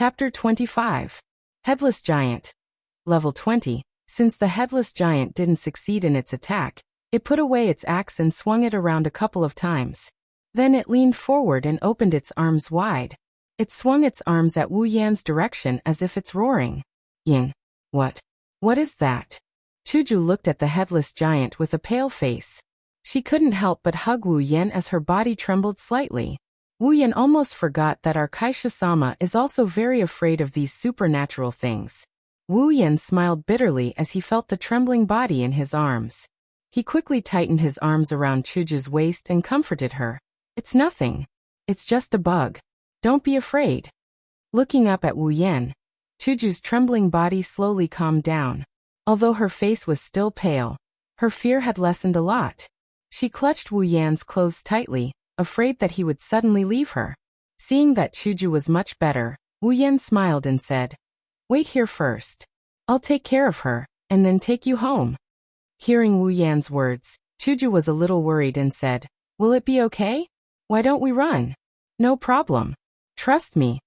Chapter 25. Headless Giant. Level 20. Since the Headless Giant didn't succeed in its attack, it put away its axe and swung it around a couple of times. Then it leaned forward and opened its arms wide. It swung its arms at Wu Yan's direction as if it's roaring. Yin. What? What is that? Chuju looked at the Headless Giant with a pale face. She couldn't help but hug Wu Yan as her body trembled slightly. Wu Yan almost forgot that our Kaisha-sama is also very afraid of these supernatural things. Wu Yan smiled bitterly as he felt the trembling body in his arms. He quickly tightened his arms around Chuju's waist and comforted her. It's nothing. It's just a bug. Don't be afraid. Looking up at Wu Yan, Chuju's trembling body slowly calmed down. Although her face was still pale, her fear had lessened a lot. She clutched Wu Yan's clothes tightly, afraid that he would suddenly leave her. Seeing that Chuju was much better, Wu Yan smiled and said, "Wait here first. I'll take care of her, and then take you home." Hearing Wu Yan's words, Chuju was a little worried and said, "Will it be okay? Why don't we run?" "No problem. Trust me."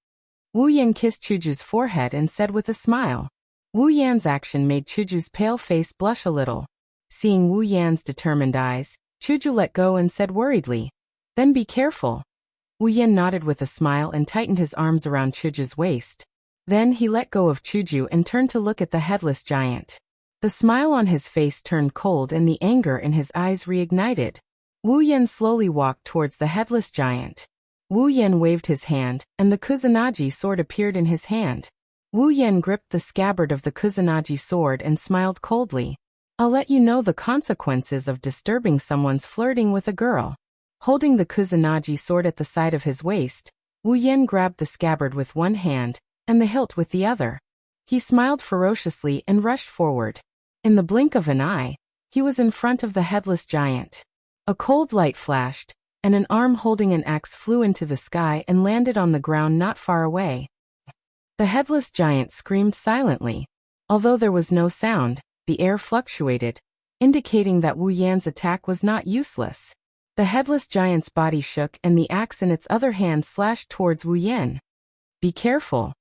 Wu Yan kissed Chuju's forehead and said with a smile. Wu Yan's action made Chuju's pale face blush a little. Seeing Wu Yan's determined eyes, Chuju let go and said worriedly, "Then be careful." Wu Yan nodded with a smile and tightened his arms around Chuju's waist. Then he let go of Chuju and turned to look at the Headless Giant. The smile on his face turned cold and the anger in his eyes reignited. Wu Yan slowly walked towards the Headless Giant. Wu Yan waved his hand, and the Kusanagi sword appeared in his hand. Wu Yan gripped the scabbard of the Kusanagi sword and smiled coldly. "I'll let you know the consequences of disturbing someone's flirting with a girl." Holding the Kusanagi sword at the side of his waist, Wu Yan grabbed the scabbard with one hand, and the hilt with the other. He smiled ferociously and rushed forward. In the blink of an eye, he was in front of the Headless Giant. A cold light flashed, and an arm holding an axe flew into the sky and landed on the ground not far away. The Headless Giant screamed silently. Although there was no sound, the air fluctuated, indicating that Wu Yan's attack was not useless. The Headless Giant's body shook and the axe in its other hand slashed towards Wu Yan. "Be careful."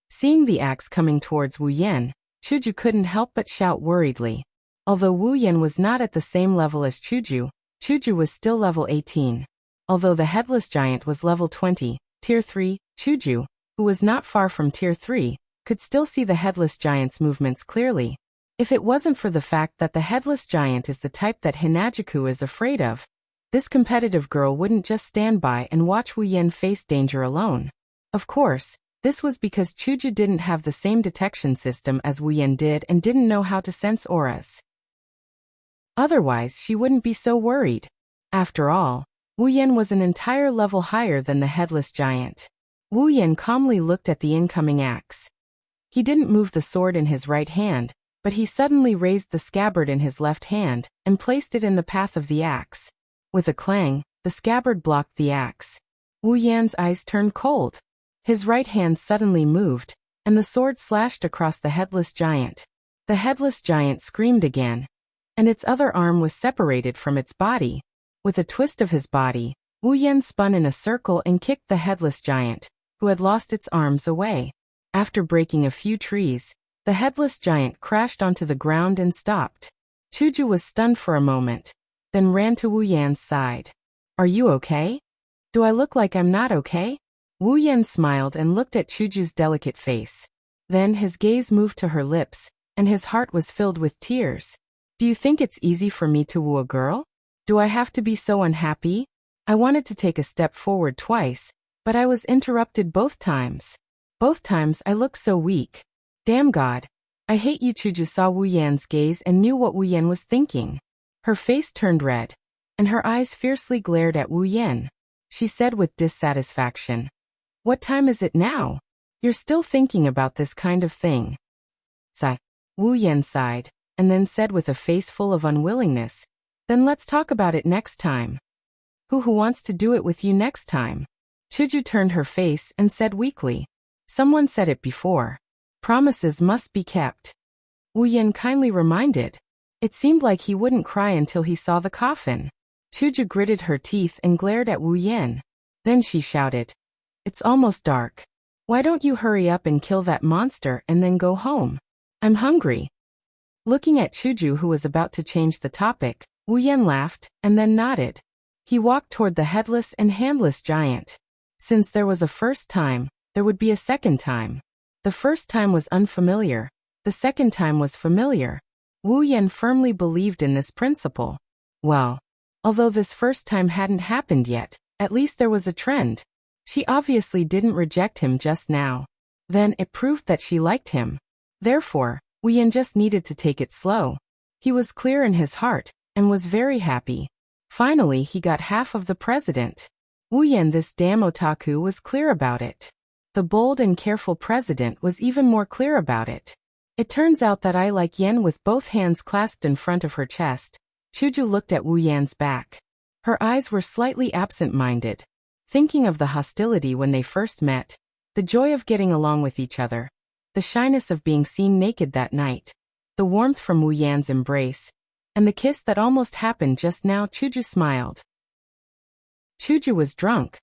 Seeing the axe coming towards Wu Yan, Chuju couldn't help but shout worriedly. Although Wu Yan was not at the same level as Chuju, Chuju was still level 18. Although the Headless Giant was level 20, Tier 3, Chuju, who was not far from Tier 3, could still see the Headless Giant's movements clearly. If it wasn't for the fact that the Headless Giant is the type that Hinajuku is afraid of, this competitive girl wouldn't just stand by and watch Wu Yan face danger alone. Of course, this was because Chuju didn't have the same detection system as Wu Yan did and didn't know how to sense auras. Otherwise, she wouldn't be so worried. After all, Wu Yan was an entire level higher than the Headless Giant. Wu Yan calmly looked at the incoming axe. He didn't move the sword in his right hand, but he suddenly raised the scabbard in his left hand and placed it in the path of the axe. With a clang, the scabbard blocked the axe. Wu Yan's eyes turned cold. His right hand suddenly moved, and the sword slashed across the Headless Giant. The Headless Giant screamed again, and its other arm was separated from its body. With a twist of his body, Wu Yan spun in a circle and kicked the Headless Giant, who had lost its arms, away. After breaking a few trees, the Headless Giant crashed onto the ground and stopped. Chuju was stunned for a moment, then ran to Wu Yan's side. "Are you okay? Do I look like I'm not okay?" Wu Yan smiled and looked at Chuju's delicate face. Then his gaze moved to her lips, and his heart was filled with tears. "Do you think it's easy for me to woo a girl? Do I have to be so unhappy? I wanted to take a step forward twice, but I was interrupted both times. Both times I looked so weak. Damn God. I hate you." Chuju saw Wu Yan's gaze and knew what Wu Yan was thinking. Her face turned red, and her eyes fiercely glared at Wu Yan. She said with dissatisfaction, "What time is it now? You're still thinking about this kind of thing." Sigh. Wu Yan sighed, and then said with a face full of unwillingness, "Then let's talk about it next time." Who wants to do it with you next time?" Chuju turned her face and said weakly. "Someone said it before. Promises must be kept." Wu Yan kindly reminded. It seemed like he wouldn't cry until he saw the coffin. Chuju gritted her teeth and glared at Wu Yan. Then she shouted, "It's almost dark. Why don't you hurry up and kill that monster and then go home? I'm hungry. Looking at Chuju, who was about to change the topic, Wu Yan laughed and then nodded. He walked toward the headless and handless giant. Since there was a first time, there would be a second time. The first time was unfamiliar. The second time was familiar. Wu Yan firmly believed in this principle. Well, although this first time hadn't happened yet, at least there was a trend. She obviously didn't reject him just now. Then it proved that she liked him. Therefore, Wu Yan just needed to take it slow. He was clear in his heart, and was very happy. Finally, he got half of the president. Wu Yan, this damn otaku, was clear about it. The bold and careful president was even more clear about it. It turns out that I like Yan. With both hands clasped in front of her chest, Chuju looked at Wu Yan's back. Her eyes were slightly absent-minded, thinking of the hostility when they first met, the joy of getting along with each other, the shyness of being seen naked that night, the warmth from Wu Yan's embrace, and the kiss that almost happened just now. Chuju smiled. Chuju was drunk.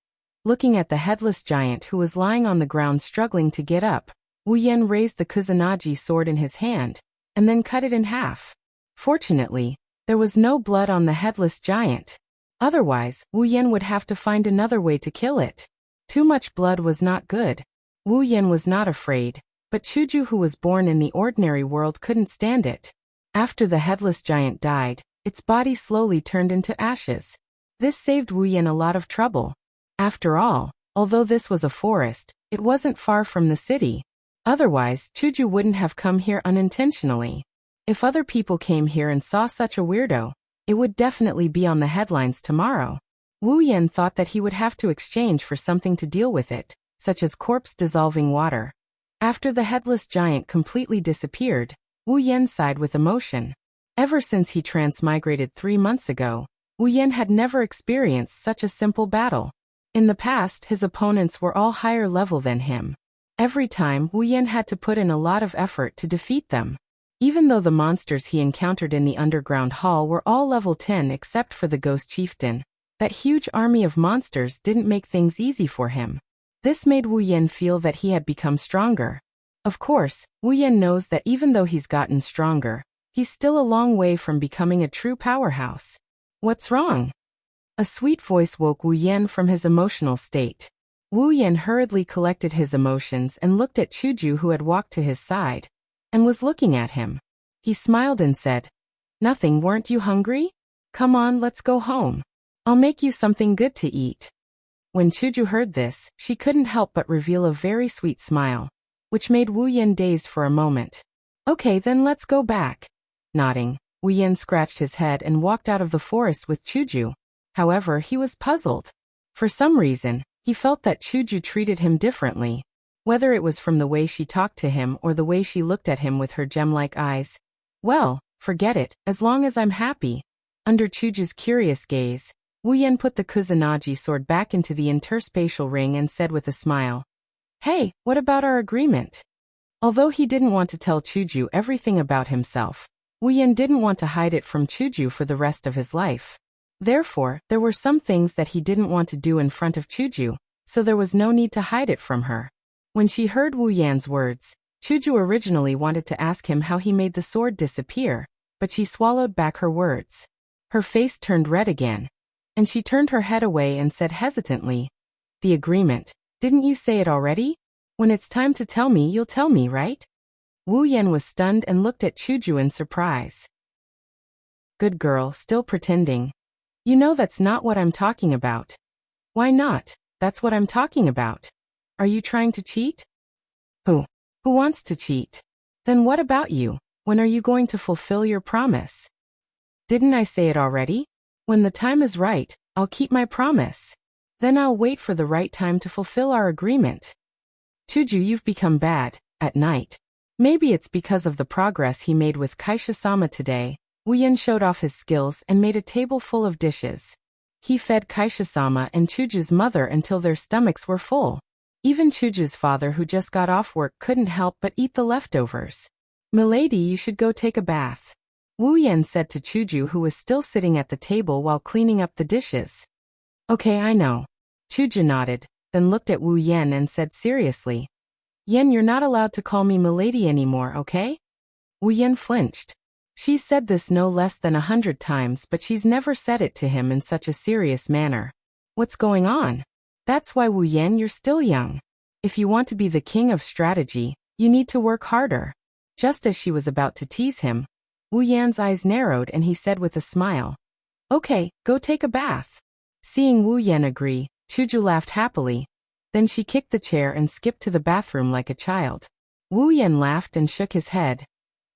Looking at the headless giant who was lying on the ground struggling to get up, Wu Yan raised the Kusanagi sword in his hand, and then cut it in half. Fortunately, there was no blood on the headless giant. Otherwise, Wu Yan would have to find another way to kill it. Too much blood was not good. Wu Yan was not afraid, but Chuju, who was born in the ordinary world, couldn't stand it. After the headless giant died, its body slowly turned into ashes. This saved Wu Yan a lot of trouble. After all, although this was a forest, it wasn't far from the city. Otherwise, Chuju wouldn't have come here unintentionally. If other people came here and saw such a weirdo, it would definitely be on the headlines tomorrow. Wu Yan thought that he would have to exchange for something to deal with it, such as corpse-dissolving water. After the headless giant completely disappeared, Wu Yan sighed with emotion. Ever since he transmigrated 3 months ago, Wu Yan had never experienced such a simple battle. In the past, his opponents were all higher level than him. Every time, Wu Yan had to put in a lot of effort to defeat them. Even though the monsters he encountered in the underground hall were all level 10 except for the ghost chieftain, that huge army of monsters didn't make things easy for him. This made Wu Yan feel that he had become stronger. Of course, Wu Yan knows that even though he's gotten stronger, he's still a long way from becoming a true powerhouse. What's wrong? A sweet voice woke Wu Yan from his emotional state. Wu Yan hurriedly collected his emotions and looked at Chuju, who had walked to his side and was looking at him. He smiled and said, "Nothing, weren't you hungry? Come on, let's go home. I'll make you something good to eat." When Chuju heard this, she couldn't help but reveal a very sweet smile, which made Wu Yan dazed for a moment. "Okay, then let's go back." Nodding, Wu Yan scratched his head and walked out of the forest with Chuju. However, he was puzzled. For some reason, he felt that Chuju treated him differently. Whether it was from the way she talked to him or the way she looked at him with her gem-like eyes. Well, forget it, as long as I'm happy. Under Chuju's curious gaze, Wu Yan put the Kusanagi sword back into the interspatial ring and said with a smile, "Hey, what about our agreement?" Although he didn't want to tell Chuju everything about himself, Wu Yan didn't want to hide it from Chuju for the rest of his life. Therefore, there were some things that he didn't want to do in front of Chuju, so there was no need to hide it from her. When she heard Wu Yan's words, Chuju originally wanted to ask him how he made the sword disappear, but she swallowed back her words. Her face turned red again, and she turned her head away and said hesitantly, "The agreement, didn't you say it already? When it's time to tell me, you'll tell me, right?" Wu Yan was stunned and looked at Chuju in surprise. "Good girl, still pretending. You know that's not what I'm talking about." "Why not? That's what I'm talking about. Are you trying to cheat?" Who wants to cheat? Then what about you? When are you going to fulfill your promise?" "Didn't I say it already? When the time is right, I'll keep my promise. Then I'll wait for the right time to fulfill our agreement." "Chuju, you've become bad at night. Maybe it's because of the progress he made with Kaisha-sama today." Wu Yan showed off his skills and made a table full of dishes. He fed Kaisha-sama and Chuju's mother until their stomachs were full. Even Chuju's father, who just got off work, couldn't help but eat the leftovers. "Milady, you should go take a bath," Wu Yan said to Chuju, who was still sitting at the table while cleaning up the dishes. "Okay, I know." Chuju nodded, then looked at Wu Yan and said seriously, Yen, you're not allowed to call me milady anymore, okay? Wu Yan flinched. She's said this no less than 100 times, but she's never said it to him in such a serious manner. What's going on? That's why, Wu Yan, you're still young. If you want to be the king of strategy, you need to work harder. Just as she was about to tease him, Wu Yan's eyes narrowed and he said with a smile, "Okay, go take a bath." Seeing Wu Yan agree, Chuju laughed happily. Then she kicked the chair and skipped to the bathroom like a child. Wu Yan laughed and shook his head.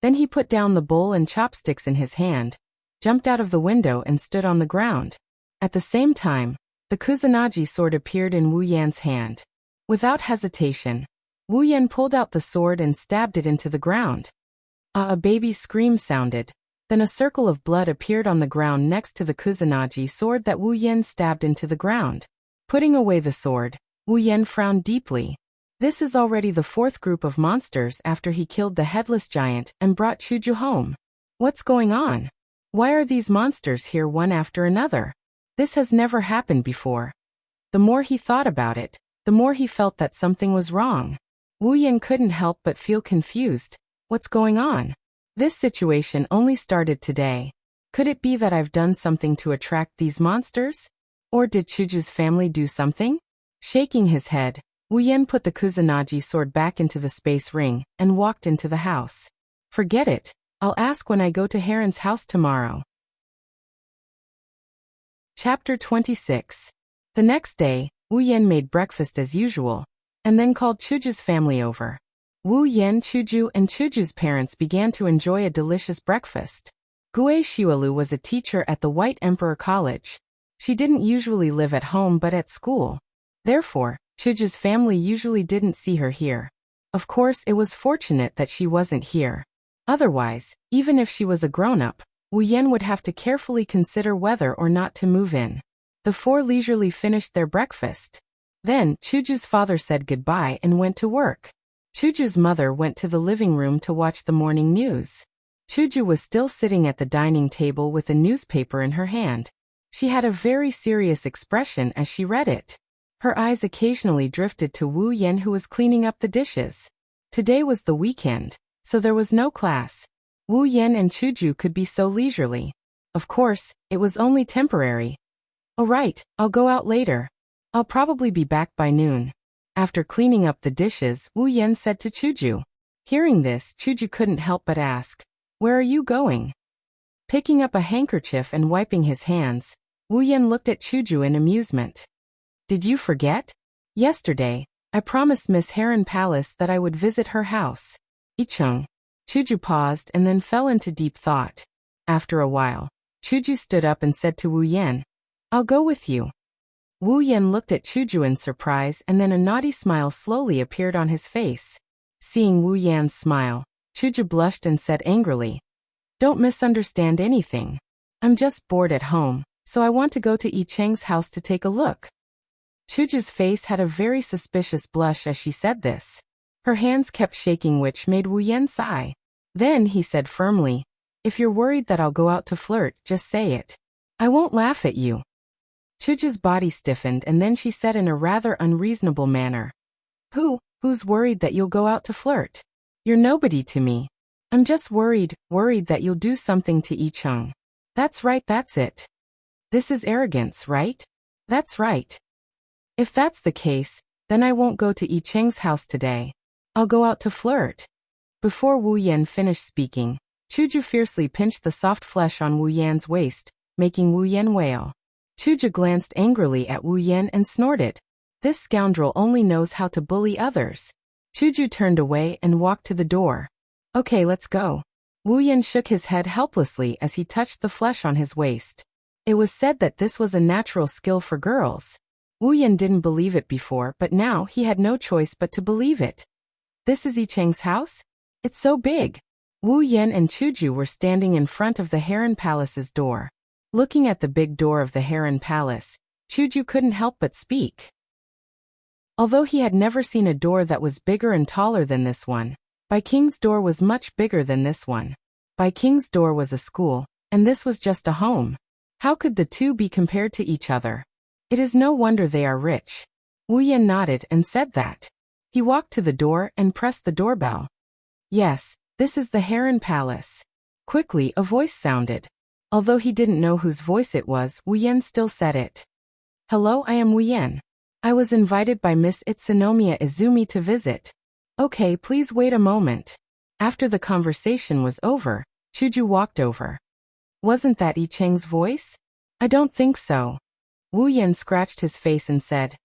Then he put down the bowl and chopsticks in his hand, jumped out of the window and stood on the ground. At the same time, the Kusanagi sword appeared in Wu Yan's hand. Without hesitation, Wu Yan pulled out the sword and stabbed it into the ground. A baby's scream sounded. Then a circle of blood appeared on the ground next to the Kusanagi sword that Wu Yan stabbed into the ground. Putting away the sword, Wu Yan frowned deeply. This is already the 4th group of monsters after he killed the headless giant and brought Chuju home. What's going on? Why are these monsters here one after another? This has never happened before. The more he thought about it, the more he felt that something was wrong. Wu Yan couldn't help but feel confused. What's going on? This situation only started today. Could it be that I've done something to attract these monsters? Or did Chuju's family do something? Shaking his head, Wu Yan put the Kusanagi sword back into the space ring and walked into the house. Forget it. I'll ask when I go to Harem's house tomorrow. Chapter 26. The next day, Wu Yan made breakfast as usual, and then called Chuju's family over. Wu Yan, Chuju, and Chuju's parents began to enjoy a delicious breakfast. Gue Xiaolu was a teacher at the White Emperor College. She didn't usually live at home but at school. Therefore, Chuju's family usually didn't see her here. Of course, it was fortunate that she wasn't here. Otherwise, even if she was a grown-up, Wu Yan would have to carefully consider whether or not to move in. The 4 leisurely finished their breakfast. Then, Chuju's father said goodbye and went to work. Chuju's mother went to the living room to watch the morning news. Chuju was still sitting at the dining table with a newspaper in her hand. She had a very serious expression as she read it. Her eyes occasionally drifted to Wu Yan, who was cleaning up the dishes. Today was the weekend, so there was no class. Wu Yan and Chuju could be so leisurely. Of course, it was only temporary. "All right, I'll go out later. I'll probably be back by noon." After cleaning up the dishes, Wu Yan said to Chuju. Hearing this, Chuju couldn't help but ask, "Where are you going?" Picking up a handkerchief and wiping his hands, Wu Yan looked at Chuju in amusement. "Did you forget? Yesterday, I promised Miss Harem Palace that I would visit her house." Ichung. Chuju paused and then fell into deep thought. After a while, Chuju stood up and said to Wu Yan, "I'll go with you." Wu Yan looked at Chuju in surprise and then a naughty smile slowly appeared on his face. Seeing Wu Yan's smile, Chuju blushed and said angrily, "Don't misunderstand anything. I'm just bored at home, so I want to go to Yi Cheng's house to take a look." Chuju's face had a very suspicious blush as she said this. Her hands kept shaking, which made Wu Yan sigh. Then he said firmly, "If you're worried that I'll go out to flirt, just say it. I won't laugh at you." Chuju's body stiffened and then she said in a rather unreasonable manner, Who's worried that you'll go out to flirt? You're nobody to me. I'm just worried that you'll do something to Yi Cheng." "That's right, that's it. This is arrogance, right?" "That's right. If that's the case, then I won't go to Yi Cheng's house today. I'll go out to flirt." Before Wu Yan finished speaking, Chuju fiercely pinched the soft flesh on Wu Yan's waist, making Wu Yan wail. Chuju glanced angrily at Wu Yan and snorted. This scoundrel only knows how to bully others. Chuju turned away and walked to the door. "Okay, let's go." Wu Yan shook his head helplessly as he touched the flesh on his waist. It was said that this was a natural skill for girls. Wu Yan didn't believe it before, but now he had no choice but to believe it. "This is Yi Cheng's house? It's so big." Wu Yan and Chuju were standing in front of the Harem Palace's door. Looking at the big door of the Harem Palace, Chuju couldn't help but speak. Although he had never seen a door that was bigger and taller than this one, Bai King's door was much bigger than this one. Bai King's door was a school, and this was just a home. How could the two be compared to each other? It is no wonder they are rich. Wu Yan nodded and said that. He walked to the door and pressed the doorbell. Yes, this is the Harem Palace. Quickly, a voice sounded. Although he didn't know whose voice it was, Wu Yan still said it. Hello, I am Wu Yan. I was invited by Miss Itsunomiya Izumi to visit. Okay, please wait a moment. After the conversation was over, Chuju walked over. Wasn't that Yi Cheng's voice? I don't think so. Wu Yan scratched his face and said,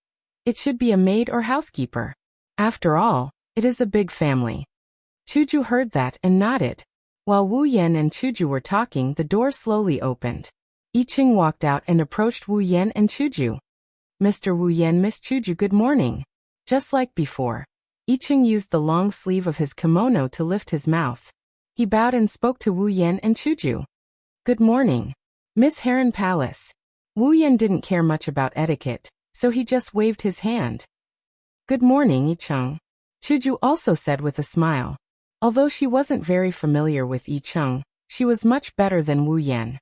it should be a maid or housekeeper. After all, it is a big family. Chuju heard that and nodded. While Wu Yan and Chuju were talking, the door slowly opened. Yi Cheng walked out and approached Wu Yan and Chuju. Mr. Wu Yan, Miss Chuju, good morning. Just like before. Yi Cheng used the long sleeve of his kimono to lift his mouth. He bowed and spoke to Wu Yan and Chuju. Good morning. Miss Harem Palace. Wu Yan didn't care much about etiquette, so he just waved his hand. Good morning, Yi Cheng. Chuju also said with a smile. Although she wasn't very familiar with Yi Cheng, she was much better than Wu Yan.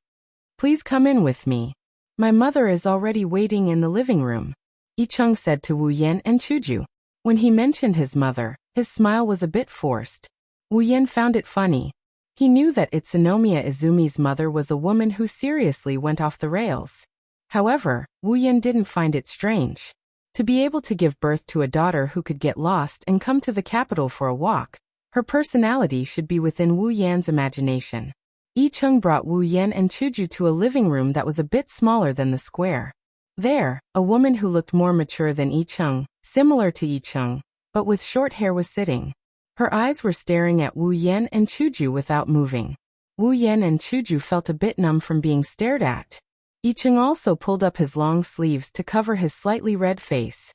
Please come in with me. My mother is already waiting in the living room, Yi Cheng said to Wu Yan and Chuju. When he mentioned his mother, his smile was a bit forced. Wu Yan found it funny. He knew that Itsunomiya Izumi's mother was a woman who seriously went off the rails. However, Wu Yan didn't find it strange. To be able to give birth to a daughter who could get lost and come to the capital for a walk, her personality should be within Wu Yan's imagination. Yi Cheng brought Wu Yan and Chuju to a living room that was a bit smaller than the square. There, a woman who looked more mature than Yi Cheng, similar to Yi Cheng, but with short hair, was sitting. Her eyes were staring at Wu Yan and Chuju without moving. Wu Yan and Chuju felt a bit numb from being stared at. Yi Cheng also pulled up his long sleeves to cover his slightly red face.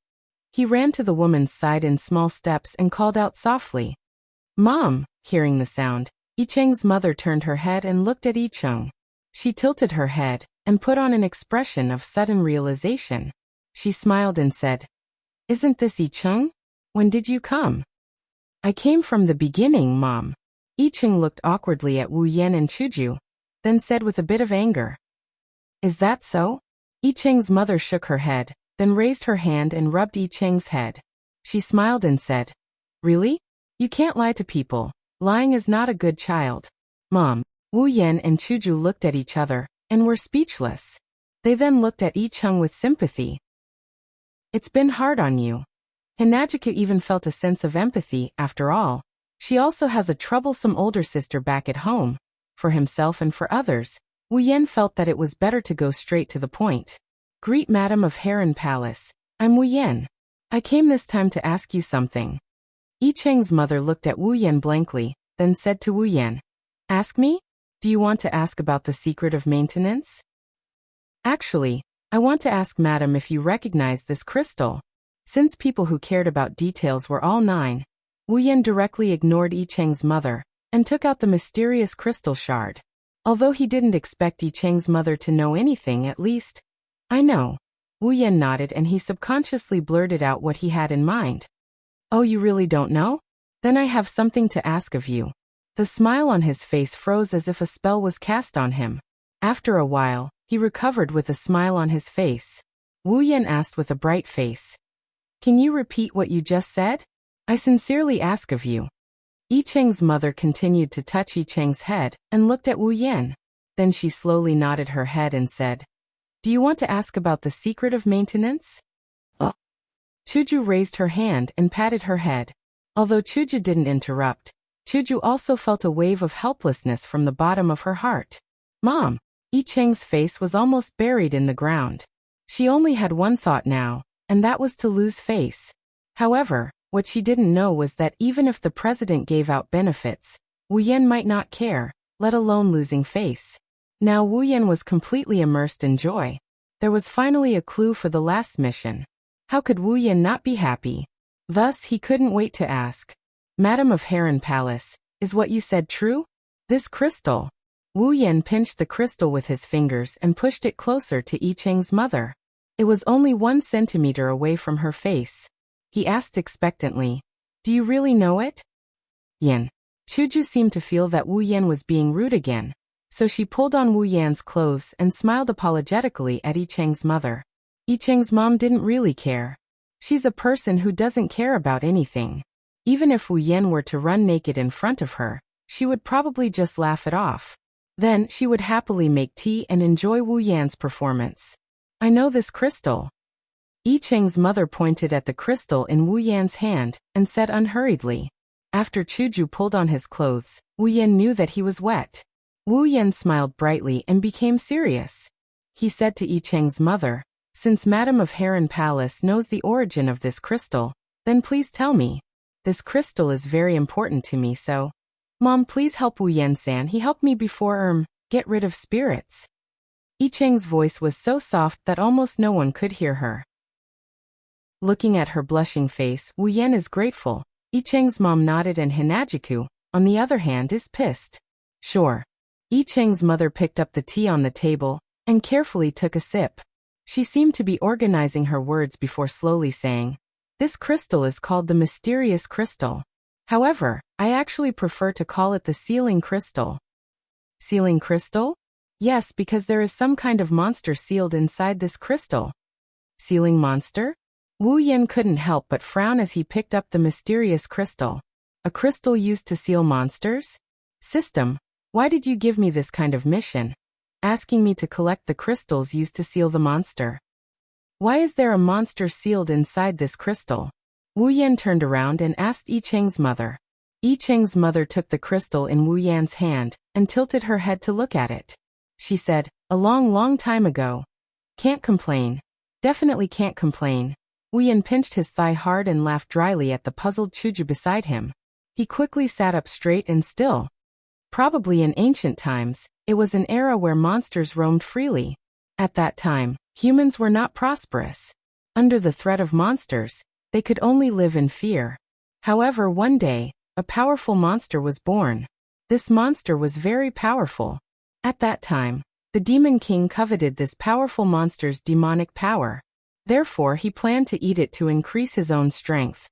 He ran to the woman's side in small steps and called out softly. Mom! Hearing the sound, Yi Cheng's mother turned her head and looked at Yi Cheng. She tilted her head and put on an expression of sudden realization. She smiled and said, Isn't this Yi Cheng? When did you come? I came from the beginning, Mom. Yi Cheng looked awkwardly at Wu Yan and Chuju, then said with a bit of anger. Is that so? Yi Cheng's mother shook her head, then raised her hand and rubbed Yi Cheng's head. She smiled and said, Really? You can't lie to people. Lying is not a good child. Mom. Wu Yan and Chuju looked at each other and were speechless. They then looked at Yi Cheng with sympathy. It's been hard on you. Hinajika even felt a sense of empathy. After all, she also has a troublesome older sister back at home. For himself and for others, Wu Yan felt that it was better to go straight to the point. Greet Madam of Harem Palace. I'm Wu Yan. I came this time to ask you something. Yi Cheng's mother looked at Wu Yan blankly, then said to Wu Yan, Ask me? Do you want to ask about the secret of maintenance? Actually, I want to ask Madam if you recognize this crystal. Since people who cared about details were all 9, Wu Yan directly ignored Yi Cheng's mother and took out the mysterious crystal shard. Although he didn't expect Yi Cheng's mother to know anything, at least. I know. Wu Yan nodded and he subconsciously blurted out what he had in mind. Oh, you really don't know? Then I have something to ask of you. The smile on his face froze as if a spell was cast on him. After a while, he recovered with a smile on his face. Wu Yan asked with a bright face. Can you repeat what you just said? I sincerely ask of you. Yi Cheng's mother continued to touch Yi Cheng's head and looked at Wu Yan. Then she slowly nodded her head and said, Do you want to ask about the secret of maintenance? Chuju raised her hand and patted her head. Although Chuju didn't interrupt, Chuju also felt a wave of helplessness from the bottom of her heart. Mom! Yi Cheng's face was almost buried in the ground. She only had one thought now, and that was to lose face. However, what she didn't know was that even if the president gave out benefits, Wu Yan might not care, let alone losing face. Now Wu Yan was completely immersed in joy. There was finally a clue for the last mission. How could Wu Yan not be happy? Thus, he couldn't wait to ask. Madam of Harem Palace, is what you said true? This crystal. Wu Yan pinched the crystal with his fingers and pushed it closer to Yi Cheng's mother. It was only 1 centimeter away from her face. He asked expectantly, Do you really know it? Yan. Chuju seemed to feel that Wu Yan was being rude again, so she pulled on Wu Yan's clothes and smiled apologetically at Yi Cheng's mother. Yi Cheng's mom didn't really care. She's a person who doesn't care about anything. Even if Wu Yan were to run naked in front of her, she would probably just laugh it off. Then she would happily make tea and enjoy Wu Yan's performance. I know this crystal. Yi Cheng's mother pointed at the crystal in Wu Yan's hand and said unhurriedly. After Chuju pulled on his clothes, Wu Yan knew that he was wet. Wu Yan smiled brightly and became serious. He said to Yi Cheng's mother, since Madam of Harem Palace knows the origin of this crystal, then please tell me. This crystal is very important to me, so... Mom, please help Wu Yan-san. He helped me before, get rid of spirits. Yi Cheng's voice was so soft that almost no one could hear her. Looking at her blushing face, Wu Yan is grateful. Yi Cheng's mom nodded and Hinajiku, on the other hand, is pissed. Sure. Yi Cheng's mother picked up the tea on the table and carefully took a sip. She seemed to be organizing her words before slowly saying, this crystal is called the mysterious crystal. However, I actually prefer to call it the sealing crystal. Sealing crystal? Yes, because there is some kind of monster sealed inside this crystal. Sealing monster? Wu Yan couldn't help but frown as he picked up the mysterious crystal. A crystal used to seal monsters? System, why did you give me this kind of mission? Asking me to collect the crystals used to seal the monster. Why is there a monster sealed inside this crystal? Wu Yan turned around and asked Yi Cheng's mother. Yi Cheng's mother took the crystal in Wu Yan's hand and tilted her head to look at it. She said, a long time ago. Can't complain. Definitely can't complain. Wu Yan pinched his thigh hard and laughed dryly at the puzzled Chuju beside him. He quickly sat up straight and still. Probably in ancient times, it was an era where monsters roamed freely. At that time, humans were not prosperous. Under the threat of monsters, they could only live in fear. However, one day, a powerful monster was born. This monster was very powerful. At that time, the Demon King coveted this powerful monster's demonic power. Therefore, he planned to eat it to increase his own strength.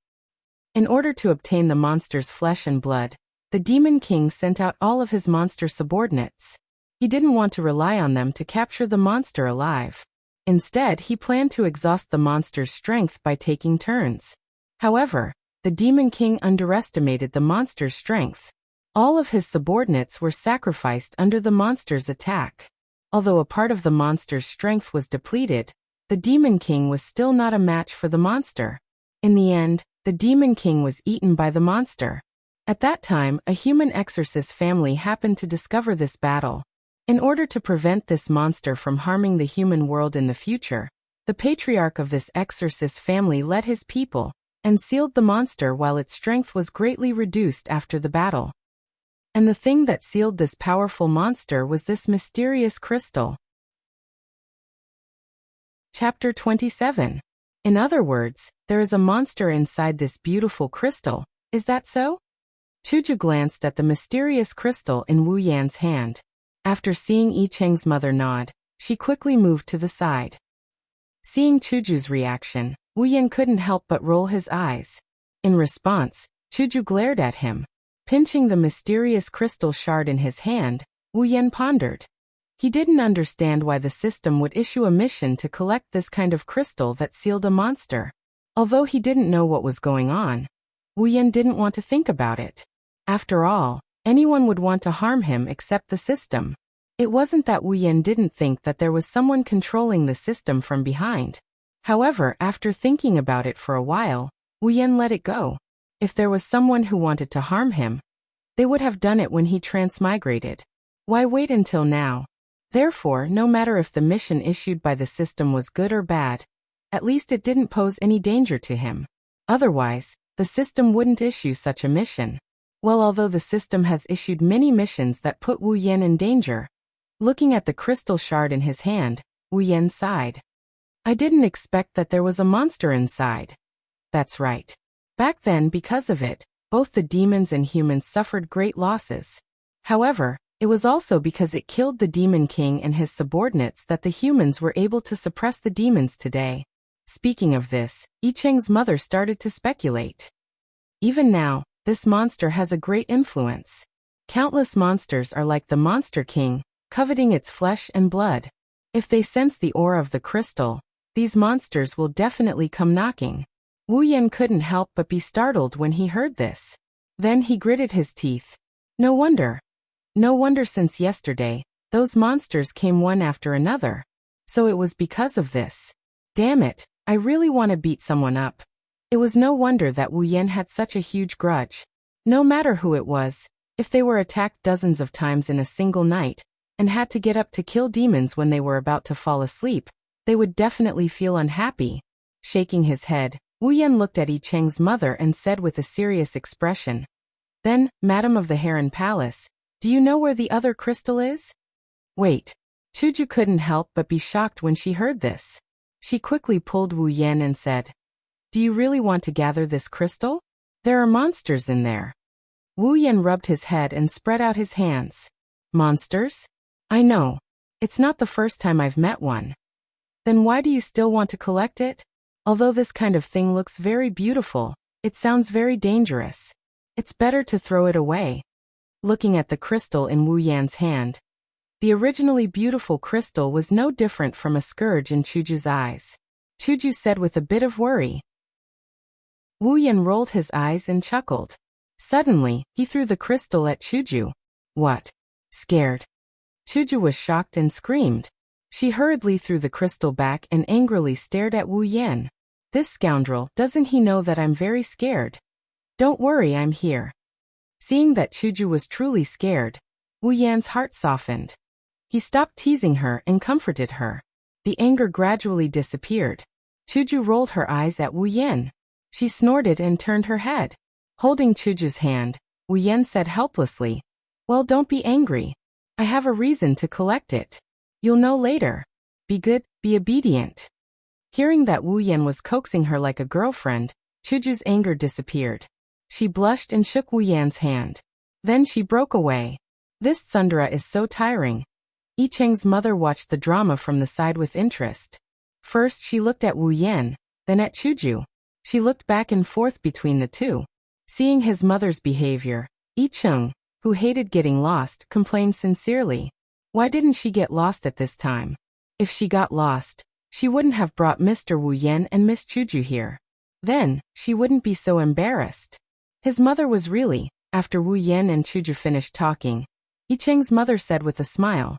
In order to obtain the monster's flesh and blood, the Demon King sent out all of his monster subordinates. He didn't want to rely on them to capture the monster alive. Instead, he planned to exhaust the monster's strength by taking turns. However, the Demon King underestimated the monster's strength. All of his subordinates were sacrificed under the monster's attack. Although a part of the monster's strength was depleted, the Demon King was still not a match for the monster. In the end, the Demon King was eaten by the monster. At that time, a human exorcist family happened to discover this battle. In order to prevent this monster from harming the human world in the future, the patriarch of this exorcist family led his people and sealed the monster while its strength was greatly reduced after the battle. And the thing that sealed this powerful monster was this mysterious crystal. Chapter 27. In other words, there is a monster inside this beautiful crystal, is that so? Chuju glanced at the mysterious crystal in Wu Yan's hand. After seeing Yi Cheng's mother nod, she quickly moved to the side. Seeing Chuju's reaction, Wu Yan couldn't help but roll his eyes. In response, Chuju glared at him. Pinching the mysterious crystal shard in his hand, Wu Yan pondered. He didn't understand why the system would issue a mission to collect this kind of crystal that sealed a monster. Although he didn't know what was going on, Wu Yan didn't want to think about it. After all, anyone would want to harm him except the system. It wasn't that Wu Yan didn't think that there was someone controlling the system from behind. However, after thinking about it for a while, Wu Yan let it go. If there was someone who wanted to harm him, they would have done it when he transmigrated. Why wait until now? Therefore, no matter if the mission issued by the system was good or bad, at least it didn't pose any danger to him. Otherwise, the system wouldn't issue such a mission. Well, although the system has issued many missions that put Wu Yan in danger, looking at the crystal shard in his hand, Wu Yan sighed. I didn't expect that there was a monster inside. That's right. Back then, because of it, both the demons and humans suffered great losses. However, it was also because it killed the Demon King and his subordinates that the humans were able to suppress the demons today. Speaking of this, Yi Cheng's mother started to speculate. Even now, this monster has a great influence. Countless monsters are like the Monster King, coveting its flesh and blood. If they sense the aura of the crystal, these monsters will definitely come knocking. Wu Yan couldn't help but be startled when he heard this. Then he gritted his teeth. No wonder. No wonder since yesterday, those monsters came one after another. So it was because of this. Damn it, I really want to beat someone up. It was no wonder that Wu Yan had such a huge grudge. No matter who it was, if they were attacked dozens of times in a single night, and had to get up to kill demons when they were about to fall asleep, they would definitely feel unhappy. Shaking his head, Wu Yan looked at Yi Cheng's mother and said with a serious expression, "Then, Madam of the Harem Palace, do you know where the other crystal is?" Wait. Chuju couldn't help but be shocked when she heard this. She quickly pulled Wu Yan and said, "Do you really want to gather this crystal? There are monsters in there." Wu Yan rubbed his head and spread out his hands. Monsters? I know. It's not the first time I've met one. Then why do you still want to collect it? Although this kind of thing looks very beautiful, it sounds very dangerous. It's better to throw it away. Looking at the crystal in Wu Yan's hand, the originally beautiful crystal was no different from a scourge in Chuju's eyes. Chuju said with a bit of worry. Wu Yan rolled his eyes and chuckled. Suddenly, he threw the crystal at Chuju. What? Scared? Chuju was shocked and screamed. She hurriedly threw the crystal back and angrily stared at Wu Yan. This scoundrel, doesn't he know that I'm very scared? Don't worry, I'm here. Seeing that Chuju was truly scared, Wu Yan's heart softened. He stopped teasing her and comforted her. The anger gradually disappeared. Chuju rolled her eyes at Wu Yan. She snorted and turned her head. Holding Chuju's hand, Wu Yan said helplessly, "Well, don't be angry. I have a reason to collect it. You'll know later. Be good, be obedient." Hearing that Wu Yan was coaxing her like a girlfriend, Chuju's anger disappeared. She blushed and shook Wu Yan's hand. Then she broke away. This tsundere is so tiring. Yi Cheng's mother watched the drama from the side with interest. First she looked at Wu Yan, then at Chuju. She looked back and forth between the two. Seeing his mother's behavior, Yi Cheng, who hated getting lost, complained sincerely. Why didn't she get lost at this time? If she got lost, she wouldn't have brought Mr. Wu Yan and Miss Chuju here. Then, she wouldn't be so embarrassed. His mother was really, after Wu Yan and Chuju finished talking, Yi Cheng's mother said with a smile,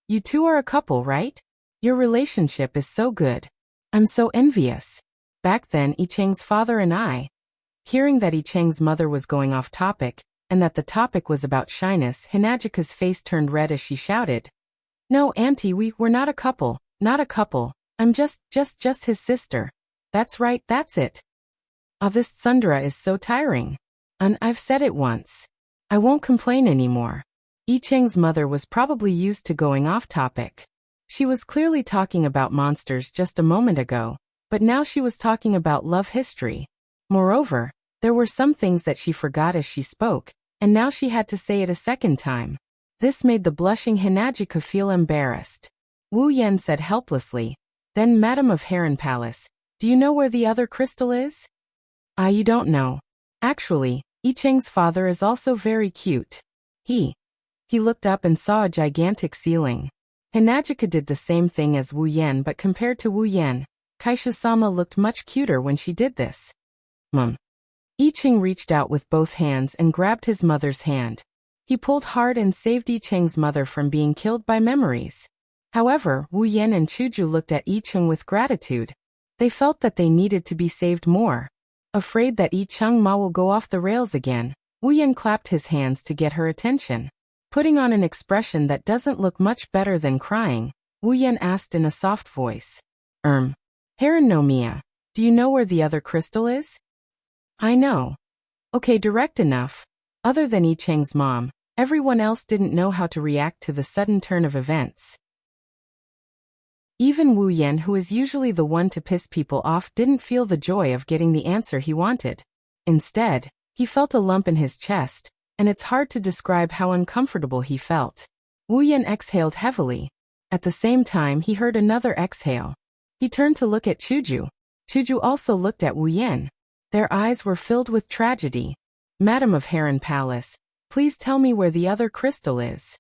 "You two are a couple, right? Your relationship is so good. I'm so envious." Back then Yi Cheng's father and I. Hearing that Yi Cheng's mother was going off topic, and that the topic was about shyness, Hinajika's face turned red as she shouted, "No, Auntie, we're not a couple, not a couple. I'm just his sister. That's right, that's it. Ah, this tsundere is so tiring. And I've said it once. I won't complain anymore." Yi Cheng's mother was probably used to going off topic. She was clearly talking about monsters just a moment ago, but now she was talking about love history. Moreover, there were some things that she forgot as she spoke, and now she had to say it a second time. This made the blushing Hinajika feel embarrassed. Wu Yan said helplessly, "Then, Madam of Harem Palace, do you know where the other crystal is?" "Ah, you don't know. Actually, Yi Cheng's father is also very cute. He looked up and saw a gigantic ceiling. Hinajika did the same thing as Wu Yan, but compared to Wu Yan, Kaisha-sama looked much cuter when she did this. Yi Cheng reached out with both hands and grabbed his mother's hand. He pulled hard and saved Yi Cheng's mother from being killed by memories. However, Wu Yan and Chuju looked at Yi Cheng with gratitude. They felt that they needed to be saved more. Afraid that Yi Cheng Ma will go off the rails again, Wu Yan clapped his hands to get her attention. Putting on an expression that doesn't look much better than crying, Wu Yan asked in a soft voice, Harem no Mia, do you know where the other crystal is?" "I know." Okay, direct enough. Other than Yi Cheng's mom, everyone else didn't know how to react to the sudden turn of events. Even Wu Yan, who is usually the one to piss people off, didn't feel the joy of getting the answer he wanted. Instead, he felt a lump in his chest, and it's hard to describe how uncomfortable he felt. Wu Yan exhaled heavily. At the same time, he heard another exhale. He turned to look at Chuju. Chuju also looked at Wu Yan. Their eyes were filled with tragedy. "Madam of Harem Palace, please tell me where the other crystal is."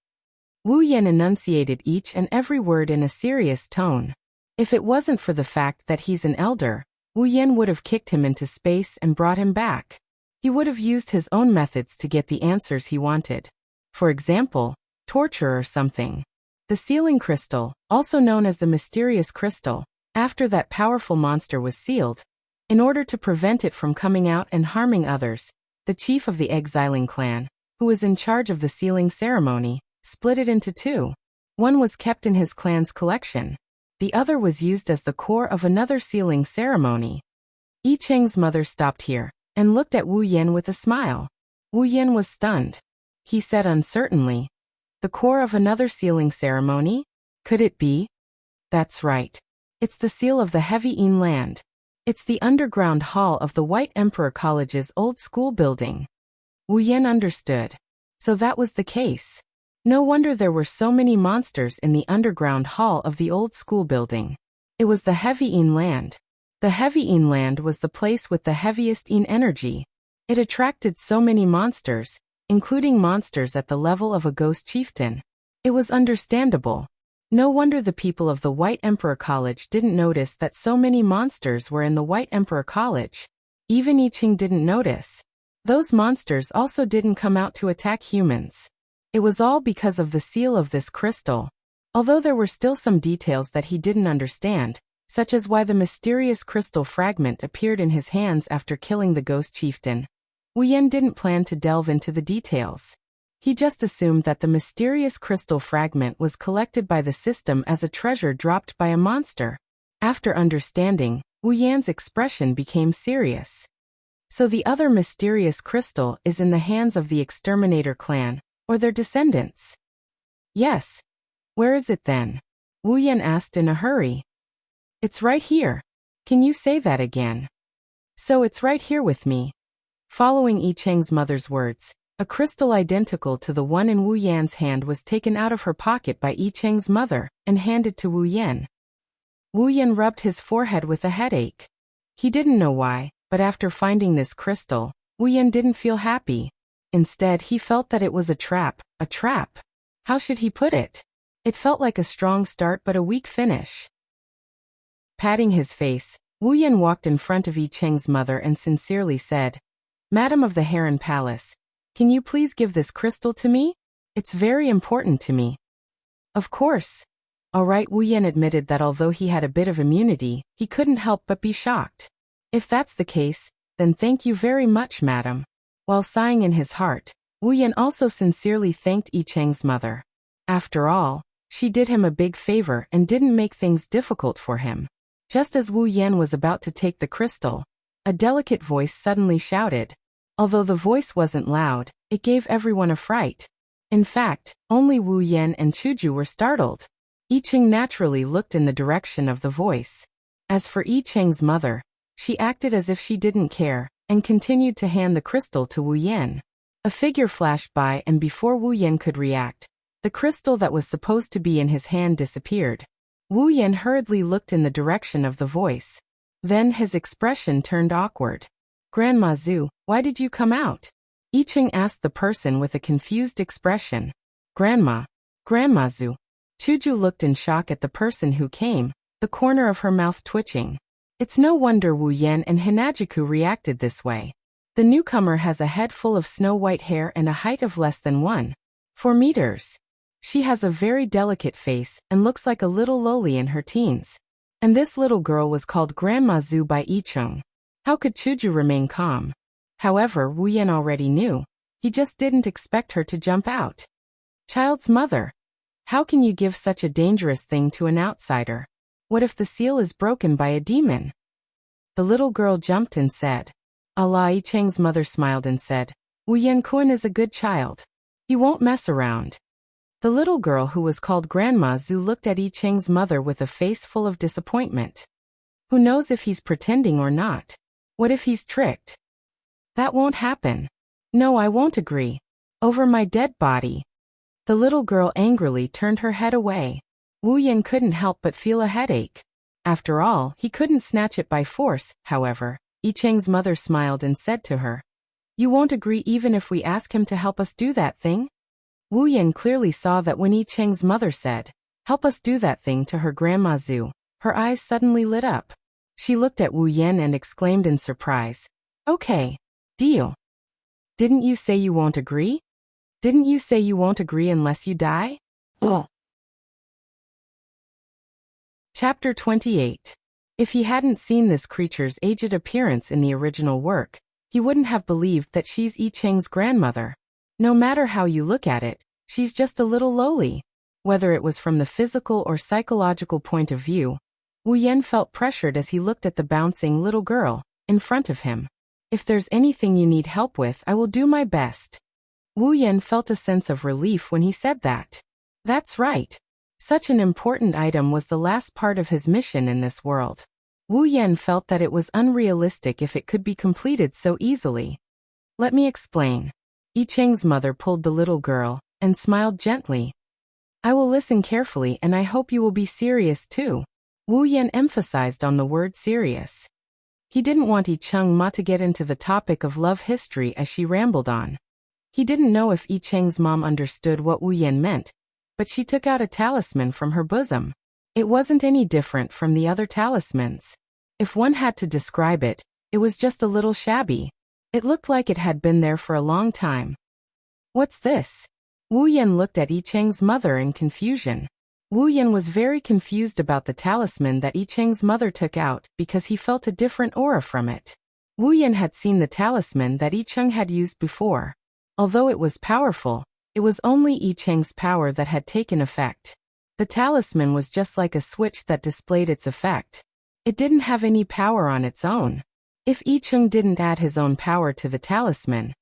Wu Yan enunciated each and every word in a serious tone. If it wasn't for the fact that he's an elder, Wu Yan would have kicked him into space and brought him back. He would have used his own methods to get the answers he wanted. For example, torture or something. The sealing crystal, also known as the mysterious crystal, after that powerful monster was sealed, in order to prevent it from coming out and harming others, the chief of the exiling clan, who was in charge of the sealing ceremony, split it into two. One was kept in his clan's collection. The other was used as the core of another sealing ceremony. Yi Cheng's mother stopped here and looked at Wu Yan with a smile. Wu Yan was stunned. He said uncertainly, "The core of another sealing ceremony? Could it be?" "That's right. It's the seal of the Heavy Een land. It's the underground hall of the White Emperor College's old school building." Wu Yan understood. So that was the case. No wonder there were so many monsters in the underground hall of the old school building. It was the Heavy Een land. The Heavy Een land was the place with the heaviest Een energy. It attracted so many monsters, including monsters at the level of a ghost chieftain. It was understandable. No wonder the people of the White Emperor College didn't notice that so many monsters were in the White Emperor College. Even Yi Cheng didn't notice. Those monsters also didn't come out to attack humans. It was all because of the seal of this crystal. Although there were still some details that he didn't understand, such as why the mysterious crystal fragment appeared in his hands after killing the ghost chieftain, Wu Yan didn't plan to delve into the details. He just assumed that the mysterious crystal fragment was collected by the system as a treasure dropped by a monster. After understanding, Wu Yan's expression became serious. So the other mysterious crystal is in the hands of the Exterminator clan, or their descendants? Yes. Where is it then? Wu Yan asked in a hurry. It's right here. Can you say that again? So it's right here with me. Following Yi Cheng's mother's words, a crystal identical to the one in Wu Yan's hand was taken out of her pocket by Yi Cheng's mother and handed to Wu Yan. Wu Yan rubbed his forehead with a headache. He didn't know why, but after finding this crystal, Wu Yan didn't feel happy. Instead, he felt that it was a trap, a trap. How should he put it? It felt like a strong start but a weak finish. Patting his face, Wu Yan walked in front of Yi Cheng's mother and sincerely said, "Madam of the Harem Palace, can you please give this crystal to me? It's very important to me." Of course. All right, Wu Yan admitted that although he had a bit of immunity, he couldn't help but be shocked. If that's the case, then thank you very much, madam. While sighing in his heart, Wu Yan also sincerely thanked Yi Cheng's mother. After all, she did him a big favor and didn't make things difficult for him. Just as Wu Yan was about to take the crystal, a delicate voice suddenly shouted. Although the voice wasn't loud, it gave everyone a fright. In fact, only Wu Yan and Chuju were startled. Yi Cheng naturally looked in the direction of the voice. As for Yi Cheng's mother, she acted as if she didn't care, and continued to hand the crystal to Wu Yan. A figure flashed by and before Wu Yan could react, the crystal that was supposed to be in his hand disappeared. Wu Yan hurriedly looked in the direction of the voice. Then his expression turned awkward. "Grandma Zhu, why did you come out?" Yi Cheng asked the person with a confused expression. Grandma Zhu." Chuju looked in shock at the person who came, the corner of her mouth twitching. It's no wonder Wu Yan and Hinajiku reacted this way. The newcomer has a head full of snow-white hair and a height of less than 1.4 meters. She has a very delicate face and looks like a little loli in her teens. And this little girl was called Grandma Zhu by Yi Cheng. How could Chuju remain calm? However, Wu Yan already knew. He just didn't expect her to jump out. Child's mother. How can you give such a dangerous thing to an outsider? What if the seal is broken by a demon? The little girl jumped and said. Allah. Yi Cheng's mother smiled and said, Wu Yan Kun is a good child. He won't mess around. The little girl who was called Grandma Zhu looked at Yi Cheng's mother with a face full of disappointment. Who knows if he's pretending or not? What if he's tricked? That won't happen. No, I won't agree. Over my dead body. The little girl angrily turned her head away. Wu Yan couldn't help but feel a headache. After all, he couldn't snatch it by force, however. Yi Cheng's mother smiled and said to her, You won't agree even if we ask him to help us do that thing? Wu Yan clearly saw that when Yi Cheng's mother said, Help us do that thing to her Grandma Zhu, her eyes suddenly lit up. She looked at Wu Yan and exclaimed in surprise. Okay. Deal. Didn't you say you won't agree? Didn't you say you won't agree unless you die? Ugh. Chapter 28. If he hadn't seen this creature's aged appearance in the original work, he wouldn't have believed that she's Yi Cheng's grandmother. No matter how you look at it, she's just a little lowly. Whether it was from the physical or psychological point of view, Wu Yan felt pressured as he looked at the bouncing little girl in front of him. If there's anything you need help with, I will do my best. Wu Yan felt a sense of relief when he said that. That's right. Such an important item was the last part of his mission in this world. Wu Yan felt that it was unrealistic if it could be completed so easily. Let me explain. Yi Cheng's mother pulled the little girl and smiled gently. I will listen carefully and I hope you will be serious too. Wu Yan emphasized on the word serious. He didn't want Yi Cheng Ma to get into the topic of love history as she rambled on. He didn't know if Yi Cheng's mom understood what Wu Yan meant, but she took out a talisman from her bosom. It wasn't any different from the other talismans. If one had to describe it, it was just a little shabby. It looked like it had been there for a long time. What's this? Wu Yan looked at Yi Cheng's mother in confusion. Wu Yan was very confused about the talisman that Yi Cheng's mother took out because he felt a different aura from it. Wu Yan had seen the talisman that Yi Cheng had used before. Although it was powerful, it was only Yi Cheng's power that had taken effect. The talisman was just like a switch that displayed its effect. It didn't have any power on its own. If Yi Cheng didn't add his own power to the talisman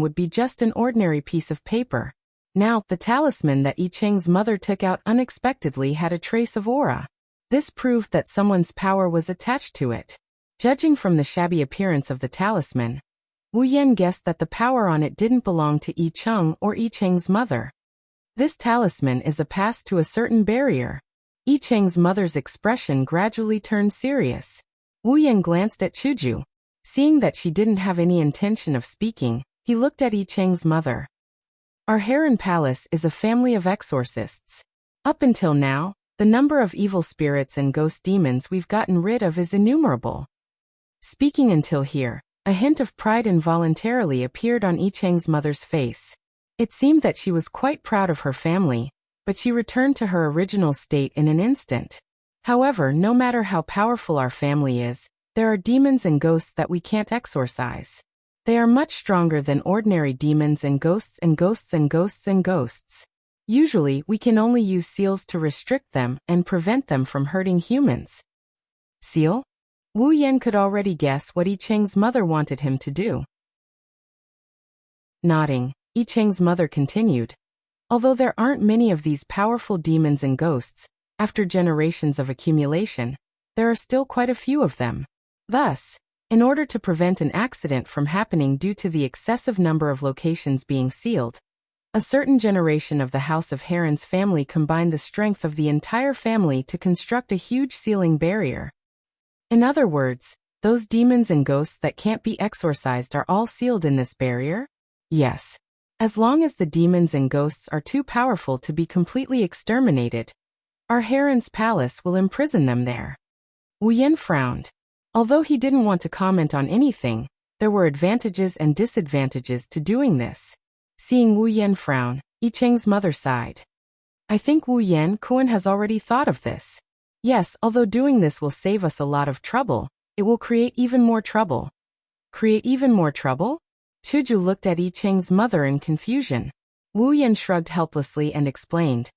would be just an ordinary piece of paper. Now, the talisman that Yi Cheng's mother took out unexpectedly had a trace of aura. This proved that someone's power was attached to it. Judging from the shabby appearance of the talisman, Wu Yan guessed that the power on it didn't belong to Yi Cheng or Yi Cheng's mother. This talisman is a pass to a certain barrier. Yi Cheng's mother's expression gradually turned serious. Wu Yan glanced at Chuju. Seeing that she didn't have any intention of speaking, he looked at Yi Cheng's mother. Our Harem Palace is a family of exorcists. Up until now, the number of evil spirits and ghost demons we've gotten rid of is innumerable. Speaking until here, a hint of pride involuntarily appeared on Yi Cheng's mother's face. It seemed that she was quite proud of her family, but she returned to her original state in an instant. However, no matter how powerful our family is, there are demons and ghosts that we can't exorcise. They are much stronger than ordinary demons and ghosts and ghosts and ghosts and ghosts. Usually, we can only use seals to restrict them and prevent them from hurting humans. Seal? Wu Yan could already guess what Yi Cheng's mother wanted him to do. Nodding, Yi Cheng's mother continued. Although there aren't many of these powerful demons and ghosts, after generations of accumulation, there are still quite a few of them. Thus, in order to prevent an accident from happening due to the excessive number of locations being sealed, a certain generation of the House of Harem's family combined the strength of the entire family to construct a huge sealing barrier. In other words, those demons and ghosts that can't be exorcised are all sealed in this barrier? Yes. As long as the demons and ghosts are too powerful to be completely exterminated, our Harem's palace will imprison them there. Wu Yan frowned. Although he didn't want to comment on anything, there were advantages and disadvantages to doing this. Seeing Wu Yan frown, Yi Cheng's mother sighed. I think Wu Yan Kuan has already thought of this. Yes, although doing this will save us a lot of trouble, it will create even more trouble. Create even more trouble? Chuju looked at Yi Cheng's mother in confusion. Wu Yan shrugged helplessly and explained.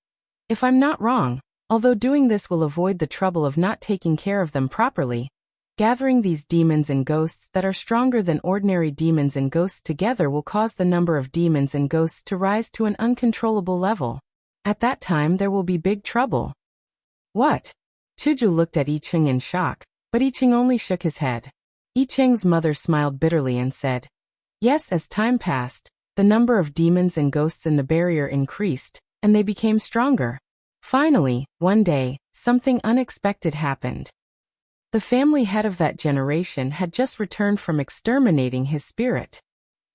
If I'm not wrong, although doing this will avoid the trouble of not taking care of them properly, gathering these demons and ghosts that are stronger than ordinary demons and ghosts together will cause the number of demons and ghosts to rise to an uncontrollable level. At that time there will be big trouble. What? Chuju looked at Yi Cheng in shock, but Yi Cheng only shook his head. Yi Cheng's mother smiled bitterly and said, yes, as time passed, the number of demons and ghosts in the barrier increased, and they became stronger. Finally, one day, something unexpected happened. The family head of that generation had just returned from exterminating his spirit.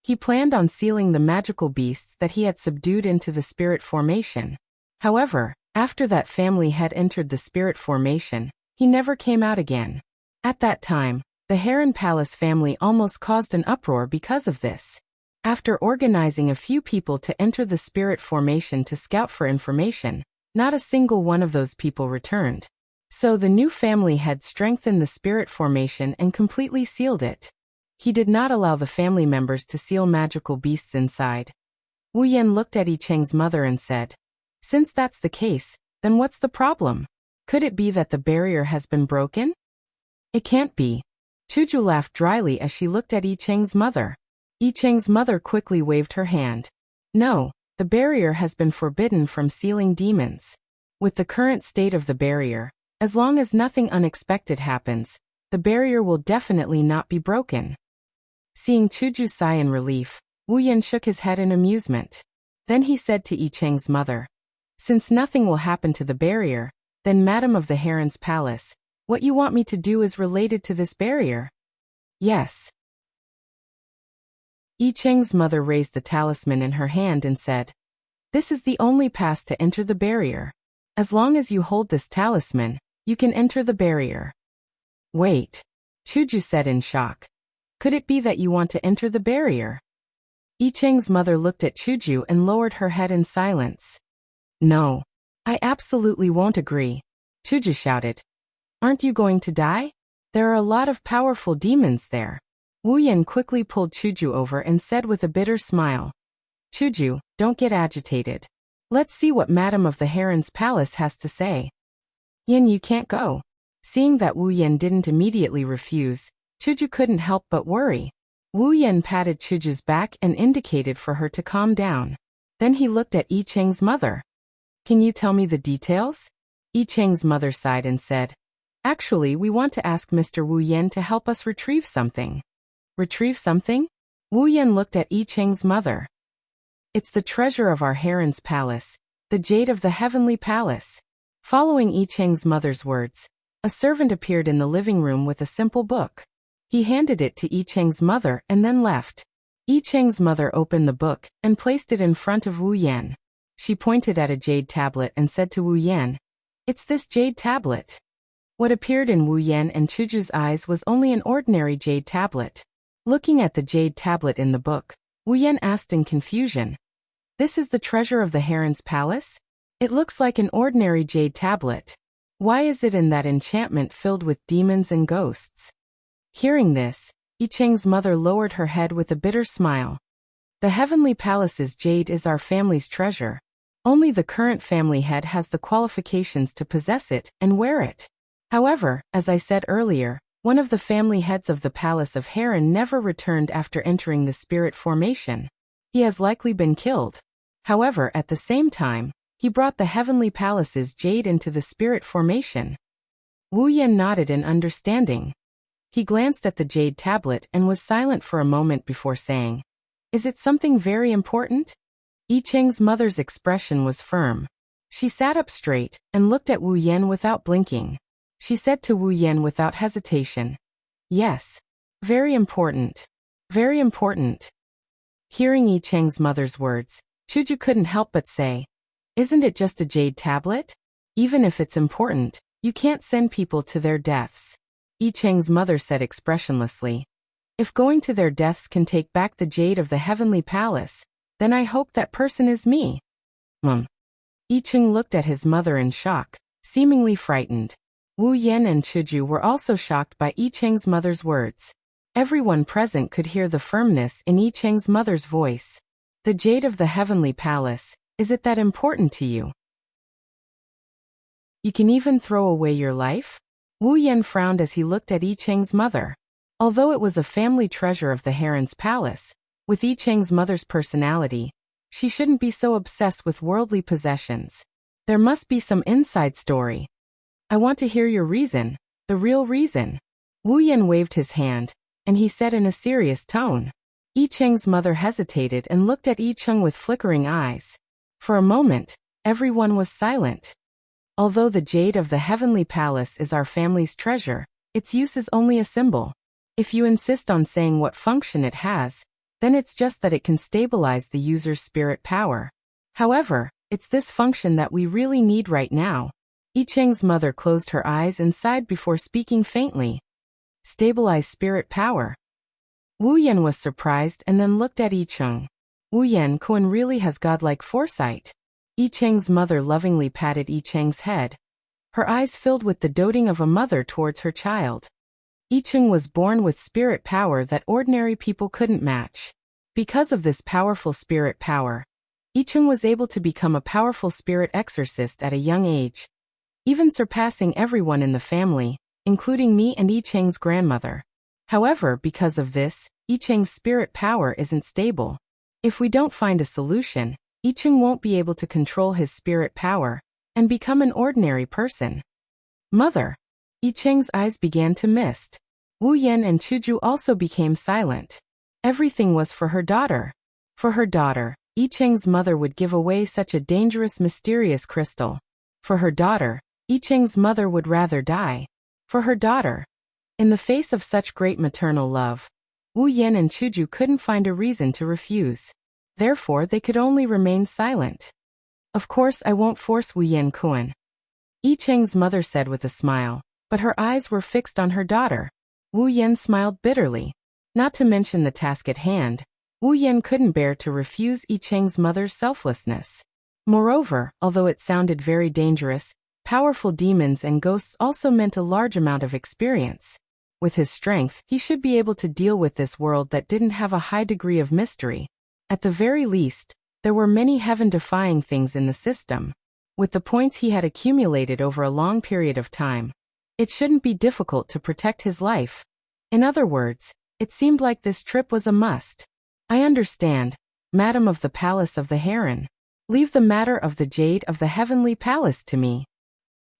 He planned on sealing the magical beasts that he had subdued into the spirit formation. However, after that family head entered the spirit formation, he never came out again. At that time, the Harem Palace family almost caused an uproar because of this. After organizing a few people to enter the spirit formation to scout for information, not a single one of those people returned. So the new family had strengthened the spirit formation and completely sealed it. He did not allow the family members to seal magical beasts inside. Wu Yan looked at Yi Cheng's mother and said, "Since that's the case, then what's the problem? Could it be that the barrier has been broken?" "It can't be." Chuju laughed dryly as she looked at Yi Cheng's mother. Yi Cheng's mother quickly waved her hand. "No, the barrier has been forbidden from sealing demons. With the current state of the barrier, as long as nothing unexpected happens, the barrier will definitely not be broken." Seeing Chuju sigh in relief, Wu Yan shook his head in amusement. Then he said to Yi Cheng's mother, "Since nothing will happen to the barrier, then Madam of the Heron's Palace, what you want me to do is related to this barrier?" "Yes." Yi Cheng's mother raised the talisman in her hand and said, "This is the only pass to enter the barrier. As long as you hold this talisman, you can enter the barrier." "Wait," Chuju said in shock. "Could it be that you want to enter the barrier?" Yi Cheng's mother looked at Chuju and lowered her head in silence. "No, I absolutely won't agree," Chuju shouted. "Aren't you going to die? There are a lot of powerful demons there." Wu Yan quickly pulled Chuju over and said with a bitter smile, "Chuju, don't get agitated. Let's see what Madam of the Heron's Palace has to say." "Yan, you can't go." Seeing that Wu Yan didn't immediately refuse, Chuju couldn't help but worry. Wu Yan patted Chuju's back and indicated for her to calm down. Then he looked at Yi Cheng's mother. "Can you tell me the details?" Yi Cheng's mother sighed and said, "Actually, we want to ask Mr. Wu Yan to help us retrieve something." "Retrieve something?" Wu Yan looked at Yi Cheng's mother. "It's the treasure of our Heron's Palace, the jade of the Heavenly Palace." Following Yi Cheng's mother's words, a servant appeared in the living room with a simple book. He handed it to Yi Cheng's mother and then left. Yi Cheng's mother opened the book and placed it in front of Wu Yan. She pointed at a jade tablet and said to Wu Yan, "It's this jade tablet." What appeared in Wu Yan and Chuju's eyes was only an ordinary jade tablet. Looking at the jade tablet in the book, Wu Yan asked in confusion, "This is the treasure of the Heron's Palace? It looks like an ordinary jade tablet. Why is it in that enchantment filled with demons and ghosts?" Hearing this, Yi Cheng's mother lowered her head with a bitter smile. "The Heavenly Palace's jade is our family's treasure. Only the current family head has the qualifications to possess it and wear it. However, as I said earlier, one of the family heads of the Palace of Harem never returned after entering the spirit formation. He has likely been killed. However, at the same time, he brought the Heavenly Palace's jade into the spirit formation." Wu Yan nodded in understanding. He glanced at the jade tablet and was silent for a moment before saying, "Is it something very important?" Yi Cheng's mother's expression was firm. She sat up straight and looked at Wu Yan without blinking. She said to Wu Yan without hesitation, "Yes. Very important. Very important." Hearing Yi Cheng's mother's words, Chuju couldn't help but say, "Isn't it just a jade tablet? Even if it's important, you can't send people to their deaths." Yi Cheng's mother said expressionlessly, "If going to their deaths can take back the jade of the Heavenly Palace, then I hope that person is me." Yi Cheng looked at his mother in shock, seemingly frightened. Wu Yan and Chuju were also shocked by Yi Cheng's mother's words. Everyone present could hear the firmness in Yi Cheng's mother's voice. "The jade of the Heavenly Palace, is it that important to you? You can even throw away your life?" Wu Yan frowned as he looked at Yi Cheng's mother. Although it was a family treasure of the Heron's Palace, with Yi Cheng's mother's personality, she shouldn't be so obsessed with worldly possessions. There must be some inside story. "I want to hear your reason, the real reason." Wu Yan waved his hand, and he said in a serious tone. Yi Cheng's mother hesitated and looked at Yi Cheng with flickering eyes. For a moment, everyone was silent. "Although the jade of the Heavenly Palace is our family's treasure, its use is only a symbol. If you insist on saying what function it has, then it's just that it can stabilize the user's spirit power. However, it's this function that we really need right now." Yi Cheng's mother closed her eyes and sighed before speaking faintly. Stabilize spirit power. Wu Yan was surprised and then looked at Yi Cheng. Wu Yan Kuan really has godlike foresight. Yi Cheng's mother lovingly patted Yi Cheng's head, her eyes filled with the doting of a mother towards her child. Yi Cheng was born with spirit power that ordinary people couldn't match. Because of this powerful spirit power, Yi Cheng was able to become a powerful spirit exorcist at a young age, even surpassing everyone in the family, including me and Yi Cheng's grandmother. However, because of this, Yi Cheng's spirit power isn't stable. If we don't find a solution, Yi Cheng won't be able to control his spirit power and become an ordinary person. Mother. Yi Cheng's eyes began to mist. Wu Yan and Chuju also became silent. Everything was for her daughter. For her daughter, Yi Cheng's mother would give away such a dangerous, mysterious crystal. For her daughter, Yi Cheng's mother would rather die. For her daughter. In the face of such great maternal love, Wu Yan and Chuju couldn't find a reason to refuse. Therefore, they could only remain silent. Of course, I won't force Wu Yan Kuan, Yi Cheng's mother said with a smile, but her eyes were fixed on her daughter. Wu Yan smiled bitterly. Not to mention the task at hand, Wu Yan couldn't bear to refuse Yi Cheng's mother's selflessness. Moreover, although it sounded very dangerous, powerful demons and ghosts also meant a large amount of experience. With his strength, he should be able to deal with this world that didn't have a high degree of mystery. At the very least, there were many heaven-defying things in the system. With the points he had accumulated over a long period of time, it shouldn't be difficult to protect his life. In other words, it seemed like this trip was a must. I understand, Madam of the Palace of the Harem. Leave the matter of the Jade of the Heavenly Palace to me.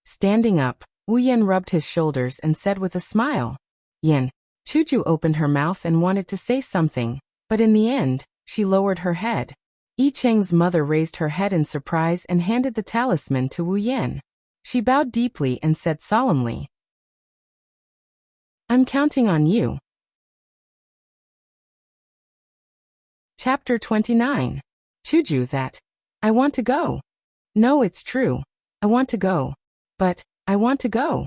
Standing up, Wu Yan rubbed his shoulders and said with a smile. Yan. Chuju opened her mouth and wanted to say something, but in the end, she lowered her head. Yi Cheng's mother raised her head in surprise and handed the talisman to Wu Yan. She bowed deeply and said solemnly, I'm counting on you. Chapter 29. Chuju that. I want to go. No, it's true. I want to go. But, I want to go.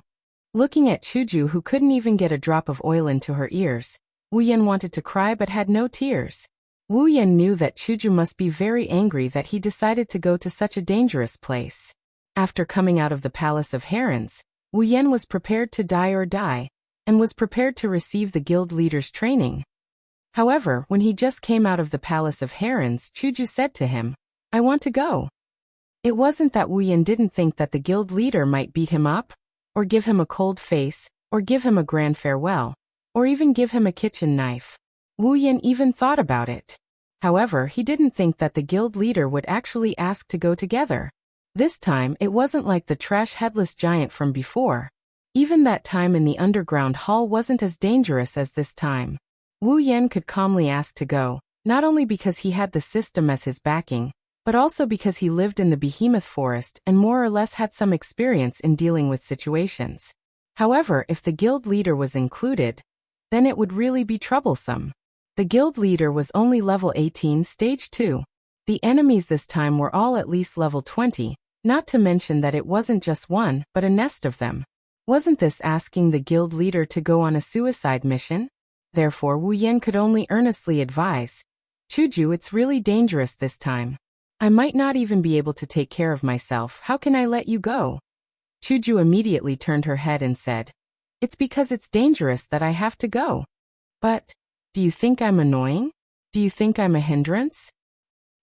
Looking at Chuju, who couldn't even get a drop of oil into her ears, Wu Yan wanted to cry but had no tears. Wu Yan knew that Chuju must be very angry that he decided to go to such a dangerous place. After coming out of the Palace of Herons, Wu Yan was prepared to die or die, and was prepared to receive the guild leader's training. However, when he just came out of the Palace of Herons, Chuju said to him, I want to go. It wasn't that Wu Yan didn't think that the guild leader might beat him up, or give him a cold face, or give him a grand farewell, or even give him a kitchen knife. Wu Yan even thought about it. However, he didn't think that the guild leader would actually ask to go together. This time, it wasn't like the trash headless giant from before. Even that time in the underground hall wasn't as dangerous as this time. Wu Yan could calmly ask to go, not only because he had the system as his backing, but also because he lived in the behemoth forest and more or less had some experience in dealing with situations. However, if the guild leader was included, then it would really be troublesome. The guild leader was only level 18 stage 2. The enemies this time were all at least level 20, not to mention that it wasn't just one, but a nest of them. Wasn't this asking the guild leader to go on a suicide mission? Therefore, Wu Yan could only earnestly advise, Chuju, it's really dangerous this time. I might not even be able to take care of myself. How can I let you go? Chuju immediately turned her head and said, It's because it's dangerous that I have to go. But, do you think I'm annoying? Do you think I'm a hindrance?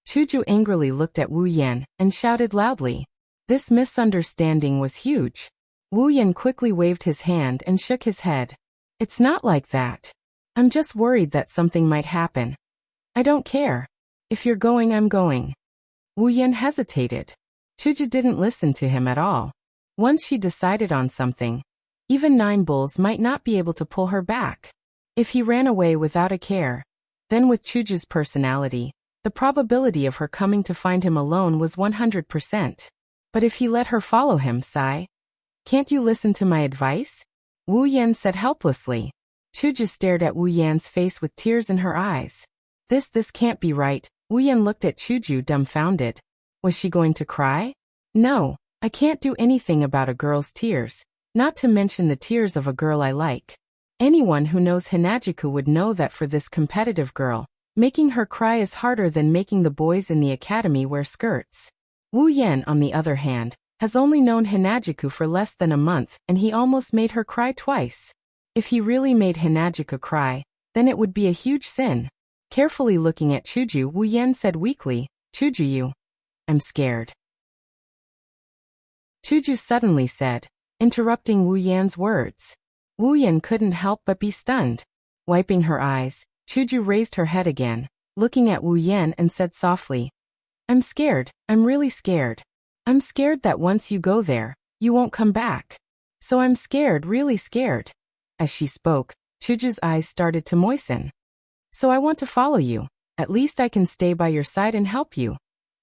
Chuju angrily looked at Wu Yan and shouted loudly. This misunderstanding was huge. Wu Yan quickly waved his hand and shook his head. It's not like that. I'm just worried that something might happen. I don't care. If you're going, I'm going. Wu Yan hesitated. Chuju didn't listen to him at all. Once she decided on something, even 9 bulls might not be able to pull her back. If he ran away without a care, then with Chuju's personality, the probability of her coming to find him alone was 100%. But if he let her follow him, sigh. Can't you listen to my advice? Wu Yan said helplessly. Chuju stared at Wu Yan's face with tears in her eyes. This can't be right. Wu Yan looked at Chuju dumbfounded. Was she going to cry? No, I can't do anything about a girl's tears, not to mention the tears of a girl I like. Anyone who knows Hinajuku would know that for this competitive girl, making her cry is harder than making the boys in the academy wear skirts. Wu Yan, on the other hand, has only known Hinajuku for less than a month, and he almost made her cry twice. If he really made Hinajuku cry, then it would be a huge sin. Carefully looking at Chuju, Wu Yan said weakly, "Chuju, I'm scared." Chuju suddenly said, interrupting Wu Yan's words. Wu Yan couldn't help but be stunned. Wiping her eyes, Chuju raised her head again, looking at Wu Yan and said softly, "I'm scared, I'm really scared. I'm scared that once you go there, you won't come back. So I'm scared, really scared." As she spoke, Chuju's eyes started to moisten. "So I want to follow you. At least I can stay by your side and help you."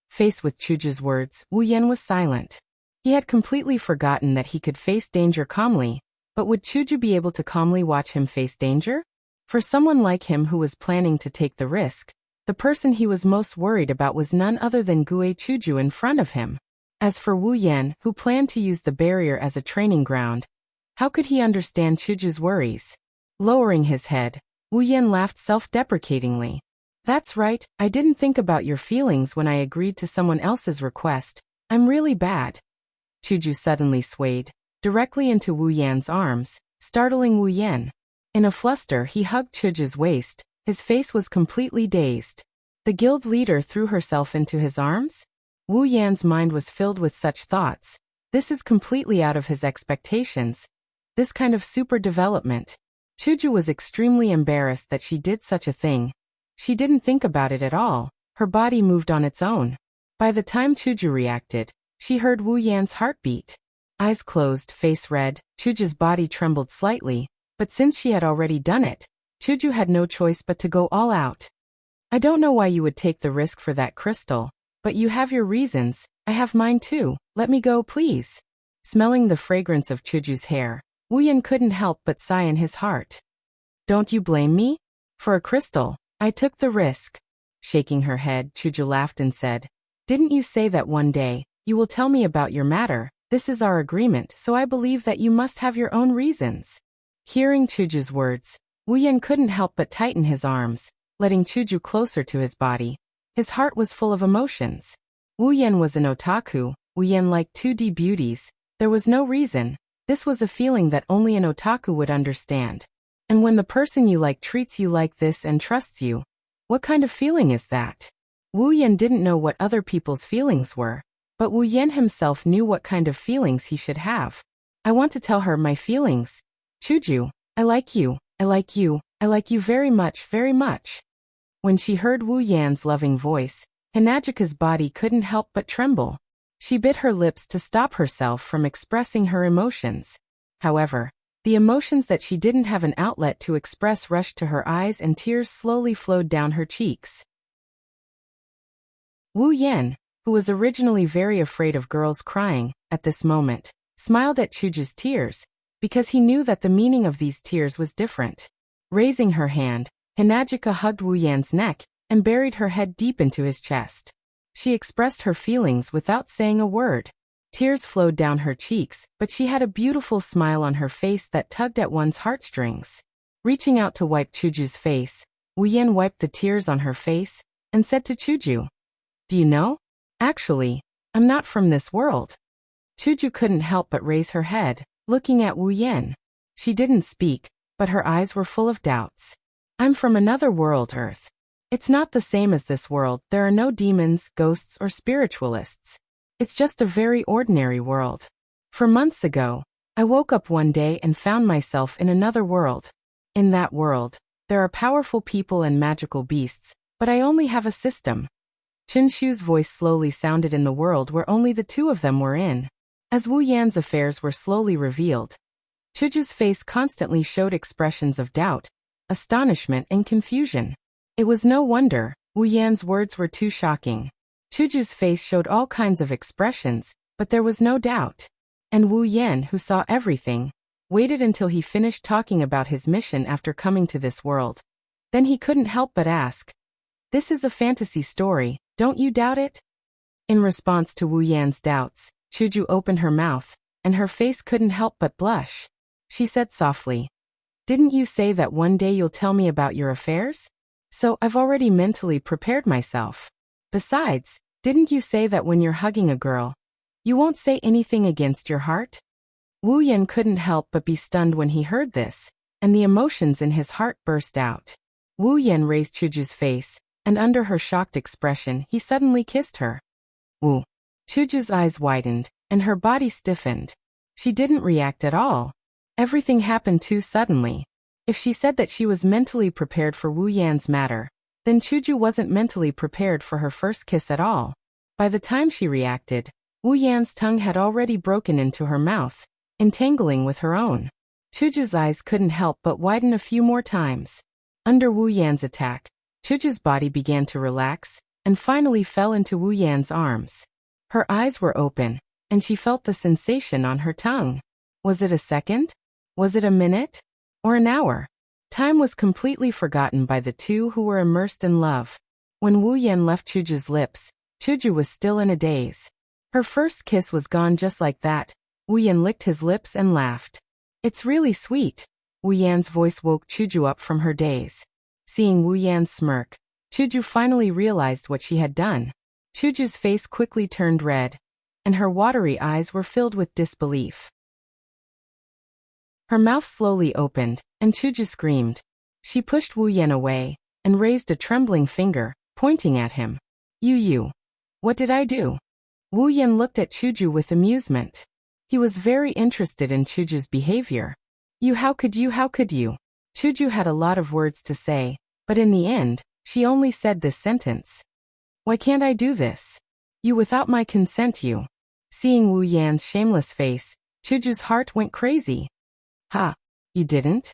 Faced with Chuju's words, Wu Yan was silent. He had completely forgotten that he could face danger calmly, but would Chuju be able to calmly watch him face danger? For someone like him who was planning to take the risk, the person he was most worried about was none other than Gue Chuju in front of him. As for Wu Yan, who planned to use the barrier as a training ground, how could he understand Chuju's worries? Lowering his head, Wu Yan laughed self-deprecatingly. "That's right, I didn't think about your feelings when I agreed to someone else's request. I'm really bad." Chuju suddenly swayed directly into Wu Yan's arms, startling Wu Yan. In a fluster, he hugged Chuju's waist. His face was completely dazed. The guild leader threw herself into his arms? Wu Yan's mind was filled with such thoughts. This is completely out of his expectations. This kind of super development. Chuju was extremely embarrassed that she did such a thing. She didn't think about it at all. Her body moved on its own. By the time Chuju reacted, she heard Wu Yan's heartbeat. Eyes closed, face red, Chuju's body trembled slightly, but since she had already done it, Chuju had no choice but to go all out. "I don't know why you would take the risk for that crystal, but you have your reasons. I have mine too. Let me go, please." Smelling the fragrance of Chuju's hair, Wu Yan couldn't help but sigh in his heart. "Don't you blame me? For a crystal, I took the risk." Shaking her head, Chuju laughed and said, "Didn't you say that one day, you will tell me about your matter? This is our agreement, so I believe that you must have your own reasons." Hearing Chuju's words, Wu Yan couldn't help but tighten his arms, letting Chuju closer to his body. His heart was full of emotions. Wu Yan was an otaku. Wu Yan liked 2D beauties. There was no reason. This was a feeling that only an otaku would understand. And when the person you like treats you like this and trusts you, what kind of feeling is that? Wu Yan didn't know what other people's feelings were, but Wu Yan himself knew what kind of feelings he should have. "I want to tell her my feelings. Chuju, I like you, I like you, I like you very much, very much." When she heard Wu Yan's loving voice, Hinajuku's body couldn't help but tremble. She bit her lips to stop herself from expressing her emotions. However, the emotions that she didn't have an outlet to express rushed to her eyes and tears slowly flowed down her cheeks. Wu Yan, who was originally very afraid of girls crying, at this moment, smiled at Chuju's tears, because he knew that the meaning of these tears was different. Raising her hand, Hinajuku hugged Wu Yan's neck and buried her head deep into his chest. She expressed her feelings without saying a word. Tears flowed down her cheeks, but she had a beautiful smile on her face that tugged at one's heartstrings. Reaching out to wipe Chuju's face, Wu Yan wiped the tears on her face and said to Chuju, "Do you know? Actually, I'm not from this world." Chuju couldn't help but raise her head, looking at Wu Yan. She didn't speak, but her eyes were full of doubts. "I'm from another world, Earth. It's not the same as this world. There are no demons, ghosts, or spiritualists. It's just a very ordinary world. For months ago, I woke up one day and found myself in another world. In that world, there are powerful people and magical beasts, but I only have a system." Chinshu's voice slowly sounded in the world where only the two of them were in. As Wu Yan's affairs were slowly revealed, Chuju's face constantly showed expressions of doubt, astonishment, and confusion. It was no wonder, Wu Yan's words were too shocking. Chuju's face showed all kinds of expressions, but there was no doubt. And Wu Yan, who saw everything, waited until he finished talking about his mission after coming to this world. Then he couldn't help but ask, "This is a fantasy story, don't you doubt it?" In response to Wu Yan's doubts, Chuju opened her mouth, and her face couldn't help but blush. She said softly, Didn't you say that one day you'll tell me about your affairs? So I've already mentally prepared myself. Besides, didn't you say that when you're hugging a girl, you won't say anything against your heart? Wu Yan couldn't help but be stunned when he heard this, and the emotions in his heart burst out. Wu Yan raised Chuju's face, and under her shocked expression he suddenly kissed her. Wu. Chuju's eyes widened, and her body stiffened. She didn't react at all. Everything happened too suddenly. If she said that she was mentally prepared for Wu Yan's matter, then Chuju wasn't mentally prepared for her first kiss at all. By the time she reacted, Wu Yan's tongue had already broken into her mouth, entangling with her own. Chuju's eyes couldn't help but widen a few more times. Under Wu Yan's attack, Chuju's body began to relax, and finally fell into Wu Yan's arms. Her eyes were open, and she felt the sensation on her tongue. Was it a second? Was it a minute? Or an hour? Time was completely forgotten by the two who were immersed in love. When Wu Yan left Chuju's lips, Chuju was still in a daze. Her first kiss was gone just like that. Wu Yan licked his lips and laughed. It's really sweet. Wu Yan's voice woke Chuju up from her daze. Seeing Wu Yan's smirk, Chuju finally realized what she had done. Chuju's face quickly turned red, and her watery eyes were filled with disbelief. Her mouth slowly opened, and Chuju screamed. She pushed Wu Yan away, and raised a trembling finger, pointing at him. You. What did I do? Wu Yan looked at Chuju with amusement. He was very interested in Chuju's behavior. How could you? Chuju had a lot of words to say, but in the end, she only said this sentence. Why can't I do this? You without my consent you. Seeing Wu Yan's shameless face, Chuju's heart went crazy. Ha! You didn't?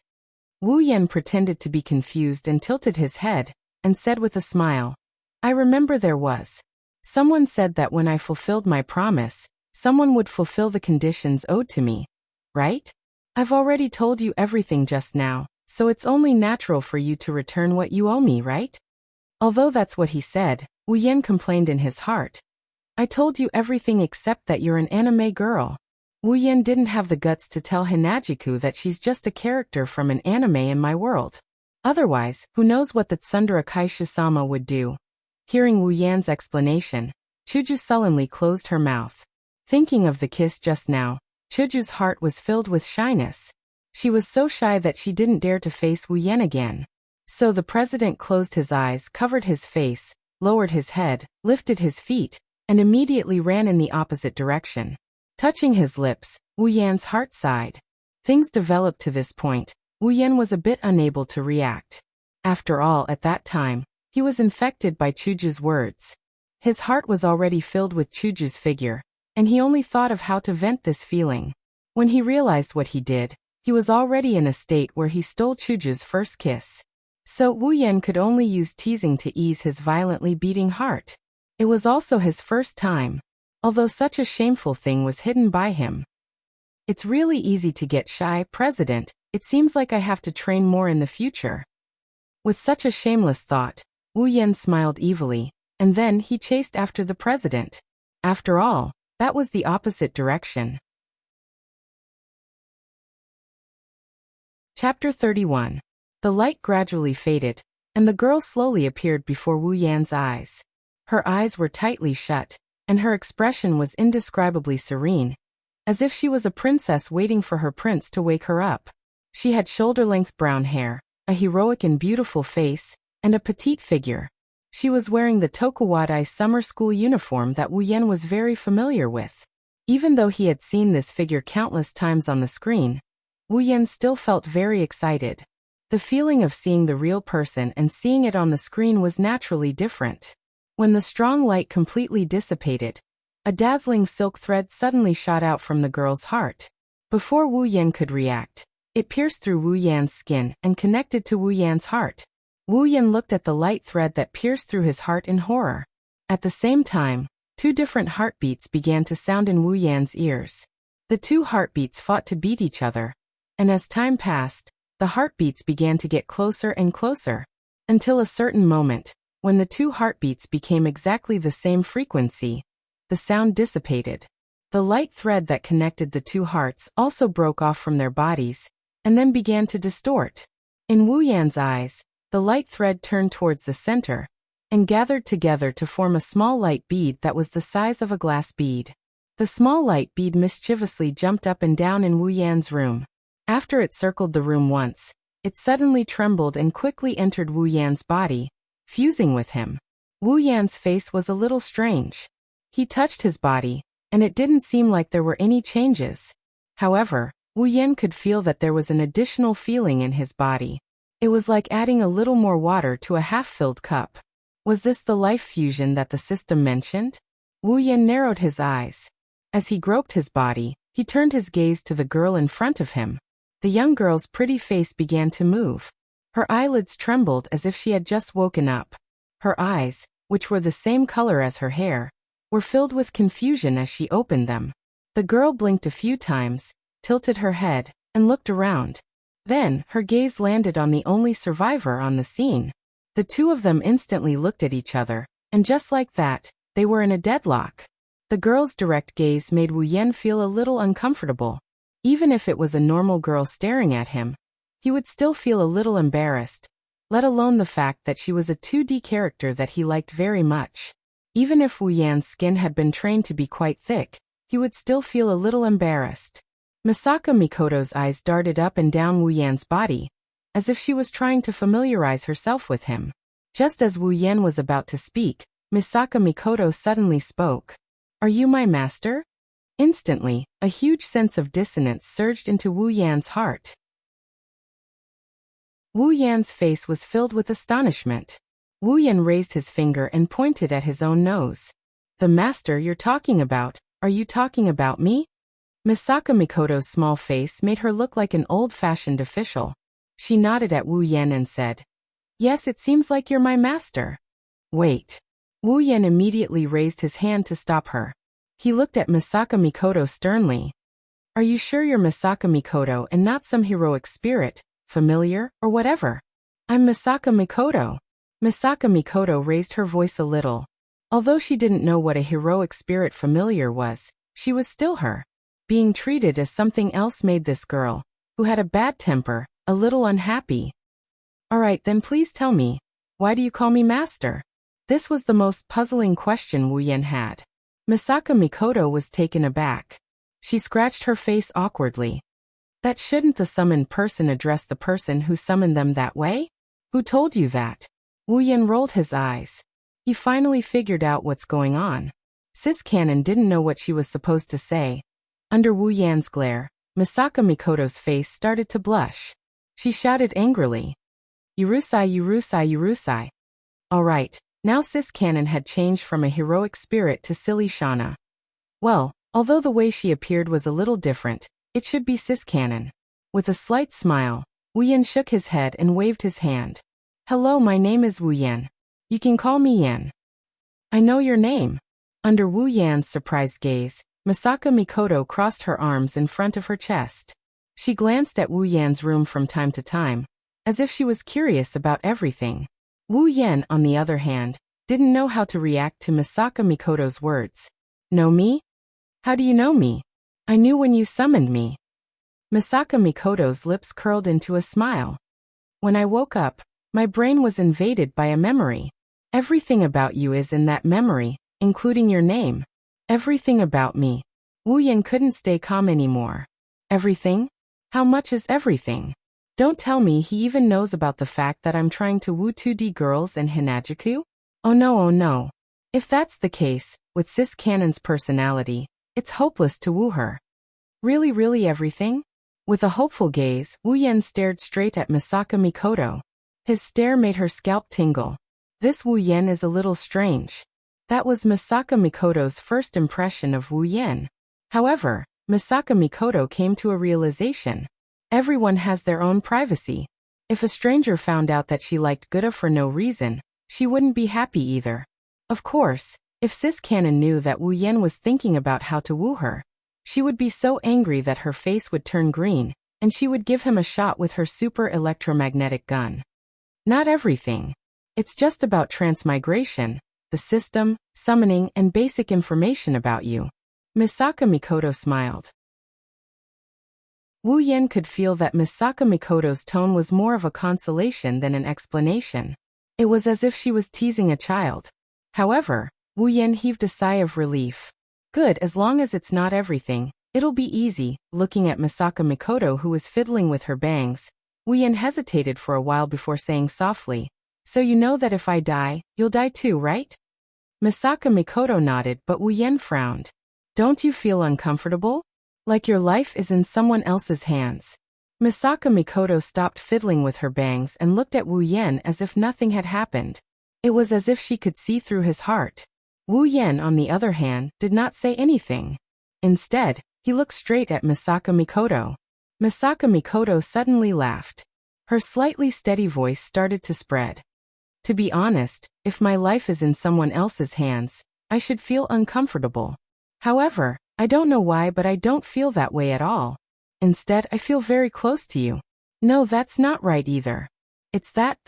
Wu Yan pretended to be confused and tilted his head, and said with a smile. I remember there was. Someone said that when I fulfilled my promise, someone would fulfill the conditions owed to me. Right? I've already told you everything just now, so it's only natural for you to return what you owe me, right? Although that's what he said, Wu Yan complained in his heart. I told you everything except that you're an anime girl. Wu Yan didn't have the guts to tell Hinajiku that she's just a character from an anime in my world. Otherwise, who knows what the Tsundere Kaishu-sama would do. Hearing Wu Yan's explanation, Chuju sullenly closed her mouth. Thinking of the kiss just now, Chuju's heart was filled with shyness. She was so shy that she didn't dare to face Wu Yan again. So the president closed his eyes, covered his face, lowered his head, lifted his feet, and immediately ran in the opposite direction. Touching his lips, Wu Yan's heart sighed. Things developed to this point. Wu Yan was a bit unable to react. After all, at that time, he was infected by Chuju's words. His heart was already filled with Chuju's figure, and he only thought of how to vent this feeling. When he realized what he did, he was already in a state where he stole Chuju's first kiss. So Wu Yan could only use teasing to ease his violently beating heart. It was also his first time. Although such a shameful thing was hidden by him. It's really easy to get shy, President. It seems like I have to train more in the future. With such a shameless thought, Wu Yan smiled evilly, and then he chased after the president. After all, that was the opposite direction. Chapter 31. The light gradually faded, and the girl slowly appeared before Wu Yan's eyes. Her eyes were tightly shut, and her expression was indescribably serene, as if she was a princess waiting for her prince to wake her up. She had shoulder-length brown hair, a heroic and beautiful face, and a petite figure. She was wearing the Tokuwadai summer school uniform that Wu Yan was very familiar with. Even though he had seen this figure countless times on the screen, Wu Yan still felt very excited. The feeling of seeing the real person and seeing it on the screen was naturally different. When the strong light completely dissipated, a dazzling silk thread suddenly shot out from the girl's heart. Before Wu Yan could react, it pierced through Wu Yan's skin and connected to Wu Yan's heart. Wu Yan looked at the light thread that pierced through his heart in horror. At the same time, two different heartbeats began to sound in Wu Yan's ears. The two heartbeats fought to beat each other, and as time passed, the heartbeats began to get closer and closer, until a certain moment, when the two heartbeats became exactly the same frequency, the sound dissipated. The light thread that connected the two hearts also broke off from their bodies, and then began to distort. In Wu Yan's eyes, the light thread turned towards the center, and gathered together to form a small light bead that was the size of a glass bead. The small light bead mischievously jumped up and down in Wu Yan's room. After it circled the room once, it suddenly trembled and quickly entered Wu Yan's body, fusing with him. Wu Yan's face was a little strange. He touched his body, and it didn't seem like there were any changes. However, Wu Yan could feel that there was an additional feeling in his body. It was like adding a little more water to a half-filled cup. Was this the life fusion that the system mentioned? Wu Yan narrowed his eyes. As he groped his body, he turned his gaze to the girl in front of him. The young girl's pretty face began to move. Her eyelids trembled as if she had just woken up. Her eyes, which were the same color as her hair, were filled with confusion as she opened them. The girl blinked a few times, tilted her head, and looked around. Then, her gaze landed on the only survivor on the scene. The two of them instantly looked at each other, and just like that, they were in a deadlock. The girl's direct gaze made Wu Yan feel a little uncomfortable. Even if it was a normal girl staring at him, he would still feel a little embarrassed, let alone the fact that she was a 2D character that he liked very much. Even if Wu Yan's skin had been trained to be quite thick, he would still feel a little embarrassed. Misaka Mikoto's eyes darted up and down Wu Yan's body, as if she was trying to familiarize herself with him. Just as Wu Yan was about to speak, Misaka Mikoto suddenly spoke. "Are you my master?" Instantly, a huge sense of dissonance surged into Wu Yan's heart. Wu Yan's face was filled with astonishment. Wu Yan raised his finger and pointed at his own nose. "The master you're talking about, are you talking about me?" Misaka Mikoto's small face made her look like an old-fashioned official. She nodded at Wu Yan and said, "Yes, it seems like you're my master." "Wait." Wu Yan immediately raised his hand to stop her. He looked at Misaka Mikoto sternly. "Are you sure you're Misaka Mikoto and not some heroic spirit, familiar, or whatever?" "I'm Misaka Mikoto." Misaka Mikoto raised her voice a little. Although she didn't know what a heroic spirit familiar was, she was still her. Being treated as something else made this girl, who had a bad temper, a little unhappy. "Alright then, please tell me, why do you call me master?" This was the most puzzling question Wu Yan had. Misaka Mikoto was taken aback. She scratched her face awkwardly. "That shouldn't the summoned person address the person who summoned them that way? Who told you that?" Wu Yan rolled his eyes. He finally figured out what's going on. Sis Cannon didn't know what she was supposed to say. Under Wu Yan's glare, Misaka Mikoto's face started to blush. She shouted angrily, "Urusai, Urusai, Urusai." Alright. Now Sis Cannon had changed from a heroic spirit to silly Shauna. Well, although the way she appeared was a little different, it should be Sis Cannon. With a slight smile, Wu Yan shook his head and waved his hand. "Hello, my name is Wu Yan. You can call me Yan." "I know your name." Under Wu Yan's surprised gaze, Misaka Mikoto crossed her arms in front of her chest. She glanced at Wu Yan's room from time to time, as if she was curious about everything. Wu Yan, on the other hand, didn't know how to react to Misaka Mikoto's words. "Know me? How do you know me?" "I knew when you summoned me." Misaka Mikoto's lips curled into a smile. "When I woke up, my brain was invaded by a memory. Everything about you is in that memory, including your name. Everything about me." Wu Yan couldn't stay calm anymore. "Everything? How much is everything? Don't tell me he even knows about the fact that I'm trying to woo 2D girls and Hinajuku? Oh no, oh no. If that's the case, with Sis Cannon's personality, it's hopeless to woo her." "Really, really everything?" With a hopeful gaze, Wu Yan stared straight at Misaka Mikoto. His stare made her scalp tingle. This Wu Yan is a little strange. That was Misaka Mikoto's first impression of Wu Yan. However, Misaka Mikoto came to a realization. Everyone has their own privacy. If a stranger found out that she liked Guda for no reason, she wouldn't be happy either. Of course, if Sis Cannon knew that Wu Yan was thinking about how to woo her, she would be so angry that her face would turn green, and she would give him a shot with her super electromagnetic gun. Not everything. It's just about transmigration, the system, summoning, and basic information about you. Misaka Mikoto smiled. Wu Yan could feel that Misaka Mikoto's tone was more of a consolation than an explanation. It was as if she was teasing a child. However, Wu Yan heaved a sigh of relief. Good, as long as it's not everything, it'll be easy. Looking at Misaka Mikoto, who was fiddling with her bangs, Wu Yan hesitated for a while before saying softly, "So you know that if I die, you'll die too, right?" Misaka Mikoto nodded, but Wu Yan frowned. "Don't you feel uncomfortable? Like your life is in someone else's hands?" Misaka Mikoto stopped fiddling with her bangs and looked at Wu Yan as if nothing had happened. It was as if she could see through his heart. Wu Yan, on the other hand, did not say anything. Instead, he looked straight at Misaka Mikoto. Misaka Mikoto suddenly laughed. Her slightly steady voice started to spread. "To be honest, if my life is in someone else's hands, I should feel uncomfortable. However, I don't know why, but I don't feel that way at all. Instead, I feel very close to you." "No, that's not right either. It's that.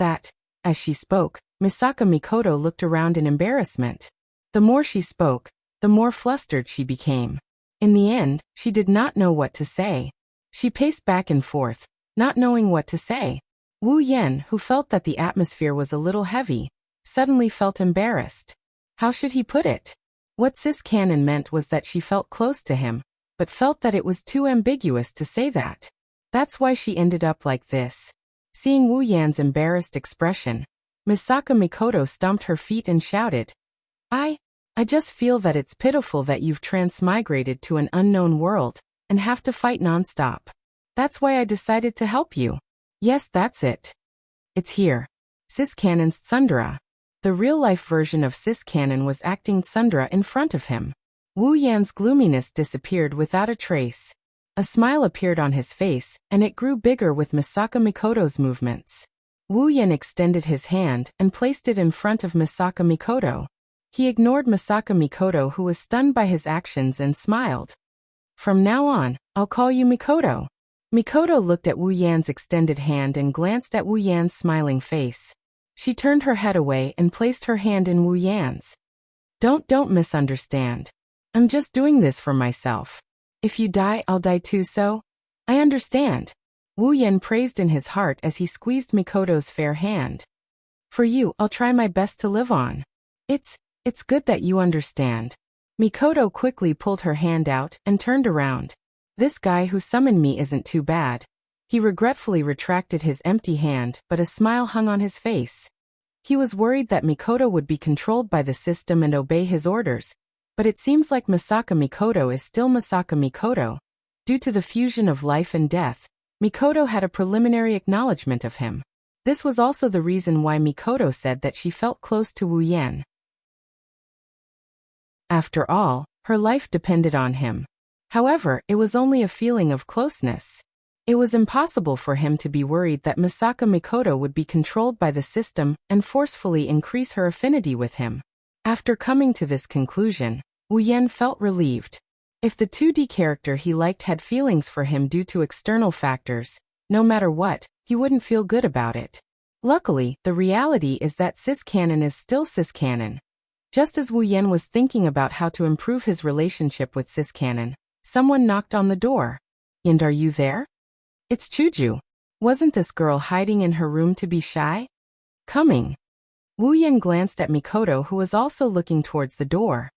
As she spoke, Misaka Mikoto looked around in embarrassment. The more she spoke, the more flustered she became. In the end, she did not know what to say. She paced back and forth, not knowing what to say. Wu Yan, who felt that the atmosphere was a little heavy, suddenly felt embarrassed. How should he put it? What Sis Cannon meant was that she felt close to him, but felt that it was too ambiguous to say that. That's why she ended up like this. Seeing Wu Yan's embarrassed expression, Misaka Mikoto stomped her feet and shouted, I just feel that it's pitiful that you've transmigrated to an unknown world and have to fight nonstop. That's why I decided to help you." "Yes, that's it. It's here." Sis Cannon's Tsundere. The real-life version of Sis Cannon was acting Tsundere in front of him. Wu Yan's gloominess disappeared without a trace. A smile appeared on his face, and it grew bigger with Misaka Mikoto's movements. Wu Yan extended his hand and placed it in front of Misaka Mikoto. He ignored Misaka Mikoto, who was stunned by his actions, and smiled. "From now on, I'll call you Mikoto." Mikoto looked at Wu Yan's extended hand and glanced at Wu Yan's smiling face. She turned her head away and placed her hand in Wu Yan's. Don't misunderstand. I'm just doing this for myself. If you die, I'll die too, so? I understand." Wu Yan praised in his heart as he squeezed Mikoto's fair hand. "For you, I'll try my best to live on. It's good that you understand." Mikoto quickly pulled her hand out and turned around. "This guy who summoned me isn't too bad." He regretfully retracted his empty hand, but a smile hung on his face. He was worried that Mikoto would be controlled by the system and obey his orders, but it seems like Misaka Mikoto is still Misaka Mikoto. Due to the fusion of life and death, Mikoto had a preliminary acknowledgement of him. This was also the reason why Mikoto said that she felt close to Wu Yan. After all, her life depended on him. However, it was only a feeling of closeness. It was impossible for him to be worried that Misaka Mikoto would be controlled by the system and forcefully increase her affinity with him. After coming to this conclusion, Wu Yan felt relieved. If the 2D character he liked had feelings for him due to external factors, no matter what, he wouldn't feel good about it. Luckily, the reality is that Sis Cannon is still Sis Cannon. Just as Wu Yan was thinking about how to improve his relationship with Sis Cannon, someone knocked on the door. "And are you there?" "It's Chuju. Wasn't this girl hiding in her room to be shy?" "Coming." Wu Yan glanced at Mikoto, who was also looking towards the door.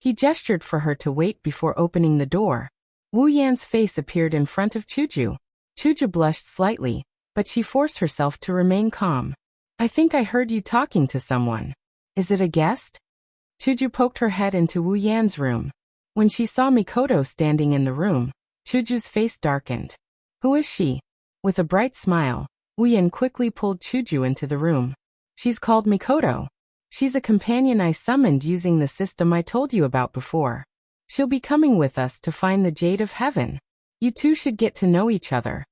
He gestured for her to wait before opening the door. Wu Yan's face appeared in front of Chuju. Chuju blushed slightly, but she forced herself to remain calm. "I think I heard you talking to someone. Is it a guest?" Chuju poked her head into Wu Yan's room. When she saw Mikoto standing in the room, Chuju's face darkened. "Who is she?" With a bright smile, Wu Yan quickly pulled Chuju into the room. "She's called Mikoto. She's a companion I summoned using the system I told you about before. She'll be coming with us to find the Jade of Heaven. You two should get to know each other."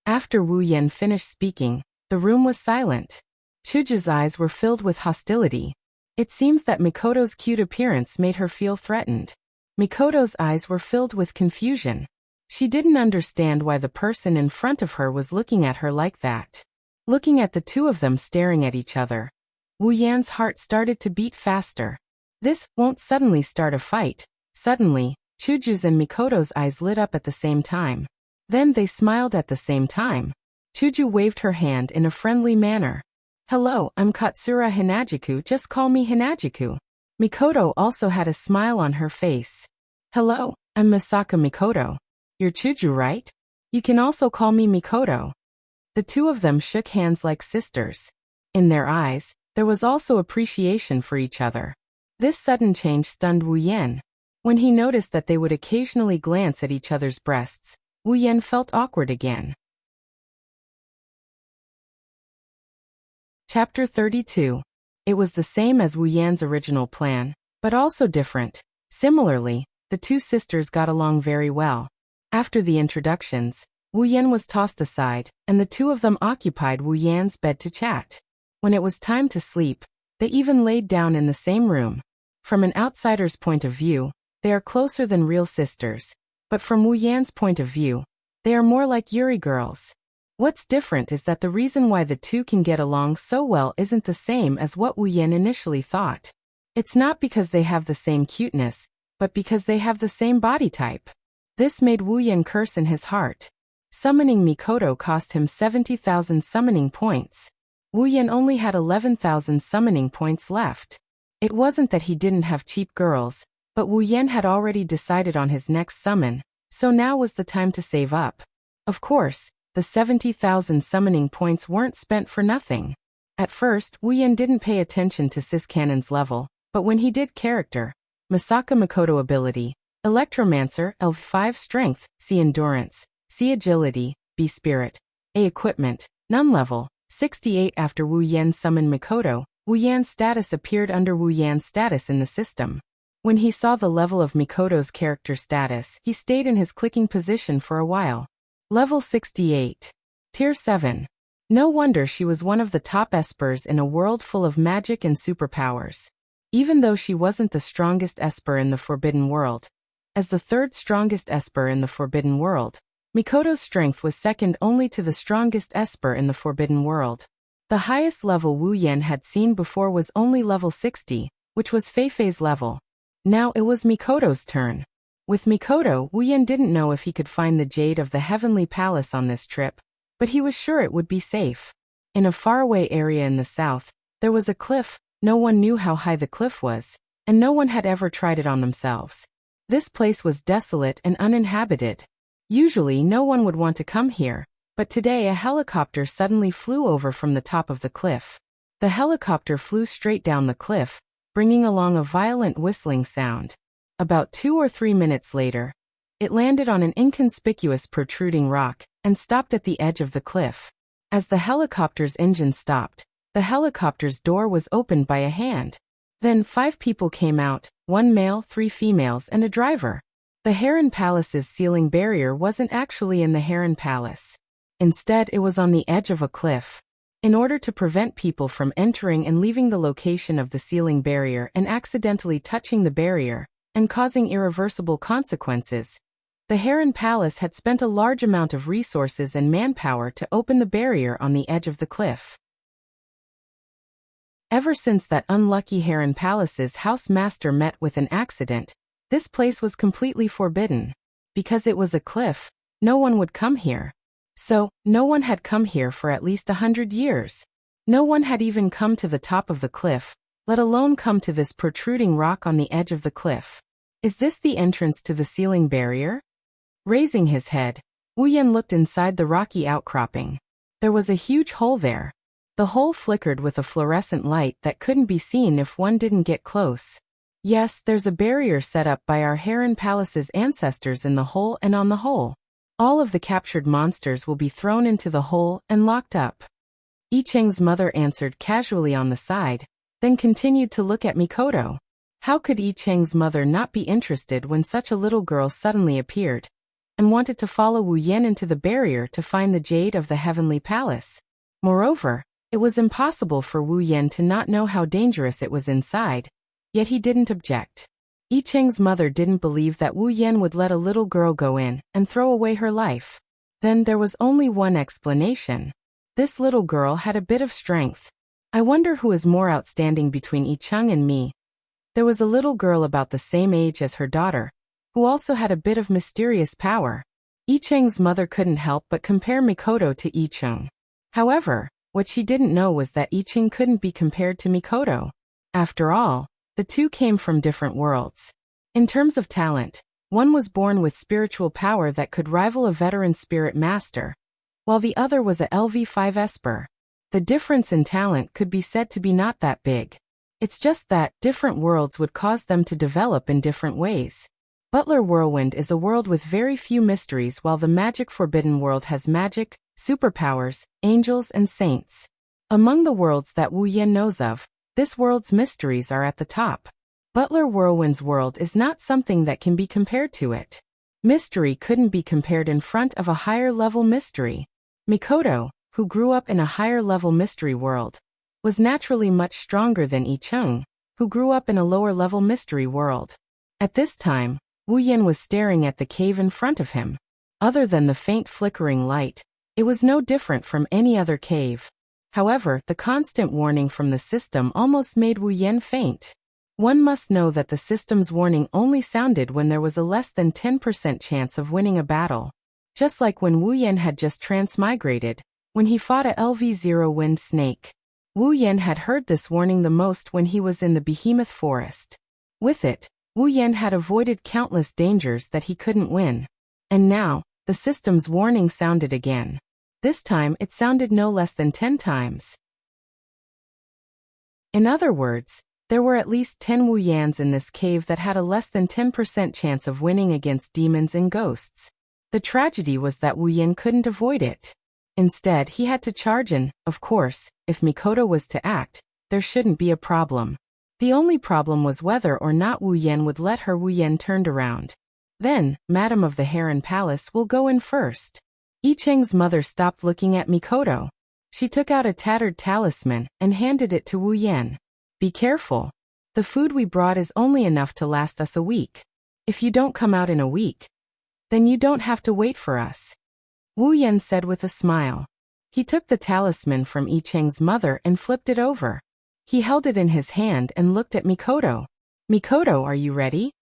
After Wu Yan finished speaking, the room was silent. Chuju's eyes were filled with hostility. It seems that Mikoto's cute appearance made her feel threatened. Mikoto's eyes were filled with confusion. She didn't understand why the person in front of her was looking at her like that. Looking at the two of them staring at each other, Wu Yan's heart started to beat faster. This won't suddenly start a fight. Suddenly, Chuju's and Mikoto's eyes lit up at the same time. Then they smiled at the same time. Chuju waved her hand in a friendly manner. "Hello, I'm Katsura Hinajiku, just call me Hinajiku." Mikoto also had a smile on her face. "Hello, I'm Misaka Mikoto. You're Chuju, right? You can also call me Mikoto." The two of them shook hands like sisters. In their eyes, there was also appreciation for each other. This sudden change stunned Wu Yan. When he noticed that they would occasionally glance at each other's breasts, Wu Yan felt awkward again. Chapter 32. It was the same as Wu Yan's original plan, but also different. Similarly, the two sisters got along very well. After the introductions, Wu Yan was tossed aside, and the two of them occupied Wu Yan's bed to chat. When it was time to sleep, they even laid down in the same room. From an outsider's point of view, they are closer than real sisters, but from Wu Yan's point of view, they are more like Yuri girls. What's different is that the reason why the two can get along so well isn't the same as what Wu Yan initially thought. It's not because they have the same cuteness, but because they have the same body type. This made Wu Yan curse in his heart. Summoning Mikoto cost him 70,000 summoning points. Wu Yan only had 11,000 summoning points left. It wasn't that he didn't have cheap girls, but Wu Yan had already decided on his next summon, so now was the time to save up. Of course, the 70,000 summoning points weren't spent for nothing. At first, Wu Yan didn't pay attention to Sis-Cannon's level, but when he did character, Misaka Mikoto ability, Electromancer, L5 strength, C endurance, C agility, B spirit, A equipment, none level, 68. After Wu Yan summoned Mikoto, Wu Yan's status appeared under Wu Yan's status in the system. When he saw the level of Mikoto's character status, he stayed in his clicking position for a while. Level 68. Tier 7. No wonder she was one of the top espers in a world full of magic and superpowers. Even though she wasn't the strongest esper in the Forbidden World. As the third strongest esper in the Forbidden World, Mikoto's strength was second only to the strongest esper in the Forbidden World. The highest level Wu Yan had seen before was only level 60, which was Feifei's level. Now it was Mikoto's turn. With Mikoto, Wu Yan didn't know if he could find the Jade of the Heavenly Palace on this trip, but he was sure it would be safe. In a faraway area in the south, there was a cliff. No one knew how high the cliff was, and no one had ever tried it on themselves. This place was desolate and uninhabited. Usually no one would want to come here, but today a helicopter suddenly flew over from the top of the cliff. The helicopter flew straight down the cliff, bringing along a violent whistling sound. About 2 or 3 minutes later, it landed on an inconspicuous protruding rock and stopped at the edge of the cliff. As the helicopter's engine stopped, the helicopter's door was opened by a hand. Then 5 people came out, 1 male, 3 females, and a driver. The Harem Palace's ceiling barrier wasn't actually in the Harem Palace. Instead, it was on the edge of a cliff. In order to prevent people from entering and leaving the location of the ceiling barrier and accidentally touching the barrier, and causing irreversible consequences, the Harem Palace had spent a large amount of resources and manpower to open the barrier on the edge of the cliff. Ever since that unlucky Harem Palace's house master met with an accident, this place was completely forbidden. Because it was a cliff, no one would come here. So, no one had come here for at least 100 years. No one had even come to the top of the cliff, let alone come to this protruding rock on the edge of the cliff. Is this the entrance to the ceiling barrier? Raising his head, Wu Yan looked inside the rocky outcropping. There was a huge hole there. The hole flickered with a fluorescent light that couldn't be seen if one didn't get close. Yes, there's a barrier set up by our Harem Palace's ancestors in the hole and on the hole. All of the captured monsters will be thrown into the hole and locked up. I Cheng's mother answered casually on the side, then continued to look at Mikoto. How could I Cheng's mother not be interested when such a little girl suddenly appeared, and wanted to follow Wu Yan into the barrier to find the Jade of the Heavenly Palace? Moreover, it was impossible for Wu Yan to not know how dangerous it was inside, yet he didn't object. I Cheng's mother didn't believe that Wu Yan would let a little girl go in and throw away her life. Then there was only one explanation. This little girl had a bit of strength. I wonder who is more outstanding between I Cheng and me. There was a little girl about the same age as her daughter, who also had a bit of mysterious power. I Cheng's mother couldn't help but compare Mikoto to I Cheng. However, what she didn't know was that I Cheng couldn't be compared to Mikoto. After all, the two came from different worlds. In terms of talent, one was born with spiritual power that could rival a veteran spirit master, while the other was a LV5 Esper. The difference in talent could be said to be not that big. It's just that different worlds would cause them to develop in different ways. Butler Whirlwind is a world with very few mysteries, while the Magic Forbidden world has magic, superpowers, angels and saints. Among the worlds that Wu Yan knows of, this world's mysteries are at the top. Butler Whirlwind's world is not something that can be compared to it. Mystery couldn't be compared in front of a higher-level mystery. Mikoto, who grew up in a higher-level mystery world, was naturally much stronger than I Cheng, who grew up in a lower-level mystery world. At this time, Wu Yan was staring at the cave in front of him. Other than the faint flickering light, it was no different from any other cave. However, the constant warning from the system almost made Wu Yan faint. One must know that the system's warning only sounded when there was a less than 10% chance of winning a battle. Just like when Wu Yan had just transmigrated, when he fought a LV0 wind snake. Wu Yan had heard this warning the most when he was in the behemoth forest. With it, Wu Yan had avoided countless dangers that he couldn't win. And now, the system's warning sounded again. This time it sounded no less than 10 times. In other words, there were at least 10 Wu Yans in this cave that had a less than 10% chance of winning against demons and ghosts. The tragedy was that Wu Yan couldn't avoid it. Instead, he had to charge and, of course, if Mikoto was to act, there shouldn't be a problem. The only problem was whether or not Wu Yan would let her. Wu Yan turned around. Then, Madam of the Harem Palace will go in first. I Cheng's mother stopped looking at Mikoto. She took out a tattered talisman and handed it to Wu Yan. Be careful. The food we brought is only enough to last us a week. If you don't come out in a week, then you don't have to wait for us. Wu Yan said with a smile. He took the talisman from I Cheng's mother and flipped it over. He held it in his hand and looked at Mikoto. Mikoto, are you ready?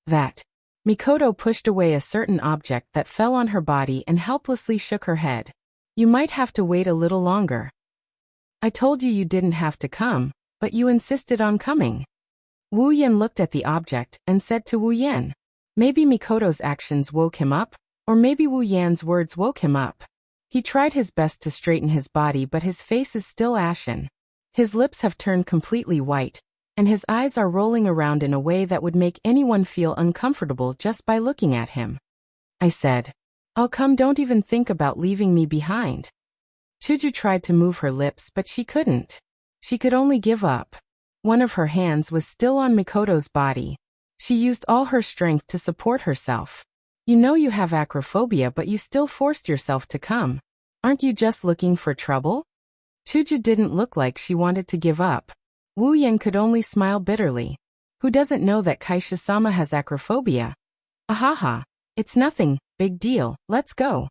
That. Mikoto pushed away a certain object that fell on her body and helplessly shook her head. You might have to wait a little longer. I told you didn't have to come, but you insisted on coming. Wu Yan looked at the object and said to Wu Yan. Maybe Mikoto's actions woke him up, or maybe Wu Yan's words woke him up. He tried his best to straighten his body, but his face is still ashen. His lips have turned completely white, and his eyes are rolling around in a way that would make anyone feel uncomfortable just by looking at him. I said, I'll come, don't even think about leaving me behind. Chuju tried to move her lips, but she couldn't. She could only give up. One of her hands was still on Mikoto's body. She used all her strength to support herself. You know you have acrophobia, but you still forced yourself to come. Aren't you just looking for trouble? Chuju didn't look like she wanted to give up. Wu Yan could only smile bitterly. Who doesn't know that Kaisha-sama has acrophobia? Ahaha. It's nothing, big deal, let's go.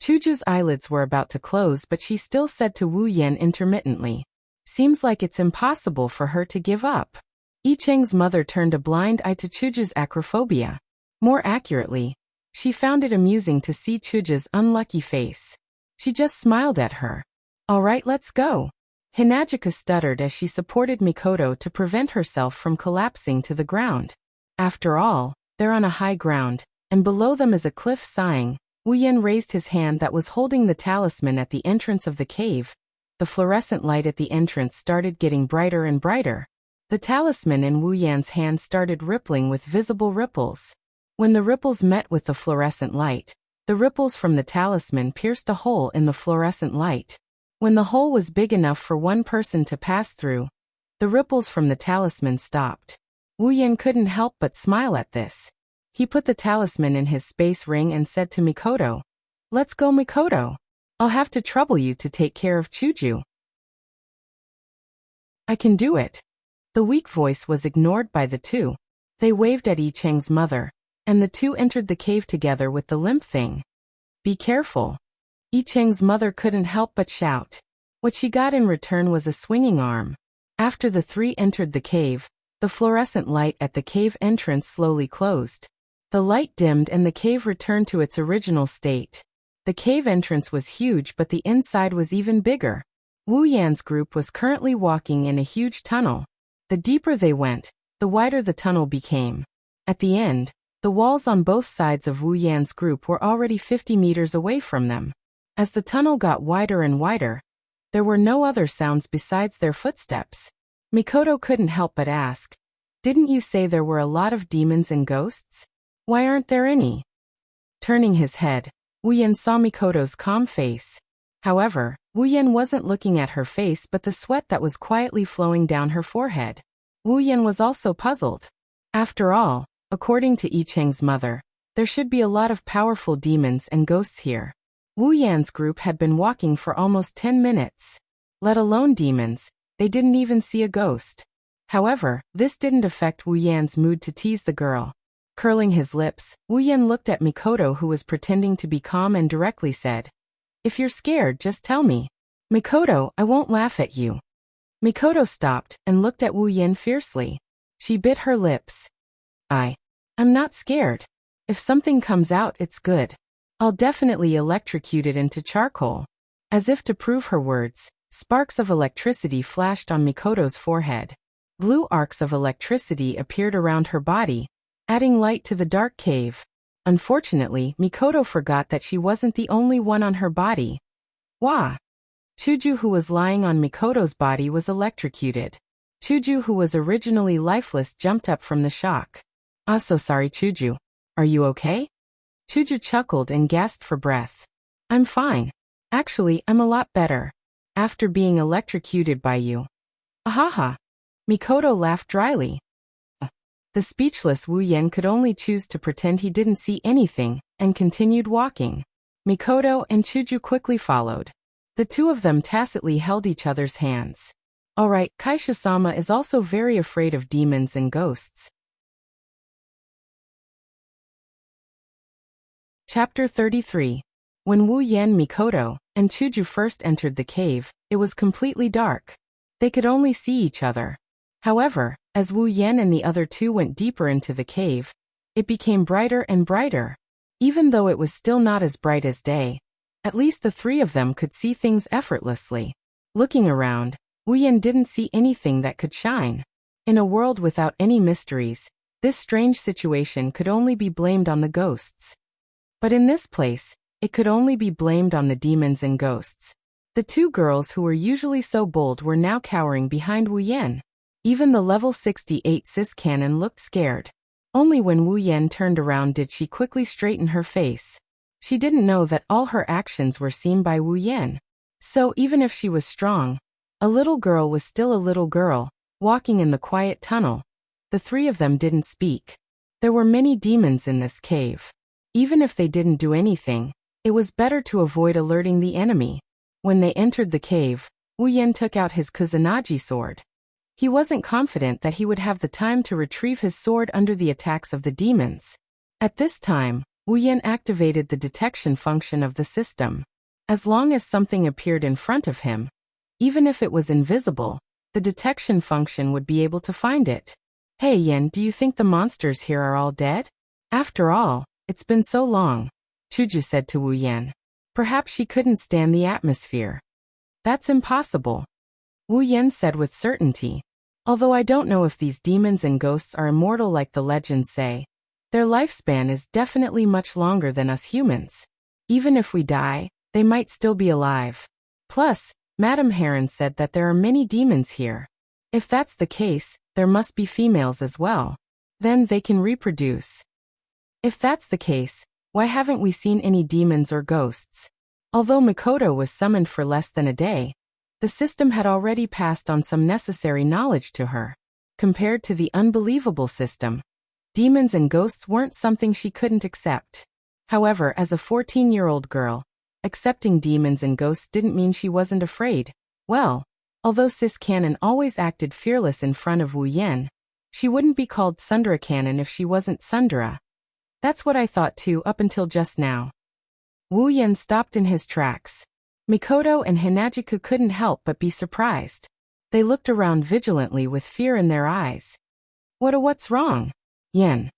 Chuju's eyelids were about to close, but she still said to Wu Yan intermittently. Seems like it's impossible for her to give up. I Cheng's mother turned a blind eye to Chuju's acrophobia. More accurately, she found it amusing to see Chuju's unlucky face. She just smiled at her. All right, let's go. Hinajika stuttered as she supported Mikoto to prevent herself from collapsing to the ground. After all, they're on a high ground, and below them is a cliff. Sighing, Wu Yan raised his hand that was holding the talisman at the entrance of the cave. The fluorescent light at the entrance started getting brighter and brighter. The talisman in Wu Yan's hand started rippling with visible ripples. When the ripples met with the fluorescent light, the ripples from the talisman pierced a hole in the fluorescent light. When the hole was big enough for one person to pass through, the ripples from the talisman stopped. Wu Yan couldn't help but smile at this. He put the talisman in his space ring and said to Mikoto, Let's go, Mikoto. I'll have to trouble you to take care of Chuju. I can do it. The weak voice was ignored by the two. They waved at I Cheng's mother, and the two entered the cave together with the limp thing. Be careful. I Cheng's mother couldn't help but shout. What she got in return was a swinging arm. After the three entered the cave, the fluorescent light at the cave entrance slowly closed. The light dimmed and the cave returned to its original state. The cave entrance was huge, but the inside was even bigger. Wu Yan's group was currently walking in a huge tunnel. The deeper they went, the wider the tunnel became. At the end, the walls on both sides of Wu Yan's group were already 50 meters away from them. As the tunnel got wider and wider, there were no other sounds besides their footsteps. Mikoto couldn't help but ask, "Didn't you say there were a lot of demons and ghosts? Why aren't there any?" Turning his head, Wu Yan saw Mikoto's calm face. However, Wu Yan wasn't looking at her face but the sweat that was quietly flowing down her forehead. Wu Yan was also puzzled. After all, according to I Cheng's mother, there should be a lot of powerful demons and ghosts here. Wu Yan's group had been walking for almost 10 minutes. Let alone demons, they didn't even see a ghost. However, this didn't affect Wu Yan's mood to tease the girl. Curling his lips, Wu Yan looked at Mikoto, who was pretending to be calm, and directly said, "If you're scared, just tell me. Mikoto, I won't laugh at you." Mikoto stopped and looked at Wu Yan fiercely. She bit her lips. I'm not scared. If something comes out, it's good. I'll definitely electrocute it into charcoal." As if to prove her words, sparks of electricity flashed on Mikoto's forehead. Blue arcs of electricity appeared around her body, adding light to the dark cave. Unfortunately, Mikoto forgot that she wasn't the only one on her body. Wah! Chuju, who was lying on Mikoto's body, was electrocuted. Chuju, who was originally lifeless, jumped up from the shock. "So sorry, Chuju. Are you okay?" Chuju chuckled and gasped for breath. "I'm fine. Actually, I'm a lot better. After being electrocuted by you." "Ahaha." Mikoto laughed dryly. The speechless Wu Yan could only choose to pretend he didn't see anything, and continued walking. Mikoto and Chuju quickly followed. The two of them tacitly held each other's hands. Alright, Kaisha-sama is also very afraid of demons and ghosts. Chapter 33. When Wu Yan, Mikoto, and Chuju first entered the cave, it was completely dark. They could only see each other. However, as Wu Yan and the other two went deeper into the cave, it became brighter and brighter. Even though it was still not as bright as day, at least the three of them could see things effortlessly. Looking around, Wu Yan didn't see anything that could shine. In a world without any mysteries, this strange situation could only be blamed on the ghosts. But in this place, it could only be blamed on the demons and ghosts. The two girls who were usually so bold were now cowering behind Wu Yan. Even the level 68 cis cannon looked scared. Only when Wu Yan turned around did she quickly straighten her face. She didn't know that all her actions were seen by Wu Yan. So even if she was strong, a little girl was still a little girl, walking in the quiet tunnel. The three of them didn't speak. There were many demons in this cave. Even if they didn't do anything, it was better to avoid alerting the enemy. When they entered the cave, Wu Yan took out his Kusanagi sword. He wasn't confident that he would have the time to retrieve his sword under the attacks of the demons. At this time, Wu Yan activated the detection function of the system. As long as something appeared in front of him, even if it was invisible, the detection function would be able to find it. "Hey Yan, do you think the monsters here are all dead? After all, it's been so long," Chuju said to Wu Yan. Perhaps she couldn't stand the atmosphere. "That's impossible," Wu Yan said with certainty. "Although I don't know if these demons and ghosts are immortal like the legends say. Their lifespan is definitely much longer than us humans. Even if we die, they might still be alive. Plus, Madame Harem said that there are many demons here. If that's the case, there must be females as well. Then they can reproduce. If that's the case, why haven't we seen any demons or ghosts?" Although Mikoto was summoned for less than a day, the system had already passed on some necessary knowledge to her. Compared to the unbelievable system, demons and ghosts weren't something she couldn't accept. However, as a 14-year-old girl, accepting demons and ghosts didn't mean she wasn't afraid. Well, although Sis Cannon always acted fearless in front of Wu Yan, she wouldn't be called Sundara Cannon if she wasn't Sundara. "That's what I thought too up until just now." Wu Yan stopped in his tracks. Mikoto and Hinajiku couldn't help but be surprised. They looked around vigilantly with fear in their eyes. What's wrong?" "Yan."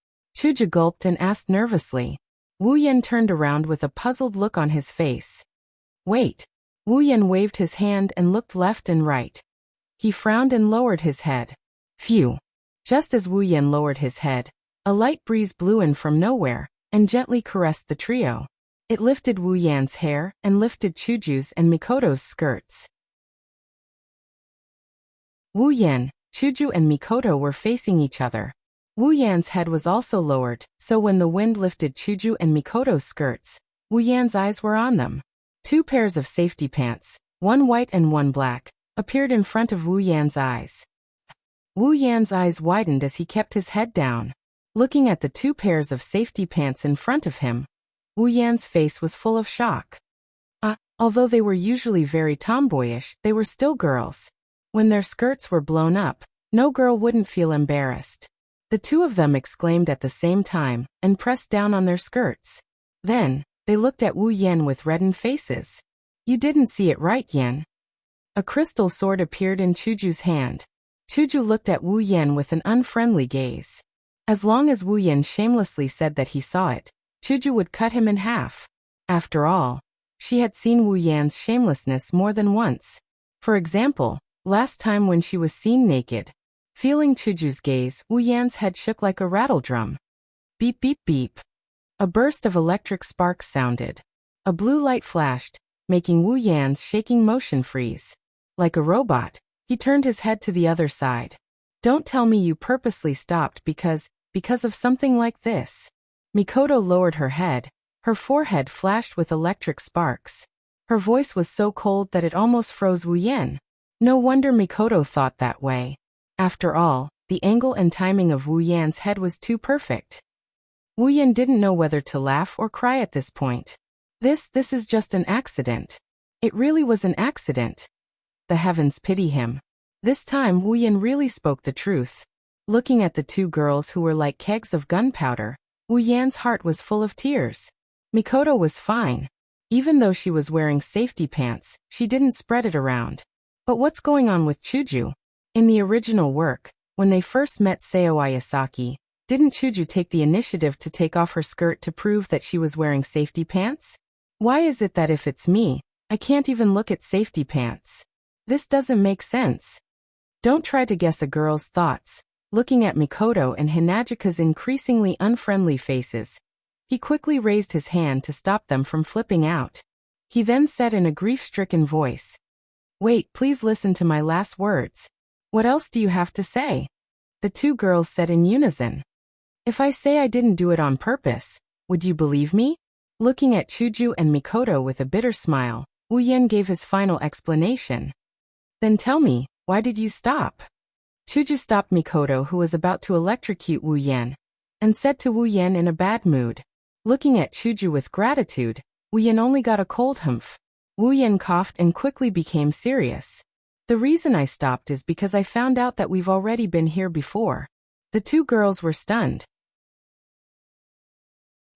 Chuju gulped and asked nervously. Wu Yan turned around with a puzzled look on his face. Wait. Wu Yan waved his hand and looked left and right. He frowned and lowered his head. Phew. Just as Wu Yan lowered his head, a light breeze blew in from nowhere and gently caressed the trio. It lifted Wu Yan's hair and lifted Chuju's and Mikoto's skirts. Wu Yan, Chuju and Mikoto were facing each other. Wu Yan's head was also lowered, so when the wind lifted Chuju and Mikoto's skirts, Wu Yan's eyes were on them. 2 pairs of safety pants, one white and one black, appeared in front of Wu Yan's eyes. Wu Yan's eyes widened as he kept his head down. Looking at the 2 pairs of safety pants in front of him, Wu Yan's face was full of shock. Although they were usually very tomboyish, they were still girls. When their skirts were blown up, no girl wouldn't feel embarrassed. The 2 of them exclaimed at the same time and pressed down on their skirts. Then, they looked at Wu Yan with reddened faces. You didn't see it right, Yan. A crystal sword appeared in Chuju's hand. Chuju looked at Wu Yan with an unfriendly gaze. As long as Wu Yan shamelessly said that he saw it, Chuju would cut him in half. After all, she had seen Wu Yan's shamelessness more than once. For example, last time when she was seen naked. Feeling Chuju's gaze, Wu Yan's head shook like a rattle drum. Beep beep beep. A burst of electric sparks sounded. A blue light flashed, making Wu Yan's shaking motion freeze. Like a robot, he turned his head to the other side. Don't tell me you purposely stopped because of something like this. Mikoto lowered her head. Her forehead flashed with electric sparks. Her voice was so cold that it almost froze Wu Yan. No wonder Mikoto thought that way. After all, the angle and timing of Wu Yan's head was too perfect. Wu Yan didn't know whether to laugh or cry at this point. This is just an accident. It really was an accident. The heavens pity him. This time Wu Yan really spoke the truth. Looking at the 2 girls who were like kegs of gunpowder, Wu Yan's heart was full of tears. Mikoto was fine. Even though she was wearing safety pants, she didn't spread it around. But what's going on with Chuju? In the original work, when they first met Seo Ayasaki, didn't Chuju take the initiative to take off her skirt to prove that she was wearing safety pants? Why is it that if it's me, I can't even look at safety pants? This doesn't make sense. Don't try to guess a girl's thoughts. Looking at Mikoto and Hinajika's increasingly unfriendly faces, he quickly raised his hand to stop them from flipping out. He then said in a grief-stricken voice, "Wait, please listen to my last words. What else do you have to say?" The 2 girls said in unison. "If I say I didn't do it on purpose, would you believe me?" Looking at Chuju and Mikoto with a bitter smile, Wu Yan gave his final explanation. "Then tell me, why did you stop?" Chuju stopped Mikoto, who was about to electrocute Wu Yan, and said to Wu Yan in a bad mood. Looking at Chuju with gratitude, Wu Yan only got a cold humph. Wu Yan coughed and quickly became serious. "The reason I stopped is because I found out that we've already been here before." The 2 girls were stunned.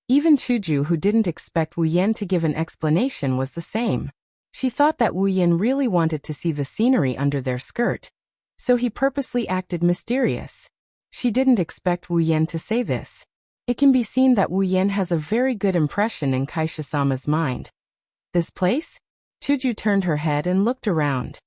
Even Chuju, who didn't expect Wu Yan to give an explanation, was the same. She thought that Wu Yan really wanted to see the scenery under their skirt, so he purposely acted mysterious. She didn't expect Wu Yan to say this. It can be seen that Wu Yan has a very good impression in Kaisha-sama's mind. This place? Chuju turned her head and looked around.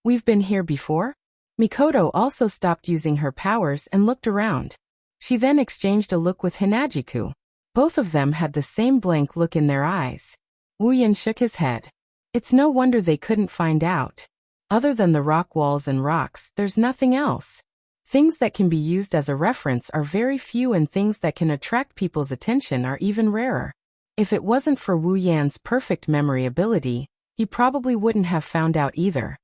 We've been here before? Mikoto also stopped using her powers and looked around. She then exchanged a look with Hinajiku. Both of them had the same blank look in their eyes. Wu Yan shook his head. It's no wonder they couldn't find out. Other than the rock walls and rocks, there's nothing else. Things that can be used as a reference are very few, and things that can attract people's attention are even rarer. If it wasn't for Wu Yan's perfect memory ability, he probably wouldn't have found out either.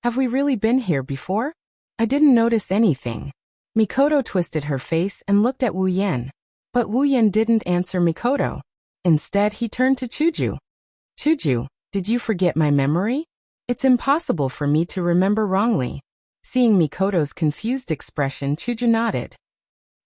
Have we really been here before? I didn't notice anything. Mikoto twisted her face and looked at Wu Yan. But Wu Yan didn't answer Mikoto. Instead, he turned to Chuju. Chuju, did you forget my memory? It's impossible for me to remember wrongly. Seeing Mikoto's confused expression, Chuju nodded.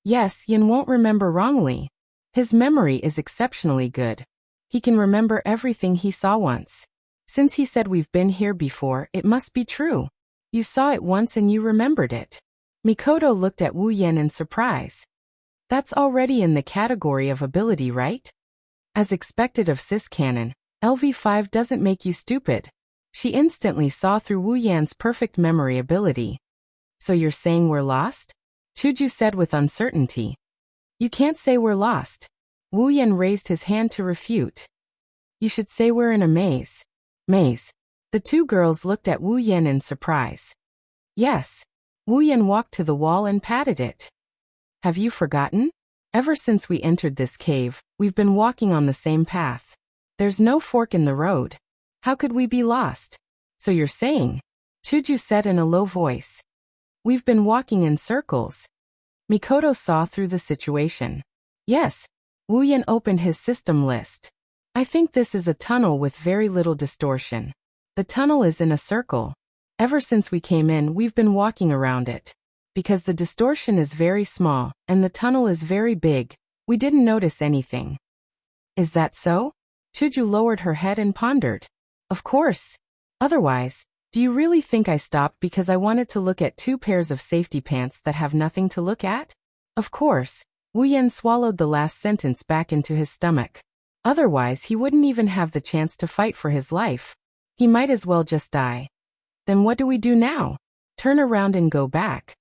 Yes, Yan won't remember wrongly. His memory is exceptionally good. He can remember everything he saw once. Since he said we've been here before, it must be true. You saw it once and you remembered it. Mikoto looked at Wu Yan in surprise. That's already in the category of ability, right? As expected of Sis Canon, LV5 doesn't make you stupid. She instantly saw through Wu Yan's perfect memory ability. So you're saying we're lost? Chuju said with uncertainty. You can't say we're lost. Wu Yan raised his hand to refute. You should say we're in a maze. Maze. The two girls looked at Wu Yan in surprise. Yes. Wu Yan walked to the wall and patted it. Have you forgotten? Ever since we entered this cave, we've been walking on the same path. There's no fork in the road. How could we be lost? So you're saying? Chuju said in a low voice. We've been walking in circles. Mikoto saw through the situation. Yes. Wu Yan opened his system list. I think this is a tunnel with very little distortion. The tunnel is in a circle. Ever since we came in, we've been walking around it. Because the distortion is very small, and the tunnel is very big, we didn't notice anything. Is that so? Chuju lowered her head and pondered. Of course. Otherwise, do you really think I stopped because I wanted to look at 2 pairs of safety pants that have nothing to look at? Of course. Wu Yan swallowed the last sentence back into his stomach. Otherwise, he wouldn't even have the chance to fight for his life. He might as well just die. Then what do we do now? Turn around and go back?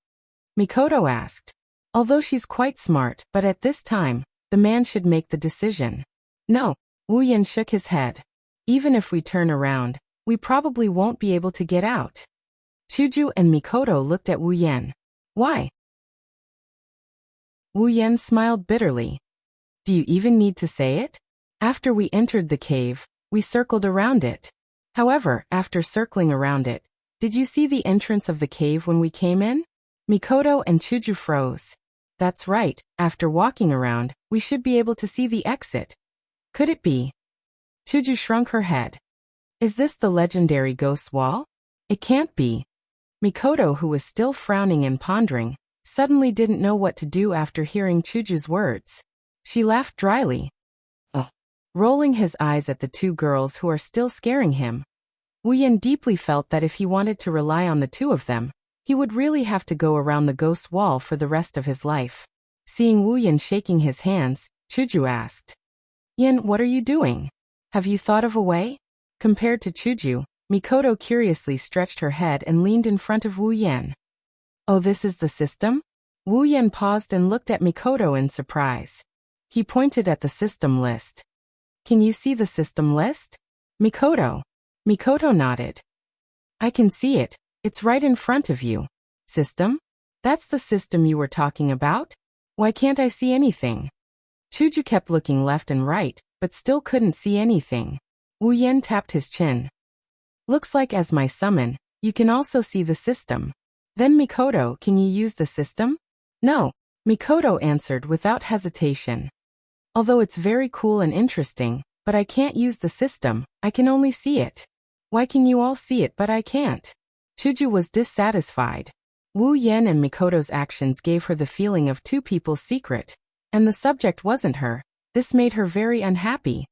Mikoto asked. Although she's quite smart, but at this time, the man should make the decision. No. Wu Yan shook his head. Even if we turn around, we probably won't be able to get out. Chuju and Mikoto looked at Wu Yan. Why? Wu Yan smiled bitterly. Do you even need to say it? After we entered the cave, we circled around it. However, after circling around it, did you see the entrance of the cave when we came in? Mikoto and Chuju froze. That's right, after walking around, we should be able to see the exit. Could it be? Chuju shrunk her head. Is this the legendary ghost wall? It can't be. Mikoto, who was still frowning and pondering, suddenly didn't know what to do after hearing Chuju's words. She laughed dryly. Rolling his eyes at the two girls who are still scaring him. Wu Yan deeply felt that if he wanted to rely on the two of them, he would really have to go around the ghost wall for the rest of his life. Seeing Wu Yan shaking his hands, Chuju asked. Yan, what are you doing? Have you thought of a way? Compared to Chuju, Mikoto curiously stretched her head and leaned in front of Wu Yan. Oh, this is the system? Wu Yan paused and looked at Mikoto in surprise. He pointed at the system list. Can you see the system list? Mikoto nodded. I can see it. It's right in front of you. System? That's the system you were talking about? Why can't I see anything? Chuju kept looking left and right, but still couldn't see anything. Wu Yan tapped his chin. Looks like as my summon, you can also see the system. Then Mikoto, can you use the system? No, Mikoto answered without hesitation. Although it's very cool and interesting, but I can't use the system, I can only see it. Why can you all see it but I can't? Chuju was dissatisfied. Wu Yan and Mikoto's actions gave her the feeling of two people's secret, and the subject wasn't her. This made her very unhappy.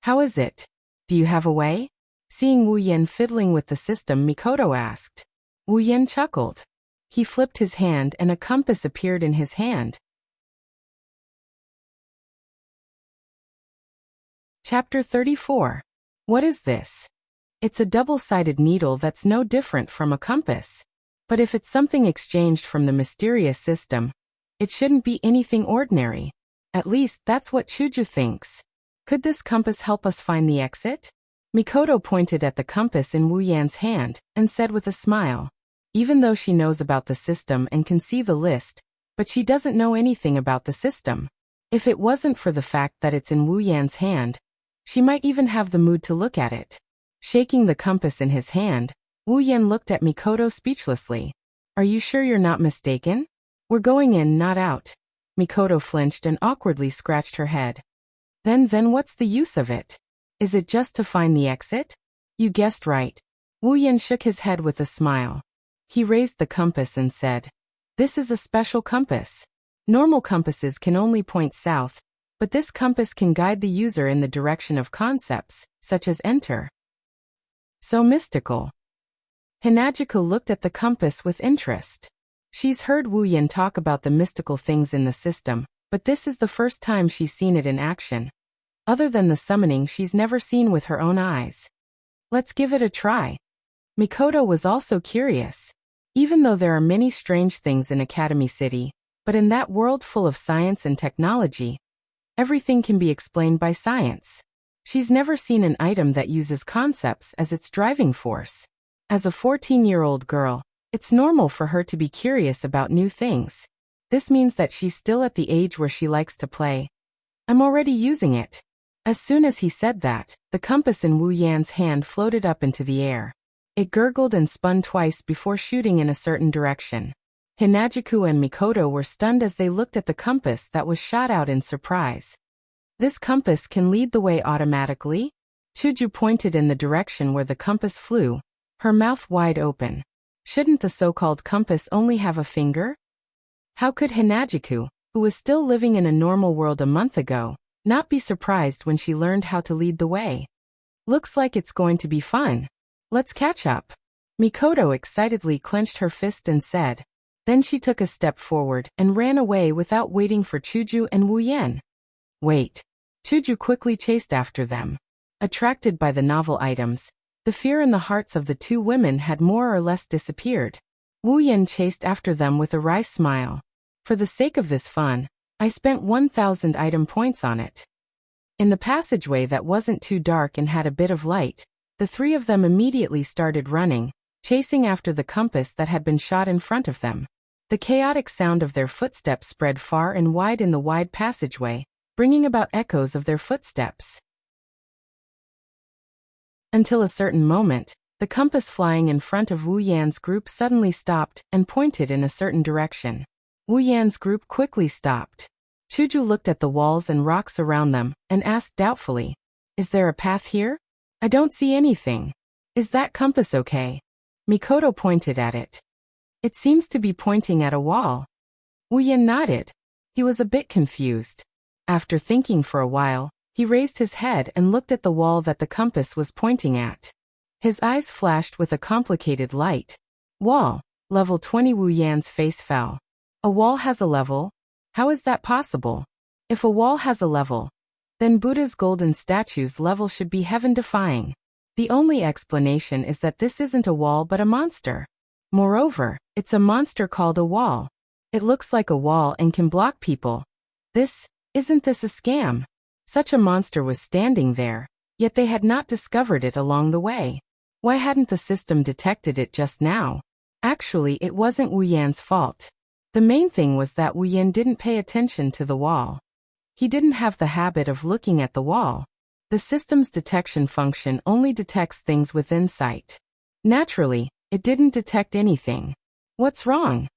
How is it? Do you have a way? Seeing Wu Yan fiddling with the system, Mikoto asked. Wu Yan chuckled. He flipped his hand and a compass appeared in his hand. Chapter 34. What is this? It's a double-sided needle that's no different from a compass. But if it's something exchanged from the mysterious system, it shouldn't be anything ordinary. At least that's what Chuju thinks. Could this compass help us find the exit? Mikoto pointed at the compass in Wu Yan's hand and said with a smile. Even though she knows about the system and can see the list, but she doesn't know anything about the system. If it wasn't for the fact that it's in Wu Yan's hand, she might even have the mood to look at it. Shaking the compass in his hand, Wu Yan looked at Mikoto speechlessly. Are you sure you're not mistaken? We're going in, not out. Mikoto flinched and awkwardly scratched her head. Then what's the use of it? Is it just to find the exit? You guessed right. Wu Yan shook his head with a smile. He raised the compass and said, This is a special compass. Normal compasses can only point south, but this compass can guide the user in the direction of concepts, such as enter. So mystical. Hinagiko looked at the compass with interest. She's heard Wu Yan talk about the mystical things in the system, but this is the first time she's seen it in action. Other than the summoning, she's never seen with her own eyes. Let's give it a try. Mikoto was also curious. Even though there are many strange things in Academy City, but in that world full of science and technology, everything can be explained by science. She's never seen an item that uses concepts as its driving force. As a 14-year-old girl, it's normal for her to be curious about new things. This means that she's still at the age where she likes to play. I'm already using it. As soon as he said that, the compass in Wu Yan's hand floated up into the air. It gurgled and spun twice before shooting in a certain direction. Hinajiku and Mikoto were stunned as they looked at the compass that was shot out in surprise. This compass can lead the way automatically? Chuju pointed in the direction where the compass flew, her mouth wide open. Shouldn't the so-called compass only have a finger? How could Hinajiku, who was still living in a normal world a month ago, not be surprised when she learned how to lead the way? Looks like it's going to be fun. Let's catch up. Mikoto excitedly clenched her fist and said. Then she took a step forward and ran away without waiting for Chuju and Wu Yan. Wait. Chuju quickly chased after them. Attracted by the novel items, the fear in the hearts of the two women had more or less disappeared. Wu Yan chased after them with a wry smile. For the sake of this fun, I spent 1,000 item points on it. In the passageway that wasn't too dark and had a bit of light, the three of them immediately started running, chasing after the compass that had been shot in front of them. The chaotic sound of their footsteps spread far and wide in the wide passageway, bringing about echoes of their footsteps. Until a certain moment, the compass flying in front of Wu Yan's group suddenly stopped and pointed in a certain direction. Wu Yan's group quickly stopped. Chuju looked at the walls and rocks around them and asked doubtfully, "Is there a path here? I don't see anything. Is that compass okay?" Mikoto pointed at it. "It seems to be pointing at a wall." Wu Yan nodded. He was a bit confused. After thinking for a while, he raised his head and looked at the wall that the compass was pointing at. His eyes flashed with a complicated light. Wall. Level 20. Wu Yan's face fell. A wall has a level? How is that possible? If a wall has a level, then Buddha's golden statue's level should be heaven-defying. The only explanation is that this isn't a wall but a monster. Moreover, it's a monster called a wall. It looks like a wall and can block people. Isn't this a scam? Such a monster was standing there, yet they had not discovered it along the way. Why hadn't the system detected it just now? Actually, it wasn't Wu Yan's fault. The main thing was that Wu Yan didn't pay attention to the wall. He didn't have the habit of looking at the wall. The system's detection function only detects things within sight. Naturally, it didn't detect anything. What's wrong?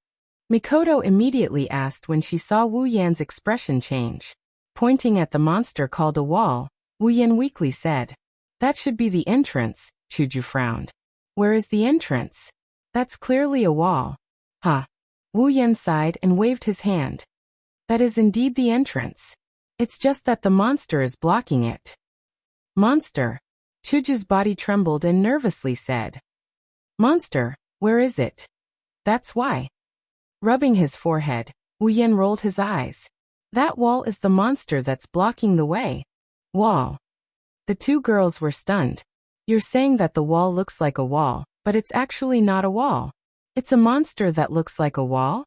Mikoto immediately asked when she saw Wu Yan's expression change. Pointing at the monster called a wall, Wu Yan weakly said, "That should be the entrance." Chuju frowned. "Where is the entrance? That's clearly a wall." "Huh." Wu Yan sighed and waved his hand. "That is indeed the entrance. It's just that the monster is blocking it." "Monster?" Chuju's body trembled and nervously said. "Monster, where is it? That's why." Rubbing his forehead, Wu Yan rolled his eyes. "That wall is the monster that's blocking the way." "Wall?" The two girls were stunned. "You're saying that the wall looks like a wall, but it's actually not a wall. It's a monster that looks like a wall?"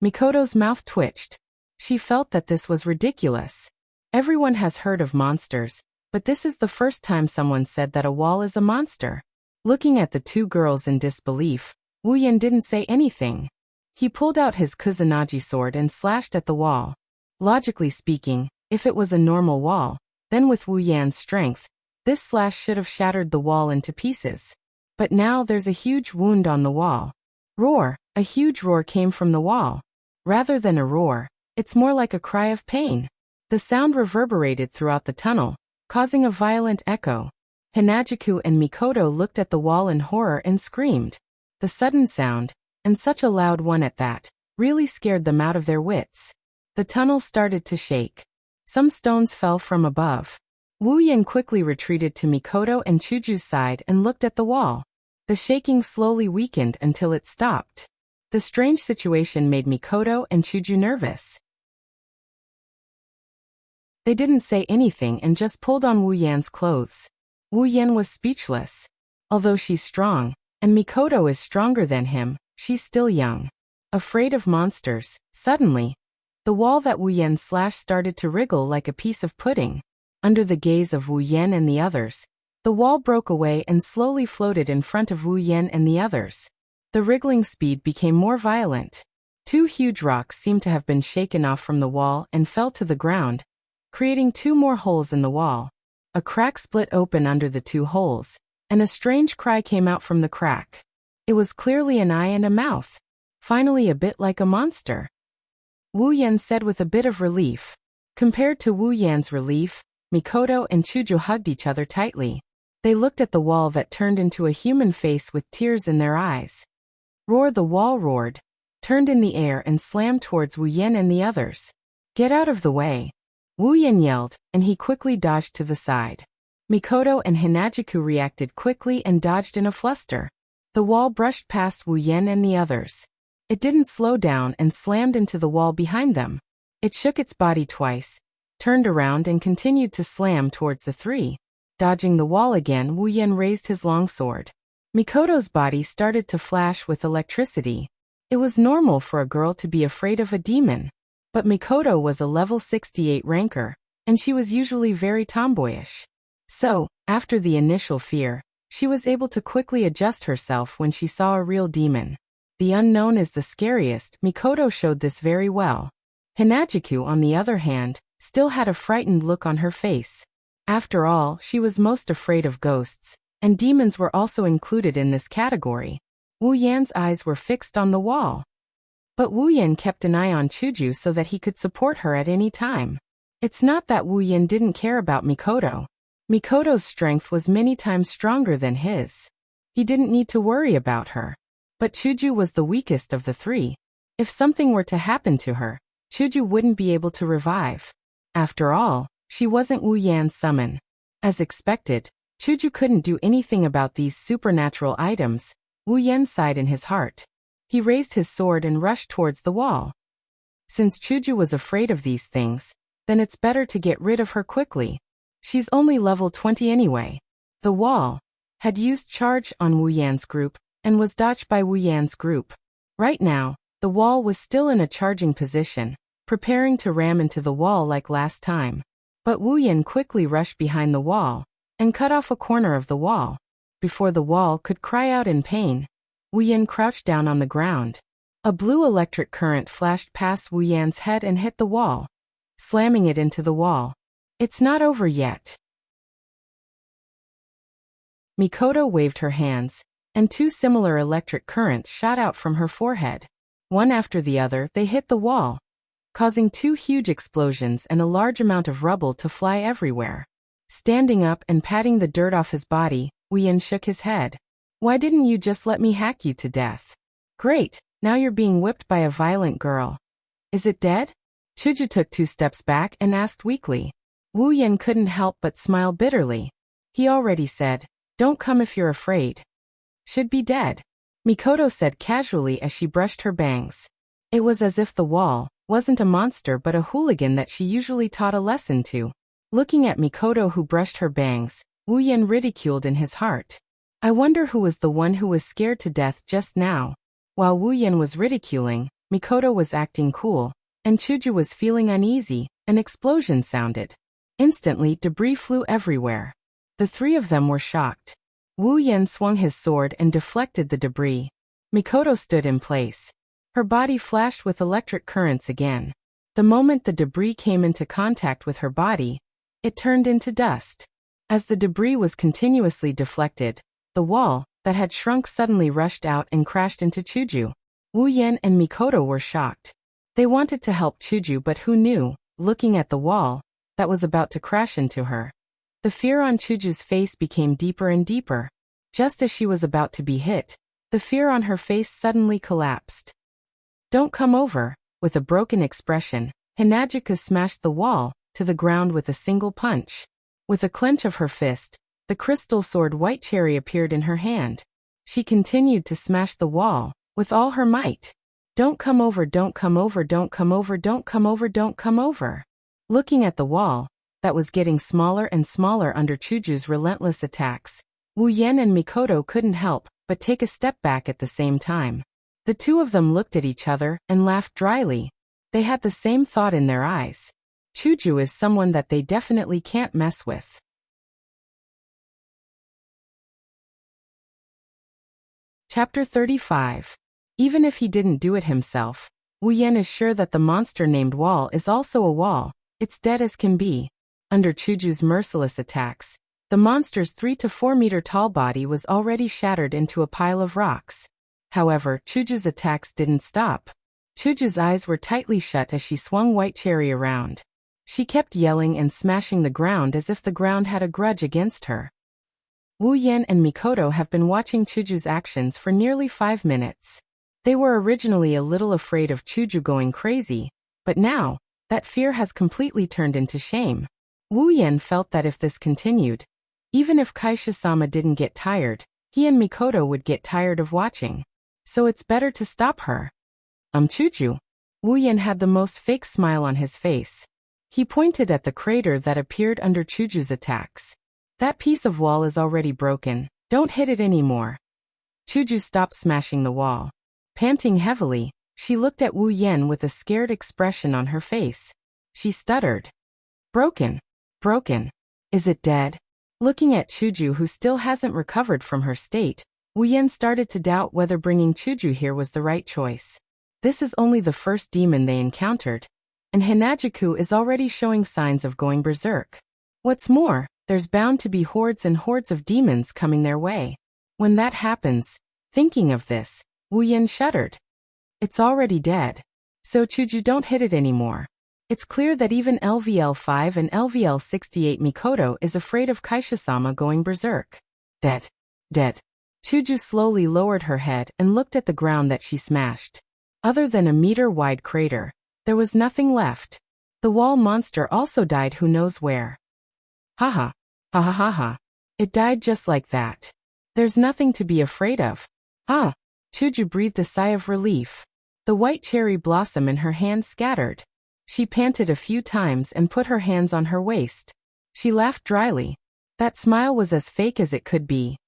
Mikoto's mouth twitched. She felt that this was ridiculous. Everyone has heard of monsters, but this is the first time someone said that a wall is a monster. Looking at the two girls in disbelief, Wu Yan didn't say anything. He pulled out his Kusanagi sword and slashed at the wall. Logically speaking, if it was a normal wall, then with Wu Yan's strength, this slash should have shattered the wall into pieces. But now there's a huge wound on the wall. Roar! A huge roar came from the wall. Rather than a roar, it's more like a cry of pain. The sound reverberated throughout the tunnel, causing a violent echo. Hinajiku and Mikoto looked at the wall in horror and screamed. The sudden sound, and such a loud one at that, really scared them out of their wits. The tunnel started to shake. Some stones fell from above. Wu Yan quickly retreated to Mikoto and Chuju's side and looked at the wall. The shaking slowly weakened until it stopped. The strange situation made Mikoto and Chuju nervous. They didn't say anything and just pulled on Wu Yan's clothes. Wu Yan was speechless. Although she's strong, and Mikoto is stronger than him, she's still young. Afraid of monsters. Suddenly, the wall that Wu Yan slashed started to wriggle like a piece of pudding. Under the gaze of Wu Yan and the others, the wall broke away and slowly floated in front of Wu Yan and the others. The wriggling speed became more violent. 2 huge rocks seemed to have been shaken off from the wall and fell to the ground, creating 2 more holes in the wall. A crack split open under the 2 holes, and a strange cry came out from the crack. It was clearly an eye and a mouth. Finally a bit like a monster. Wu Yan said with a bit of relief. Compared to Wu Yan's relief, Mikoto and Chuju hugged each other tightly. They looked at the wall that turned into a human face with tears in their eyes. Roar! The wall roared, turned in the air and slammed towards Wu Yan and the others. Get out of the way! Wu Yan yelled, and he quickly dodged to the side. Mikoto and Hinajiku reacted quickly and dodged in a fluster. The wall brushed past Wu Yan and the others. It didn't slow down and slammed into the wall behind them. It shook its body twice, turned around and continued to slam towards the 3. Dodging the wall again, Wu Yan raised his longsword. Mikoto's body started to flash with electricity. It was normal for a girl to be afraid of a demon. But Mikoto was a level 68 ranker, and she was usually very tomboyish. So, after the initial fear, she was able to quickly adjust herself when she saw a real demon. The unknown is the scariest. Mikoto showed this very well. Hinajiku, on the other hand, still had a frightened look on her face. After all, she was most afraid of ghosts, and demons were also included in this category. Wu Yan's eyes were fixed on the wall. But Wu Yan kept an eye on Chuju so that he could support her at any time. It's not that Wu Yan didn't care about Mikoto. Mikoto's strength was many times stronger than his. He didn't need to worry about her. But Chuju was the weakest of the 3. If something were to happen to her, Chuju wouldn't be able to revive. After all, she wasn't Wu Yan's summon. As expected, Chuju couldn't do anything about these supernatural items. Wu Yan sighed in his heart. He raised his sword and rushed towards the wall. Since Chuju was afraid of these things, then it's better to get rid of her quickly. She's only level 20 anyway. The wall had used charge on Wu Yan's group and was dodged by Wu Yan's group. Right now, the wall was still in a charging position, preparing to ram into the wall like last time. But Wu Yan quickly rushed behind the wall and cut off a corner of the wall. Before the wall could cry out in pain, Wu Yan crouched down on the ground. A blue electric current flashed past Wu Yan's head and hit the wall, slamming it into the wall. It's not over yet. Mikoto waved her hands, and 2 similar electric currents shot out from her forehead. One after the other, they hit the wall, causing 2 huge explosions and a large amount of rubble to fly everywhere. Standing up and patting the dirt off his body, Wu Yan shook his head. Why didn't you just let me hack you to death? Great, now you're being whipped by a violent girl. Is it dead? Chuju took 2 steps back and asked weakly. Wu Yan couldn't help but smile bitterly. He already said, don't come if you're afraid. Should be dead, Mikoto said casually as she brushed her bangs. It was as if the wall wasn't a monster but a hooligan that she usually taught a lesson to. Looking at Mikoto who brushed her bangs, Wu Yan ridiculed in his heart. I wonder who was the one who was scared to death just now. While Wu Yan was ridiculing, Mikoto was acting cool, and Chuju was feeling uneasy. An explosion sounded. Instantly, debris flew everywhere. The 3 of them were shocked. Wu Yan swung his sword and deflected the debris. Mikoto stood in place. Her body flashed with electric currents again. The moment the debris came into contact with her body, it turned into dust. As the debris was continuously deflected, the wall that had shrunk suddenly rushed out and crashed into Chuju. Wu Yan and Mikoto were shocked. They wanted to help Chuju, but who knew, looking at the wall that was about to crash into her. The fear on Chuju's face became deeper and deeper. Just as she was about to be hit, the fear on her face suddenly collapsed. Don't come over. With a broken expression, Hinajiku smashed the wall to the ground with a single punch. With a clench of her fist, the crystal sword White Cherry appeared in her hand. She continued to smash the wall with all her might. Don't come over, don't come over, don't come over, don't come over, don't come over. Looking at the wall, that was getting smaller and smaller under Chuju's relentless attacks. Wu Yan and Mikoto couldn't help but take a step back at the same time. The two of them looked at each other and laughed dryly. They had the same thought in their eyes. Chuju is someone that they definitely can't mess with. Chapter 35. Even if he didn't do it himself, Wu Yan is sure that the monster named Wall is also a wall. It's dead as can be. Under Chuju's merciless attacks, the monster's 3 to 4 meter tall body was already shattered into a pile of rocks. However, Chuju's attacks didn't stop. Chuju's eyes were tightly shut as she swung White Cherry around. She kept yelling and smashing the ground as if the ground had a grudge against her. Wu Yan and Mikoto have been watching Chuju's actions for nearly 5 minutes. They were originally a little afraid of Chuju going crazy, but now, that fear has completely turned into shame. Wu Yan felt that if this continued, even if Kaisha-sama didn't get tired, he and Mikoto would get tired of watching. So it's better to stop her. Chuju. Wu Yan had the most fake smile on his face. He pointed at the crater that appeared under Chuju's attacks. That piece of wall is already broken. Don't hit it anymore. Chuju stopped smashing the wall. Panting heavily, she looked at Wu Yan with a scared expression on her face. She stuttered. Broken. Broken. Is it dead? Looking at Chuju, who still hasn't recovered from her state, Wu Yan started to doubt whether bringing Chuju here was the right choice. This is only the first demon they encountered, and Hanajuku is already showing signs of going berserk. What's more, there's bound to be hordes and hordes of demons coming their way. When that happens, thinking of this, Wu Yan shuddered. It's already dead. So Chuju, don't hit it anymore. It's clear that even LVL5 and LVL68 Mikoto is afraid of Kaisha-sama going berserk. Dead. Dead. Chuju slowly lowered her head and looked at the ground that she smashed. Other than a meter-wide crater, there was nothing left. The wall monster also died who knows where. Haha. Ha ha ha ha. It died just like that. There's nothing to be afraid of. Huh. Chuju breathed a sigh of relief. The white cherry blossom in her hand scattered. She panted a few times and put her hands on her waist. She laughed dryly. That smile was as fake as it could be.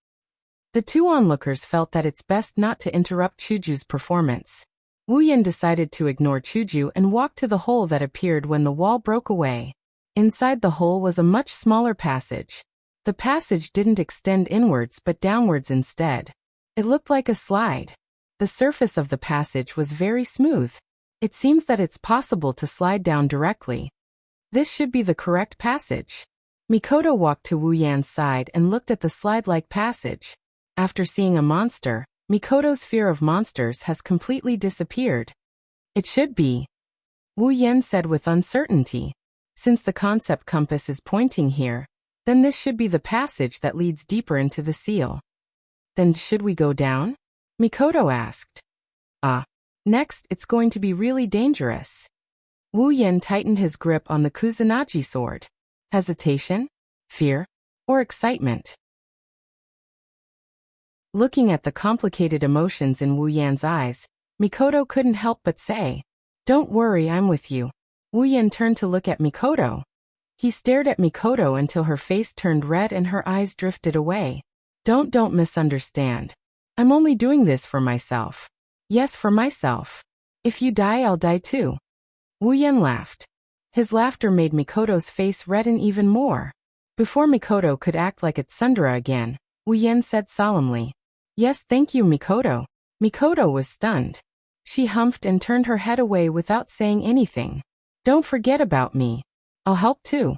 The two onlookers felt that it's best not to interrupt Chuju's performance. Wu Yan decided to ignore Chuju and walk to the hole that appeared when the wall broke away. Inside the hole was a much smaller passage. The passage didn't extend inwards but downwards instead. It looked like a slide. The surface of the passage was very smooth. It seems that it's possible to slide down directly. This should be the correct passage. Mikoto walked to Wu Yan's side and looked at the slide-like passage. After seeing a monster, Mikoto's fear of monsters has completely disappeared. It should be. Wu Yan said with uncertainty. Since the concept compass is pointing here, then this should be the passage that leads deeper into the seal. Then should we go down? Mikoto asked. Next it's going to be really dangerous. Wu Yan tightened his grip on the Kusanagi sword. Hesitation? Fear? Or excitement? Looking at the complicated emotions in Wu Yan's eyes, Mikoto couldn't help but say, "Don't worry, I'm with you." Wu Yan turned to look at Mikoto. He stared at Mikoto until her face turned red and her eyes drifted away. Don't misunderstand. I'm only doing this for myself. Yes, for myself. If you die, I'll die too." Wu Yan laughed. His laughter made Mikoto's face redden even more. Before Mikoto could act like a tsundere again, Wu Yan said solemnly, "Yes, thank you, Mikoto." Mikoto was stunned. She humphed and turned her head away without saying anything. "Don't forget about me. I'll help too."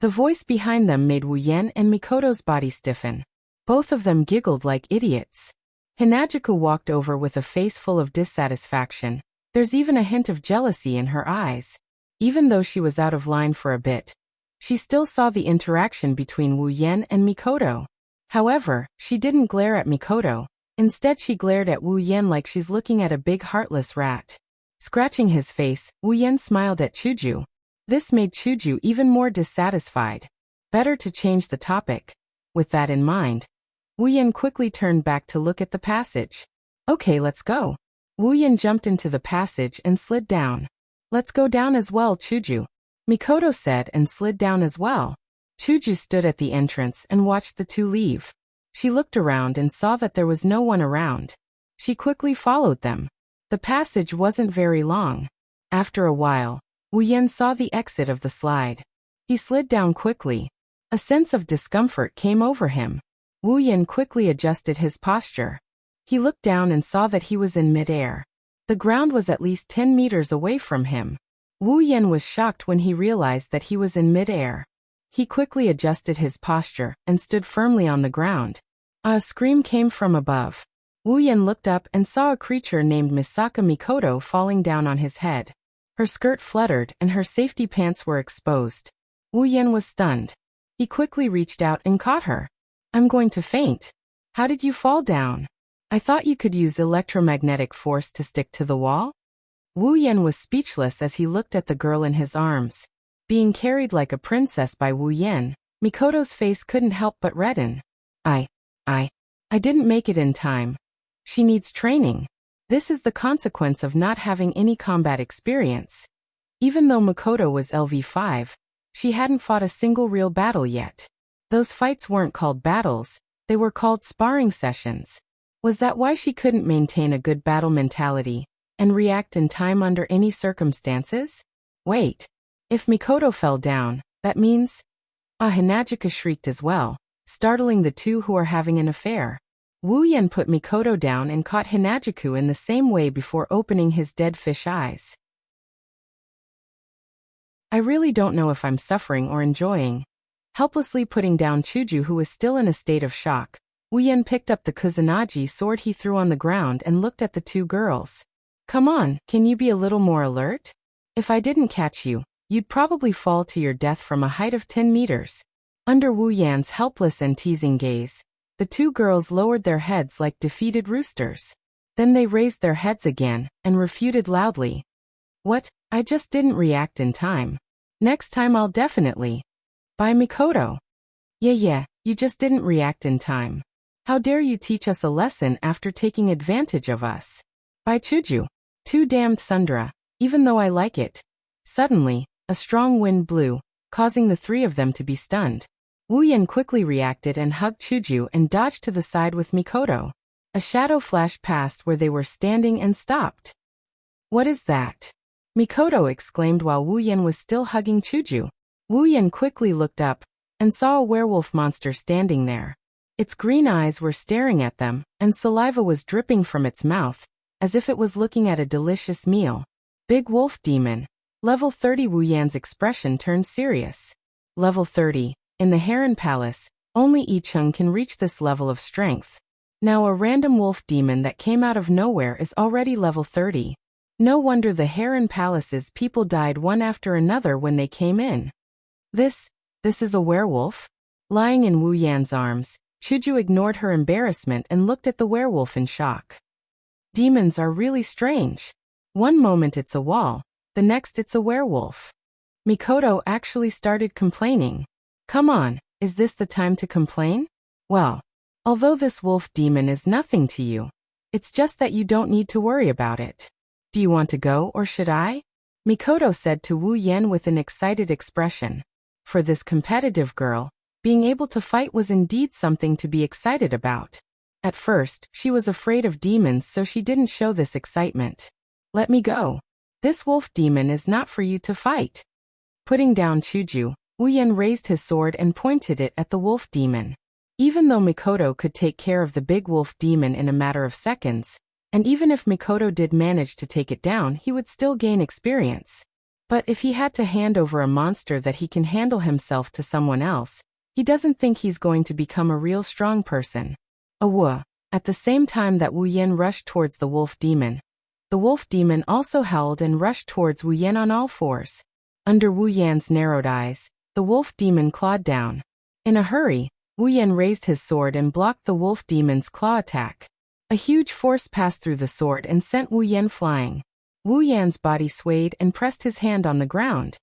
The voice behind them made Wu Yan and Mikoto's body stiffen. Both of them giggled like idiots. Hanajuku walked over with a face full of dissatisfaction. There's even a hint of jealousy in her eyes. Even though she was out of line for a bit, she still saw the interaction between Wu Yan and Mikoto. However, she didn't glare at Mikoto. Instead, she glared at Wu Yan like she's looking at a big heartless rat. Scratching his face, Wu Yan smiled at Chuju. This made Chuju even more dissatisfied. Better to change the topic. With that in mind, Wu Yan quickly turned back to look at the passage. "Okay, let's go." Wu Yan jumped into the passage and slid down. "Let's go down as well, Chuju." Mikoto said and slid down as well. Chuju stood at the entrance and watched the two leave. She looked around and saw that there was no one around. She quickly followed them. The passage wasn't very long. After a while, Wu Yan saw the exit of the slide. He slid down quickly. A sense of discomfort came over him. Wu Yan quickly adjusted his posture. He looked down and saw that he was in midair. The ground was at least 10 meters away from him. Wu Yan was shocked when he realized that he was in midair. He quickly adjusted his posture and stood firmly on the ground. A scream came from above. Wu Yan looked up and saw a creature named Misaka Mikoto falling down on his head. Her skirt fluttered and her safety pants were exposed. Wu Yan was stunned. He quickly reached out and caught her. "I'm going to faint. How did you fall down? I thought you could use electromagnetic force to stick to the wall?" Wu Yan was speechless as he looked at the girl in his arms. Being carried like a princess by Wu Yan, Mikoto's face couldn't help but redden. I didn't make it in time. She needs training. This is the consequence of not having any combat experience. Even though Mikoto was LV5, she hadn't fought a single real battle yet. Those fights weren't called battles, they were called sparring sessions. Was that why she couldn't maintain a good battle mentality and react in time under any circumstances? Wait. If Mikoto fell down, that means… Hinajika shrieked as well, startling the two who are having an affair. Wu Yan put Mikoto down and caught Hinajiku in the same way before opening his dead fish eyes. I really don't know if I'm suffering or enjoying. Helplessly putting down Chuju, who was still in a state of shock, Wu Yan picked up the Kusanagi sword he threw on the ground and looked at the two girls. "Come on, can you be a little more alert? If I didn't catch you, you'd probably fall to your death from a height of 10 meters. Under Wu Yan's helpless and teasing gaze, the two girls lowered their heads like defeated roosters. Then they raised their heads again and refuted loudly. "What? I just didn't react in time. Next time I'll definitely." By Mikoto. Yeah, you just didn't react in time. How dare you teach us a lesson after taking advantage of us? By Chuju. Too damned Sundra, even though I like it. Suddenly, a strong wind blew, causing the three of them to be stunned. Wu Yan quickly reacted and hugged Chuju and dodged to the side with Mikoto. A shadow flashed past where they were standing and stopped. "What is that?" Mikoto exclaimed while Wu Yan was still hugging Chuju. Wu Yan quickly looked up and saw a werewolf monster standing there. Its green eyes were staring at them, and saliva was dripping from its mouth, as if it was looking at a delicious meal. Big Wolf Demon. Level 30. Wu Yan's expression turned serious. Level 30. In the Harem Palace, only Ichung can reach this level of strength. Now a random wolf demon that came out of nowhere is already level 30. No wonder the Harem Palace's people died one after another when they came in. This is a werewolf? Lying in Wu Yan's arms, Chuju ignored her embarrassment and looked at the werewolf in shock. Demons are really strange. One moment it's a wall, the next it's a werewolf. Mikoto actually started complaining. Come on, is this the time to complain? Well, although this wolf demon is nothing to you, it's just that you don't need to worry about it. Do you want to go or should I? Mikoto said to Wu Yan with an excited expression. For this competitive girl, being able to fight was indeed something to be excited about. At first, she was afraid of demons, so she didn't show this excitement. Let me go. This wolf demon is not for you to fight. Putting down Chuju, Wu Yan raised his sword and pointed it at the wolf demon. Even though Mikoto could take care of the big wolf demon in a matter of seconds, and even if Mikoto did manage to take it down, he would still gain experience. But if he had to hand over a monster that he can handle himself to someone else, he doesn't think he's going to become a real strong person. At the same time that Wu Yan rushed towards the wolf demon also howled and rushed towards Wu Yan on all fours. Under Wu Yan's narrowed eyes, the wolf demon clawed down. In a hurry, Wu Yan raised his sword and blocked the wolf demon's claw attack. A huge force passed through the sword and sent Wu Yan flying. Wu Yan's body swayed and pressed his hand on the ground.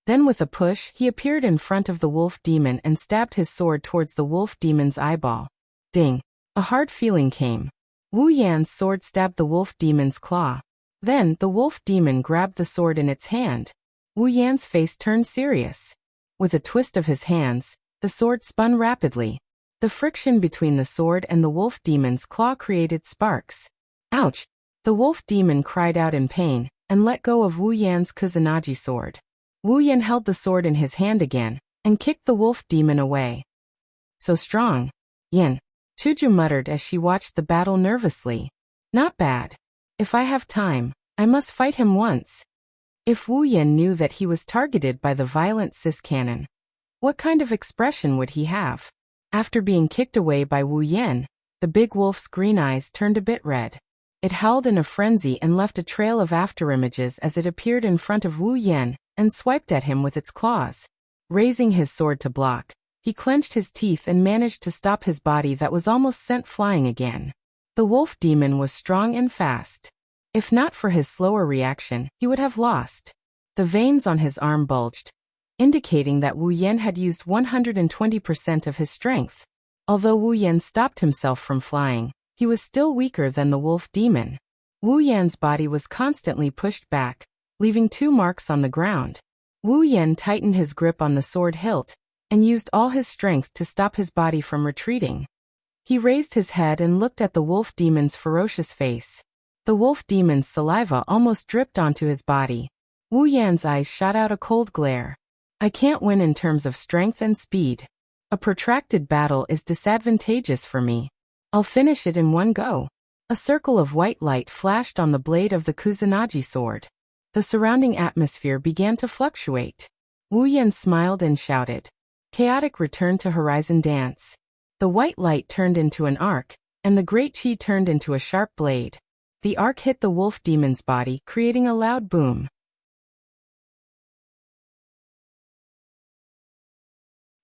Then with a push, he appeared in front of the wolf demon and stabbed his sword towards the wolf demon's eyeball. Ding! A hard feeling came. Wu Yan's sword stabbed the wolf demon's claw. Then, the wolf demon grabbed the sword in its hand. Wu Yan's face turned serious. With a twist of his hands, the sword spun rapidly. The friction between the sword and the wolf demon's claw created sparks. Ouch! The wolf demon cried out in pain, and let go of Wu Yan's Kusanagi sword. Wu Yan held the sword in his hand again, and kicked the wolf demon away. So strong. Yin. Chuju muttered as she watched the battle nervously. Not bad. If I have time, I must fight him once. If Wu Yan knew that he was targeted by the violent cis cannon, what kind of expression would he have? After being kicked away by Wu Yan, the big wolf's green eyes turned a bit red. It howled in a frenzy and left a trail of afterimages as it appeared in front of Wu Yan and swiped at him with its claws. Raising his sword to block, he clenched his teeth and managed to stop his body that was almost sent flying again. The wolf demon was strong and fast. If not for his slower reaction, he would have lost. The veins on his arm bulged, indicating that Wu Yan had used 120% of his strength. Although Wu Yan stopped himself from flying, he was still weaker than the wolf demon. Wu Yan's body was constantly pushed back, leaving 2 marks on the ground. Wu Yan tightened his grip on the sword hilt and used all his strength to stop his body from retreating. He raised his head and looked at the wolf demon's ferocious face. The wolf demon's saliva almost dripped onto his body. Wu Yan's eyes shot out a cold glare. I can't win in terms of strength and speed. A protracted battle is disadvantageous for me. I'll finish it in one go. A circle of white light flashed on the blade of the Kusanagi sword. The surrounding atmosphere began to fluctuate. Wu Yan smiled and shouted. Chaotic returned to Horizon Dance. The white light turned into an arc, and the great chi turned into a sharp blade. The arc hit the wolf demon's body, creating a loud boom.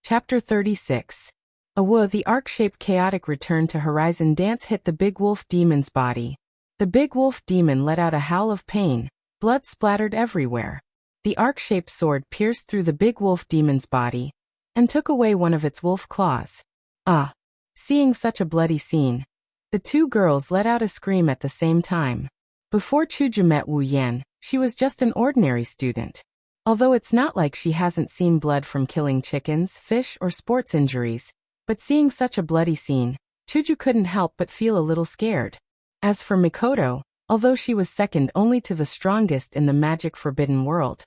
Chapter 36. The arc-shaped chaotic return to Horizon Dance hit the big wolf demon's body. The big wolf demon let out a howl of pain. Blood splattered everywhere. The arc-shaped sword pierced through the big wolf demon's body and took away one of its wolf claws. Ah! Seeing such a bloody scene, the 2 girls let out a scream at the same time. Before Chuju met Wu Yan, she was just an ordinary student. Although it's not like she hasn't seen blood from killing chickens, fish, or sports injuries, but seeing such a bloody scene, Chuju couldn't help but feel a little scared. As for Mikoto, although she was second only to the strongest in the magic forbidden world,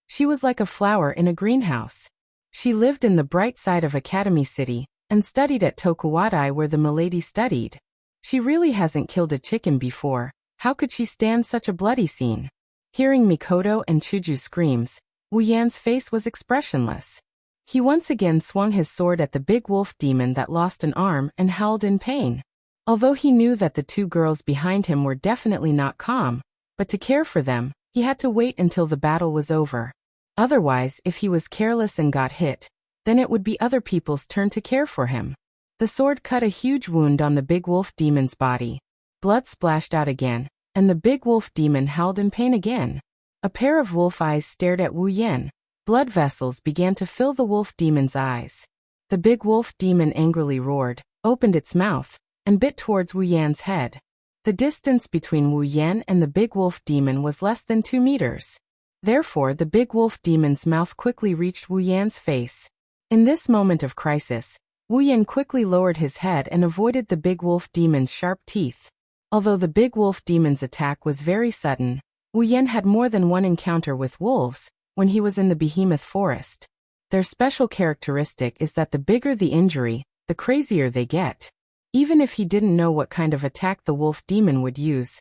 she was like a flower in a greenhouse. She lived in the bright side of Academy City and studied at Tokuwadai where the milady studied. She really hasn't killed a chicken before. How could she stand such a bloody scene? Hearing Mikoto and Chuju's screams, Wu Yan's face was expressionless. He once again swung his sword at the big wolf demon that lost an arm and howled in pain. Although he knew that the 2 girls behind him were definitely not calm, but to care for them, he had to wait until the battle was over. Otherwise, if he was careless and got hit, then it would be other people's turn to care for him. The sword cut a huge wound on the big wolf demon's body. Blood splashed out again, and the big wolf demon howled in pain again. A pair of wolf eyes stared at Wu Yan. Blood vessels began to fill the wolf demon's eyes. The big wolf demon angrily roared, opened its mouth, and bit towards Wu Yan's head. The distance between Wu Yan and the big wolf demon was less than 2 meters. Therefore, the big wolf demon's mouth quickly reached Wu Yan's face. In this moment of crisis, Wu Yan quickly lowered his head and avoided the big wolf demon's sharp teeth. Although the big wolf demon's attack was very sudden, Wu Yan had more than one encounter with wolves when he was in the behemoth forest. Their special characteristic is that the bigger the injury, the crazier they get. Even if he didn't know what kind of attack the wolf demon would use,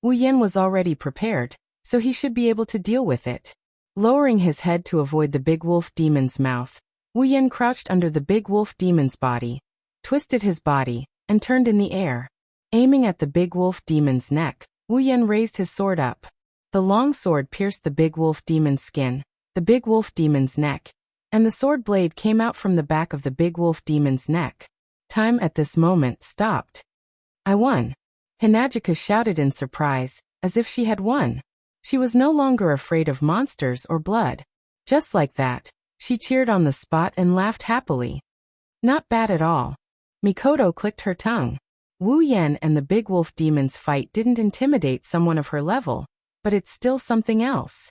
Wu Yan was already prepared, so he should be able to deal with it. Lowering his head to avoid the big wolf demon's mouth, Wu Yan crouched under the big wolf demon's body, twisted his body, and turned in the air. Aiming at the big wolf demon's neck, Wu Yan raised his sword up. The long sword pierced the big wolf demon's skin, the big wolf demon's neck, and the sword blade came out from the back of the big wolf demon's neck. Time at this moment stopped. I won. Hinajika shouted in surprise, as if she had won. She was no longer afraid of monsters or blood. Just like that, she cheered on the spot and laughed happily. Not bad at all. Mikoto clicked her tongue. Wu Yan and the big wolf demon's fight didn't intimidate someone of her level. but it's still something else.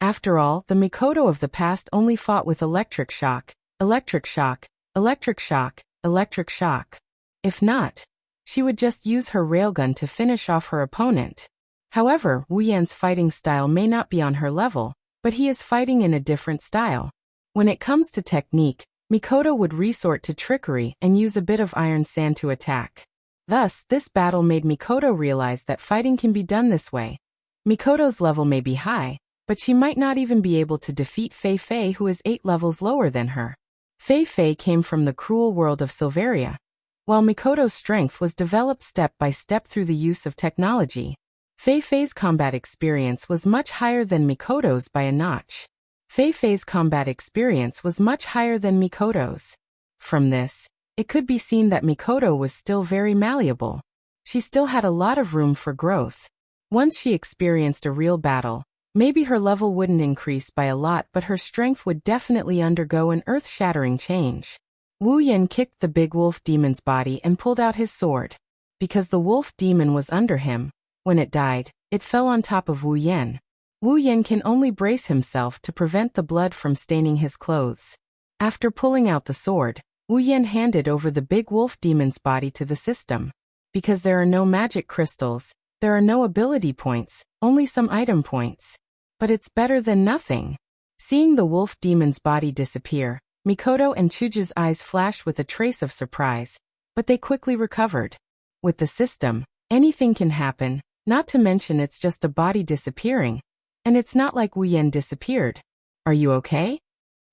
After all, the Mikoto of the past only fought with electric shock, electric shock, electric shock, electric shock. If not, she would just use her railgun to finish off her opponent. However, Wu Yan's fighting style may not be on her level, but he is fighting in a different style. When it comes to technique, Mikoto would resort to trickery and use a bit of iron sand to attack. Thus, this battle made Mikoto realize that fighting can be done this way. Mikoto's level may be high, but she might not even be able to defeat Fei Fei, who is 8 levels lower than her. Fei Fei came from the cruel world of Silveria, while Mikoto's strength was developed step by step through the use of technology. Fei Fei's combat experience was much higher than Mikoto's by a notch. Fei Fei's combat experience was much higher than Mikoto's. From this, it could be seen that Mikoto was still very malleable. She still had a lot of room for growth. Once she experienced a real battle, maybe her level wouldn't increase by a lot, but her strength would definitely undergo an earth-shattering change. Wu Yan kicked the big wolf demon's body and pulled out his sword. Because the wolf demon was under him, when it died, it fell on top of Wu Yan. Wu Yan can only brace himself to prevent the blood from staining his clothes. After pulling out the sword, Wu Yan handed over the big wolf demon's body to the system. Because there are no magic crystals, there are no ability points, only some item points. But it's better than nothing. Seeing the wolf demon's body disappear, Mikoto and Chuju's eyes flashed with a trace of surprise, but they quickly recovered. With the system, anything can happen, not to mention it's just a body disappearing. And it's not like Wu Yan disappeared. Are you okay?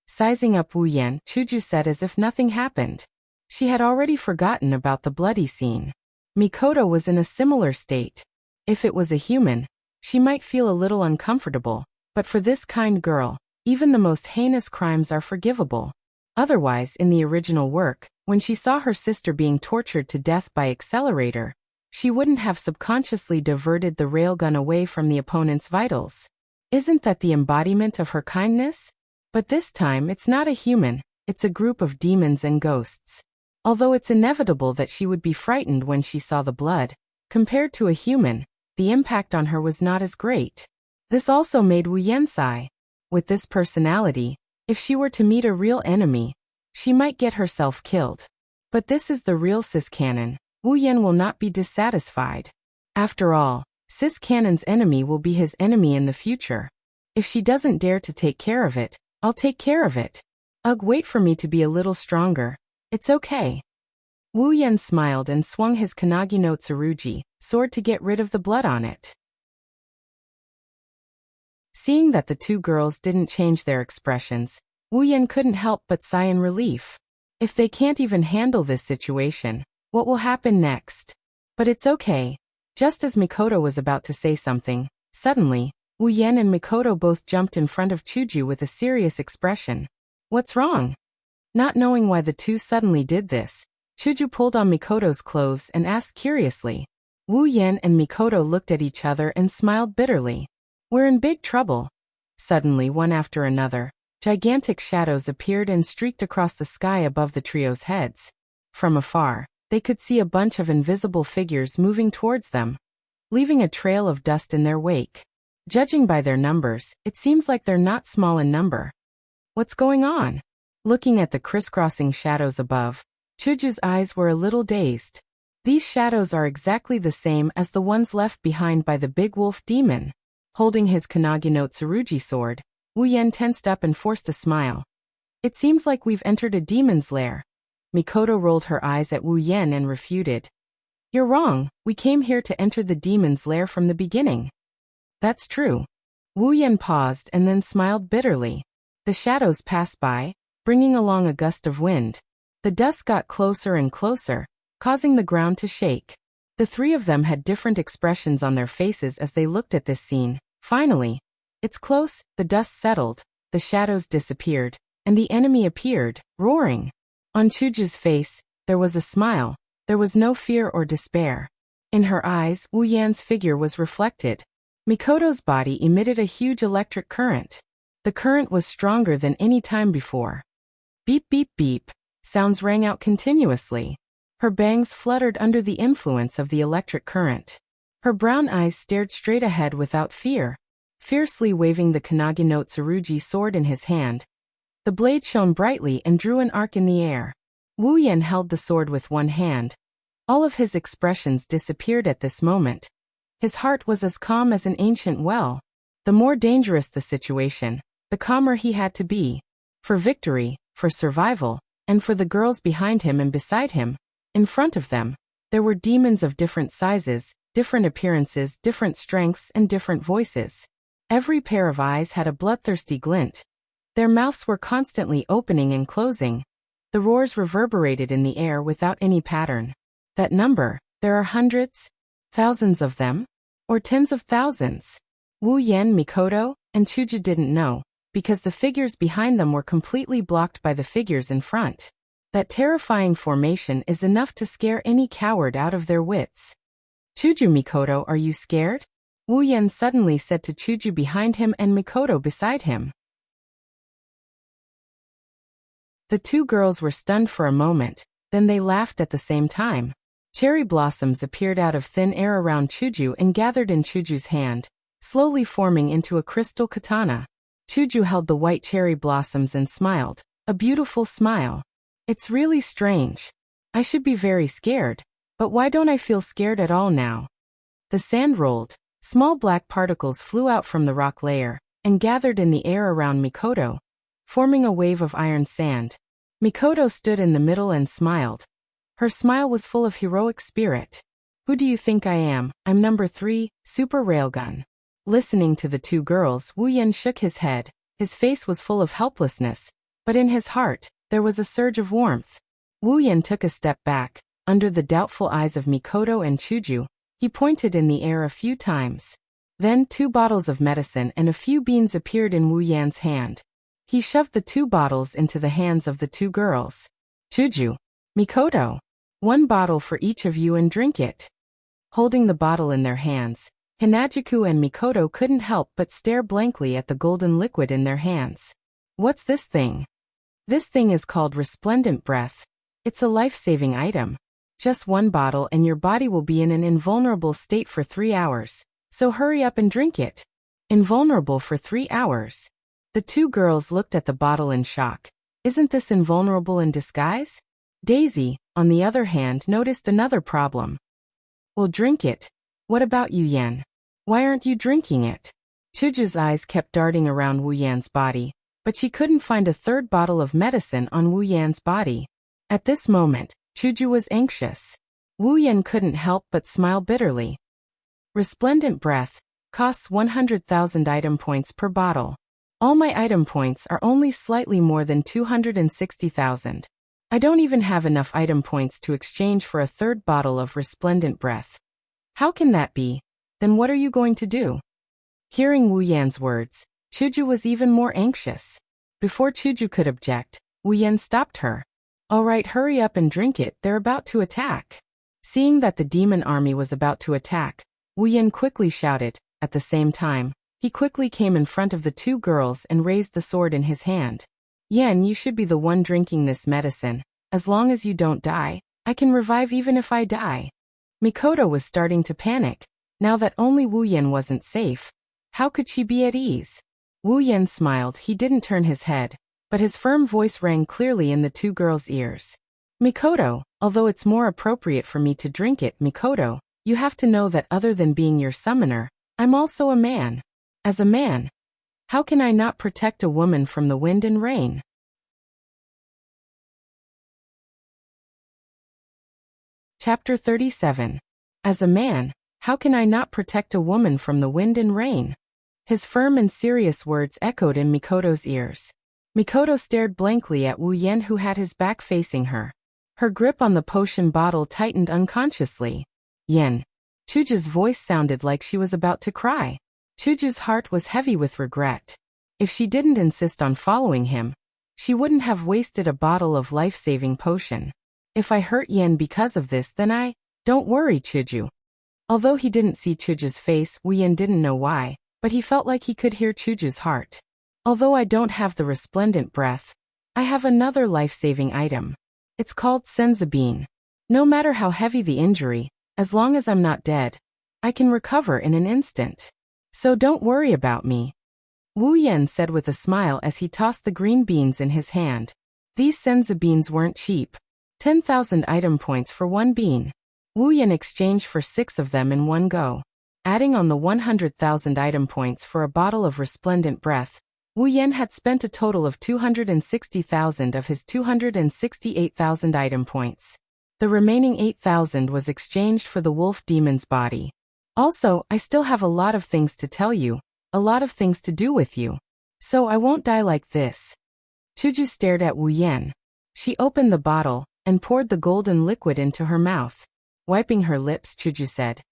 Sizing up Wu Yan, Chuju said as if nothing happened. She had already forgotten about the bloody scene. Mikoto was in a similar state. If it was a human, she might feel a little uncomfortable, but for this kind girl, even the most heinous crimes are forgivable. Otherwise, in the original work, when she saw her sister being tortured to death by Accelerator, she wouldn't have subconsciously diverted the railgun away from the opponent's vitals. Isn't that the embodiment of her kindness? But this time it's not a human, it's a group of demons and ghosts. Although it's inevitable that she would be frightened when she saw the blood, compared to a human, the impact on her was not as great. This also made Wu Yan sigh. With this personality, if she were to meet a real enemy, she might get herself killed. But this is the real Sis Canon. Wu Yan will not be dissatisfied. After all, Sis Canon's enemy will be his enemy in the future. If she doesn't dare to take care of it, I'll take care of it. Ugh, wait for me to be a little stronger. It's okay. Wu Yan smiled and swung his Kanagi no Tsurugi sword to get rid of the blood on it. Seeing that the two girls didn't change their expressions, Wu Yan couldn't help but sigh in relief. If they can't even handle this situation, what will happen next? But it's okay. Just as Mikoto was about to say something, suddenly, Wu Yan and Mikoto both jumped in front of Chuju with a serious expression. What's wrong? Not knowing why the two suddenly did this, Chuju pulled on Mikoto's clothes and asked curiously. Wu Yan and Mikoto looked at each other and smiled bitterly. We're in big trouble. Suddenly, one after another, gigantic shadows appeared and streaked across the sky above the trio's heads. From afar, they could see a bunch of invisible figures moving towards them, leaving a trail of dust in their wake. Judging by their numbers, it seems like they're not small in number. What's going on? Looking at the crisscrossing shadows above, Chuju's eyes were a little dazed. These shadows are exactly the same as the ones left behind by the big wolf demon. Holding his Kanagi no Tsurugi sword, Wu Yan tensed up and forced a smile. It seems like we've entered a demon's lair. Mikoto rolled her eyes at Wu Yan and refuted. You're wrong, we came here to enter the demon's lair from the beginning. That's true. Wu Yan paused and then smiled bitterly. The shadows passed by, bringing along a gust of wind. The dust got closer and closer, causing the ground to shake. The three of them had different expressions on their faces as they looked at this scene. Finally, it's close, the dust settled, the shadows disappeared, and the enemy appeared, roaring. On Chuju's face, there was a smile. There was no fear or despair. In her eyes, Wu Yan's figure was reflected. Mikoto's body emitted a huge electric current. The current was stronger than any time before. Beep beep beep, sounds rang out continuously. Her bangs fluttered under the influence of the electric current. Her brown eyes stared straight ahead without fear, fiercely waving the Kanagi no Tsurugi sword in his hand. The blade shone brightly and drew an arc in the air. Wu Yan held the sword with one hand. All of his expressions disappeared at this moment. His heart was as calm as an ancient well. The more dangerous the situation, the calmer he had to be. For victory, for survival, and for the girls behind him and beside him. In front of them, there were demons of different sizes, different appearances, different strengths, and different voices. Every pair of eyes had a bloodthirsty glint. Their mouths were constantly opening and closing. The roars reverberated in the air without any pattern. That number, there are hundreds, thousands of them? Or tens of thousands? Wu Yan, Mikoto, and Chuju didn't know, because the figures behind them were completely blocked by the figures in front. That terrifying formation is enough to scare any coward out of their wits. Chuju, Mikoto, are you scared? Wu Yan suddenly said to Chuju behind him and Mikoto beside him. The two girls were stunned for a moment, then they laughed at the same time. Cherry blossoms appeared out of thin air around Chuju and gathered in Chuju's hand, slowly forming into a crystal katana. Chuju held the white cherry blossoms and smiled, a beautiful smile. It's really strange. I should be very scared, but why don't I feel scared at all now? The sand rolled, small black particles flew out from the rock layer, and gathered in the air around Mikoto, forming a wave of iron sand. Mikoto stood in the middle and smiled. Her smile was full of heroic spirit. Who do you think I am? I'm number 3, Super Railgun. Listening to the two girls, Wu Yan shook his head. His face was full of helplessness, but in his heart, there was a surge of warmth. Wu Yan took a step back. Under the doubtful eyes of Mikoto and Chuju, he pointed in the air a few times. Then 2 bottles of medicine and a few beans appeared in Wu Yan's hand. He shoved the 2 bottles into the hands of the 2 girls. Chuju, Mikoto, 1 bottle for each of you and drink it. Holding the bottle in their hands, Hanajuku and Mikoto couldn't help but stare blankly at the golden liquid in their hands. What's this thing? This thing is called Resplendent Breath. It's a life-saving item. Just 1 bottle and your body will be in an invulnerable state for 3 hours, so hurry up and drink it. Invulnerable for 3 hours. The 2 girls looked at the bottle in shock. Isn't this invulnerable in disguise? Daisy, on the other hand, noticed another problem. Well, drink it. What about you, Yan? Why aren't you drinking it? Chuju's eyes kept darting around Wu Yan's body, but she couldn't find a 3rd bottle of medicine on Wu Yan's body. At this moment, Chuju was anxious. Wu Yan couldn't help but smile bitterly. Resplendent Breath costs 100,000 item points per bottle. All my item points are only slightly more than 260,000. I don't even have enough item points to exchange for a 3rd bottle of Resplendent Breath. How can that be? Then what are you going to do? Hearing Wu Yan's words, Chuju was even more anxious. Before Chuju could object, Wu Yan stopped her. All right, hurry up and drink it, they're about to attack. Seeing that the demon army was about to attack, Wu Yan quickly shouted. At the same time, he quickly came in front of the 2 girls and raised the sword in his hand. Yan, you should be the one drinking this medicine. As long as you don't die, I can revive even if I die. Mikoto was starting to panic. Now that only Wu Yan wasn't safe, how could she be at ease? Wu Yan smiled. He didn't turn his head, but his firm voice rang clearly in the 2 girls' ears. Mikoto, although it's more appropriate for me to drink it, Mikoto, you have to know that other than being your summoner, I'm also a man. As a man, how can I not protect a woman from the wind and rain? Chapter 37. As a man, how can I not protect a woman from the wind and rain? His firm and serious words echoed in Mikoto's ears. Mikoto stared blankly at Wu Yan, who had his back facing her. Her grip on the potion bottle tightened unconsciously. Yan. Chuju's voice sounded like she was about to cry. Chuju's heart was heavy with regret. If she didn't insist on following him, she wouldn't have wasted a bottle of life-saving potion. If I hurt Yan because of this, then don't worry, Chuju. Although he didn't see Chuju's face, Wu Yan didn't know why, but he felt like he could hear Chuju's heart. Although I don't have the Resplendent Breath, I have another life-saving item. It's called Senza Bean. No matter how heavy the injury, as long as I'm not dead, I can recover in an instant. So don't worry about me. Wu Yan said with a smile as he tossed the green beans in his hand. These senzu beans weren't cheap. 10,000 item points for one bean. Wu Yan exchanged for 6 of them in one go. Adding on the 100,000 item points for a bottle of resplendent breath, Wu Yan had spent a total of 260,000 of his 268,000 item points. The remaining 8,000 was exchanged for the wolf demon's body. Also, I still have a lot of things to tell you, a lot of things to do with you. So I won't die like this. Chuju stared at Wu Yan. She opened the bottle and poured the golden liquid into her mouth. Wiping her lips, Chuju said,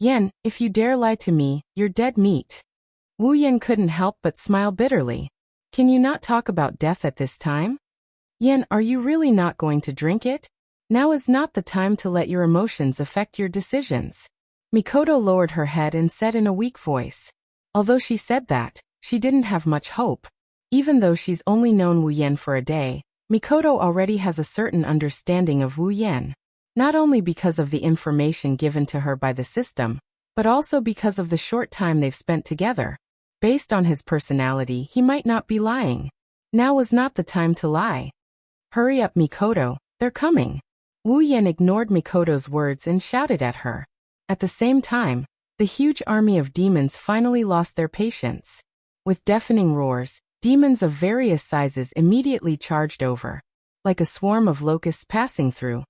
Yan, if you dare lie to me, you're dead meat. Wu Yan couldn't help but smile bitterly. Can you not talk about death at this time? Yan, are you really not going to drink it? Now is not the time to let your emotions affect your decisions. Mikoto lowered her head and said in a weak voice. Although she said that, she didn't have much hope. Even though she's only known Wu Yan for a day, Mikoto already has a certain understanding of Wu Yan. Not only because of the information given to her by the system, but also because of the short time they've spent together. Based on his personality, he might not be lying. Now was not the time to lie. Hurry up, Mikoto, they're coming. Wu Yan ignored Mikoto's words and shouted at her. At the same time, the huge army of demons finally lost their patience. With deafening roars, demons of various sizes immediately charged over. Like a swarm of locusts passing through.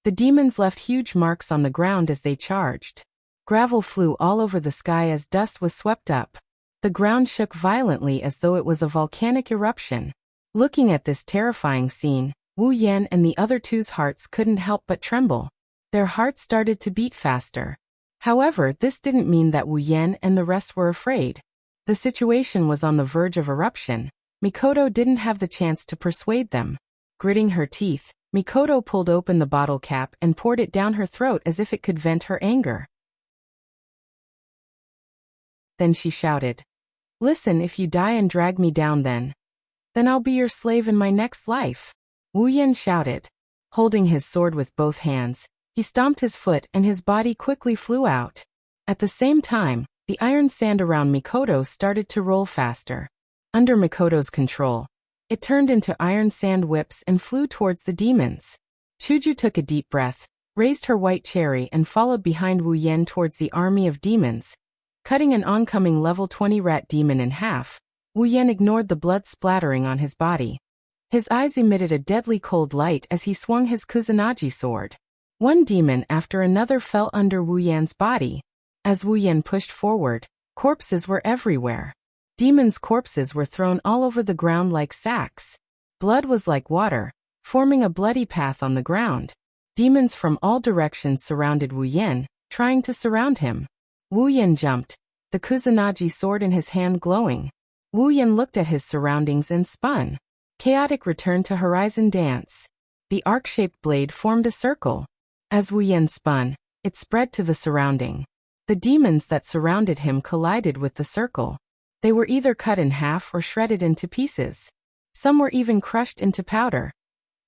The demons left huge marks on the ground as they charged. Gravel flew all over the sky as dust was swept up. The ground shook violently as though it was a volcanic eruption. Looking at this terrifying scene, Wu Yan and the other two's hearts couldn't help but tremble. Their hearts started to beat faster. However, this didn't mean that Wu Yan and the rest were afraid. The situation was on the verge of eruption. Mikoto didn't have the chance to persuade them. Gritting her teeth, Mikoto pulled open the bottle cap and poured it down her throat as if it could vent her anger. Then she shouted, Listen, if you die and drag me down then I'll be your slave in my next life. Wu Yan shouted. Holding his sword with both hands, he stomped his foot and his body quickly flew out. At the same time, the iron sand around Mikoto started to roll faster. Under Mikoto's control, it turned into iron sand whips and flew towards the demons. Chuju took a deep breath, raised her white cherry and followed behind Wu Yan towards the army of demons. Cutting an oncoming level 20 rat demon in half, Wu Yan ignored the blood splattering on his body. His eyes emitted a deadly cold light as he swung his Kusanagi sword. One demon after another fell under Wu Yan's body. As Wu Yan pushed forward, corpses were everywhere. Demons' corpses were thrown all over the ground like sacks. Blood was like water, forming a bloody path on the ground. Demons from all directions surrounded Wu Yan, trying to surround him. Wu Yan jumped, the Kusanagi sword in his hand glowing. Wu Yan looked at his surroundings and spun. Chaotic returned to Horizon Dance. The arc-shaped blade formed a circle. As Wu Yan spun, it spread to the surrounding. The demons that surrounded him collided with the circle. They were either cut in half or shredded into pieces. Some were even crushed into powder.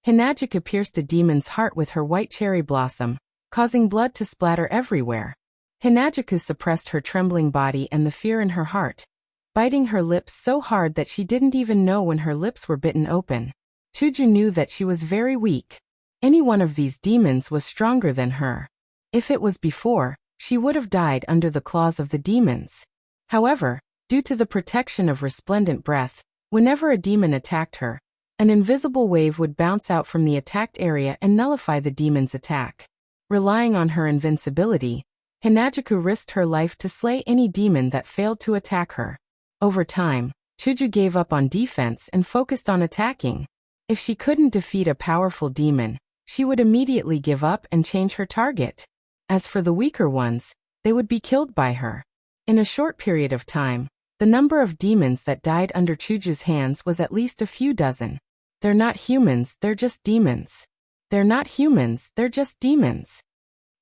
Hinagika pierced a demon's heart with her white cherry blossom, causing blood to splatter everywhere. Hinagika suppressed her trembling body and the fear in her heart, biting her lips so hard that she didn't even know when her lips were bitten open. Chuju knew that she was very weak. Any one of these demons was stronger than her. If it was before, she would have died under the claws of the demons. However, due to the protection of resplendent breath, whenever a demon attacked her, an invisible wave would bounce out from the attacked area and nullify the demon's attack. Relying on her invincibility, Hinajiku risked her life to slay any demon that failed to attack her. Over time, Chuju gave up on defense and focused on attacking. If she couldn't defeat a powerful demon, she would immediately give up and change her target. As for the weaker ones, they would be killed by her. In a short period of time, the number of demons that died under Chuju's hands was at least a few dozen. They're not humans, they're just demons. They're not humans, they're just demons.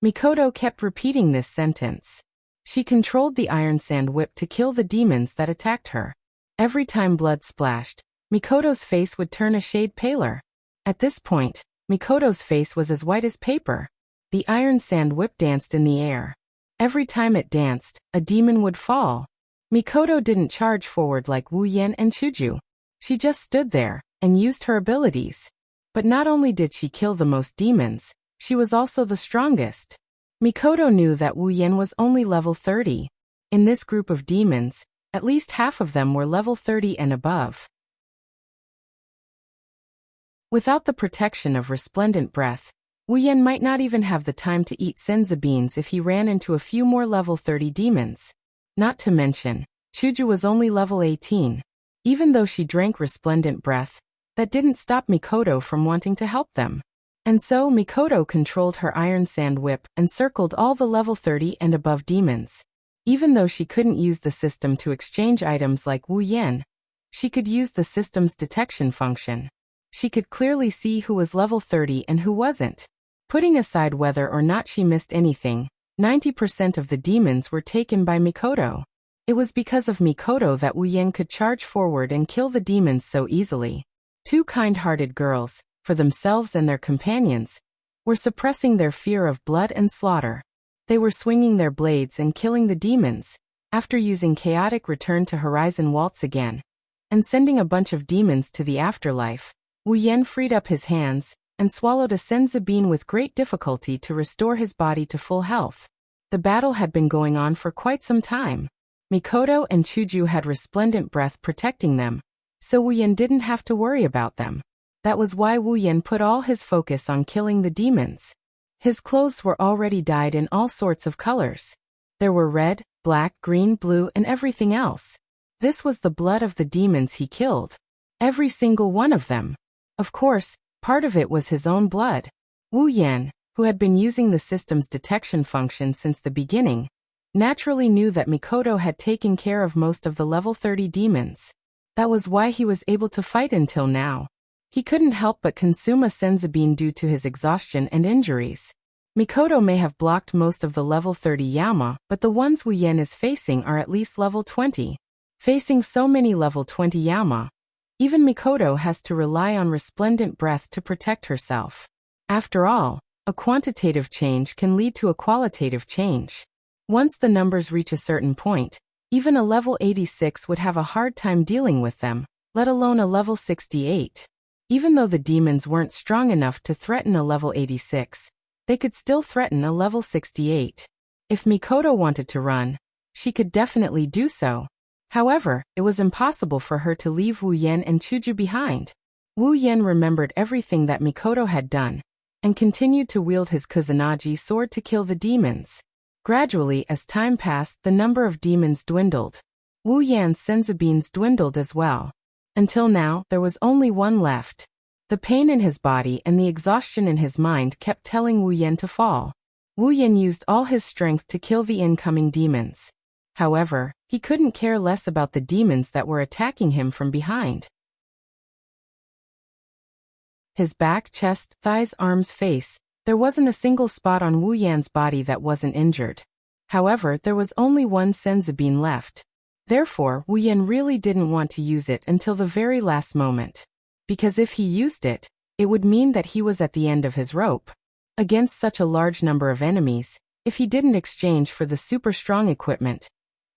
Mikoto kept repeating this sentence. She controlled the iron sand whip to kill the demons that attacked her. Every time blood splashed, Mikoto's face would turn a shade paler. At this point, Mikoto's face was as white as paper. The iron sand whip danced in the air. Every time it danced, a demon would fall. Mikoto didn't charge forward like Wu Yan and Chuju. She just stood there and used her abilities. But not only did she kill the most demons, she was also the strongest. Mikoto knew that Wu Yan was only level 30. In this group of demons, at least half of them were level 30 and above. Without the protection of resplendent breath, Wu Yan might not even have the time to eat senzu beans if he ran into a few more level 30 demons. Not to mention, Chuju was only level 18. Even though she drank resplendent breath, that didn't stop Mikoto from wanting to help them. And so Mikoto controlled her iron sand whip and circled all the level 30 and above demons. Even though she couldn't use the system to exchange items like Wu Yan, she could use the system's detection function. She could clearly see who was level 30 and who wasn't. Putting aside whether or not she missed anything, 90% of the demons were taken by Mikoto. It was because of Mikoto that Wu Yan could charge forward and kill the demons so easily. Two kind-hearted girls, for themselves and their companions, were suppressing their fear of blood and slaughter. They were swinging their blades and killing the demons, after using chaotic return to horizon waltz again, and sending a bunch of demons to the afterlife. Wu Yan freed up his hands and swallowed a senzu bean with great difficulty to restore his body to full health. The battle had been going on for quite some time. Mikoto and Chuju had resplendent breath protecting them, so Wu Yan didn't have to worry about them. That was why Wu Yan put all his focus on killing the demons. His clothes were already dyed in all sorts of colors. There were red, black, green, blue, and everything else. This was the blood of the demons he killed. Every single one of them. Of course, part of it was his own blood. Wu Yan, who had been using the system's detection function since the beginning, naturally knew that Mikoto had taken care of most of the level 30 demons. That was why he was able to fight until now. He couldn't help but consume a senzu bean due to his exhaustion and injuries. Mikoto may have blocked most of the level 30 Yama, but the ones Wu Yan is facing are at least level 20. Facing so many level 20 Yama, even Mikoto has to rely on resplendent breath to protect herself. After all, a quantitative change can lead to a qualitative change. Once the numbers reach a certain point, even a level 86 would have a hard time dealing with them, let alone a level 68. Even though the demons weren't strong enough to threaten a level 86, they could still threaten a level 68. If Mikoto wanted to run, she could definitely do so. However, it was impossible for her to leave Wu Yan and Chuju behind. Wu Yan remembered everything that Mikoto had done, and continued to wield his Kusanagi sword to kill the demons. Gradually, as time passed, the number of demons dwindled. Wu Yan's senzu beans dwindled as well. Until now, there was only one left. The pain in his body and the exhaustion in his mind kept telling Wu Yan to fall. Wu Yan used all his strength to kill the incoming demons. However, he couldn't care less about the demons that were attacking him from behind. His back, chest, thighs, arms, face, there wasn't a single spot on Wu Yan's body that wasn't injured. However, there was only one senzu bean left. Therefore, Wu Yan really didn't want to use it until the very last moment. Because if he used it, it would mean that he was at the end of his rope. Against such a large number of enemies, if he didn't exchange for the super strong equipment,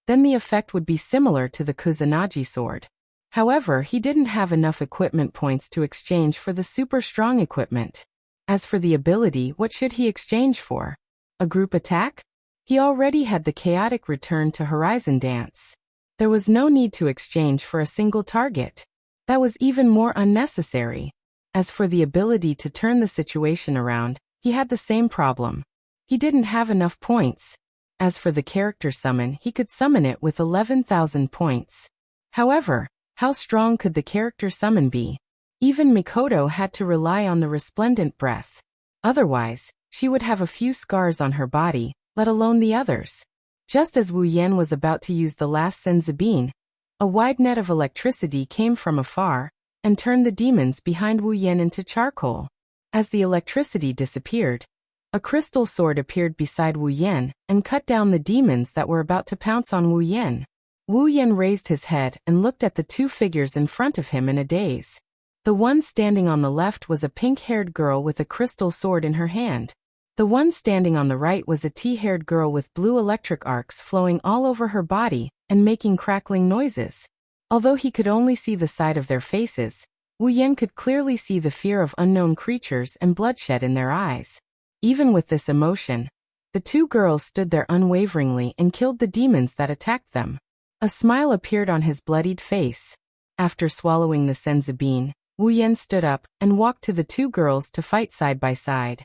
then the effect would be similar to the Kusanagi sword. However, he didn't have enough equipment points to exchange for the super strong equipment. As for the ability, what should he exchange for? A group attack? He already had the chaotic return to horizon dance. There was no need to exchange for a single target. That was even more unnecessary. As for the ability to turn the situation around, he had the same problem. He didn't have enough points. As for the character summon, he could summon it with 11,000 points. However, how strong could the character summon be? Even Mikoto had to rely on the resplendent breath. Otherwise, she would have a few scars on her body, let alone the others. Just as Wu Yan was about to use the last senzu bean, a wide net of electricity came from afar, and turned the demons behind Wu Yan into charcoal. As the electricity disappeared, a crystal sword appeared beside Wu Yan, and cut down the demons that were about to pounce on Wu Yan. Wu Yan raised his head and looked at the two figures in front of him in a daze. The one standing on the left was a pink-haired girl with a crystal sword in her hand. The one standing on the right was a tea-haired girl with blue electric arcs flowing all over her body and making crackling noises. Although he could only see the side of their faces, Wu Yan could clearly see the fear of unknown creatures and bloodshed in their eyes. Even with this emotion, the two girls stood there unwaveringly and killed the demons that attacked them. A smile appeared on his bloodied face. After swallowing the senzu bean, Wu Yan stood up and walked to the two girls to fight side by side.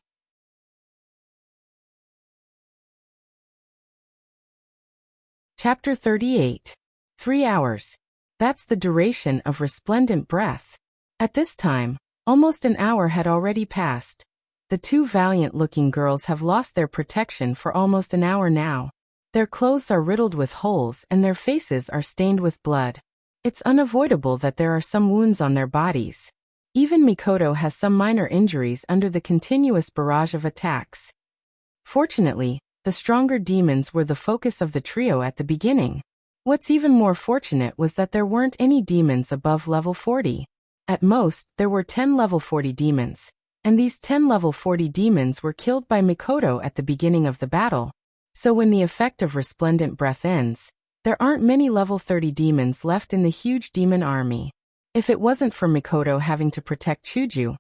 Chapter 38. 3 hours. That's the duration of resplendent breath. At this time, almost an hour had already passed. The two valiant-looking girls have lost their protection for almost an hour now. Their clothes are riddled with holes and their faces are stained with blood. It's unavoidable that there are some wounds on their bodies. Even Mikoto has some minor injuries under the continuous barrage of attacks. Fortunately, the stronger demons were the focus of the trio at the beginning. What's even more fortunate was that there weren't any demons above level 40. At most, there were 10 level 40 demons, and these 10 level 40 demons were killed by Mikoto at the beginning of the battle. So when the effect of resplendent breath ends, there aren't many level 30 demons left in the huge demon army. If it wasn't for Mikoto having to protect Chuju,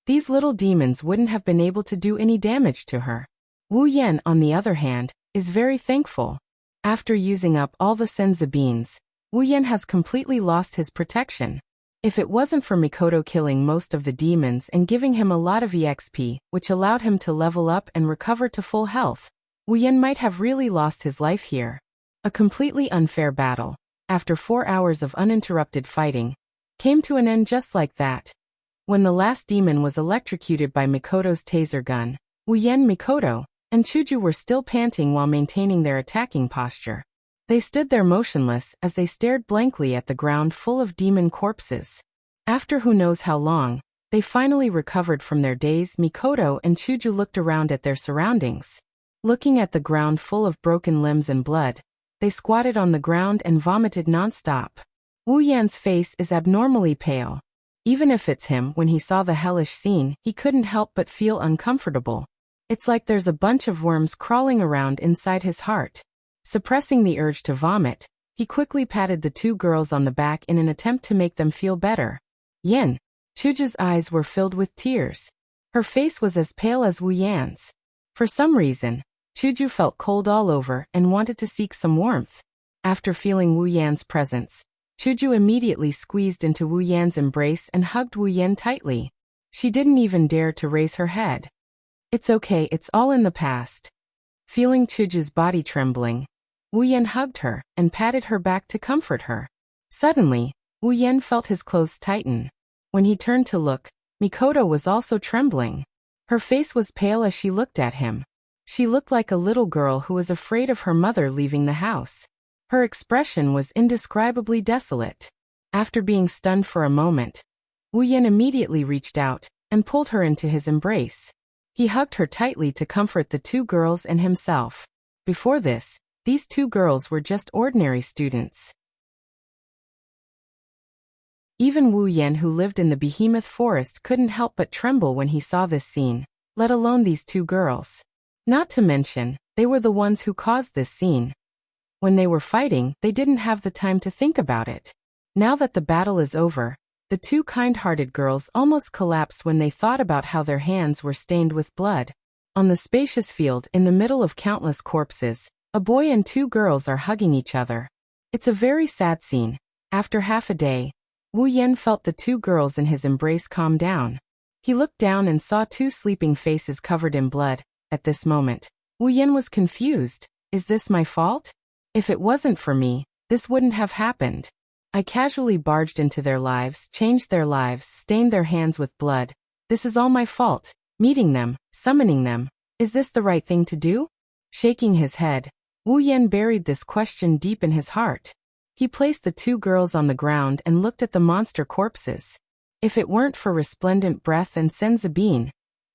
these little demons wouldn't have been able to do any damage to her. Wu Yan, on the other hand, is very thankful. After using up all the senzu beans, Wu Yan has completely lost his protection. If it wasn't for Mikoto killing most of the demons and giving him a lot of EXP, which allowed him to level up and recover to full health, Wu Yan might have really lost his life here. A completely unfair battle, after 4 hours of uninterrupted fighting, came to an end just like that. When the last demon was electrocuted by Mikoto's taser gun, Wu Yan, Mikoto, and Chuju were still panting while maintaining their attacking posture. They stood there motionless as they stared blankly at the ground full of demon corpses. After who knows how long, they finally recovered from their daze. Mikoto and Chuju looked around at their surroundings. Looking at the ground full of broken limbs and blood, they squatted on the ground and vomited non-stop. Wu Yan's face is abnormally pale. Even if it's him, when he saw the hellish scene, he couldn't help but feel uncomfortable. It's like there's a bunch of worms crawling around inside his heart. Suppressing the urge to vomit, he quickly patted the two girls on the back in an attempt to make them feel better. Yen, Chuju's eyes were filled with tears. Her face was as pale as Wu Yan's. For some reason, Chuju felt cold all over and wanted to seek some warmth. After feeling Wu Yan's presence, Chuju immediately squeezed into Wu Yan's embrace and hugged Wu Yan tightly. She didn't even dare to raise her head. It's okay, it's all in the past. Feeling Chuju's body trembling, Wu Yan hugged her and patted her back to comfort her. Suddenly, Wu Yan felt his clothes tighten. When he turned to look, Mikoto was also trembling. Her face was pale as she looked at him. She looked like a little girl who was afraid of her mother leaving the house. Her expression was indescribably desolate. After being stunned for a moment, Wu Yan immediately reached out and pulled her into his embrace. He hugged her tightly to comfort the two girls and himself. Before this, these two girls were just ordinary students. Even Wu Yan, who lived in the behemoth forest, couldn't help but tremble when he saw this scene, let alone these two girls. Not to mention, they were the ones who caused this scene. When they were fighting, they didn't have the time to think about it. Now that the battle is over, the two kind-hearted girls almost collapsed when they thought about how their hands were stained with blood. On the spacious field in the middle of countless corpses, a boy and two girls are hugging each other. It's a very sad scene. After half a day, Wu Yan felt the two girls in his embrace calm down. He looked down and saw two sleeping faces covered in blood. At this moment, Wu Yan was confused. Is this my fault? If it wasn't for me, this wouldn't have happened. I casually barged into their lives, changed their lives, stained their hands with blood. This is all my fault. Meeting them, summoning them. Is this the right thing to do? Shaking his head, Wu Yan buried this question deep in his heart. He placed the two girls on the ground and looked at the monster corpses. If it weren't for resplendent breath and senzu bean,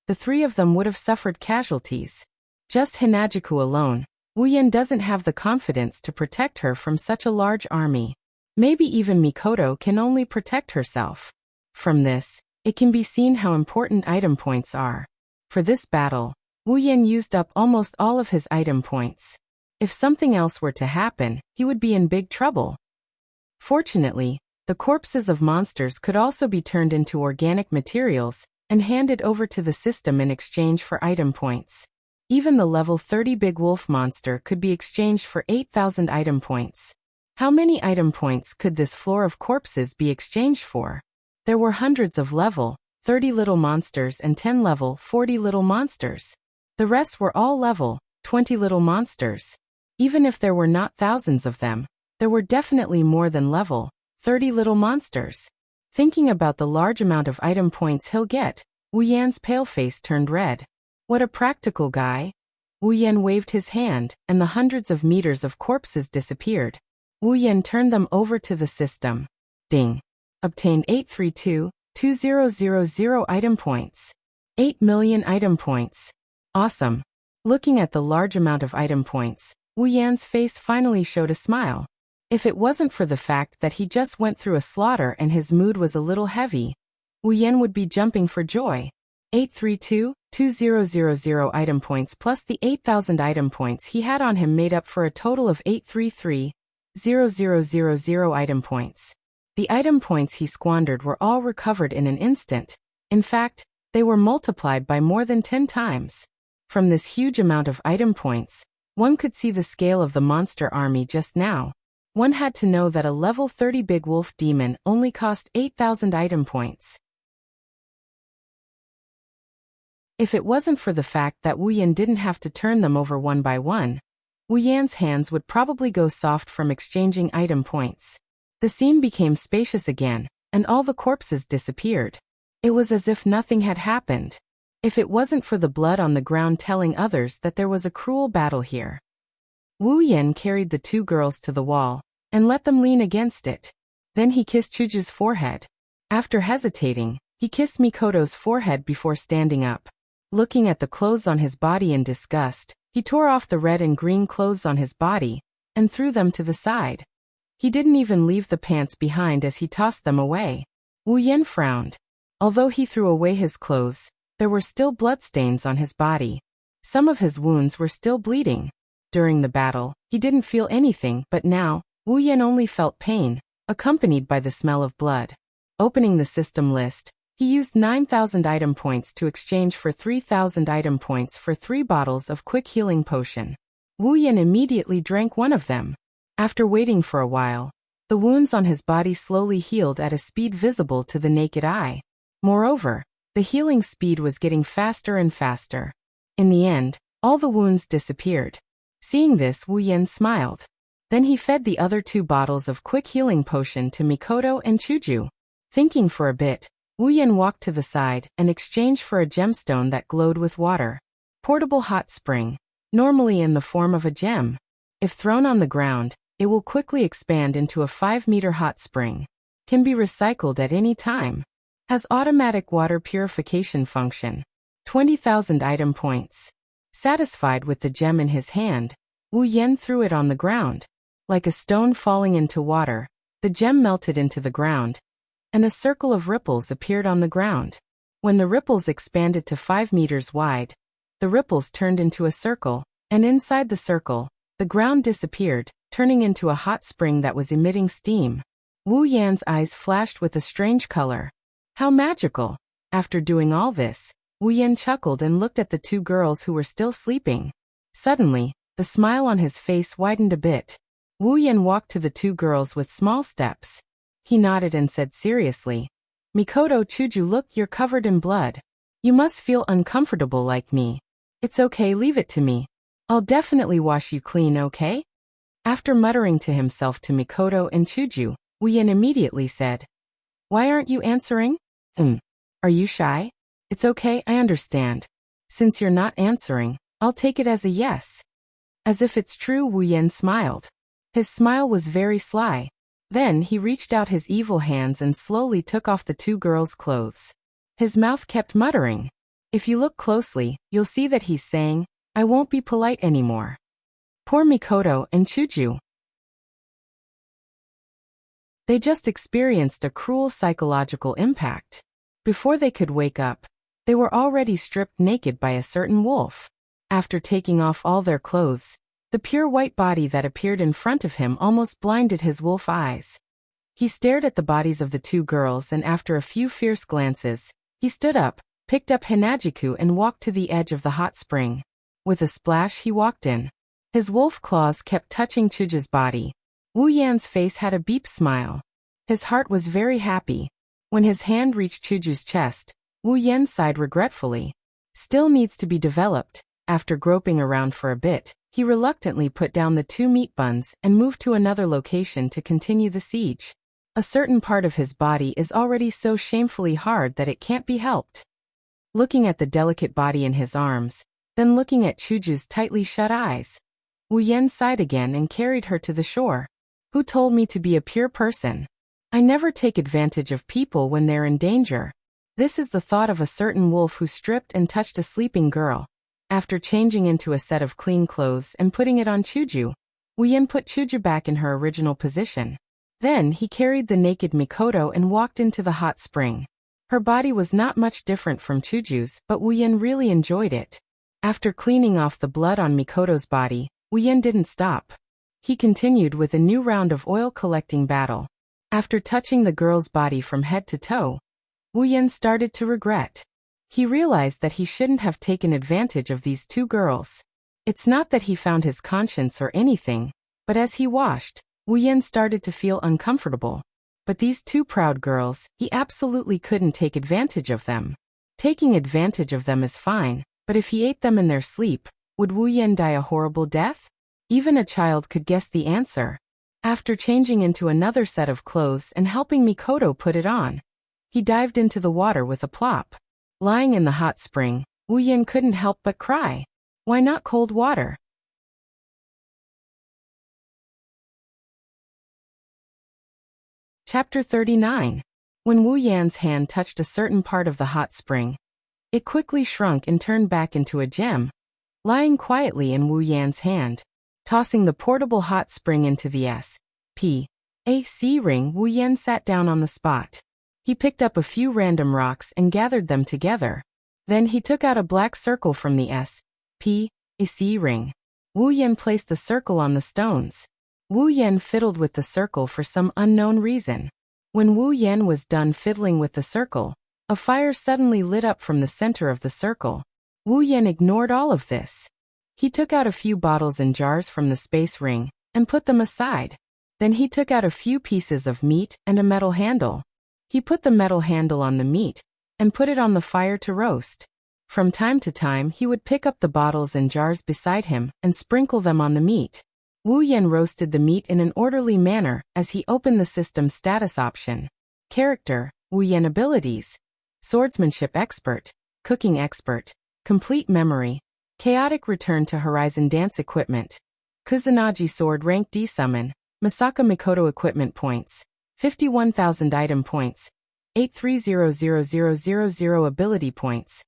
the three of them would have suffered casualties. Just Hinajuku alone, Wu Yan doesn't have the confidence to protect her from such a large army. Maybe even Mikoto can only protect herself. From this, it can be seen how important item points are. For this battle, Wu Yan used up almost all of his item points. If something else were to happen, he would be in big trouble. Fortunately, the corpses of monsters could also be turned into organic materials and handed over to the system in exchange for item points. Even the level 30 big wolf monster could be exchanged for 8,000 item points. How many item points could this floor of corpses be exchanged for? There were hundreds of level 30 little monsters and 10 level 40 little monsters. The rest were all level 20 little monsters. Even if there were not thousands of them, there were definitely more than level 30 little monsters. Thinking about the large amount of item points he'll get, Wu Yan's pale face turned red. What a practical guy. Wu Yan waved his hand, and the hundreds of meters of corpses disappeared. Wu Yan turned them over to the system. Ding. Obtained 832,2000 item points. 8 million item points. Awesome. Looking at the large amount of item points, Wu Yan's face finally showed a smile. If it wasn't for the fact that he just went through a slaughter and his mood was a little heavy, Wu Yan would be jumping for joy. 832,2000 item points plus the 8,000 item points he had on him made up for a total of 833,000 item points. The item points he squandered were all recovered in an instant. In fact, they were multiplied by more than 10 times. From this huge amount of item points, one could see the scale of the monster army just now. One had to know that a level 30 big wolf demon only cost 8,000 item points. If it wasn't for the fact that Wu Yan didn't have to turn them over one by one, Wu Yan's hands would probably go soft from exchanging item points. The scene became spacious again, and all the corpses disappeared. It was as if nothing had happened. If it wasn't for the blood on the ground telling others that there was a cruel battle here. Wu Yan carried the two girls to the wall and let them lean against it. Then he kissed Chuju's forehead. After hesitating, he kissed Mikoto's forehead before standing up. Looking at the clothes on his body in disgust, he tore off the red and green clothes on his body and threw them to the side. He didn't even leave the pants behind as he tossed them away. Wu Yan frowned. Although he threw away his clothes, there were still bloodstains on his body. Some of his wounds were still bleeding. During the battle, he didn't feel anything, but now, Wu Yan only felt pain, accompanied by the smell of blood. Opening the system list, he used 9,000 item points to exchange for 3,000 item points for 3 bottles of quick healing potion. Wu Yan immediately drank one of them. After waiting for a while, the wounds on his body slowly healed at a speed visible to the naked eye. Moreover, the healing speed was getting faster and faster. In the end, all the wounds disappeared. Seeing this, Wu Yan smiled. Then he fed the other 2 bottles of quick healing potion to Mikoto and Chuju. Thinking for a bit, Wu Yan walked to the side and exchanged for a gemstone that glowed with water. Portable hot spring, normally in the form of a gem. If thrown on the ground, it will quickly expand into a 5-meter hot spring. Can be recycled at any time. Has automatic water purification function. 20,000 item points. Satisfied with the gem in his hand, Wu Yan threw it on the ground. Like a stone falling into water, the gem melted into the ground, and a circle of ripples appeared on the ground. When the ripples expanded to 5 meters wide, the ripples turned into a circle, and inside the circle, the ground disappeared, turning into a hot spring that was emitting steam. Wu Yan's eyes flashed with a strange color. How magical! After doing all this, Wu Yan chuckled and looked at the 2 girls who were still sleeping. Suddenly, the smile on his face widened a bit. Wu Yan walked to the 2 girls with small steps. He nodded and said seriously, "Mikoto, Chuju, look, you're covered in blood. You must feel uncomfortable like me. It's okay, leave it to me. I'll definitely wash you clean, okay?" After muttering to himself to Mikoto and Chuju, Wu Yan immediately said, "Why aren't you answering? Are you shy? It's okay, I understand. Since you're not answering, I'll take it as a yes." As if it's true, Wu Yan smiled. His smile was very sly. Then he reached out his evil hands and slowly took off the 2 girls' clothes. His mouth kept muttering. If you look closely, you'll see that he's saying, "I won't be polite anymore." Poor Mikoto and Chuju. They just experienced a cruel psychological impact. Before they could wake up, they were already stripped naked by a certain wolf. After taking off all their clothes, the pure white body that appeared in front of him almost blinded his wolf eyes. He stared at the bodies of the two girls, and after a few fierce glances, he stood up, picked up Hinajiku and walked to the edge of the hot spring. With a splash he walked in. His wolf claws kept touching Chuju's body. Wu Yan's face had a beep smile. His heart was very happy. When his hand reached Chuju's chest, Wu Yan sighed regretfully. Still needs to be developed. After groping around for a bit, he reluctantly put down the 2 meat buns and moved to another location to continue the siege. A certain part of his body is already so shamefully hard that it can't be helped. Looking at the delicate body in his arms, then looking at Chuju's tightly shut eyes, Wu Yan sighed again and carried her to the shore. Who told me to be a pure person? I never take advantage of people when they're in danger. This is the thought of a certain wolf who stripped and touched a sleeping girl. After changing into a set of clean clothes and putting it on Chuju, Wu Yan put Chuju back in her original position. Then he carried the naked Mikoto and walked into the hot spring. Her body was not much different from Chuju's, but Wu Yan really enjoyed it. After cleaning off the blood on Mikoto's body, Wu Yan didn't stop. He continued with a new round of oil-collecting battle. After touching the girl's body from head to toe, Wu Yan started to regret. He realized that he shouldn't have taken advantage of these two girls. It's not that he found his conscience or anything, but as he washed, Wu Yan started to feel uncomfortable. But these two proud girls, he absolutely couldn't take advantage of them. Taking advantage of them is fine, but if he ate them in their sleep, would Wu Yan die a horrible death? Even a child could guess the answer. After changing into another set of clothes and helping Mikoto put it on, he dived into the water with a plop. Lying in the hot spring, Wu Yan couldn't help but cry. Why not cold water? Chapter 39. When Wu Yan's hand touched a certain part of the hot spring, it quickly shrunk and turned back into a gem, lying quietly in Wu Yan's hand. Tossing the portable hot spring into the S.P.A.C. ring, Wu Yan sat down on the spot. He picked up a few random rocks and gathered them together. Then he took out a black circle from the S.P.A.C. ring. Wu Yan placed the circle on the stones. Wu Yan fiddled with the circle for some unknown reason. When Wu Yan was done fiddling with the circle, a fire suddenly lit up from the center of the circle. Wu Yan ignored all of this. He took out a few bottles and jars from the space ring and put them aside. Then he took out a few pieces of meat and a metal handle. He put the metal handle on the meat and put it on the fire to roast. From time to time he would pick up the bottles and jars beside him and sprinkle them on the meat. Wu Yan roasted the meat in an orderly manner as he opened the system status option. Character, Wu Yan abilities, swordsmanship expert, cooking expert, complete memory, chaotic return to horizon dance equipment, Kusanagi sword rank D summon, Masaka Mikoto equipment points, 51,000 item points, 83,000,000 ability points,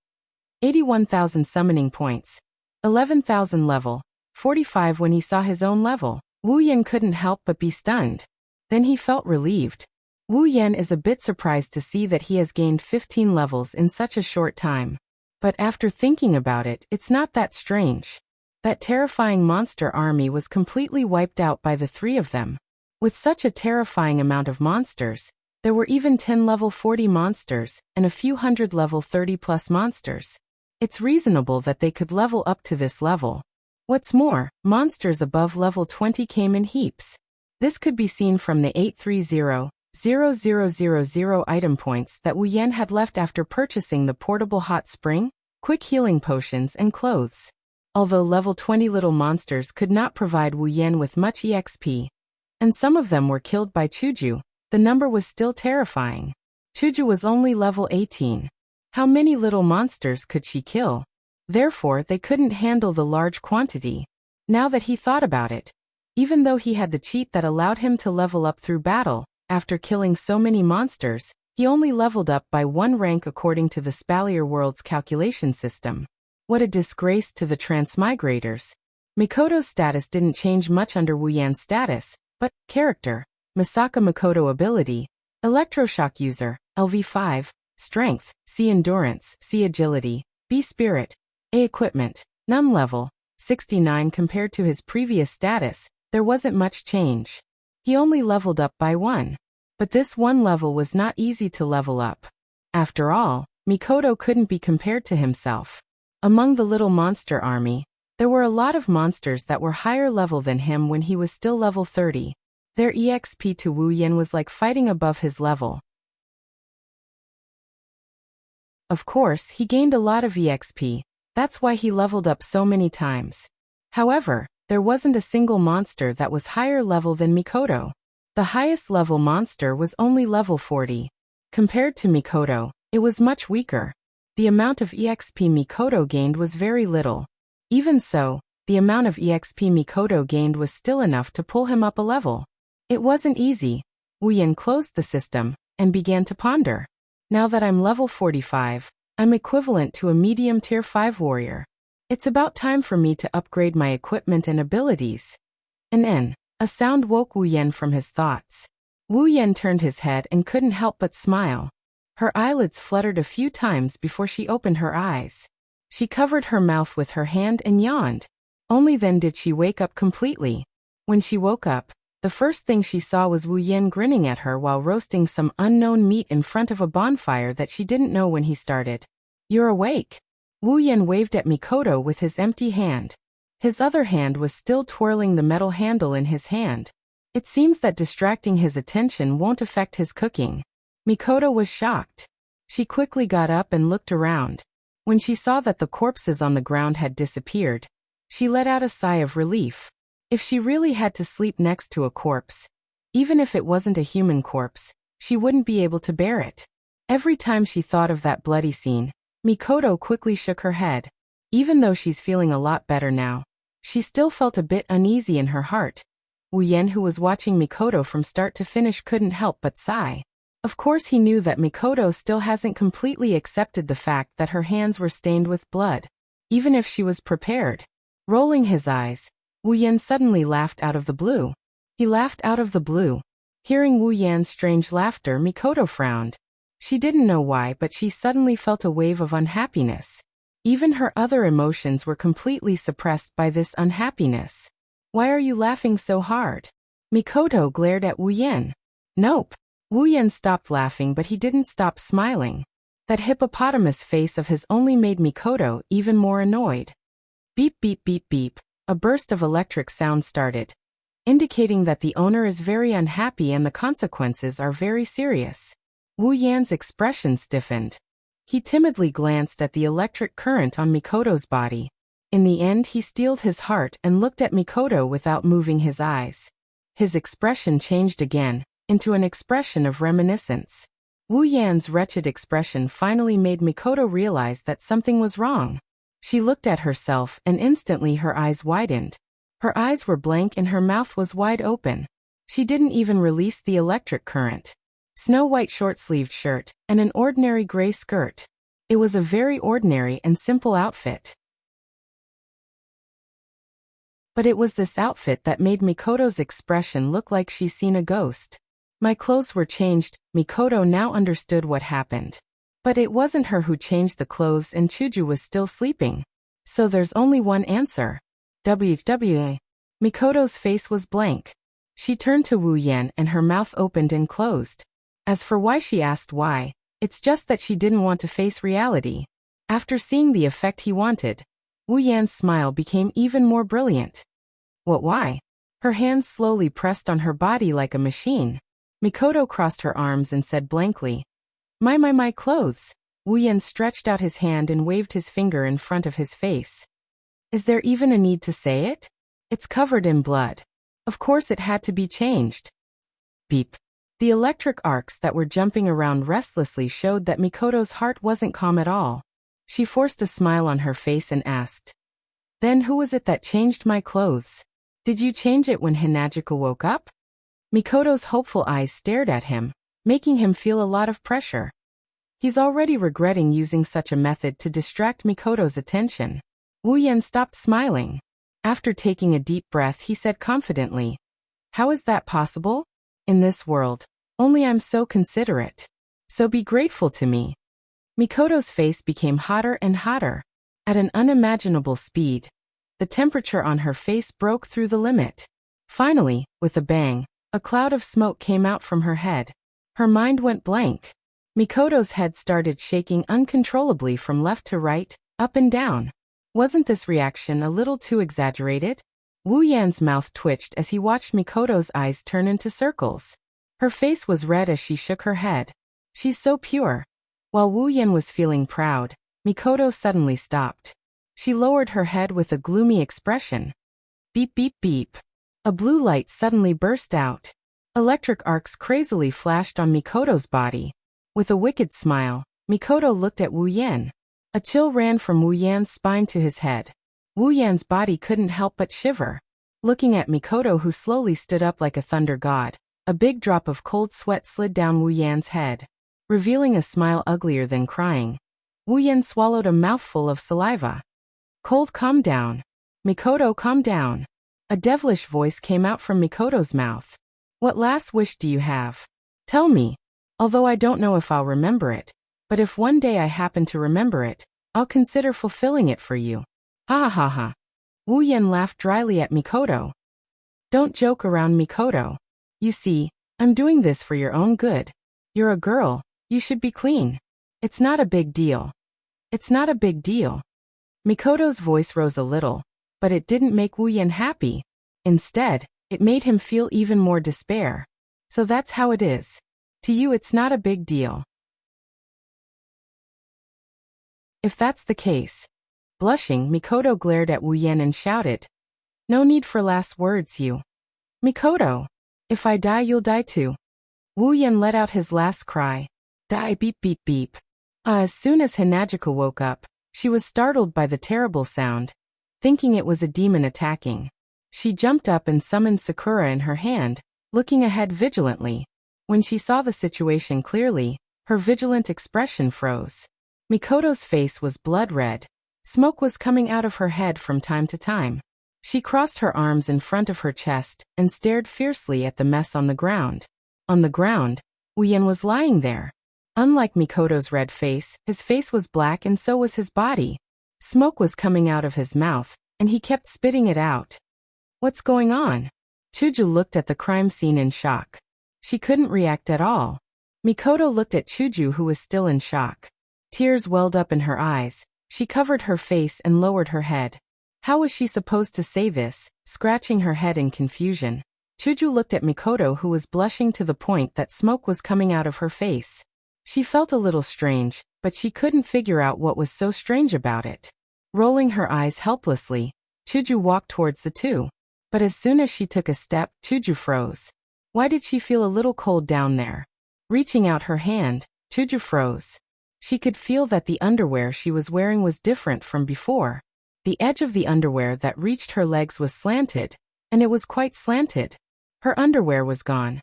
81,000 summoning points, 11,000 level, 45 when he saw his own level. Wu Yan couldn't help but be stunned. Then he felt relieved. Wu Yan is a bit surprised to see that he has gained 15 levels in such a short time. But after thinking about it, it's not that strange. That terrifying monster army was completely wiped out by the 3 of them. With such a terrifying amount of monsters, there were even 10 level 40 monsters and a few hundred level 30 plus monsters. It's reasonable that they could level up to this level. What's more, monsters above level 20 came in heaps. This could be seen from the 830,000 item points that Wu Yan had left after purchasing the portable hot spring, quick healing potions and clothes. Although level 20 little monsters could not provide Wu Yan with much EXP, and some of them were killed by Chuju, the number was still terrifying. Chuju was only level 18. How many little monsters could she kill? Therefore, they couldn't handle the large quantity. Now that he thought about it, even though he had the cheat that allowed him to level up through battle, after killing so many monsters, he only leveled up by 1 rank according to the Spalier World's calculation system. What a disgrace to the transmigrators. Mikoto's status didn't change much under Wu Yan's status, but character, Masaka Mikoto ability, electroshock user, LV5, strength, C endurance, C agility, B spirit, A equipment, Num level 69. Compared to his previous status, there wasn't much change. He only leveled up by 1. But this one level was not easy to level up. After all, Mikoto couldn't be compared to himself. Among the little monster army, there were a lot of monsters that were higher level than him when he was still level 30. Their EXP to Wu Yan was like fighting above his level. Of course, he gained a lot of EXP. That's why he leveled up so many times. However, there wasn't a single monster that was higher level than Mikoto. The highest level monster was only level 40. Compared to Mikoto, it was much weaker. The amount of EXP Mikoto gained was very little. Even so, the amount of EXP Mikoto gained was still enough to pull him up a level. It wasn't easy. Wu Yan closed the system and began to ponder. Now that I'm level 45, I'm equivalent to a medium tier 5 warrior. It's about time for me to upgrade my equipment and abilities. A sound woke Wu Yan from his thoughts. Wu Yan turned his head and couldn't help but smile. Her eyelids fluttered a few times before she opened her eyes. She covered her mouth with her hand and yawned. Only then did she wake up completely. When she woke up, the first thing she saw was Wu Yan grinning at her while roasting some unknown meat in front of a bonfire that she didn't know when he started. You're awake. Wu Yan waved at Mikoto with his empty hand. His other hand was still twirling the metal handle in his hand. It seems that distracting his attention won't affect his cooking. Mikoto was shocked. She quickly got up and looked around. When she saw that the corpses on the ground had disappeared, she let out a sigh of relief. If she really had to sleep next to a corpse, even if it wasn't a human corpse, she wouldn't be able to bear it. Every time she thought of that bloody scene, Mikoto quickly shook her head. Even though she's feeling a lot better now, she still felt a bit uneasy in her heart. Wu Yan, who was watching Mikoto from start to finish, couldn't help but sigh. Of course he knew that Mikoto still hasn't completely accepted the fact that her hands were stained with blood, even if she was prepared. Rolling his eyes, Wu Yan suddenly laughed out of the blue. He laughed out of the blue. Hearing Wu Yan's strange laughter, Mikoto frowned. She didn't know why, but she suddenly felt a wave of unhappiness. Even her other emotions were completely suppressed by this unhappiness. Why are you laughing so hard? Mikoto glared at Wu Yan. Nope. Wu Yan stopped laughing, but he didn't stop smiling. That hippopotamus face of his only made Mikoto even more annoyed. Beep beep beep beep. A burst of electric sound started, indicating that the owner is very unhappy and the consequences are very serious. Wu Yan's expression stiffened. He timidly glanced at the electric current on Mikoto's body. In the end, he steeled his heart and looked at Mikoto without moving his eyes. His expression changed again, into an expression of reminiscence. Wu Yan's wretched expression finally made Mikoto realize that something was wrong. She looked at herself and instantly her eyes widened. Her eyes were blank and her mouth was wide open. She didn't even release the electric current. Snow-white short-sleeved shirt and an ordinary gray skirt. It was a very ordinary and simple outfit. But it was this outfit that made Mikoto's expression look like she's seen a ghost. My clothes were changed. Mikoto now understood what happened. But it wasn't her who changed the clothes and Chuju was still sleeping. So there's only one answer. WWA. Mikoto's face was blank. She turned to Wu Yan and her mouth opened and closed. As for why she asked why, it's just that she didn't want to face reality. After seeing the effect he wanted, Wu Yan's smile became even more brilliant. What why? Her hands slowly pressed on her body like a machine. Mikoto crossed her arms and said blankly, My clothes. Wu Yan stretched out his hand and waved his finger in front of his face. Is there even a need to say it? It's covered in blood. Of course it had to be changed. Beep. The electric arcs that were jumping around restlessly showed that Mikoto's heart wasn't calm at all. She forced a smile on her face and asked, Then who was it that changed my clothes? Did you change it when Hinajika woke up? Mikoto's hopeful eyes stared at him, making him feel a lot of pressure. He's already regretting using such a method to distract Mikoto's attention. Wu Yan stopped smiling. After taking a deep breath, he said confidently, How is that possible? In this world, only I'm so considerate. So be grateful to me. Mikoto's face became hotter and hotter. at an unimaginable speed. The temperature on her face broke through the limit. Finally, with a bang, a cloud of smoke came out from her head. Her mind went blank. Mikoto's head started shaking uncontrollably from left to right, up and down. Wasn't this reaction a little too exaggerated? Wu Yan's mouth twitched as he watched Mikoto's eyes turn into circles. Her face was red as she shook her head. She's so pure. While Wu Yan was feeling proud, Mikoto suddenly stopped. She lowered her head with a gloomy expression. Beep beep beep. A blue light suddenly burst out. Electric arcs crazily flashed on Mikoto's body. With a wicked smile, Mikoto looked at Wu Yan. A chill ran from Wu Yan's spine to his head. Wu Yan's body couldn't help but shiver. Looking at Mikoto, who slowly stood up like a thunder god, a big drop of cold sweat slid down Wu Yan's head, revealing a smile uglier than crying. Wu Yan swallowed a mouthful of saliva. Cold, calm down. Mikoto, calm down. A devilish voice came out from Mikoto's mouth. What last wish do you have? Tell me. Although I don't know if I'll remember it, but if one day I happen to remember it, I'll consider fulfilling it for you. Ha ha ha ha. Wu Yan laughed dryly at Mikoto. Don't joke around, Mikoto. You see, I'm doing this for your own good. You're a girl, you should be clean. It's not a big deal. It's not a big deal. Mikoto's voice rose a little, but it didn't make Wu Yan happy. Instead, it made him feel even more despair. So that's how it is. To you it's not a big deal. If that's the case. Blushing, Mikoto glared at Wu Yan and shouted. No need for last words, you. Mikoto. If I die, you'll die too. Wu Yan let out his last cry. Die, beep beep beep. As soon as Hinagika woke up, she was startled by the terrible sound, thinking it was a demon attacking. She jumped up and summoned Sakura in her hand, looking ahead vigilantly. When she saw the situation clearly, her vigilant expression froze. Mikoto's face was blood red. Smoke was coming out of her head from time to time. She crossed her arms in front of her chest and stared fiercely at the mess on the ground. On the ground, Wu Yan was lying there. Unlike Mikoto's red face, his face was black and so was his body. Smoke was coming out of his mouth, and he kept spitting it out. What's going on? Chuju looked at the crime scene in shock. She couldn't react at all. Mikoto looked at Chuju, who was still in shock. Tears welled up in her eyes. She covered her face and lowered her head. How was she supposed to say this, scratching her head in confusion? Chuju looked at Mikoto, who was blushing to the point that smoke was coming out of her face. She felt a little strange, but she couldn't figure out what was so strange about it. Rolling her eyes helplessly, Chuju walked towards the two. But as soon as she took a step, Chuju froze. Why did she feel a little cold down there? Reaching out her hand, Chuju froze. She could feel that the underwear she was wearing was different from before. The edge of the underwear that reached her legs was slanted, and it was quite slanted. Her underwear was gone.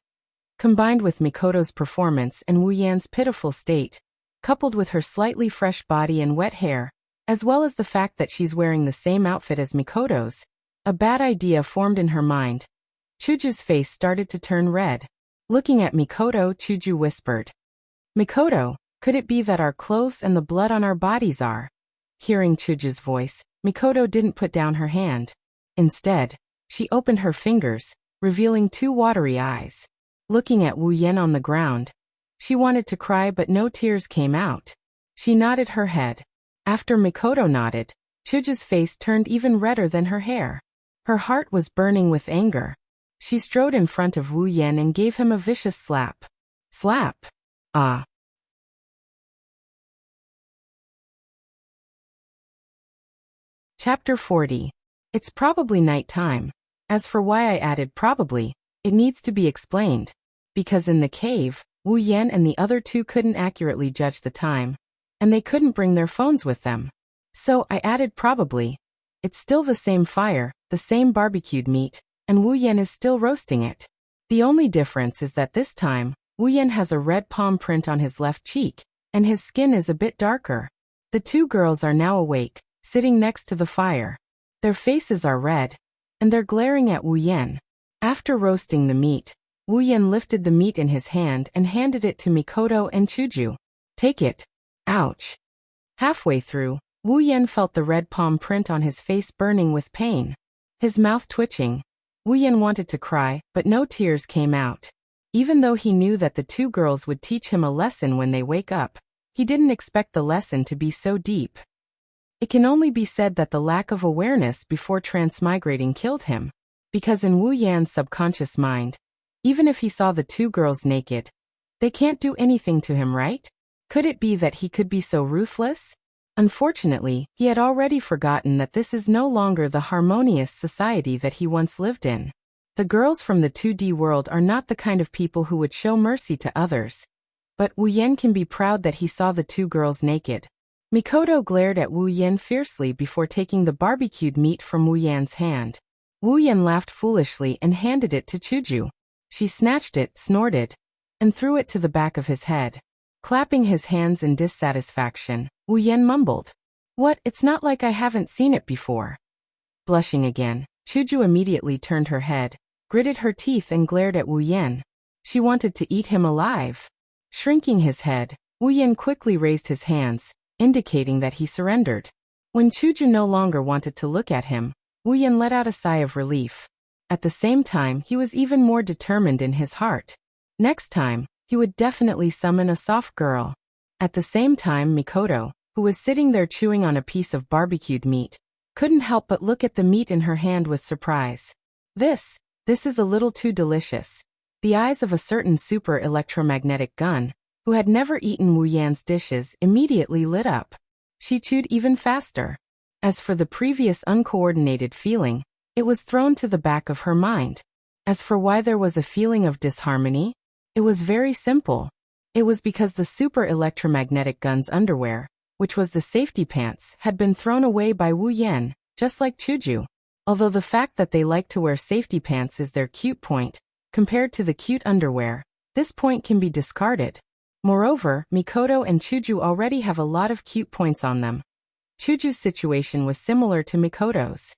Combined with Mikoto's performance and Wu Yan's pitiful state, coupled with her slightly fresh body and wet hair, as well as the fact that she's wearing the same outfit as Mikoto's, a bad idea formed in her mind. Chuju's face started to turn red. Looking at Mikoto, Chuju whispered, Mikoto, could it be that our clothes and the blood on our bodies are? Hearing Chuju's voice, Mikoto didn't put down her hand. Instead, she opened her fingers, revealing two watery eyes. Looking at Wu Yan on the ground, she wanted to cry but no tears came out. She nodded her head. After Mikoto nodded, Chuju's face turned even redder than her hair. Her heart was burning with anger. She strode in front of Wu Yan and gave him a vicious slap. Slap. Ah. Chapter 40. It's probably night time. As for why I added probably, it needs to be explained. Because in the cave, Wu Yan and the other two couldn't accurately judge the time, and they couldn't bring their phones with them. So I added probably. It's still the same fire, the same barbecued meat, and Wu Yan is still roasting it. The only difference is that this time, Wu Yan has a red palm print on his left cheek, and his skin is a bit darker. The two girls are now awake, sitting next to the fire. Their faces are red, and they're glaring at Wu Yan. After roasting the meat, Wu Yan lifted the meat in his hand and handed it to Mikoto and Chuju. Take it. Ouch. Halfway through, Wu Yan felt the red palm print on his face burning with pain. His mouth twitching. Wu Yan wanted to cry, but no tears came out. Even though he knew that the two girls would teach him a lesson when they wake up, he didn't expect the lesson to be so deep. It can only be said that the lack of awareness before transmigrating killed him, because in Wu Yan's subconscious mind, even if he saw the two girls naked, they can't do anything to him, right? Could it be that he could be so ruthless? Unfortunately, he had already forgotten that this is no longer the harmonious society that he once lived in. The girls from the 2D world are not the kind of people who would show mercy to others. But Wu Yan can be proud that he saw the two girls naked. Mikoto glared at Wu Yan fiercely before taking the barbecued meat from Wu Yan's hand. Wu Yan laughed foolishly and handed it to Chuju. She snatched it, snorted, and threw it to the back of his head. Clapping his hands in dissatisfaction, Wu Yan mumbled, "What, it's not like I haven't seen it before." Blushing again, Chuju immediately turned her head, gritted her teeth and glared at Wu Yan. She wanted to eat him alive. Shrinking his head, Wu Yan quickly raised his hands, indicating that he surrendered. When Chuju no longer wanted to look at him, Wu Yan let out a sigh of relief. At the same time, he was even more determined in his heart. Next time, he would definitely summon a soft girl. At the same time, Mikoto, who was sitting there chewing on a piece of barbecued meat, couldn't help but look at the meat in her hand with surprise. This is a little too delicious. The eyes of a certain super electromagnetic gun, who had never eaten Wu Yan's dishes, immediately lit up. She chewed even faster. As for the previous uncoordinated feeling, it was thrown to the back of her mind. As for why there was a feeling of disharmony, it was very simple. It was because the super electromagnetic gun's underwear, which was the safety pants, had been thrown away by Wu Yan, just like Chuju. Although the fact that they like to wear safety pants is their cute point, compared to the cute underwear, this point can be discarded. Moreover, Mikoto and Chuju already have a lot of cute points on them. Chuju's situation was similar to Mikoto's.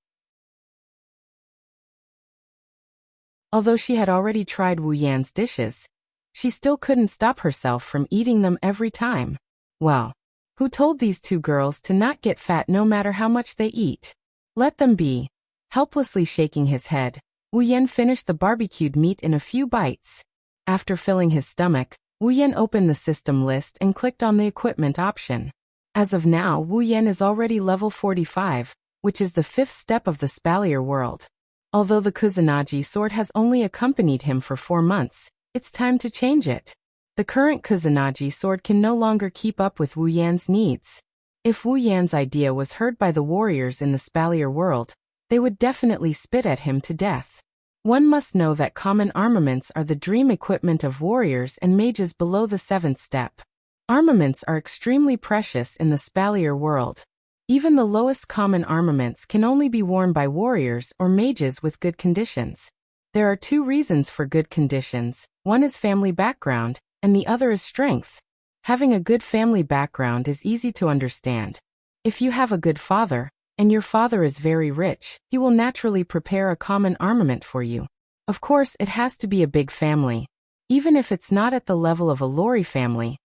Although she had already tried Wu Yan's dishes, she still couldn't stop herself from eating them every time. Well, who told these two girls to not get fat no matter how much they eat? Let them be. Helplessly shaking his head, Wu Yan finished the barbecued meat in a few bites. After filling his stomach, Wu Yan opened the system list and clicked on the equipment option. As of now, Wu Yan is already level 45, which is the 5th step of the Spalier world. Although the Kusanagi sword has only accompanied him for 4 months, it's time to change it. The current Kusanagi sword can no longer keep up with Wu Yan's needs. If Wu Yan's idea was heard by the warriors in the Spalier world, they would definitely spit at him to death. One must know that common armaments are the dream equipment of warriors and mages below the 7th step. Armaments are extremely precious in the Spalier world. Even the lowest common armaments can only be worn by warriors or mages with good conditions. There are 2 reasons for good conditions. One is family background, and the other is strength. Having a good family background is easy to understand. If you have a good father, and your father is very rich, he will naturally prepare a common armament for you. Of course, it has to be a big family. Even if it's not at the level of a lorry family,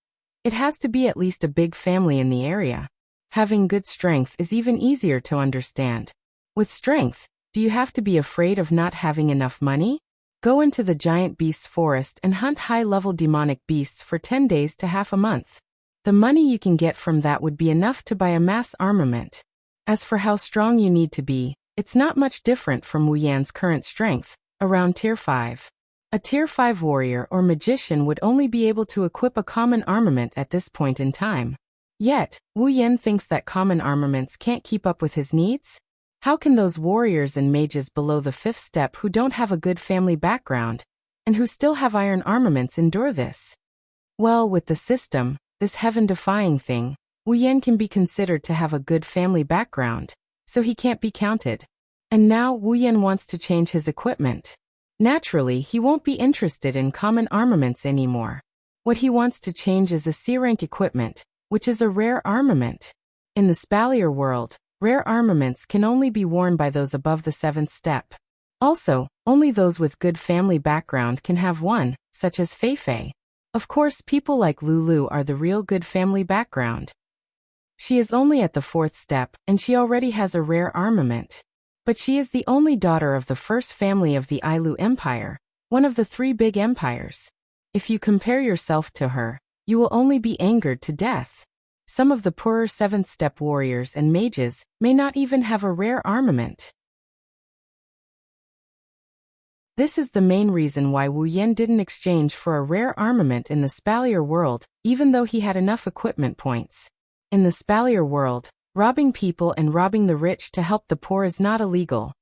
it has to be at least a big family in the area. Having good strength is even easier to understand. With strength, do you have to be afraid of not having enough money? Go into the giant beasts forest and hunt high-level demonic beasts for 10 days to half a month. The money you can get from that would be enough to buy a mass armament. As for how strong you need to be, it's not much different from Wu Yan's current strength, around Tier 5. A Tier 5 warrior or magician would only be able to equip a common armament at this point in time. Yet, Wu Yan thinks that common armaments can't keep up with his needs? How can those warriors and mages below the 5th step who don't have a good family background, and who still have iron armaments endure this? Well, with the system, this heaven-defying thing, Wu Yan can be considered to have a good family background, so he can't be counted. And now Wu Yan wants to change his equipment. Naturally, he won't be interested in common armaments anymore. What he wants to change is a C-rank equipment, which is a rare armament. In the Spalier world, rare armaments can only be worn by those above the 7th step. Also, only those with good family background can have one, such as Fei Fei. Of course, people like Lulu are the real good family background. She is only at the 4th step, and she already has a rare armament. But she is the only daughter of the first family of the Ailu Empire, one of the 3 big empires. If you compare yourself to her, you will only be angered to death. Some of the poorer 7th step warriors and mages may not even have a rare armament. This is the main reason why Wu Yan didn't exchange for a rare armament in the Spalier world, even though he had enough equipment points. In the Spalier world, robbing people and robbing the rich to help the poor is not illegal.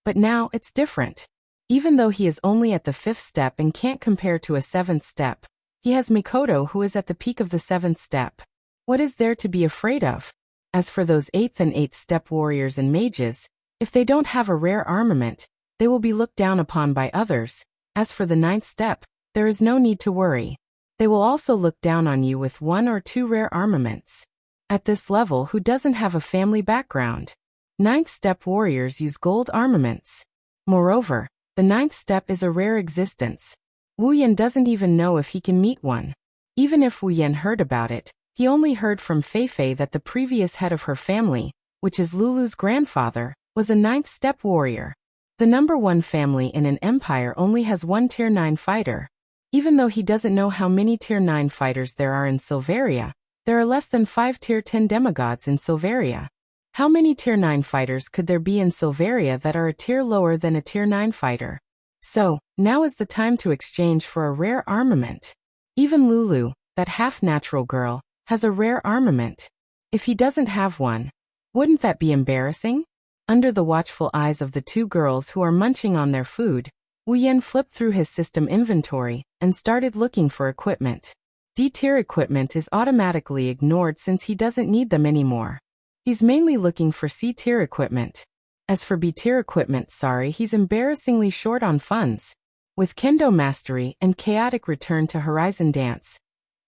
But now it's different. Even though he is only at the 5th step and can't compare to a 7th step, he has Mikoto who is at the peak of the 7th step. What is there to be afraid of? As for those 8th and 8th step warriors and mages, if they don't have a rare armament, they will be looked down upon by others. As for the 9th step, there is no need to worry. They will also look down on you with 1 or 2 rare armaments. At this level, who doesn't have a family background? 9th step warriors use gold armaments. Moreover, the 9th step is a rare existence. Wu Yan doesn't even know if he can meet one. Even if Wu Yan heard about it, he only heard from Feifei that the previous head of her family, which is Lulu's grandfather, was a 9th step warrior. The number 1 family in an empire only has 1 tier 9 fighter. Even though he doesn't know how many tier 9 fighters there are in Silveria, there are less than 5 tier 10 demigods in Silveria. How many tier 9 fighters could there be in Silveria that are a tier lower than a tier 9 fighter? So, now is the time to exchange for a rare armament. Even Lulu, that half-natural girl, has a rare armament. If he doesn't have one, wouldn't that be embarrassing? Under the watchful eyes of the 2 girls who are munching on their food, Wu Yan flipped through his system inventory and started looking for equipment. D-tier equipment is automatically ignored since he doesn't need them anymore. He's mainly looking for C-tier equipment. As for B-tier equipment, he's embarrassingly short on funds. With Kendo Mastery and Chaotic Return to Horizon Dance,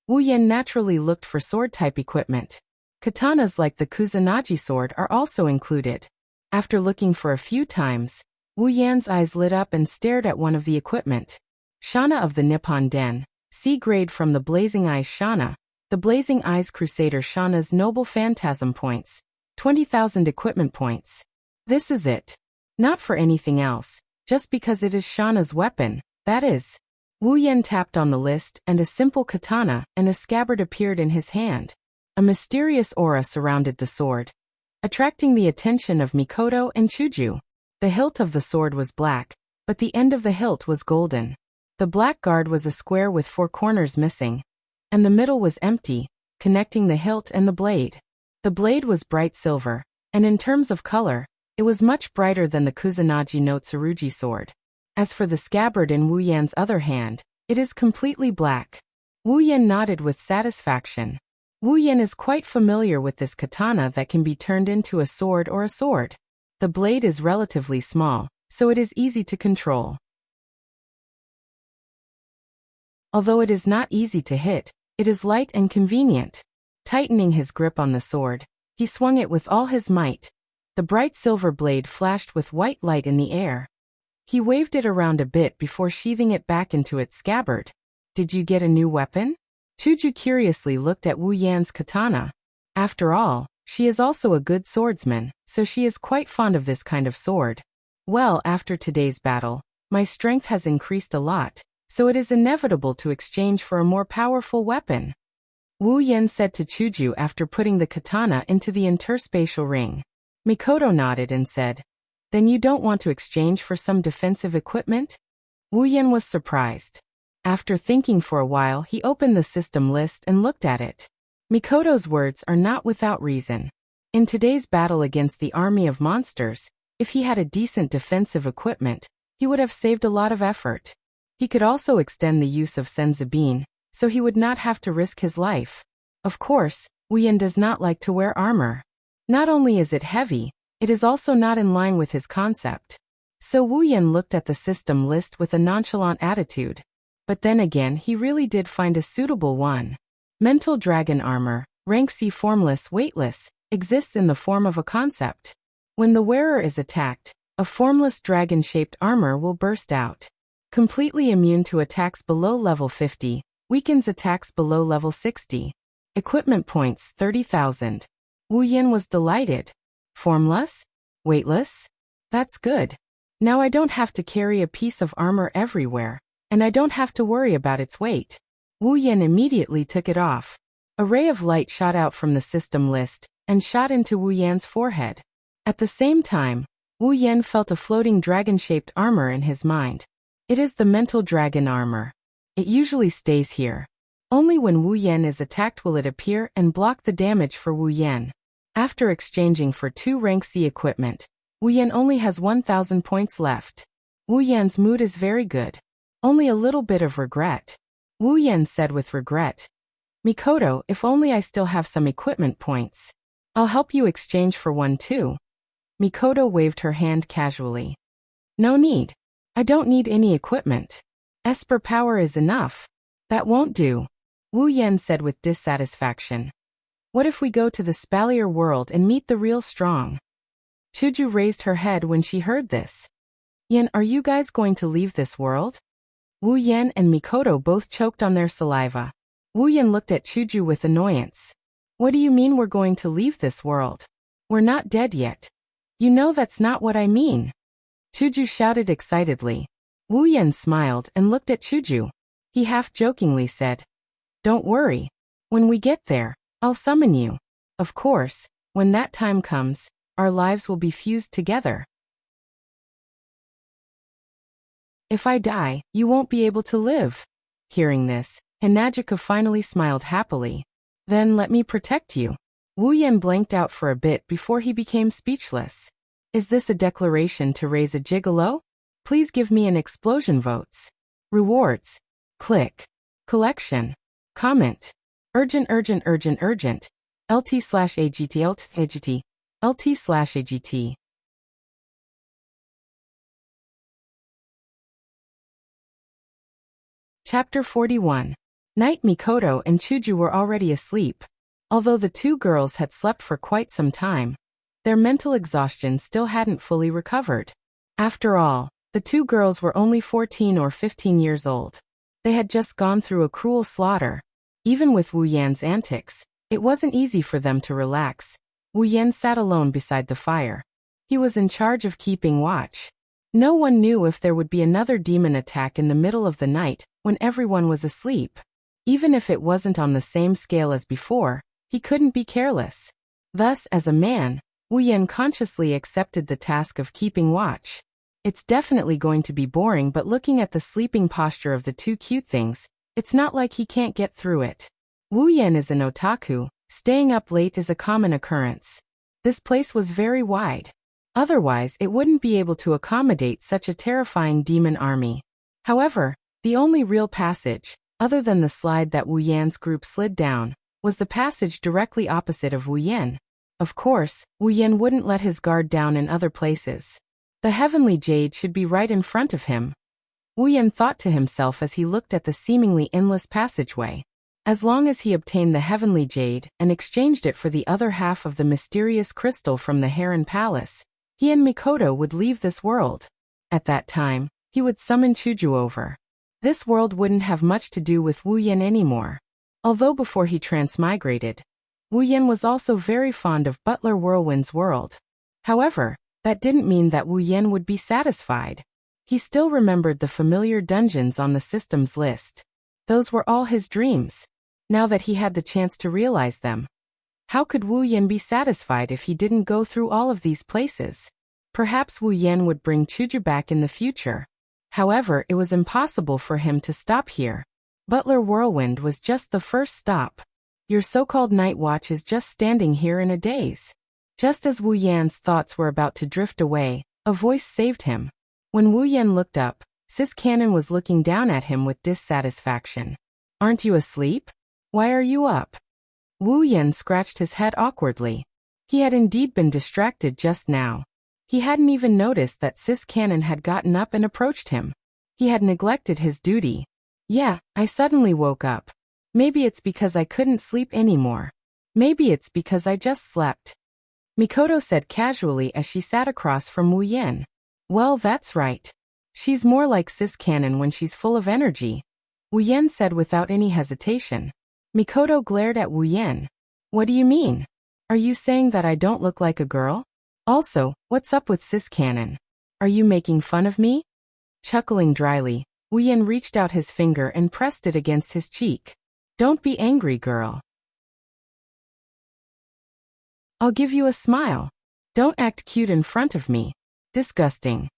Wu Yan naturally looked for sword-type equipment. Katanas like the Kusanagi sword are also included. After looking for a few times, Wu Yan's eyes lit up and stared at one of the equipment. Shana of the Nippon Den, C-grade from the Blazing Eyes Shana, the Blazing Eyes Crusader Shana's Noble Phantasm points, 20,000 equipment points. This is it. Not for anything else, just because it is Shana's weapon, that is. Wu Yan tapped on the list and a simple katana and a scabbard appeared in his hand. A mysterious aura surrounded the sword, attracting the attention of Mikoto and Chuju. The hilt of the sword was black, but the end of the hilt was golden. The black guard was a square with 4 corners missing, and the middle was empty, connecting the hilt and the blade. The blade was bright silver, and in terms of color, it was much brighter than the Kusanagi no Tsurugi sword. As for the scabbard in Wu Yan's other hand, it is completely black. Wu Yan nodded with satisfaction. Wu Yan is quite familiar with this katana that can be turned into a sword or a sword. The blade is relatively small, so it is easy to control. Although it is not easy to hit, it is light and convenient. Tightening his grip on the sword, he swung it with all his might. The bright silver blade flashed with white light in the air. He waved it around a bit before sheathing it back into its scabbard. Did you get a new weapon? Chuju curiously looked at Wu Yan's katana. After all, she is also a good swordsman, so she is quite fond of this kind of sword. Well, after today's battle, my strength has increased a lot, so it is inevitable to exchange for a more powerful weapon. Wu Yan said to Chuju after putting the katana into the interspatial ring. Mikoto nodded and said, "Then you don't want to exchange for some defensive equipment?" Wu Yan was surprised. After thinking for a while, he opened the system list and looked at it. Mikoto's words are not without reason. In today's battle against the army of monsters, if he had a decent defensive equipment, he would have saved a lot of effort. He could also extend the use of Senzabin, so he would not have to risk his life. Of course, Wu Yan does not like to wear armor. Not only is it heavy, it is also not in line with his concept. So Wu Yan looked at the system list with a nonchalant attitude. But then again, he really did find a suitable one. Mental Dragon Armor, rank C formless weightless, exists in the form of a concept. When the wearer is attacked, a formless dragon-shaped armor will burst out. Completely immune to attacks below level 50, weakens attacks below level 60. Equipment points 30,000. Wu Yin was delighted. Formless? Weightless? That's good. Now I don't have to carry a piece of armor everywhere, and I don't have to worry about its weight. Wu Yin immediately took it off. A ray of light shot out from the system list and shot into Wu Yan's forehead. At the same time, Wu Yan felt a floating dragon-shaped armor in his mind. It is the mental dragon armor. It usually stays here. Only when Wu Yan is attacked will it appear and block the damage for Wu Yan. After exchanging for 2 rank C equipment, Wu Yan only has 1,000 points left. Wu Yan's mood is very good. Only a little bit of regret. Wu Yan said with regret. Mikoto, if only I still have some equipment points. I'll help you exchange for one too. Mikoto waved her hand casually. No need. I don't need any equipment. Esper power is enough. That won't do. Wu Yan said with dissatisfaction. What if we go to the Spalier world and meet the real strong? Chuju raised her head when she heard this. Yan, are you guys going to leave this world? Wu Yan and Mikoto both choked on their saliva. Wu Yan looked at Chuju with annoyance. What do you mean we're going to leave this world? We're not dead yet. You know that's not what I mean. Chuju shouted excitedly. Wu Yan smiled and looked at Chuju. He half-jokingly said, Don't worry. When we get there, I'll summon you. Of course, when that time comes, our lives will be fused together. If I die, you won't be able to live. Hearing this, Hinajika finally smiled happily. Then let me protect you. Wu Yan blanked out for a bit before he became speechless. Is this a declaration to raise a gigolo? Please give me an explosion votes. Rewards. Click. Collection. Comment. Urgent urgent urgent urgent. LT/AGT LT/AGT. LT/AGT. Chapter 41. Night. Mikoto and Chuju were already asleep. Although the 2 girls had slept for quite some time, their mental exhaustion still hadn't fully recovered. After all, the 2 girls were only 14 or 15 years old. They had just gone through a cruel slaughter. Even with Wu Yan's antics, it wasn't easy for them to relax. Wu Yan sat alone beside the fire. He was in charge of keeping watch. No one knew if there would be another demon attack in the middle of the night when everyone was asleep. Even if it wasn't on the same scale as before, he couldn't be careless. Thus, as a man, Wu Yan consciously accepted the task of keeping watch. It's definitely going to be boring, but looking at the sleeping posture of the 2 cute things, it's not like he can't get through it. Wu Yan is an otaku. Staying up late is a common occurrence. This place was very wide. Otherwise, it wouldn't be able to accommodate such a terrifying demon army. However, the only real passage, other than the slide that Wu Yan's group slid down, was the passage directly opposite of Wu Yan. Of course, Wu Yan wouldn't let his guard down in other places. The heavenly jade should be right in front of him. Wu Yan thought to himself as he looked at the seemingly endless passageway. As long as he obtained the heavenly jade and exchanged it for the other half of the mysterious crystal from the Harem Palace, he and Mikoto would leave this world. At that time, he would summon Chuju over. This world wouldn't have much to do with Wu Yan anymore. Although before he transmigrated, Wu Yan was also very fond of Butler Whirlwind's world. However, that didn't mean that Wu Yan would be satisfied. He still remembered the familiar dungeons on the system's list. Those were all his dreams. Now that he had the chance to realize them, how could Wu Yan be satisfied if he didn't go through all of these places? Perhaps Wu Yan would bring Chuju back in the future. However, it was impossible for him to stop here. Butler Whirlwind was just the first stop. Your so-called night watch is just standing here in a daze. Just as Wu Yan's thoughts were about to drift away, a voice saved him. When Wu Yan looked up, Sis Cannon was looking down at him with dissatisfaction. Aren't you asleep? Why are you up? Wu Yan scratched his head awkwardly. He had indeed been distracted just now. He hadn't even noticed that Sis Cannon had gotten up and approached him. He had neglected his duty. Yeah, I suddenly woke up. Maybe it's because I couldn't sleep anymore. Maybe it's because I just slept. Mikoto said casually as she sat across from Wu Yan. Well, that's right. She's more like Sis Cannon when she's full of energy. Wu Yan said without any hesitation. Mikoto glared at Wu Yan. What do you mean? Are you saying that I don't look like a girl? Also, what's up with sis Cannon? Are you making fun of me? Chuckling dryly, Wu Yan reached out his finger and pressed it against his cheek. Don't be angry, girl. I'll give you a smile. Don't act cute in front of me. Disgusting.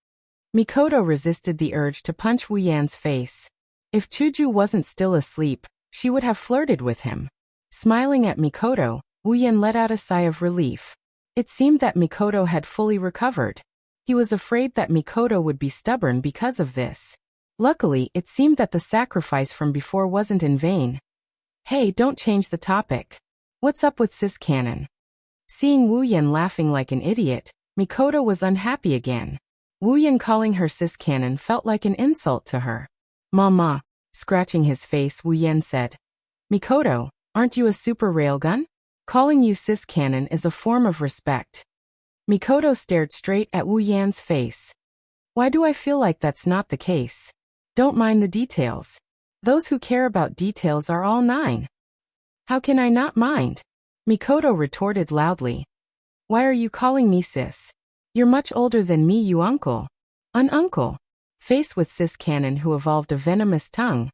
Mikoto resisted the urge to punch Wu Yan's face. If Chuju wasn't still asleep, she would have flirted with him. Smiling at Mikoto, Wu Yan let out a sigh of relief. It seemed that Mikoto had fully recovered. He was afraid that Mikoto would be stubborn because of this. Luckily, it seemed that the sacrifice from before wasn't in vain. Hey, don't change the topic. What's up with sis Cannon? Seeing Wu Yan laughing like an idiot, Mikoto was unhappy again. Wu Yan calling her sis Cannon felt like an insult to her. Mama, scratching his face, Wu Yan said. Mikoto, aren't you a super railgun? Calling you sis Cannon is a form of respect. Mikoto stared straight at Wu Yan's face. Why do I feel like that's not the case? Don't mind the details. Those who care about details are all 9. How can I not mind? Mikoto retorted loudly. Why are you calling me sis? You're much older than me, you uncle. An uncle. Faced with sis Cannon who evolved a venomous tongue,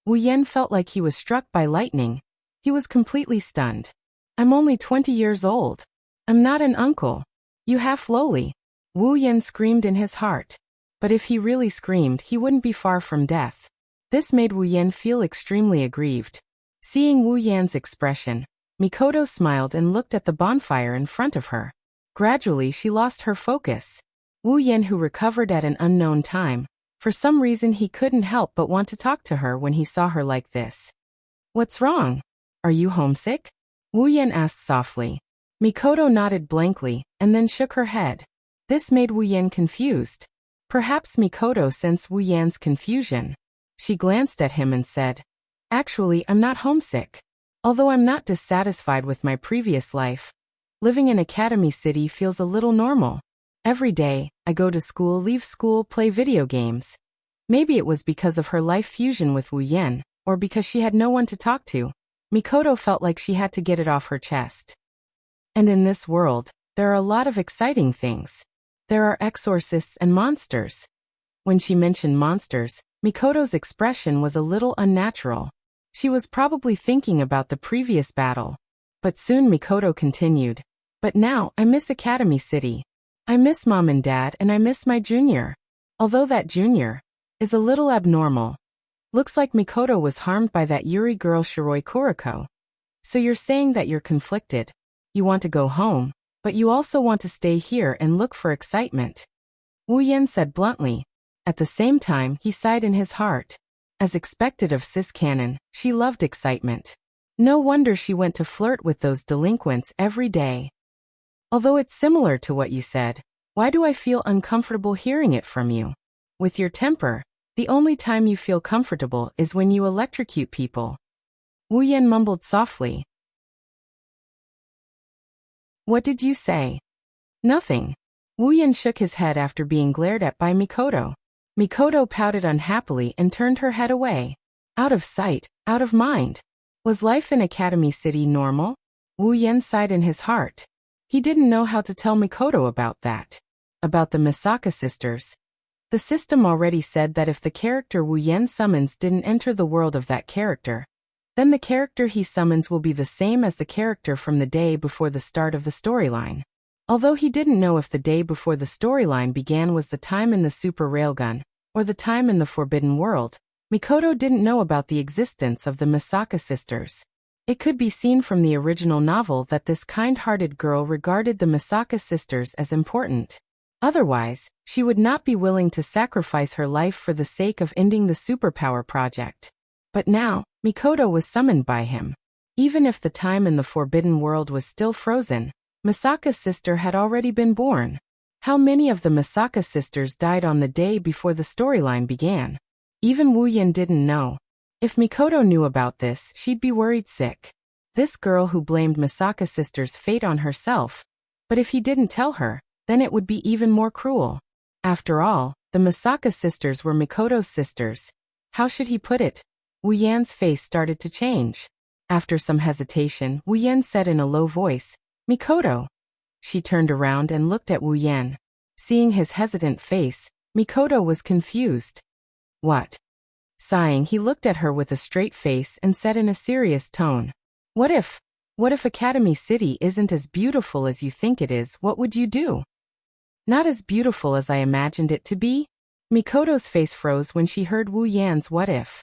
Wu Yan felt like he was struck by lightning. He was completely stunned. I'm only 20 years old. I'm not an uncle. You half lowly. Wu Yan screamed in his heart. But if he really screamed, he wouldn't be far from death. This made Wu Yan feel extremely aggrieved. Seeing Wu Yan's expression, Mikoto smiled and looked at the bonfire in front of her. Gradually, she lost her focus. Wu Yan, who recovered at an unknown time, for some reason he couldn't help but want to talk to her when he saw her like this. What's wrong? Are you homesick? Wu Yan asked softly. Mikoto nodded blankly and then shook her head. This made Wu Yan confused. Perhaps Mikoto sensed Wu Yan's confusion. She glanced at him and said, Actually, I'm not homesick. Although I'm not dissatisfied with my previous life, living in Academy City feels a little normal. Every day, I go to school, leave school, play video games. Maybe it was because of her life fusion with Wu Yan, or because she had no one to talk to. Mikoto felt like she had to get it off her chest. And in this world, there are a lot of exciting things. There are exorcists and monsters. When she mentioned monsters, Mikoto's expression was a little unnatural. She was probably thinking about the previous battle. But soon Mikoto continued. But now, I miss Academy City. I miss Mom and Dad and I miss my junior. Although that junior is a little abnormal. Looks like Mikoto was harmed by that Yuri girl Shiroi Kuriko. So you're saying that you're conflicted. You want to go home, but you also want to stay here and look for excitement. Wu Yan said bluntly. At the same time, he sighed in his heart. As expected of sis Cannon, she loved excitement. No wonder she went to flirt with those delinquents every day. Although it's similar to what you said, why do I feel uncomfortable hearing it from you? With your temper, the only time you feel comfortable is when you electrocute people. Wu Yan mumbled softly. What did you say? Nothing. Wu Yan shook his head after being glared at by Mikoto. Mikoto pouted unhappily and turned her head away. Out of sight, out of mind. Was life in Academy City normal? Wu Yan sighed in his heart. He didn't know how to tell Mikoto about that. About the Misaka sisters. The system already said that if the character Wu Yan summons didn't enter the world of that character, then the character he summons will be the same as the character from the day before the start of the storyline. Although he didn't know if the day before the storyline began was the time in the Super Railgun, or the time in the Forbidden World, Mikoto didn't know about the existence of the Misaka sisters. It could be seen from the original novel that this kind-hearted girl regarded the Misaka sisters as important. Otherwise, she would not be willing to sacrifice her life for the sake of ending the superpower project. But now, Mikoto was summoned by him. Even if the time in the Forbidden World was still frozen, Misaka's sister had already been born. How many of the Misaka sisters died on the day before the storyline began? Even Wu Yan didn't know. If Mikoto knew about this, she'd be worried sick. This girl who blamed Misaka sisters' fate on herself. But if he didn't tell her, then it would be even more cruel. After all, the Misaka sisters were Mikoto's sisters. How should he put it? Wu Yan's face started to change. After some hesitation, Wu Yan said in a low voice, Mikoto. She turned around and looked at Wu Yan. Seeing his hesitant face, Mikoto was confused. What? Sighing, he looked at her with a straight face and said in a serious tone, What if Academy City isn't as beautiful as you think it is? What would you do? Not as beautiful as I imagined it to be? Mikoto's face froze when she heard Wu Yan's what if.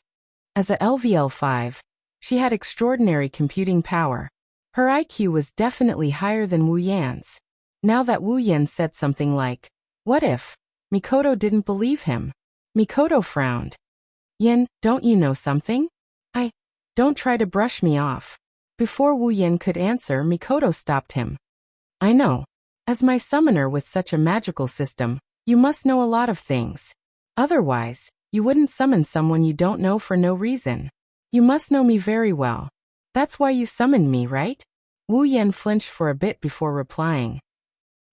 As a LVL5, she had extraordinary computing power. Her IQ was definitely higher than Wu Yan's. Now that Wu Yan said something like, what if? Mikoto didn't believe him. Mikoto frowned. Yan, don't you know something? Don't try to brush me off. Before Wu Yan could answer, Mikoto stopped him. I know. As my summoner with such a magical system, you must know a lot of things. Otherwise, you wouldn't summon someone you don't know for no reason. You must know me very well. That's why you summoned me, right? Wu Yan flinched for a bit before replying.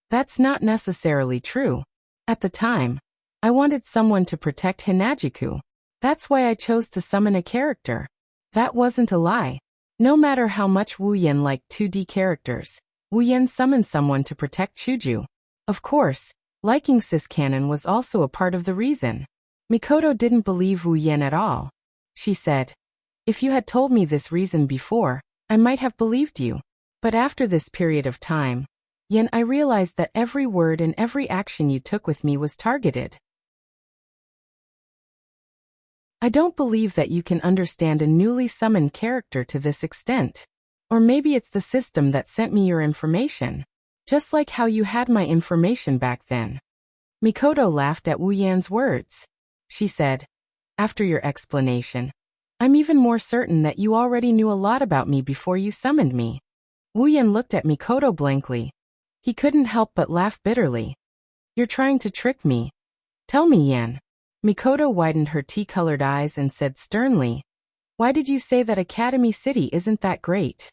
That's not necessarily true. At the time, I wanted someone to protect Hinajiku. That's why I chose to summon a character. That wasn't a lie. No matter how much Wu Yan liked 2D characters, Wu Yan summoned someone to protect Chuju. Of course, liking cis-canon was also a part of the reason. Mikoto didn't believe Wu Yan at all. She said, if you had told me this reason before, I might have believed you. But after this period of time, Yan, I realized that every word and every action you took with me was targeted. I don't believe that you can understand a newly summoned character to this extent. Or maybe it's the system that sent me your information. Just like how you had my information back then. Mikoto laughed at Wu Yan's words. She said, after your explanation, I'm even more certain that you already knew a lot about me before you summoned me. Wu Yan looked at Mikoto blankly. He couldn't help but laugh bitterly. You're trying to trick me. Tell me, Yan. Mikoto widened her tea-colored eyes and said sternly, why did you say that Academy City isn't that great?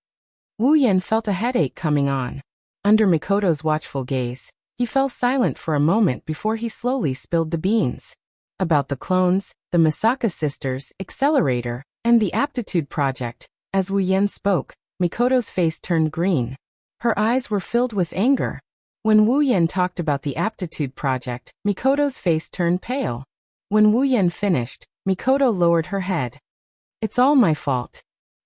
Wu Yan felt a headache coming on. Under Mikoto's watchful gaze, he fell silent for a moment before he slowly spilled the beans. About the clones, the Misaka sisters, Accelerator, and the Aptitude Project. As Wu Yan spoke, Mikoto's face turned green. Her eyes were filled with anger. When Wu Yan talked about the Aptitude Project, Mikoto's face turned pale. When Wu Yan finished, Mikoto lowered her head. It's all my fault.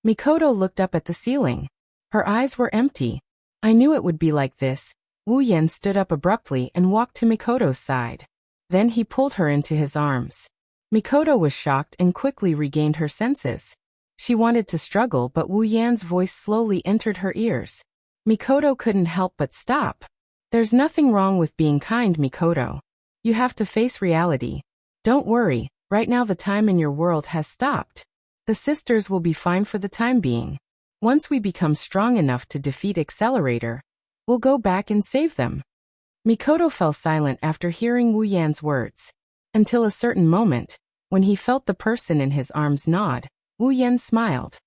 Mikoto looked up at the ceiling. Her eyes were empty. I knew it would be like this. Wu Yan stood up abruptly and walked to Mikoto's side. Then he pulled her into his arms. Mikoto was shocked and quickly regained her senses. She wanted to struggle, but Wu Yan's voice slowly entered her ears. Mikoto couldn't help but stop. There's nothing wrong with being kind, Mikoto. You have to face reality. Don't worry, right now the time in your world has stopped. The sisters will be fine for the time being. Once we become strong enough to defeat Accelerator, we'll go back and save them. Mikoto fell silent after hearing Wu Yan's words. Until a certain moment, when he felt the person in his arms nod, Wu Yan smiled.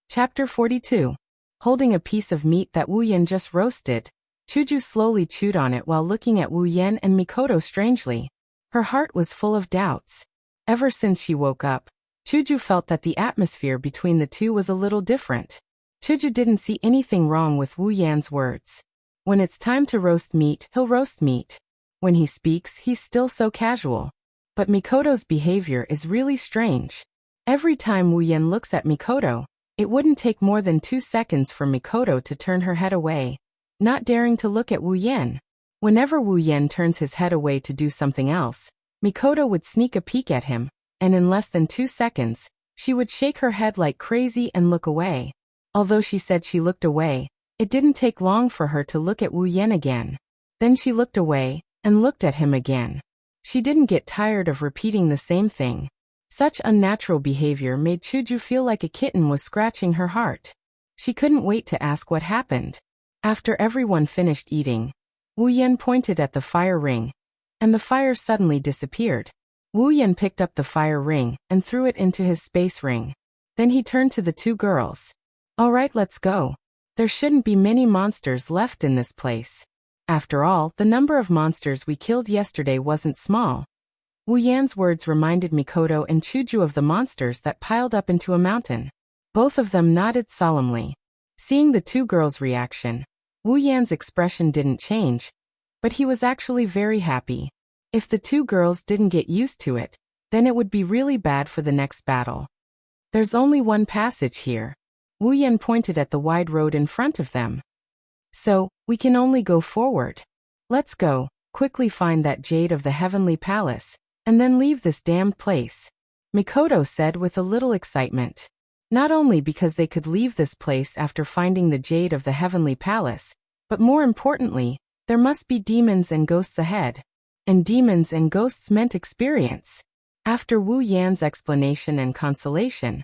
Chapter 42. Holding a piece of meat that Wu Yan just roasted, Chuju slowly chewed on it while looking at Wu Yan and Mikoto strangely. Her heart was full of doubts. Ever since she woke up, Chuju felt that the atmosphere between the two was a little different. Chuju didn't see anything wrong with Wu Yan's words. When it's time to roast meat, he'll roast meat. When he speaks, he's still so casual. But Mikoto's behavior is really strange. Every time Wu Yan looks at Mikoto, it wouldn't take more than 2 seconds for Mikoto to turn her head away, not daring to look at Wu Yan. Whenever Wu Yan turns his head away to do something else, Mikoto would sneak a peek at him, and in less than 2 seconds, she would shake her head like crazy and look away. Although she said she looked away, it didn't take long for her to look at Wu Yan again. Then she looked away, and looked at him again. She didn't get tired of repeating the same thing. Such unnatural behavior made Chuju feel like a kitten was scratching her heart. She couldn't wait to ask what happened. After everyone finished eating, Wu Yan pointed at the fire ring, and the fire suddenly disappeared. Wu Yan picked up the fire ring and threw it into his space ring. Then he turned to the 2 girls. All right, let's go. There shouldn't be many monsters left in this place. After all, the number of monsters we killed yesterday wasn't small. Wu Yan's words reminded Mikoto and Chuju of the monsters that piled up into a mountain. Both of them nodded solemnly. Seeing the two girls' reaction, Wu Yan's expression didn't change, but he was actually very happy. If the two girls didn't get used to it, then it would be really bad for the next battle. There's only one passage here. Wu Yan pointed at the wide road in front of them. So, we can only go forward. Let's go, quickly find that jade of the heavenly palace, and then leave this damned place, Mikoto said with a little excitement. Not only because they could leave this place after finding the jade of the heavenly palace, but more importantly, there must be demons and ghosts ahead. And demons and ghosts meant experience. After Wu Yan's explanation and consolation,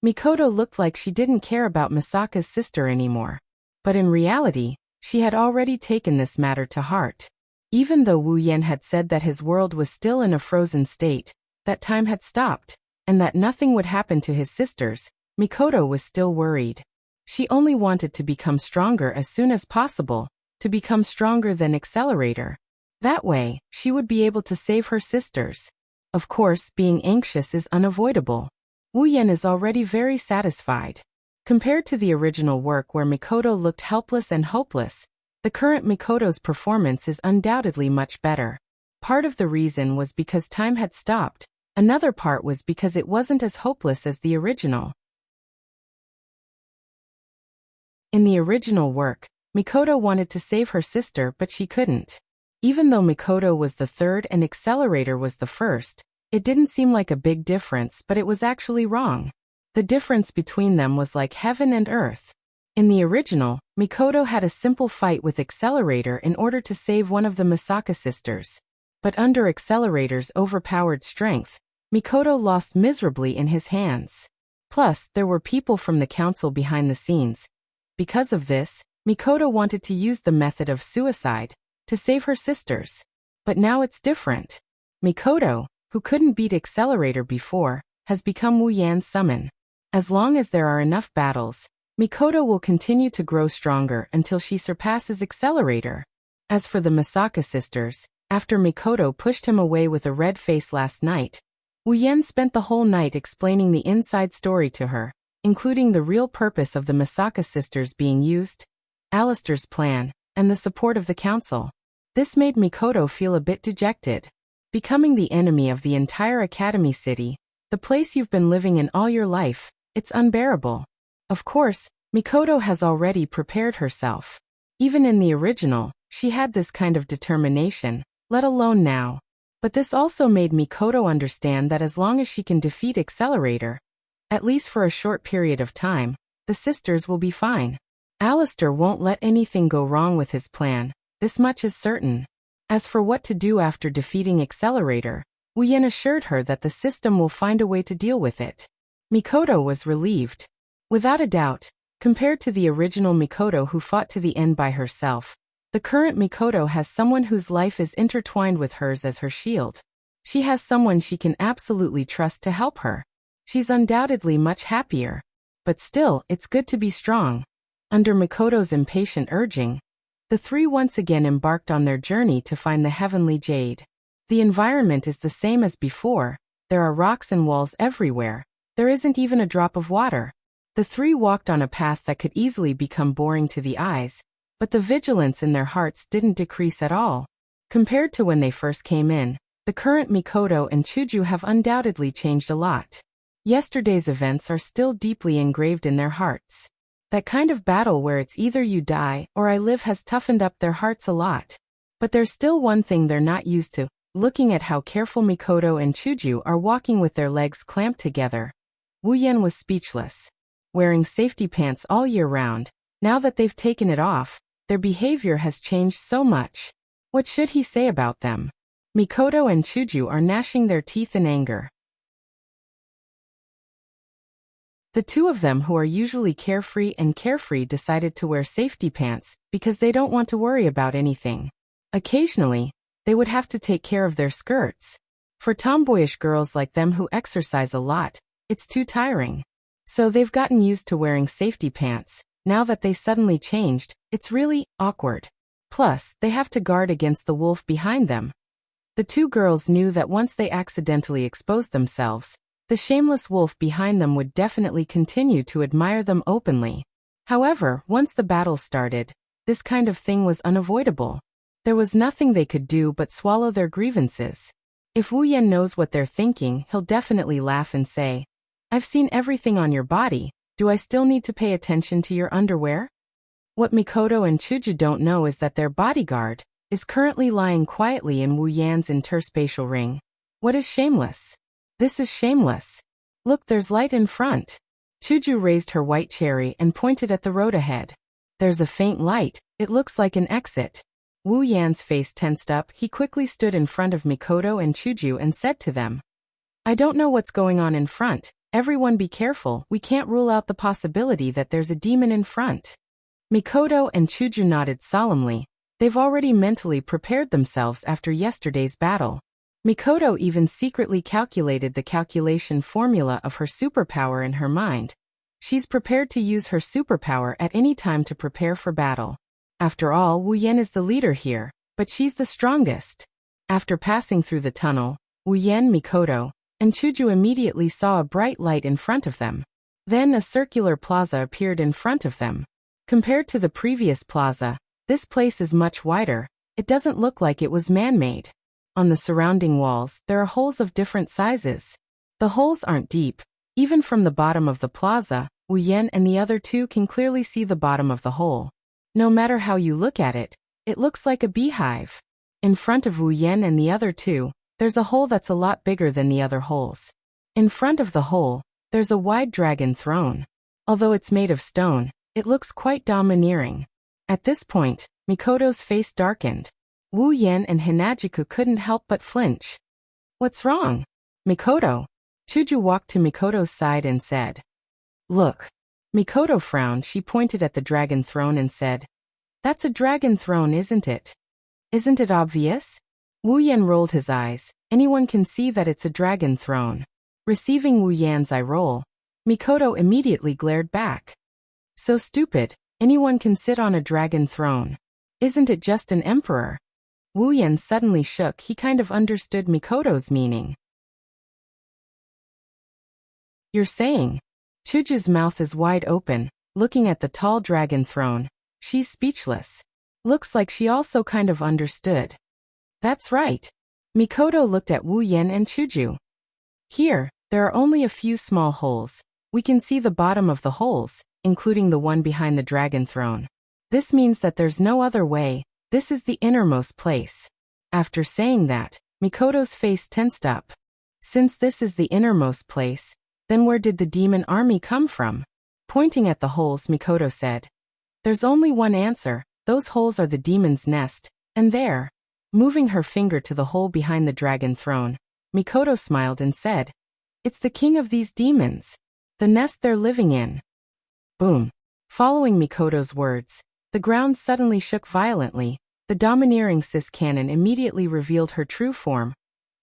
Mikoto looked like she didn't care about Misaka's sister anymore. But in reality, she had already taken this matter to heart. Even though Wu Yan had said that his world was still in a frozen state, that time had stopped, and that nothing would happen to his sisters, Mikoto was still worried. She only wanted to become stronger as soon as possible, to become stronger than Accelerator. That way, she would be able to save her sisters. Of course, being anxious is unavoidable. Wu Yan is already very satisfied. Compared to the original work where Mikoto looked helpless and hopeless, the current Mikoto's performance is undoubtedly much better. Part of the reason was because time had stopped, another part was because it wasn't as hopeless as the original. In the original work, Mikoto wanted to save her sister but she couldn't. Even though Mikoto was the third and Accelerator was the first, it didn't seem like a big difference, but it was actually wrong. The difference between them was like heaven and earth. In the original, Mikoto had a simple fight with Accelerator in order to save one of the Misaka sisters. But under Accelerator's overpowered strength, Mikoto lost miserably in his hands. Plus, there were people from the council behind the scenes. Because of this, Mikoto wanted to use the method of suicide to save her sisters. But now it's different. Mikoto, who couldn't beat Accelerator before, has become Wu Yan's summon. As long as there are enough battles, Mikoto will continue to grow stronger until she surpasses Accelerator. As for the Misaka sisters, after Mikoto pushed him away with a red face last night, Wu Yan spent the whole night explaining the inside story to her, including the real purpose of the Misaka sisters being used, Alistair's plan, and the support of the council. This made Mikoto feel a bit dejected. Becoming the enemy of the entire Academy City, the place you've been living in all your life, it's unbearable. Of course, Mikoto has already prepared herself. Even in the original, she had this kind of determination, let alone now. But this also made Mikoto understand that as long as she can defeat Accelerator, at least for a short period of time, the sisters will be fine. Alistair won't let anything go wrong with his plan, this much is certain. As for what to do after defeating Accelerator, Wu Yan assured her that the system will find a way to deal with it. Mikoto was relieved. Without a doubt, compared to the original Mikoto who fought to the end by herself, the current Mikoto has someone whose life is intertwined with hers as her shield. She has someone she can absolutely trust to help her. She's undoubtedly much happier. But still, it's good to be strong. Under Mikoto's impatient urging, the three once again embarked on their journey to find the heavenly jade. The environment is the same as before, there are rocks and walls everywhere, there isn't even a drop of water. The three walked on a path that could easily become boring to the eyes, but the vigilance in their hearts didn't decrease at all. Compared to when they first came in, the current Mikoto and Chuju have undoubtedly changed a lot. Yesterday's events are still deeply engraved in their hearts. That kind of battle where it's either you die or I live has toughened up their hearts a lot. But there's still one thing they're not used to, looking at how careful Mikoto and Chuju are walking with their legs clamped together. Wu Yan was speechless. Wearing safety pants all year round, now that they've taken it off, their behavior has changed so much. What should he say about them? Mikoto and Chuju are gnashing their teeth in anger. The two of them who are usually carefree decided to wear safety pants because they don't want to worry about anything. Occasionally, they would have to take care of their skirts. For tomboyish girls like them who exercise a lot, it's too tiring. So they've gotten used to wearing safety pants. Now that they suddenly changed, it's really awkward. Plus, they have to guard against the wolf behind them. The two girls knew that once they accidentally exposed themselves, the shameless wolf behind them would definitely continue to admire them openly. However, once the battle started, this kind of thing was unavoidable. There was nothing they could do but swallow their grievances. If Wu Yan knows what they're thinking, he'll definitely laugh and say, "I've seen everything on your body, do I still need to pay attention to your underwear?" What Mikoto and Chuju don't know is that their bodyguard is currently lying quietly in Wu Yan's interspatial ring. What is shameless? This is shameless. Look, there's light in front. Chuju raised her white cherry and pointed at the road ahead. There's a faint light, it looks like an exit. Wu Yan's face tensed up. He quickly stood in front of Mikoto and Chuju and said to them, "I don't know what's going on in front. Everyone be careful, we can't rule out the possibility that there's a demon in front." Mikoto and Chuju nodded solemnly. They've already mentally prepared themselves after yesterday's battle. Mikoto even secretly calculated the calculation formula of her superpower in her mind. She's prepared to use her superpower at any time to prepare for battle. After all, Wu Yan is the leader here, but she's the strongest. After passing through the tunnel, Wu Yan, Mikoto, and Chuju immediately saw a bright light in front of them. Then a circular plaza appeared in front of them. Compared to the previous plaza, this place is much wider. It doesn't look like it was man-made. On the surrounding walls, there are holes of different sizes. The holes aren't deep. Even from the bottom of the plaza, Wu Yan and the other two can clearly see the bottom of the hole. No matter how you look at it, it looks like a beehive. In front of Wu Yan and the other two, there's a hole that's a lot bigger than the other holes. In front of the hole, there's a wide dragon throne. Although it's made of stone, it looks quite domineering. At this point, Mikoto's face darkened. Wu Yan and Hinajiku couldn't help but flinch. "What's wrong?" "Mikoto." Chuju walked to Mikoto's side and said, "Look." Mikoto frowned. She pointed at the dragon throne and said, "That's a dragon throne, isn't it? Isn't it obvious?" Wu Yan rolled his eyes. Anyone can see that it's a dragon throne. Receiving Wu Yan's eye roll, Mikoto immediately glared back. "So stupid. Anyone can sit on a dragon throne. Isn't it just an emperor?" Wu Yan suddenly shook. He kind of understood Mikoto's meaning. "You're saying?" Chuju's mouth is wide open, looking at the tall dragon throne. She's speechless. Looks like she also kind of understood. "That's right." Mikoto looked at Wu Yan and Chuju. "Here, there are only a few small holes. We can see the bottom of the holes, including the one behind the dragon throne. This means that there's no other way. This is the innermost place." After saying that, Mikoto's face tensed up. Since this is the innermost place, then where did the demon army come from? Pointing at the holes, Mikoto said, "There's only one answer. Those holes are the demon's nest, and there." Moving her finger to the hole behind the dragon throne, Mikoto smiled and said, "It's the king of these demons. The nest they're living in." Boom. Following Mikoto's words, the ground suddenly shook violently. The domineering cis cannon immediately revealed her true form.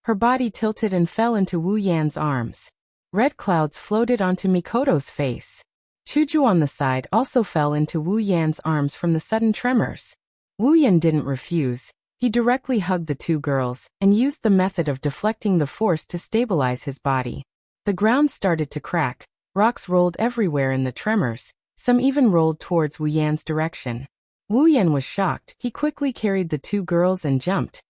Her body tilted and fell into Wu Yan's arms. Red clouds floated onto Mikoto's face. Chuju on the side also fell into Wu Yan's arms from the sudden tremors. Wu Yan didn't refuse. He directly hugged the two girls and used the method of deflecting the force to stabilize his body. The ground started to crack. Rocks rolled everywhere in the tremors. Some even rolled towards Wu Yan's direction. Wu Yan was shocked. He quickly carried the two girls and jumped,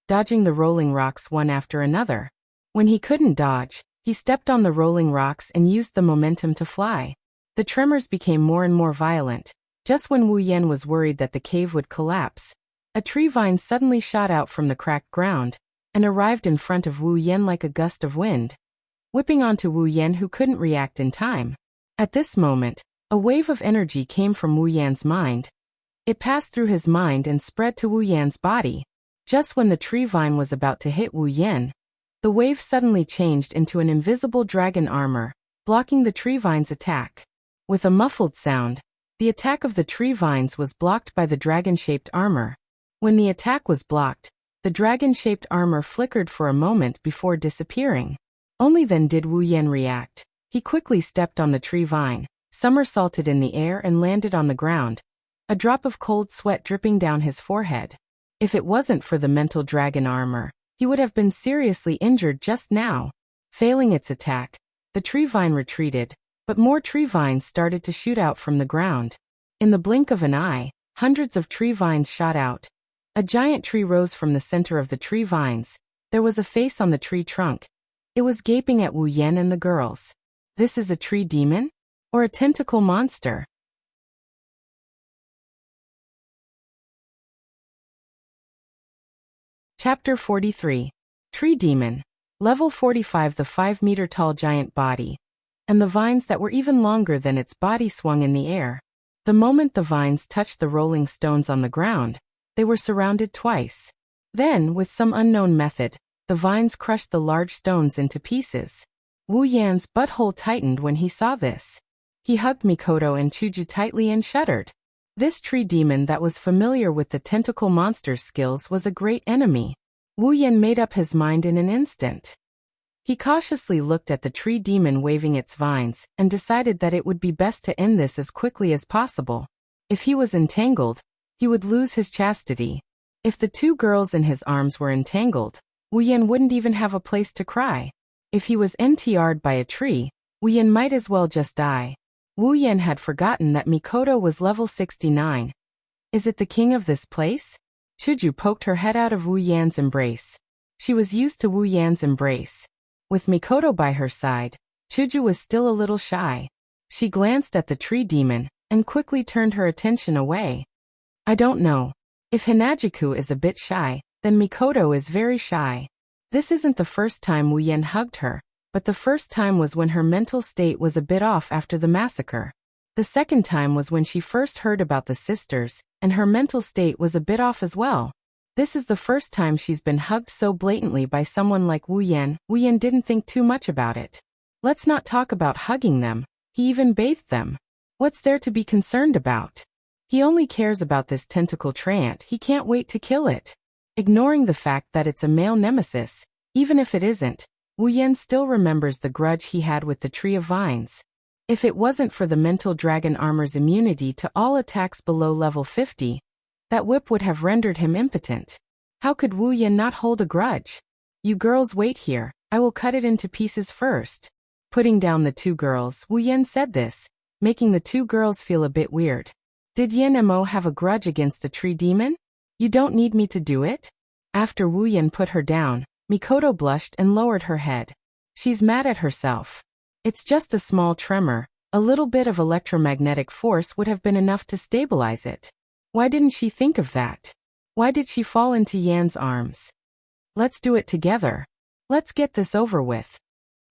dodging the rolling rocks one after another. When he couldn't dodge, he stepped on the rolling rocks and used the momentum to fly. The tremors became more and more violent. Just when Wu Yan was worried that the cave would collapse, a tree vine suddenly shot out from the cracked ground and arrived in front of Wu Yan like a gust of wind, whipping onto Wu Yan, who couldn't react in time. At this moment, a wave of energy came from Wu Yan's mind. It passed through his mind and spread to Wu Yan's body. Just when the tree vine was about to hit Wu Yan, the wave suddenly changed into an invisible dragon armor, blocking the tree vine's attack. With a muffled sound, the attack of the tree vines was blocked by the dragon-shaped armor. When the attack was blocked, the dragon-shaped armor flickered for a moment before disappearing. Only then did Wu Yan react. He quickly stepped on the tree vine, somersaulted in the air and landed on the ground, a drop of cold sweat dripping down his forehead. If it wasn't for the mental dragon armor, He would have been seriously injured just now. Failing its attack, the tree vine retreated, but more tree vines started to shoot out from the ground. In the blink of an eye, hundreds of tree vines shot out. A giant tree rose from the center of the tree vines. There was a face on the tree trunk. It was gaping at Wu Yan and the girls. This is a tree demon? Or a tentacle monster? Chapter 43. Tree Demon. Level 45. The 5-meter-tall giant body. And the vines that were even longer than its body swung in the air. The moment the vines touched the rolling stones on the ground, they were surrounded twice. Then, with some unknown method, the vines crushed the large stones into pieces. Wu Yan's butthole tightened when he saw this. He hugged Mikoto and Chuju tightly and shuddered. This tree demon that was familiar with the tentacle monster's skills was a great enemy. Wu Yan made up his mind in an instant. He cautiously looked at the tree demon waving its vines and decided that it would be best to end this as quickly as possible. If he was entangled, he would lose his chastity. If the two girls in his arms were entangled, Wu Yan wouldn't even have a place to cry. If he was NTR'd by a tree, Wu Yan might as well just die. Wu Yan had forgotten that Mikoto was level 69. Is it the king of this place? Chuju poked her head out of Wu Yan's embrace. She was used to Wu Yan's embrace. With Mikoto by her side, Chuju was still a little shy. She glanced at the tree demon and quickly turned her attention away. I don't know. If Hanajiku is a bit shy, then Mikoto is very shy. This isn't the first time Wu Yan hugged her, but the first time was when her mental state was a bit off after the massacre. The second time was when she first heard about the sisters, and her mental state was a bit off as well. This is the first time she's been hugged so blatantly by someone like Wu Yan. Wu Yan didn't think too much about it. Let's not talk about hugging them. He even bathed them. What's there to be concerned about? He only cares about this tentacle treant. He can't wait to kill it. Ignoring the fact that it's a male nemesis, even if it isn't, Wu Yan still remembers the grudge he had with the Tree of Vines. If it wasn't for the mental dragon armor's immunity to all attacks below level 50, that whip would have rendered him impotent. How could Wu Yan not hold a grudge? You girls wait here, I will cut it into pieces first. Putting down the two girls, Wu Yan said this, making the two girls feel a bit weird. Did Yan Mo have a grudge against the tree demon? You don't need me to do it? After Wu Yan put her down, Mikoto blushed and lowered her head. She's mad at herself. It's just a small tremor. A little bit of electromagnetic force would have been enough to stabilize it. Why didn't she think of that? Why did she fall into Yan's arms? Let's do it together. Let's get this over with.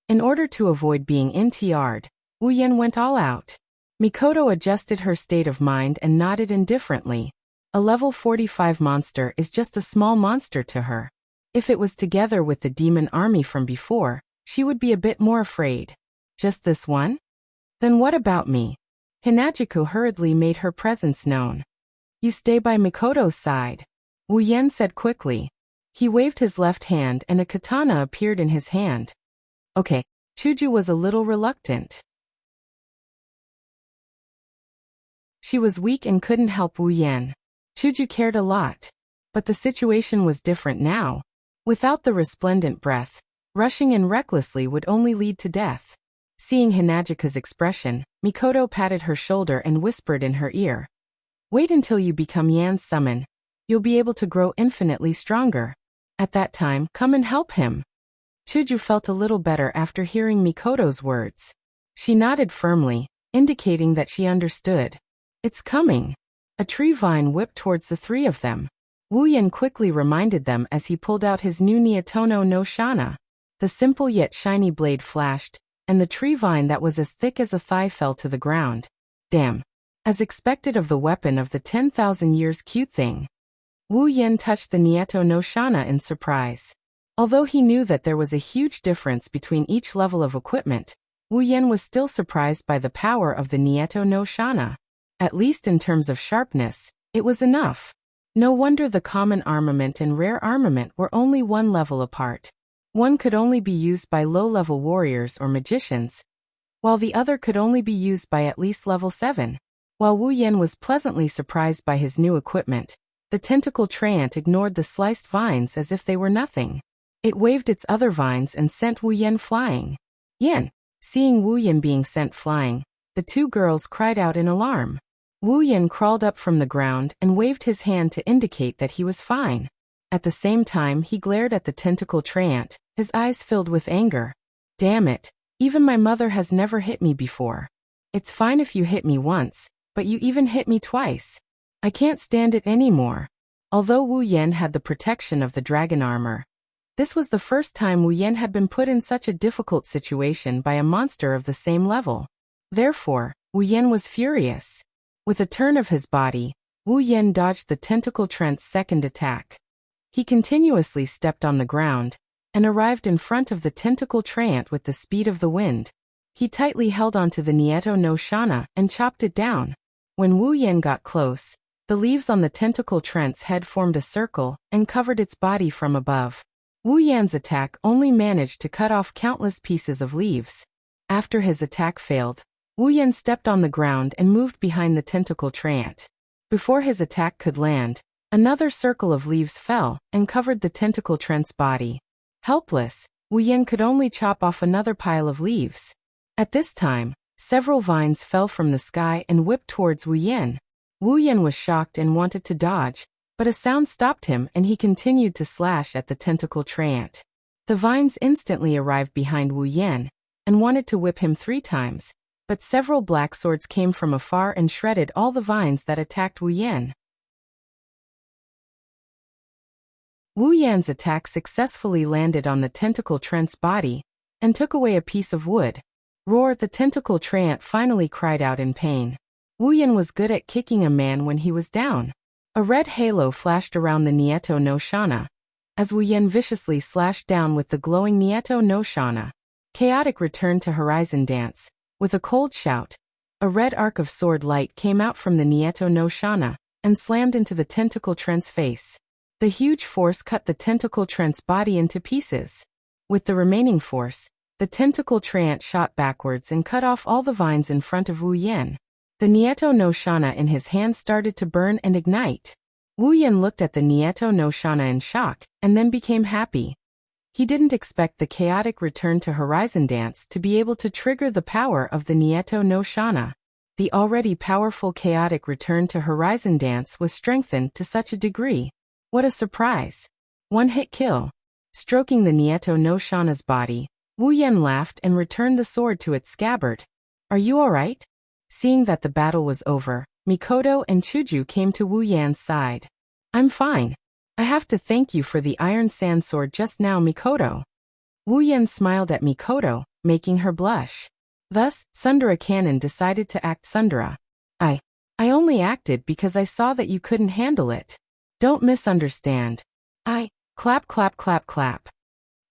In order to avoid being NTR'd, Wu Yan went all out. Mikoto adjusted her state of mind and nodded indifferently. A level 45 monster is just a small monster to her. If it was together with the demon army from before, she would be a bit more afraid. Just this one? Then what about me? Hanajiku hurriedly made her presence known. You stay by Mikoto's side, Wu Yan said quickly. He waved his left hand and a katana appeared in his hand. Okay, Chuju was a little reluctant. She was weak and couldn't help Wu Yan. Chuju cared a lot. But the situation was different now. Without the resplendent breath, rushing in recklessly would only lead to death. Seeing Hinajika's expression, Mikoto patted her shoulder and whispered in her ear. Wait until you become Yan's summon. You'll be able to grow infinitely stronger. At that time, come and help him. Chuju felt a little better after hearing Mikoto's words. She nodded firmly, indicating that she understood. It's coming. A tree vine whipped towards the three of them. Wu Yan quickly reminded them as he pulled out his new Nietono no Shana. The simple yet shiny blade flashed, and the tree vine that was as thick as a thigh fell to the ground. Damn. As expected of the weapon of the 10,000 years cute thing. Wu Yan touched the Nieto no Shana in surprise. Although he knew that there was a huge difference between each level of equipment, Wu Yan was still surprised by the power of the Nieto no Shana. At least in terms of sharpness, it was enough. No wonder the common armament and rare armament were only one level apart. One could only be used by low-level warriors or magicians, while the other could only be used by at least level 7. While Wu Yan was pleasantly surprised by his new equipment, the tentacle treant ignored the sliced vines as if they were nothing. It waved its other vines and sent Wu Yan flying. Yan. Seeing Wu Yan being sent flying, the two girls cried out in alarm. Wu Yan crawled up from the ground and waved his hand to indicate that he was fine. At the same time he glared at the tentacle treant, his eyes filled with anger. Damn it, even my mother has never hit me before. It's fine if you hit me once, but you even hit me twice. I can't stand it anymore. Although Wu Yan had the protection of the dragon armor, this was the first time Wu Yan had been put in such a difficult situation by a monster of the same level. Therefore, Wu Yan was furious. With a turn of his body, Wu Yan dodged the tentacle treant's second attack. He continuously stepped on the ground and arrived in front of the tentacle treant with the speed of the wind. He tightly held onto the Nieto no Shana and chopped it down. When Wu Yan got close, the leaves on the tentacle treant's head formed a circle and covered its body from above. Wu Yan's attack only managed to cut off countless pieces of leaves. After his attack failed, Wu Yan stepped on the ground and moved behind the tentacle treant. Before his attack could land, another circle of leaves fell and covered the tentacle treant's body. Helpless, Wu Yan could only chop off another pile of leaves. At this time, several vines fell from the sky and whipped towards Wu Yan. Wu Yan was shocked and wanted to dodge, but a sound stopped him and he continued to slash at the tentacle treant. The vines instantly arrived behind Wu Yan and wanted to whip him 3 times, but several black swords came from afar and shredded all the vines that attacked Wu Yan. Wu Yan's attack successfully landed on the tentacle treant's body and took away a piece of wood. Roar! The tentacle treant finally cried out in pain. Wu Yan was good at kicking a man when he was down. A red halo flashed around the Nieto no Shana as Wu Yan viciously slashed down with the glowing Nieto no Shana. Chaotic returned to Horizon Dance. With a cold shout, a red arc of sword light came out from the Nieto no Shana and slammed into the tentacle treant's face. The huge force cut the tentacle treant's body into pieces. With the remaining force, the tentacle treant shot backwards and cut off all the vines in front of Wu Yan. The Nieto no Shana in his hand started to burn and ignite. Wu Yan looked at the Nieto no Shana in shock and then became happy. He didn't expect the chaotic return to Horizon Dance to be able to trigger the power of the Nieto no Shana. The already powerful chaotic return to Horizon Dance was strengthened to such a degree. What a surprise! One-hit kill. Stroking the Nieto no Shana's body, Wu Yan laughed and returned the sword to its scabbard. Are you alright? Seeing that the battle was over, Mikoto and Chuju came to Wu Yan's side. I'm fine. I have to thank you for the iron sand sword just now, Mikoto. Wu Yan smiled at Mikoto, making her blush. Thus, Sundara Canon decided to act Sundara. I only acted because I saw that you couldn't handle it. Don't misunderstand. Clap clap clap clap.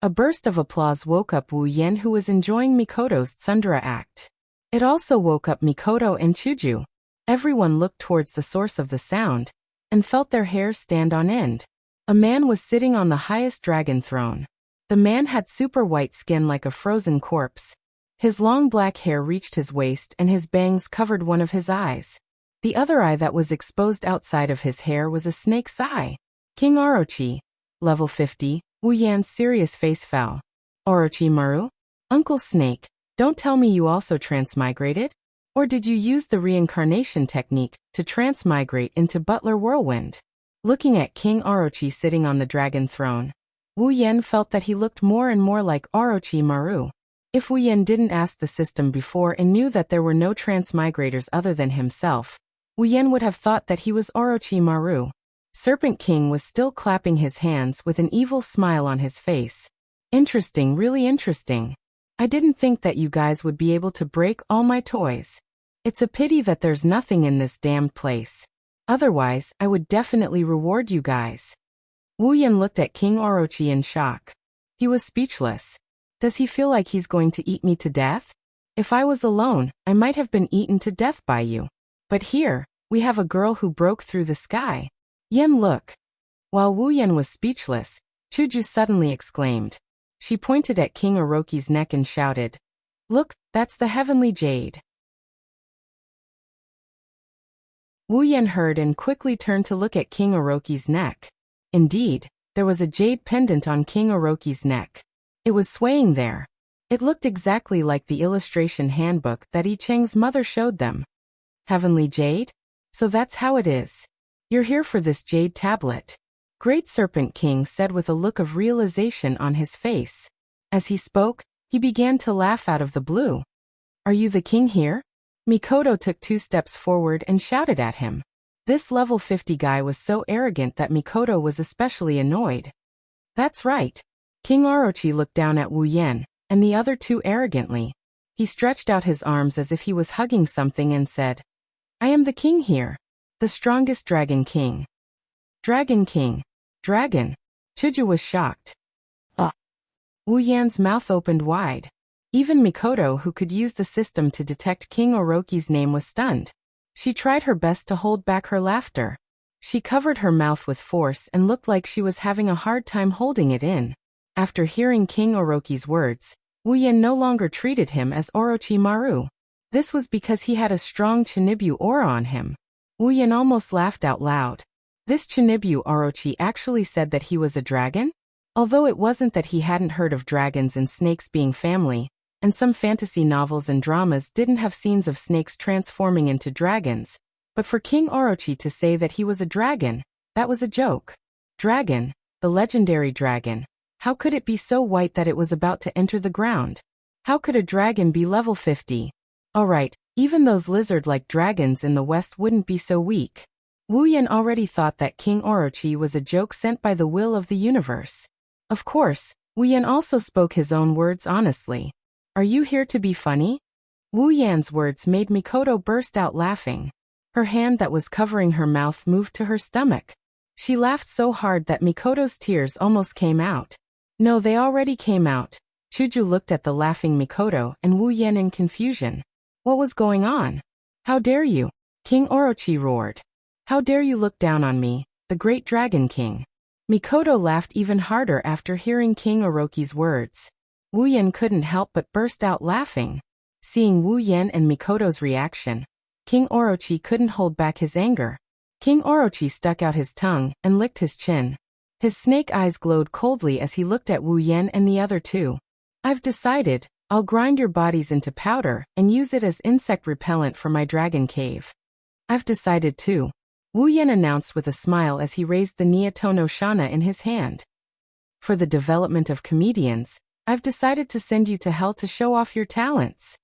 A burst of applause woke up Wu Yan, who was enjoying Mikoto's Sundara act. It also woke up Mikoto and Chuju. Everyone looked towards the source of the sound and felt their hair stand on end. A man was sitting on the highest dragon throne. The man had super white skin like a frozen corpse. His long black hair reached his waist and his bangs covered one of his eyes. The other eye that was exposed outside of his hair was a snake's eye. King Orochi. Level 50, Wu Yan's serious face fell. Orochimaru? Uncle Snake, don't tell me you also transmigrated? Or did you use the reincarnation technique to transmigrate into Butler Whirlwind? Looking at King Orochi sitting on the dragon throne, Wu Yan felt that he looked more and more like Orochimaru. If Wu Yan didn't ask the system before and knew that there were no transmigrators other than himself, Wu Yan would have thought that he was Orochimaru. Serpent King was still clapping his hands with an evil smile on his face. Interesting, really interesting. I didn't think that you guys would be able to break all my toys. It's a pity that there's nothing in this damned place. Otherwise, I would definitely reward you guys. Wu Yan looked at King Orochi in shock. He was speechless. Does he feel like he's going to eat me to death? If I was alone, I might have been eaten to death by you. But here, we have a girl who broke through the sky. Yan, look. While Wu Yan was speechless, Chuju suddenly exclaimed. She pointed at King Orochi's neck and shouted, Look, that's the heavenly jade. Wu Yan heard and quickly turned to look at King Orochi's neck. Indeed, there was a jade pendant on King Orochi's neck. It was swaying there. It looked exactly like the illustration handbook that I Cheng's mother showed them. Heavenly jade? So that's how it is. You're here for this jade tablet. Great Serpent King said with a look of realization on his face. As he spoke, he began to laugh out of the blue. Are you the king here? Mikoto took 2 steps forward and shouted at him. This level 50 guy was so arrogant that Mikoto was especially annoyed. That's right. King Orochi looked down at Wu Yan, and the other 2 arrogantly. He stretched out his arms as if he was hugging something and said, I am the king here. The strongest Dragon King. Dragon King. Dragon. Chuju was shocked. Wu Yan's mouth opened wide. Even Mikoto, who could use the system to detect King Orochi's name, was stunned. She tried her best to hold back her laughter. She covered her mouth with force and looked like she was having a hard time holding it in. After hearing King Orochi's words, Wu Yan no longer treated him as Orochimaru. This was because he had a strong Chinibyu aura on him. Wu Yan almost laughed out loud. This Chinibyu Orochi actually said that he was a dragon? Although it wasn't that he hadn't heard of dragons and snakes being family, and some fantasy novels and dramas didn't have scenes of snakes transforming into dragons, but for King Orochi to say that he was a dragon, that was a joke. Dragon, the legendary dragon. How could it be so white that it was about to enter the ground? How could a dragon be level 50? Alright, even those lizard-like dragons in the West wouldn't be so weak. Wu Yan already thought that King Orochi was a joke sent by the will of the universe. Of course, Wu Yan also spoke his own words honestly. Are you here to be funny? Wu Yan's words made Mikoto burst out laughing. Her hand that was covering her mouth moved to her stomach. She laughed so hard that Mikoto's tears almost came out. No, they already came out. Chuju looked at the laughing Mikoto and Wu Yan in confusion. What was going on? How dare you? King Orochi roared. How dare you look down on me, the great Dragon King? Mikoto laughed even harder after hearing King Orochi's words. Wu Yan couldn't help but burst out laughing. Seeing Wu Yan and Mikoto's reaction, King Orochi couldn't hold back his anger. King Orochi stuck out his tongue and licked his chin. His snake eyes glowed coldly as he looked at Wu Yan and the other 2. I've decided, I'll grind your bodies into powder and use it as insect repellent for my dragon cave. I've decided too, Wu Yan announced with a smile as he raised the Niatono Shana in his hand. For the development of comedians, I've decided to send you to hell to show off your talents.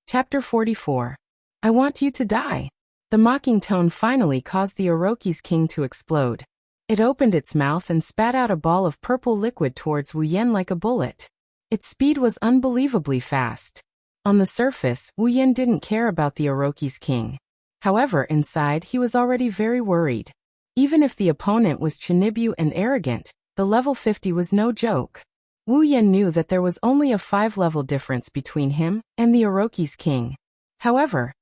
Chapter 44. I want you to die. The mocking tone finally caused the Orochi's king to explode. It opened its mouth and spat out a ball of purple liquid towards Wu Yan like a bullet. Its speed was unbelievably fast. On the surface, Wu Yan didn't care about the Orochi's king. However, inside he was already very worried. Even if the opponent was Chinibyu and arrogant, the level 50 was no joke. Wu Yan knew that there was only a 5-level difference between him and the Orochi's king. However,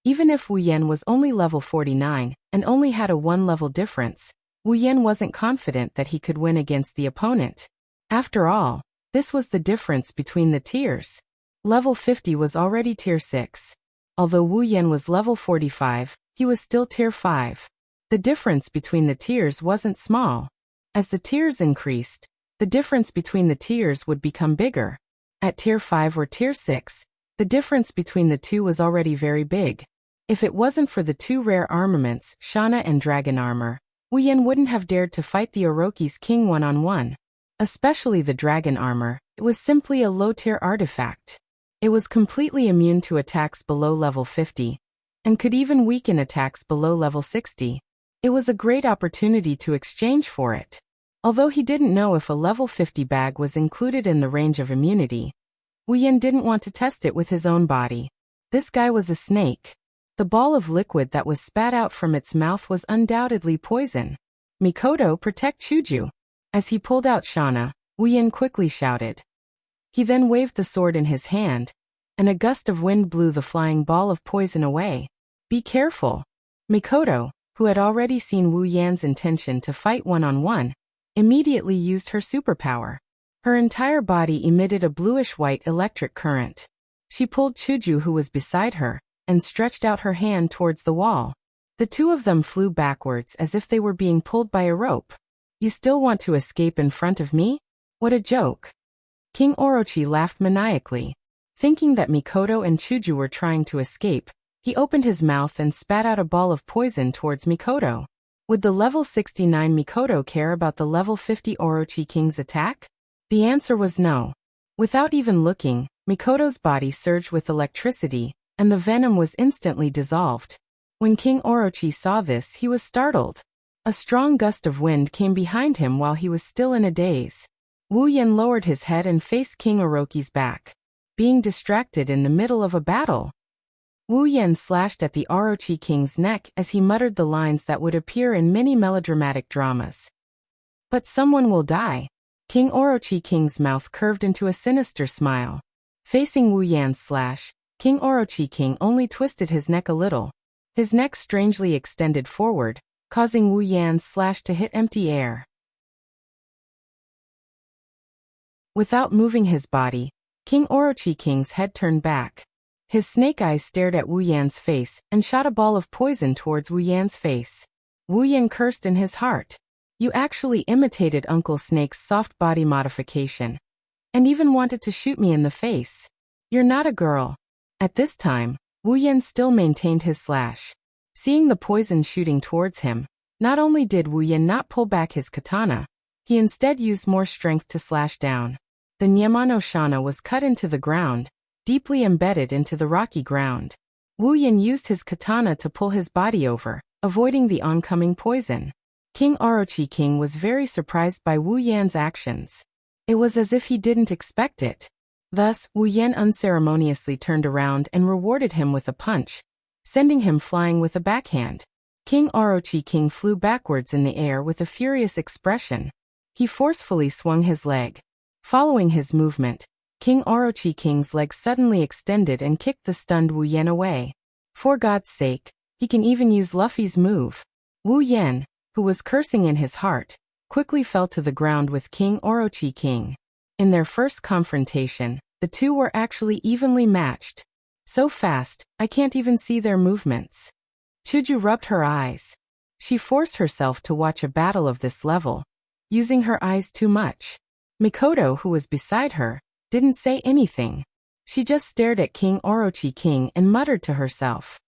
even if Wu Yan was only level 49 and only had a 1-level difference, Wu Yan wasn't confident that he could win against the opponent. After all, this was the difference between the tiers. Level 50 was already tier 6. Although Wu Yan was level 45, he was still tier 5. The difference between the tiers wasn't small. As the tiers increased, the difference between the tiers would become bigger. At tier 5 or tier 6, the difference between the 2 was already very big. If it wasn't for the 2 rare armaments, Shana and Dragon Armor, Wu Yan wouldn't have dared to fight the Orochi's king one-on-one. Especially the Dragon Armor, it was simply a low-tier artifact. It was completely immune to attacks below level 50, and could even weaken attacks below level 60. It was a great opportunity to exchange for it. Although he didn't know if a level 50 bag was included in the range of immunity, Wu Yan didn't want to test it with his own body. This guy was a snake. The ball of liquid that was spat out from its mouth was undoubtedly poison. Mikoto, protect Chuju. As he pulled out Shana, Wu Yan quickly shouted. He then waved the sword in his hand, and a gust of wind blew the flying ball of poison away. Be careful. Mikoto, who had already seen Wu Yan's intention to fight one-on-one, immediately used her superpower. Her entire body emitted a bluish-white electric current. She pulled Chuju, who was beside her, and stretched out her hand towards the wall. The two of them flew backwards as if they were being pulled by a rope. You still want to escape in front of me? What a joke. King Orochi laughed maniacally. Thinking that Mikoto and Chuju were trying to escape, he opened his mouth and spat out a ball of poison towards Mikoto. Would the level 69 Mikoto care about the level 50 Orochi King's attack? The answer was no. Without even looking, Mikoto's body surged with electricity, and the venom was instantly dissolved. When King Orochi saw this, he was startled. A strong gust of wind came behind him while he was still in a daze. Wu Yen lowered his head and faced King Orochi's back, being distracted in the middle of a battle. Wu Yen slashed at the Orochi King's neck as he muttered the lines that would appear in many melodramatic dramas. But someone will die. King Orochi King's mouth curved into a sinister smile. Facing Wu Yan's slash, King Orochi King only twisted his neck a little. His neck strangely extended forward, causing Wu Yan's slash to hit empty air. Without moving his body, King Orochi King's head turned back. His snake eyes stared at Wu Yan's face and shot a ball of poison towards Wu Yan's face. Wu Yan cursed in his heart. You actually imitated Uncle Snake's soft body modification. And even wanted to shoot me in the face. You're not a girl. At this time, Wu Yan still maintained his slash. Seeing the poison shooting towards him, not only did Wu Yan not pull back his katana, he instead used more strength to slash down. The Nyamano Shana was cut into the ground, deeply embedded into the rocky ground. Wu Yan used his katana to pull his body over, avoiding the oncoming poison. King Orochi King was very surprised by Wu Yan's actions. It was as if he didn't expect it. Thus, Wu Yan unceremoniously turned around and rewarded him with a punch, sending him flying with a backhand. King Orochi King flew backwards in the air with a furious expression. He forcefully swung his leg. Following his movement, King Orochi King's leg suddenly extended and kicked the stunned Wu Yan away. For God's sake, he can even use Luffy's move. Wu Yan, who was cursing in his heart, quickly fell to the ground with King Orochi King. In their first confrontation, the two were actually evenly matched. So fast, I can't even see their movements. Chuju rubbed her eyes. She forced herself to watch a battle of this level, using her eyes too much. Mikoto, who was beside her, didn't say anything. She just stared at King Orochi King and muttered to herself.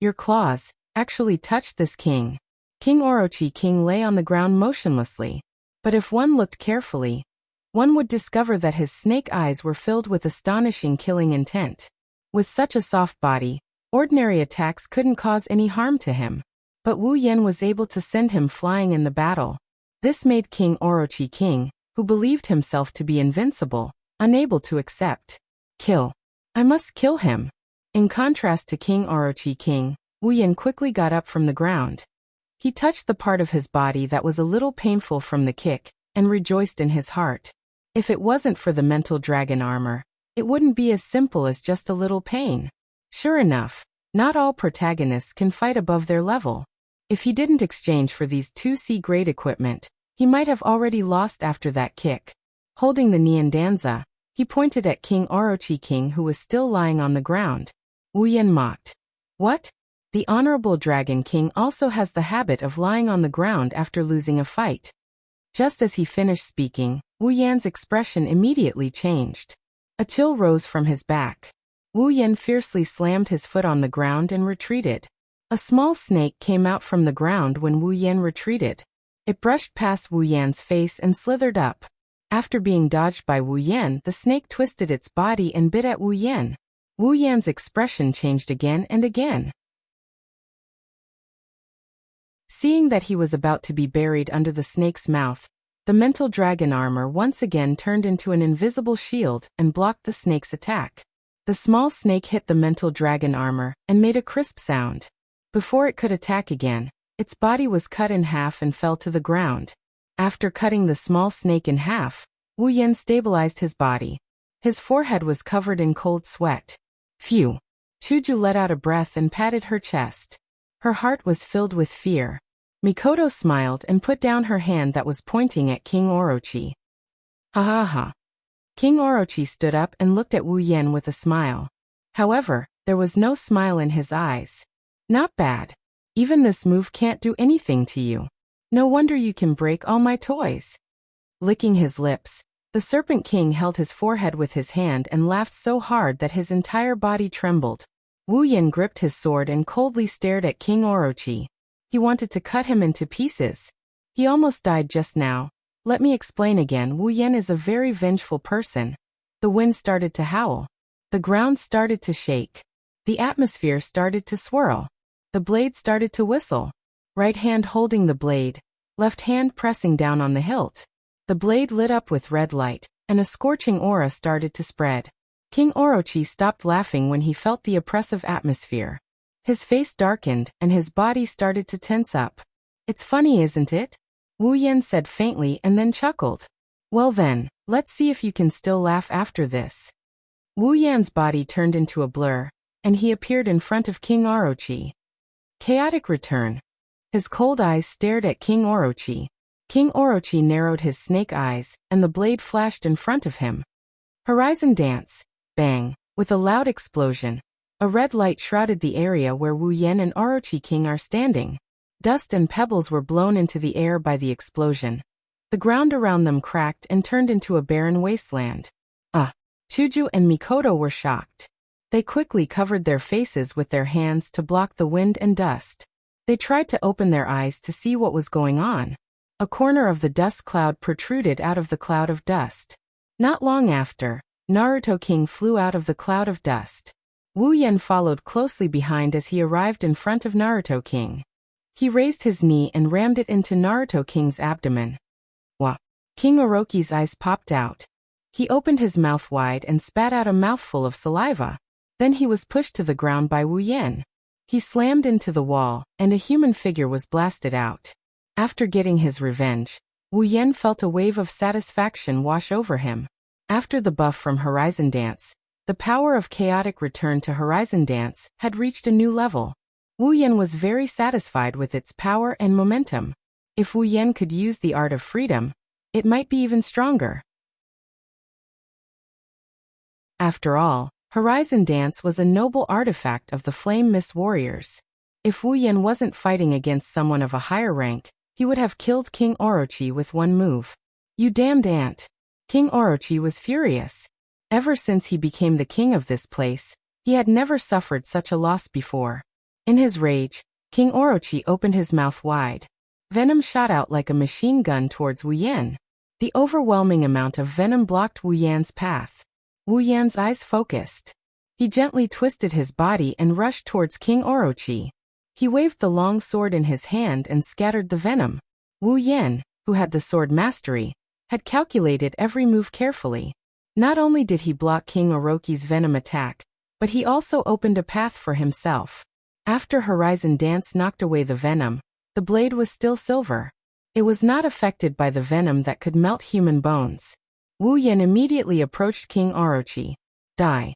Your claws actually touched this king. King Orochi King lay on the ground motionlessly. But if one looked carefully, one would discover that his snake eyes were filled with astonishing killing intent. With such a soft body, ordinary attacks couldn't cause any harm to him. But Wu Yan was able to send him flying in the battle. This made King Orochi King, who believed himself to be invincible, unable to accept. Kill. I must kill him. In contrast to King Orochi King, Wu Yan quickly got up from the ground. He touched the part of his body that was a little painful from the kick, and rejoiced in his heart. If it wasn't for the mental dragon armor, it wouldn't be as simple as just a little pain. Sure enough, not all protagonists can fight above their level. If he didn't exchange for these 2C grade equipment, he might have already lost after that kick. Holding the Nyandanza, he pointed at King Orochi King, who was still lying on the ground. Wu Yan mocked. What? The Honorable Dragon King also has the habit of lying on the ground after losing a fight. Just as he finished speaking, Wu Yan's expression immediately changed. A chill rose from his back. Wu Yan fiercely slammed his foot on the ground and retreated. A small snake came out from the ground when Wu Yan retreated. It brushed past Wu Yan's face and slithered up. After being dodged by Wu Yan, the snake twisted its body and bit at Wu Yan. Wu Yan's expression changed again and again. Seeing that he was about to be buried under the snake's mouth, the mental dragon armor once again turned into an invisible shield and blocked the snake's attack. The small snake hit the mental dragon armor and made a crisp sound. Before it could attack again, its body was cut in half and fell to the ground. After cutting the small snake in half, Wu Yan stabilized his body. His forehead was covered in cold sweat. Phew! Chuju let out a breath and patted her chest. Her heart was filled with fear. Mikoto smiled and put down her hand that was pointing at King Orochi. Ha ha ha. King Orochi stood up and looked at Wu Yan with a smile. However, There was no smile in his eyes. Not bad. Even this move can't do anything to you. No wonder you can break all my toys. Licking his lips, the Serpent King held his forehead with his hand and laughed so hard that his entire body trembled. Wu Yan gripped his sword and coldly stared at King Orochi. He wanted to cut him into pieces. He almost died just now. Let me explain again. Wu Yan is a very vengeful person. The wind started to howl. The ground started to shake. The atmosphere started to swirl. The blade started to whistle. Right hand holding the blade, left hand pressing down on the hilt. The blade lit up with red light, and a scorching aura started to spread. King Orochi stopped laughing when he felt the oppressive atmosphere. His face darkened, and his body started to tense up. It's funny, isn't it? Wu Yan said faintly and then chuckled. Well then, let's see if you can still laugh after this. Wu Yan's body turned into a blur, and he appeared in front of King Orochi. Chaotic return. His cold eyes stared at King Orochi. King Orochi narrowed his snake eyes, and the blade flashed in front of him. Horizon dance. Bang. With a loud explosion. A red light shrouded the area where Wu Yan and Orochi King are standing. Dust and pebbles were blown into the air by the explosion. The ground around them cracked and turned into a barren wasteland. Chuju and Mikoto were shocked. They quickly covered their faces with their hands to block the wind and dust. They tried to open their eyes to see what was going on. A corner of the dust cloud protruded out of the cloud of dust. Not long after, Naruto King flew out of the cloud of dust. Wu Yan followed closely behind as he arrived in front of Naruto King. He raised his knee and rammed it into Naruto King's abdomen. Wah! King Orochi's eyes popped out. He opened his mouth wide and spat out a mouthful of saliva. Then he was pushed to the ground by Wu Yan. He slammed into the wall, and a human figure was blasted out. After getting his revenge, Wu Yan felt a wave of satisfaction wash over him. After the buff from Horizon Dance, the power of chaotic return to Horizon Dance had reached a new level. Wu Yan was very satisfied with its power and momentum. If Wu Yan could use the art of freedom, it might be even stronger. After all, Horizon Dance was a noble artifact of the Flame Mist Warriors. If Wu Yan wasn't fighting against someone of a higher rank, he would have killed King Orochi with one move. You damned ant! King Orochi was furious. Ever since he became the king of this place, he had never suffered such a loss before. In his rage, King Orochi opened his mouth wide. Venom shot out like a machine gun towards Wu Yan. The overwhelming amount of venom blocked Wu Yan's path. Wu Yan's eyes focused. He gently twisted his body and rushed towards King Orochi. He waved the long sword in his hand and scattered the venom. Wu Yan, who had the sword mastery, had calculated every move carefully. Not only did he block King Orochi's venom attack, but he also opened a path for himself. After Horizon Dance knocked away the venom, the blade was still silver. It was not affected by the venom that could melt human bones. Wu Yan immediately approached King Orochi. Die.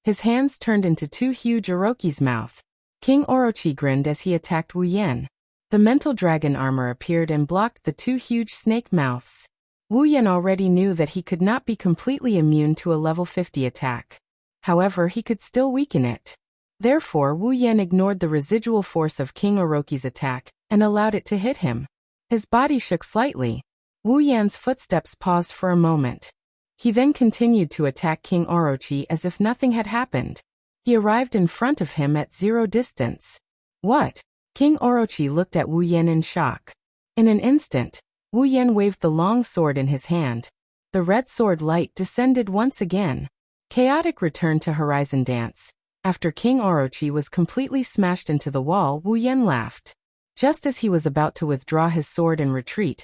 His hands turned into two huge Orochi's mouth. King Orochi grinned as he attacked Wu Yan. The mental dragon armor appeared and blocked the two huge snake mouths. Wu Yan already knew that he could not be completely immune to a level 50 attack. However, he could still weaken it. Therefore, Wu Yan ignored the residual force of King Orochi's attack and allowed it to hit him. His body shook slightly. Wu Yan's footsteps paused for a moment. He then continued to attack King Orochi as if nothing had happened. He arrived in front of him at 0 distance. What? King Orochi looked at Wu Yan in shock. In an instant, Wu Yan waved the long sword in his hand. The red sword light descended once again. Chaotic returned to Horizon Dance. After King Orochi was completely smashed into the wall, Wu Yan laughed. Just as he was about to withdraw his sword and retreat,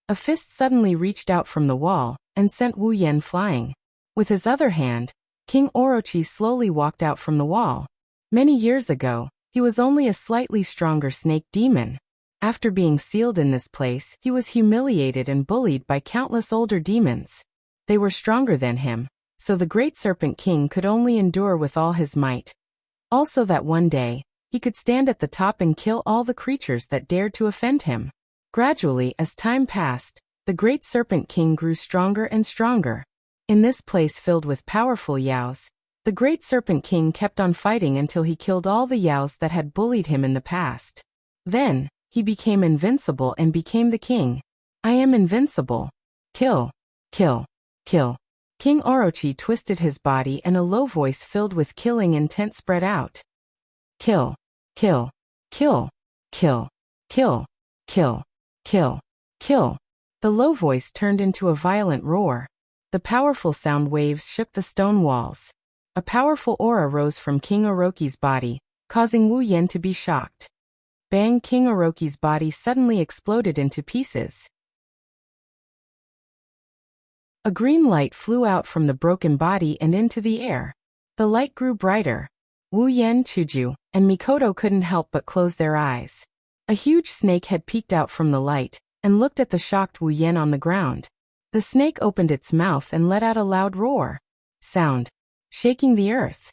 a fist suddenly reached out from the wall and sent Wu Yan flying. With his other hand, King Orochi slowly walked out from the wall. Many years ago, he was only a slightly stronger snake demon. After being sealed in this place, he was humiliated and bullied by countless older demons. They were stronger than him, so the Great Serpent King could only endure with all his might. Also that one day, he could stand at the top and kill all the creatures that dared to offend him. Gradually, as time passed, the Great Serpent King grew stronger and stronger. In this place filled with powerful yaos, The Great Serpent King kept on fighting until he killed all the Yaos that had bullied him in the past. Then, he became invincible and became the king. I am invincible. Kill. Kill. Kill. King Orochi twisted his body and a low voice filled with killing intent spread out. Kill. Kill. Kill. Kill. Kill. Kill. Kill. Kill. The low voice turned into a violent roar. The powerful sound waves shook the stone walls. A powerful aura rose from King Orochi's body, causing Wu Yan to be shocked. Bang! King Orochi's body suddenly exploded into pieces. A green light flew out from the broken body and into the air. The light grew brighter. Wu Yan, Chuju, and Mikoto couldn't help but close their eyes. A huge snake had peeked out from the light, and looked at the shocked Wu Yan on the ground. The snake opened its mouth and let out a loud roar. Sound. Shaking the earth.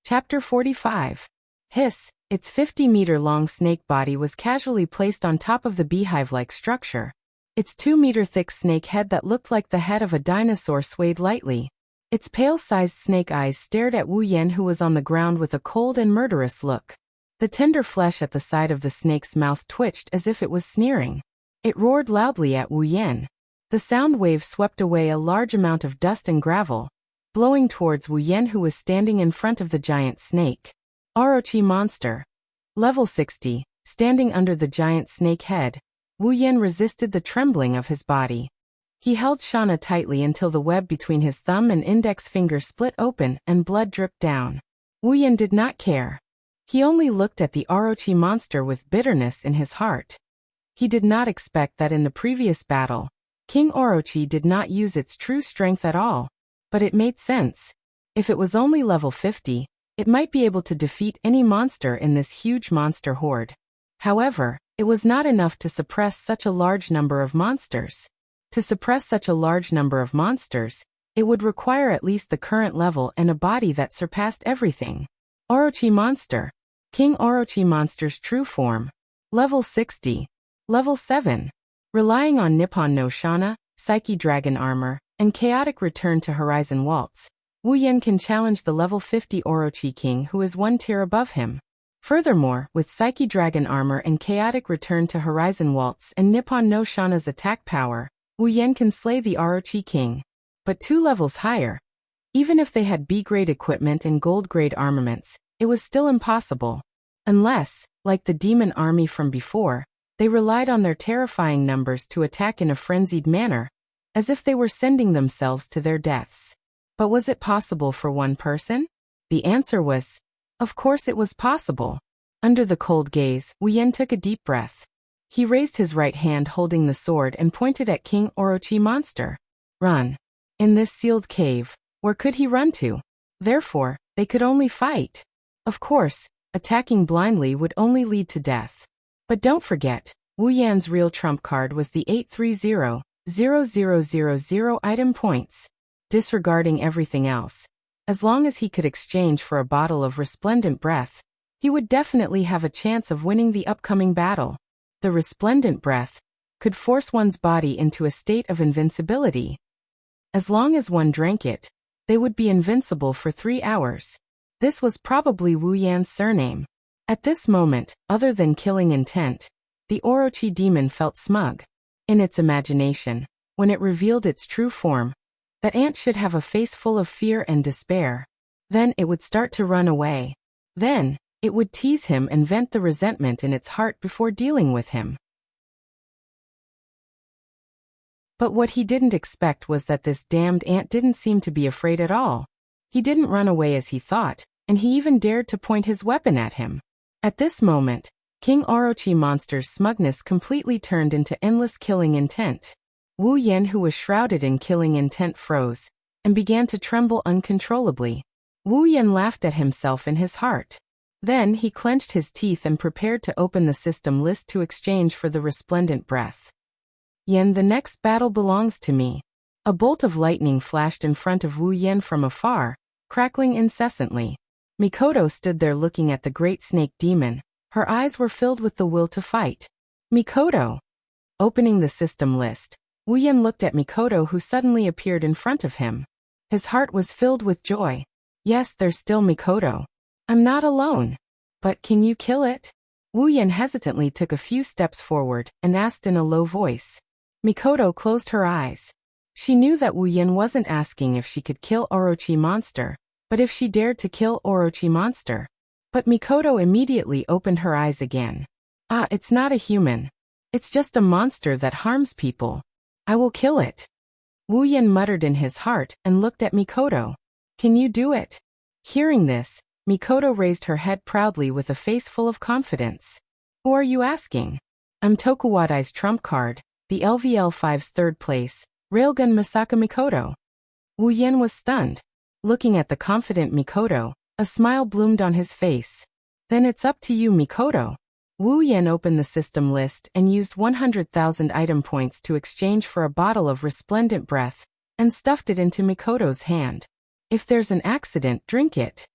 Chapter 45. Hiss. Its 50-meter-long snake body was casually placed on top of the beehive-like structure. Its 2-meter-thick snake head that looked like the head of a dinosaur swayed lightly. Its pale-sized snake eyes stared at Wu Yan, who was on the ground with a cold and murderous look. The tender flesh at the side of the snake's mouth twitched as if it was sneering. It roared loudly at Wu Yan. The sound wave swept away a large amount of dust and gravel, blowing towards Wu Yan, who was standing in front of the giant snake. Orochi monster. Level 60. Standing under the giant snake head, Wu Yan resisted the trembling of his body. He held Shauna tightly until the web between his thumb and index finger split open and blood dripped down. Wu Yan did not care. He only looked at the Orochi monster with bitterness in his heart. He did not expect that in the previous battle, King Orochi did not use its true strength at all. But it made sense. If it was only level 50, it might be able to defeat any monster in this huge monster horde. However, it was not enough to suppress such a large number of monsters. To suppress such a large number of monsters, it would require at least the current level and a body that surpassed everything. Orochi monster. King Orochi monster's true form. Level 60. Level 7. Relying on Nippon no Shana, Psyche Dragon Armor, and Chaotic Return to Horizon Waltz, Wu Yan can challenge the level 50 Orochi King, who is one tier above him. Furthermore, with Psyche Dragon Armor and Chaotic Return to Horizon Waltz and Nippon no Shana's attack power, Wu Yan can slay the Orochi King. But 2 levels higher. Even if they had B-grade equipment and gold-grade armaments, it was still impossible. Unless, like the demon army from before, they relied on their terrifying numbers to attack in a frenzied manner, as if they were sending themselves to their deaths. But was it possible for one person? The answer was, of course it was possible. Under the cold gaze, Wu Yan took a deep breath. He raised his right hand holding the sword and pointed at King Orochi monster. Run. In this sealed cave, where could he run to? Therefore, they could only fight. Of course, attacking blindly would only lead to death. But don't forget, Wu Yan's real trump card was the 830,000 item points. Disregarding everything else, as long as he could exchange for a bottle of resplendent breath, he would definitely have a chance of winning the upcoming battle. The resplendent breath could force one's body into a state of invincibility. As long as one drank it, they would be invincible for 3 hours. This was probably Wu Yan's surname. At this moment, other than killing intent, the Orochi demon felt smug. In its imagination, when it revealed its true form, that ant should have a face full of fear and despair. Then it would start to run away. Then, it would tease him and vent the resentment in its heart before dealing with him. But what he didn't expect was that this damned ant didn't seem to be afraid at all. He didn't run away as he thought, and he even dared to point his weapon at him. At this moment, King Orochi monster's smugness completely turned into endless killing intent. Wu Yan, who was shrouded in killing intent, froze and began to tremble uncontrollably. Wu Yan laughed at himself in his heart. Then he clenched his teeth and prepared to open the system list to exchange for the resplendent breath. Yan, the next battle belongs to me. A bolt of lightning flashed in front of Wu Yan from afar, crackling incessantly. Mikoto stood there looking at the great snake demon. Her eyes were filled with the will to fight. Mikoto. Opening the system list, Wu Yen looked at Mikoto, who suddenly appeared in front of him. His heart was filled with joy. Yes, there's still Mikoto. I'm not alone. But can you kill it? Wu Yen hesitantly took a few steps forward and asked in a low voice. Mikoto closed her eyes. She knew that Wu Yen wasn't asking if she could kill Orochi monster, but if she dared to kill Orochi monster. But Mikoto immediately opened her eyes again. Ah, it's not a human. It's just a monster that harms people. I will kill it. Wu Yen muttered in his heart and looked at Mikoto. Can you do it? Hearing this, Mikoto raised her head proudly with a face full of confidence. Who are you asking? I'm Tokuwadai's trump card, the LVL5's third place, Railgun Misaka Mikoto. Wu Yen was stunned. Looking at the confident Mikoto, a smile bloomed on his face. Then it's up to you, Mikoto. Wu Yen opened the system list and used 100,000 item points to exchange for a bottle of resplendent breath, and stuffed it into Mikoto's hand. If there's an accident, drink it.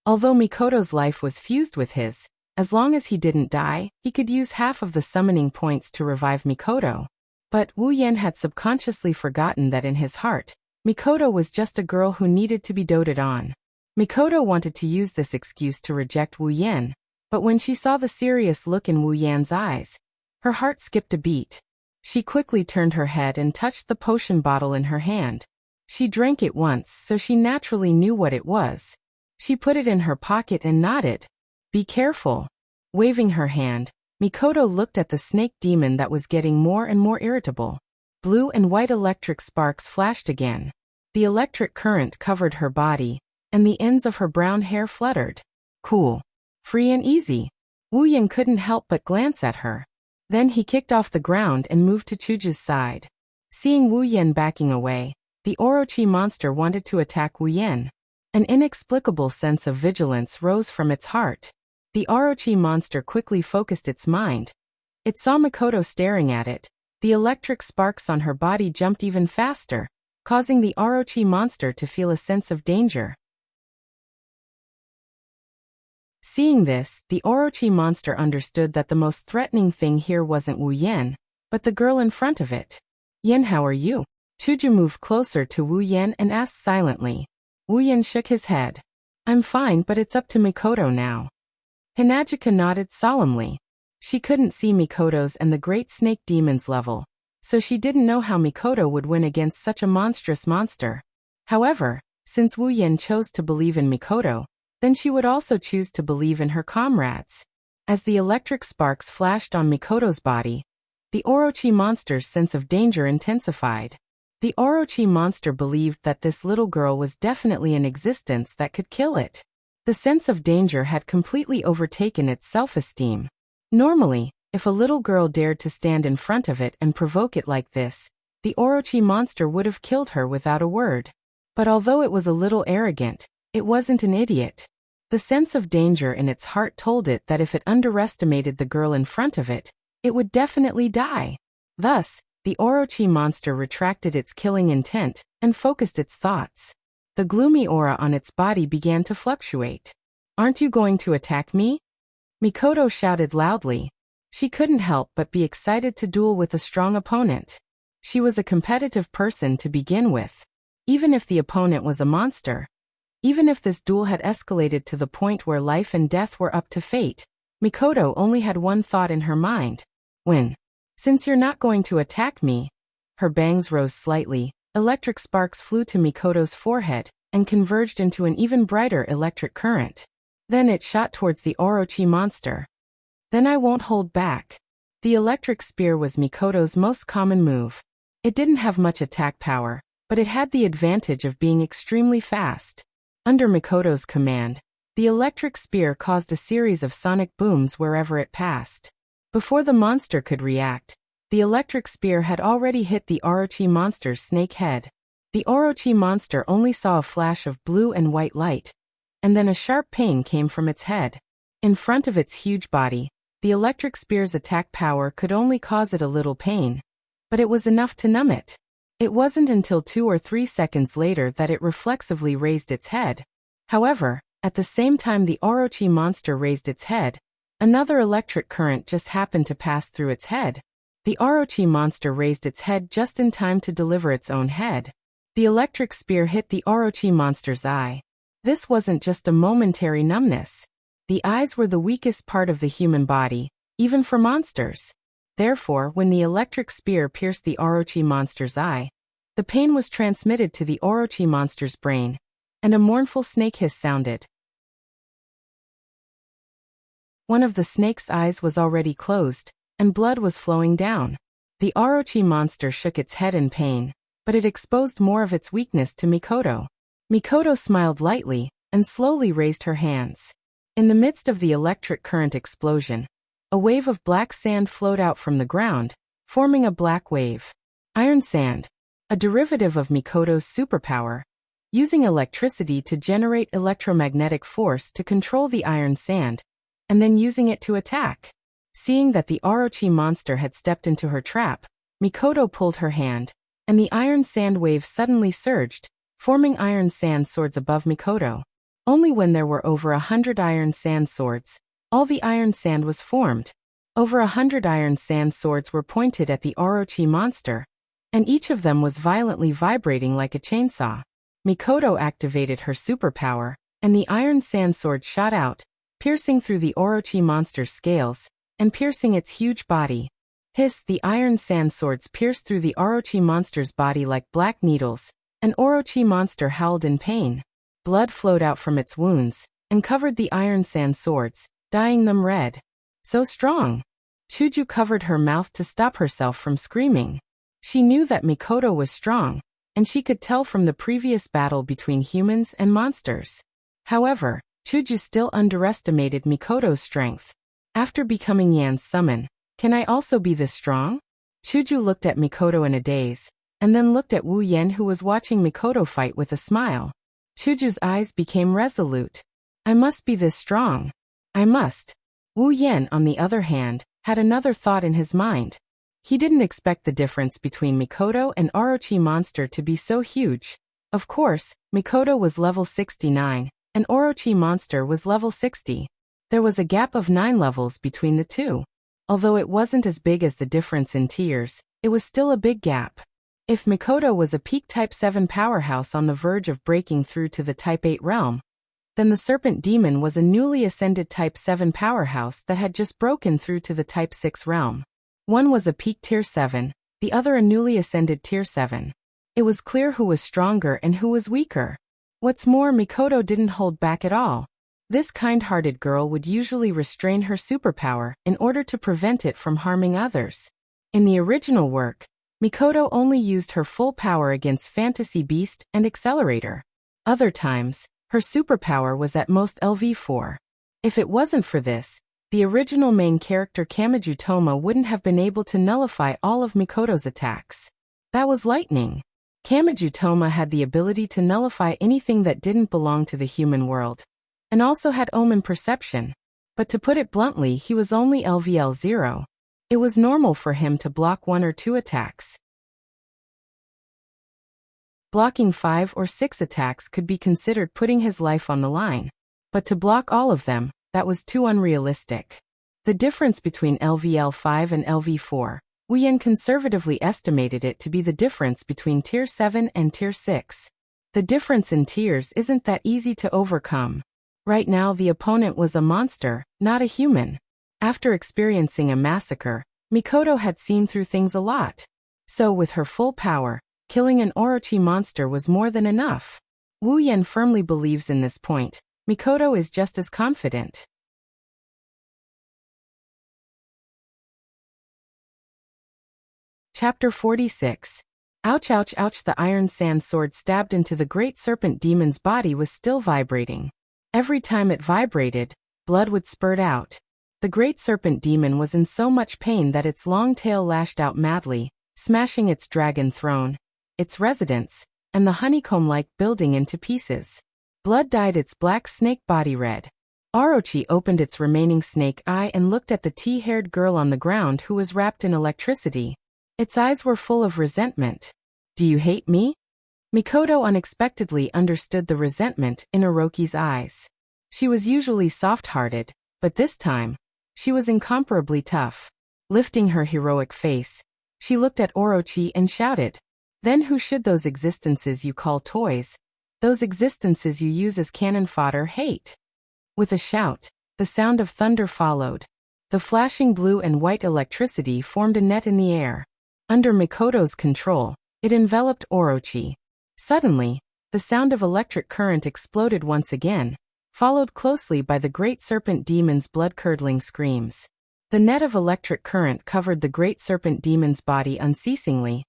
Although Mikoto's life was fused with his, as long as he didn't die, he could use half of the summoning points to revive Mikoto. But Wu Yen had subconsciously forgotten that in his heart, Mikoto was just a girl who needed to be doted on. Mikoto wanted to use this excuse to reject Wu Yen, but when she saw the serious look in Wu Yen's eyes, her heart skipped a beat. She quickly turned her head and touched the potion bottle in her hand. She drank it once, so she naturally knew what it was. She put it in her pocket and nodded. Be careful. Waving her hand, Mikoto looked at the snake demon that was getting more and more irritable. Blue and white electric sparks flashed again. The electric current covered her body, and the ends of her brown hair fluttered. Cool. Free and easy. Wu Yen couldn't help but glance at her. Then he kicked off the ground and moved to Chuju's side. Seeing Wu Yen backing away, the Orochi monster wanted to attack Wu Yen. An inexplicable sense of vigilance rose from its heart. The Orochi monster quickly focused its mind. It saw Mikoto staring at it. The electric sparks on her body jumped even faster, causing the Orochi monster to feel a sense of danger. Seeing this, the Orochi monster understood that the most threatening thing here wasn't Wu Yen, but the girl in front of it. Yen, how are you? Chuju moved closer to Wu Yen and asked silently. Wu Yen shook his head. I'm fine, but it's up to Mikoto now. Hinajika nodded solemnly. She couldn't see Mikoto's and the Great Snake Demon's level, so she didn't know how Mikoto would win against such a monstrous monster. However, since Wu Yen chose to believe in Mikoto, then she would also choose to believe in her comrades. As the electric sparks flashed on Mikoto's body, the Orochi monster's sense of danger intensified. The Orochi monster believed that this little girl was definitely in existence that could kill it. The sense of danger had completely overtaken its self-esteem. Normally, if a little girl dared to stand in front of it and provoke it like this, the Orochi monster would have killed her without a word. But although it was a little arrogant, it wasn't an idiot. The sense of danger in its heart told it that if it underestimated the girl in front of it, it would definitely die. Thus, the Orochi monster retracted its killing intent and focused its thoughts. The gloomy aura on its body began to fluctuate. Aren't you going to attack me? Mikoto shouted loudly. She couldn't help but be excited to duel with a strong opponent. She was a competitive person to begin with. Even if the opponent was a monster. Even if this duel had escalated to the point where life and death were up to fate, Mikoto only had one thought in her mind. Win. Since you're not going to attack me. Her bangs rose slightly, electric sparks flew to Mikoto's forehead, and converged into an even brighter electric current. Then it shot towards the Orochi monster. Then I won't hold back. The electric spear was Mikoto's most common move. It didn't have much attack power, but it had the advantage of being extremely fast. Under Mikoto's command, the electric spear caused a series of sonic booms wherever it passed. Before the monster could react, the electric spear had already hit the Orochi monster's snake head. The Orochi monster only saw a flash of blue and white light, and then a sharp pain came from its head. In front of its huge body, the electric spear's attack power could only cause it a little pain, but it was enough to numb it. It wasn't until 2 or 3 seconds later that it reflexively raised its head. However, at the same time the Orochi monster raised its head, another electric current just happened to pass through its head. The Orochi monster raised its head just in time to deliver its own head. The electric spear hit the Orochi monster's eye. This wasn't just a momentary numbness. The eyes were the weakest part of the human body, even for monsters. Therefore, when the electric spear pierced the Orochi monster's eye, the pain was transmitted to the Orochi monster's brain, and a mournful snake hiss sounded. One of the snake's eyes was already closed, and blood was flowing down. The Orochi monster shook its head in pain, but it exposed more of its weakness to Mikoto. Mikoto smiled lightly, and slowly raised her hands. In the midst of the electric current explosion, a wave of black sand flowed out from the ground, forming a black wave. Iron sand, a derivative of Mikoto's superpower, using electricity to generate electromagnetic force to control the iron sand, and then using it to attack. Seeing that the Orochi monster had stepped into her trap, Mikoto pulled her hand, and the iron sand wave suddenly surged, forming iron sand swords above Mikoto. Only when there were over 100 iron sand swords, all the iron sand was formed. Over 100 iron sand swords were pointed at the Orochi monster, and each of them was violently vibrating like a chainsaw. Mikoto activated her superpower, and the iron sand sword shot out, piercing through the Orochi monster's scales, and piercing its huge body. Hiss! The iron sand swords pierced through the Orochi monster's body like black needles. An Orochi monster howled in pain. Blood flowed out from its wounds, and covered the iron sand swords, dyeing them red. So strong! Chuju covered her mouth to stop herself from screaming. She knew that Mikoto was strong, and she could tell from the previous battle between humans and monsters. However, Chuju still underestimated Mikoto's strength. After becoming Yan's summon, can I also be this strong? Chuju looked at Mikoto in a daze, and then looked at Wu Yen, who was watching Mikoto fight, with a smile. Chuju's eyes became resolute. I must be this strong. I must. Wu Yen, on the other hand, had another thought in his mind. He didn't expect the difference between Mikoto and Orochi monster to be so huge. Of course, Mikoto was level 69, and Orochi monster was level 60. There was a gap of 9 levels between the two. Although it wasn't as big as the difference in tiers, it was still a big gap. If Mikoto was a peak Type 7 powerhouse on the verge of breaking through to the Type 8 realm, then the Serpent Demon was a newly ascended Type 7 powerhouse that had just broken through to the Type 6 realm. One was a peak Tier 7, the other a newly ascended Tier 7. It was clear who was stronger and who was weaker. What's more, Mikoto didn't hold back at all. This kind-hearted girl would usually restrain her superpower in order to prevent it from harming others. In the original work, Mikoto only used her full power against Fantasy Beast and Accelerator. Other times, her superpower was at most LV4. If it wasn't for this, the original main character Kamiju Toma wouldn't have been able to nullify all of Mikoto's attacks. That was lightning. Kamiju Toma had the ability to nullify anything that didn't belong to the human world, and also had omen perception. But to put it bluntly, he was only LVL 0. It was normal for him to block 1 or 2 attacks. Blocking 5 or 6 attacks could be considered putting his life on the line. But to block all of them, that was too unrealistic. The difference between LVL 5 and LV4, Wu Yen conservatively estimated it to be the difference between Tier 7 and Tier 6. The difference in tiers isn't that easy to overcome. Right now the opponent was a monster, not a human. After experiencing a massacre, Mikoto had seen through things a lot. So with her full power, killing an Orochi monster was more than enough. Wu Yen firmly believes in this point. Mikoto is just as confident. Chapter 46. Ouch, ouch, ouch! The iron sand sword stabbed into the great serpent demon's body was still vibrating. Every time it vibrated, blood would spurt out. The great serpent demon was in so much pain that its long tail lashed out madly, smashing its dragon throne, its residence, and the honeycomb-like building into pieces. Blood dyed its black snake body red. Orochi opened its remaining snake eye and looked at the tea-haired girl on the ground who was wrapped in electricity. Its eyes were full of resentment. Do you hate me? Mikoto unexpectedly understood the resentment in Orochi's eyes. She was usually soft-hearted, but this time, she was incomparably tough. Lifting her heroic face, she looked at Orochi and shouted, "Then who should those existences you call toys, those existences you use as cannon fodder, hate?" With a shout, the sound of thunder followed. The flashing blue and white electricity formed a net in the air. Under Mikoto's control, it enveloped Orochi. Suddenly, the sound of electric current exploded once again, followed closely by the great serpent demon's blood-curdling screams. The net of electric current covered the great serpent demon's body unceasingly,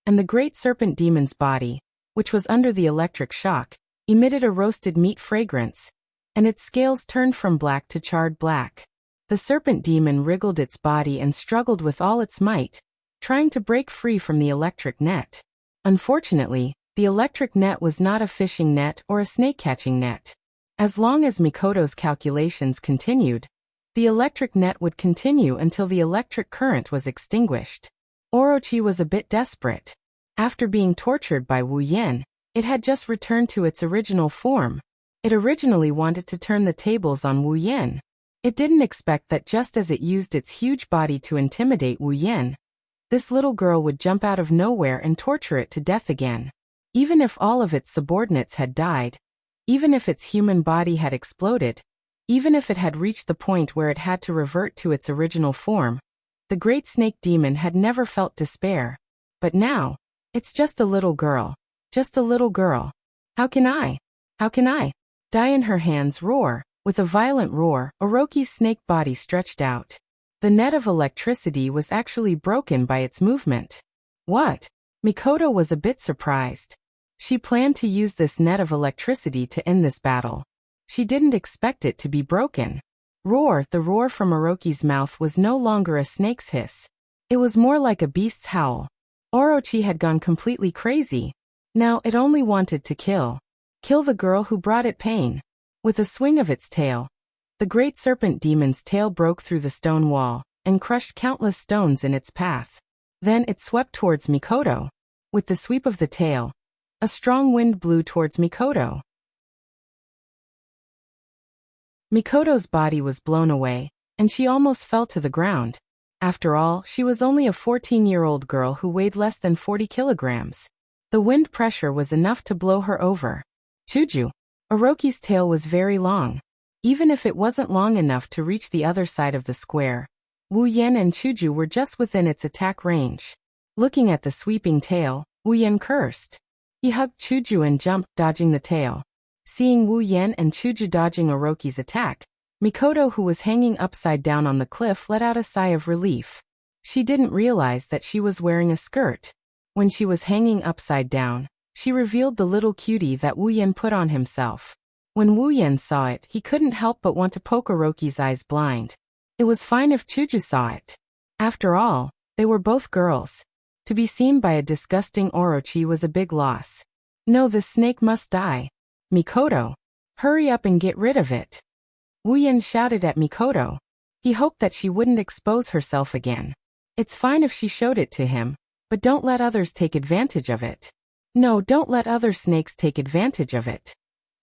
and the great serpent demon's body, which was under the electric shock, emitted a roasted meat fragrance, and its scales turned from black to charred black. The serpent demon wriggled its body and struggled with all its might, trying to break free from the electric net. Unfortunately, the electric net was not a fishing net or a snake-catching net. As long as Mikoto's calculations continued, the electric net would continue until the electric current was extinguished. Orochi was a bit desperate. After being tortured by Wu Yan, it had just returned to its original form. It originally wanted to turn the tables on Wu Yan. It didn't expect that just as it used its huge body to intimidate Wu Yan, this little girl would jump out of nowhere and torture it to death again. Even if all of its subordinates had died, even if its human body had exploded, even if it had reached the point where it had to revert to its original form, the great snake demon had never felt despair. But now, it's just a little girl. Just a little girl. How can I die in her hands? Roar. With a violent roar, Orochi's snake body stretched out. The net of electricity was actually broken by its movement. What? Mikoto was a bit surprised. She planned to use this net of electricity to end this battle. She didn't expect it to be broken. Roar. The roar from Orochi's mouth was no longer a snake's hiss. It was more like a beast's howl. Orochi had gone completely crazy. Now it only wanted to kill. Kill the girl who brought it pain. With a swing of its tail, the great serpent demon's tail broke through the stone wall and crushed countless stones in its path. Then it swept towards Mikoto. With the sweep of the tail, a strong wind blew towards Mikoto. Mikoto's body was blown away, and she almost fell to the ground. After all, she was only a 14-year-old girl who weighed less than 40 kilograms. The wind pressure was enough to blow her over. Chuju. Orochi's tail was very long. Even if it wasn't long enough to reach the other side of the square, Wu Yan and Chuju were just within its attack range. Looking at the sweeping tail, Wu Yan cursed. He hugged Chuju and jumped, dodging the tail. Seeing Wu Yan and Chuju dodging Orochi's attack, Mikoto, who was hanging upside down on the cliff, let out a sigh of relief. She didn't realize that she was wearing a skirt. When she was hanging upside down, she revealed the little cutie that Wu Yan put on himself. When Wu Yan saw it, he couldn't help but want to poke Orochi's eyes blind. It was fine if Chuju saw it. After all, they were both girls. To be seen by a disgusting Orochi was a big loss. No, the snake must die. Mikoto, hurry up and get rid of it. Wu Yan shouted at Mikoto. He hoped that she wouldn't expose herself again. It's fine if she showed it to him, but don't let others take advantage of it. No, don't let other snakes take advantage of it.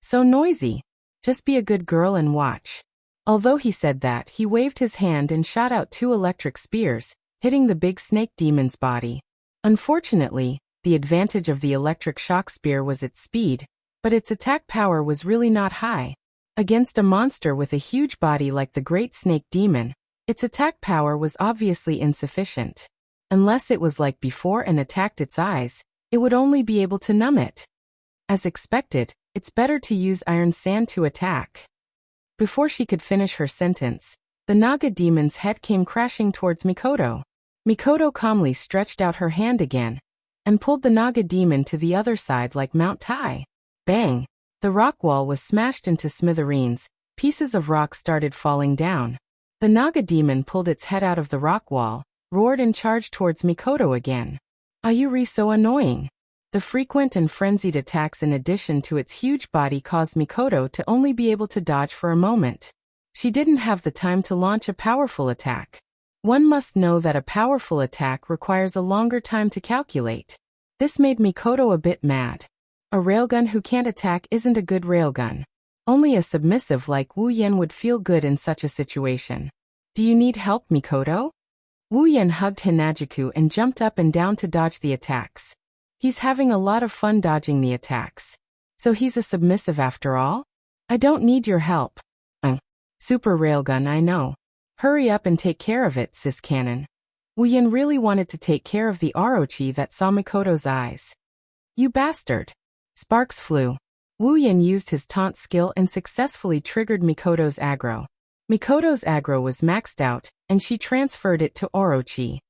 So noisy. Just be a good girl and watch. Although he said that, he waved his hand and shot out 2 electric spears, hitting the big snake demon's body. Unfortunately, the advantage of the electric shock spear was its speed, but its attack power was really not high. Against a monster with a huge body like the great snake demon, its attack power was obviously insufficient. Unless it was like before and attacked its eyes, it would only be able to numb it. As expected, it's better to use iron sand to attack. Before she could finish her sentence, the Naga demon's head came crashing towards Mikoto. Mikoto calmly stretched out her hand again and pulled the Naga demon to the other side like Mount Tai. Bang! The rock wall was smashed into smithereens. Pieces of rock started falling down. The Naga demon pulled its head out of the rock wall, roared and charged towards Mikoto again. Ayuri, so annoying. The frequent and frenzied attacks in addition to its huge body caused Mikoto to only be able to dodge for a moment. She didn't have the time to launch a powerful attack. One must know that a powerful attack requires a longer time to calculate. This made Mikoto a bit mad. A railgun who can't attack isn't a good railgun. Only a submissive like Wu Yan would feel good in such a situation. Do you need help, Mikoto? Wu Yan hugged Hinajuku and jumped up and down to dodge the attacks. He's having a lot of fun dodging the attacks. So he's a submissive after all? I don't need your help. Super Railgun, I know. Hurry up and take care of it, Sis Cannon. Wu Yan really wanted to take care of the Orochi that saw Mikoto's eyes. You bastard. Sparks flew. Wu Yan used his taunt skill and successfully triggered Mikoto's aggro. Mikoto's aggro was maxed out, and she transferred it to Orochi.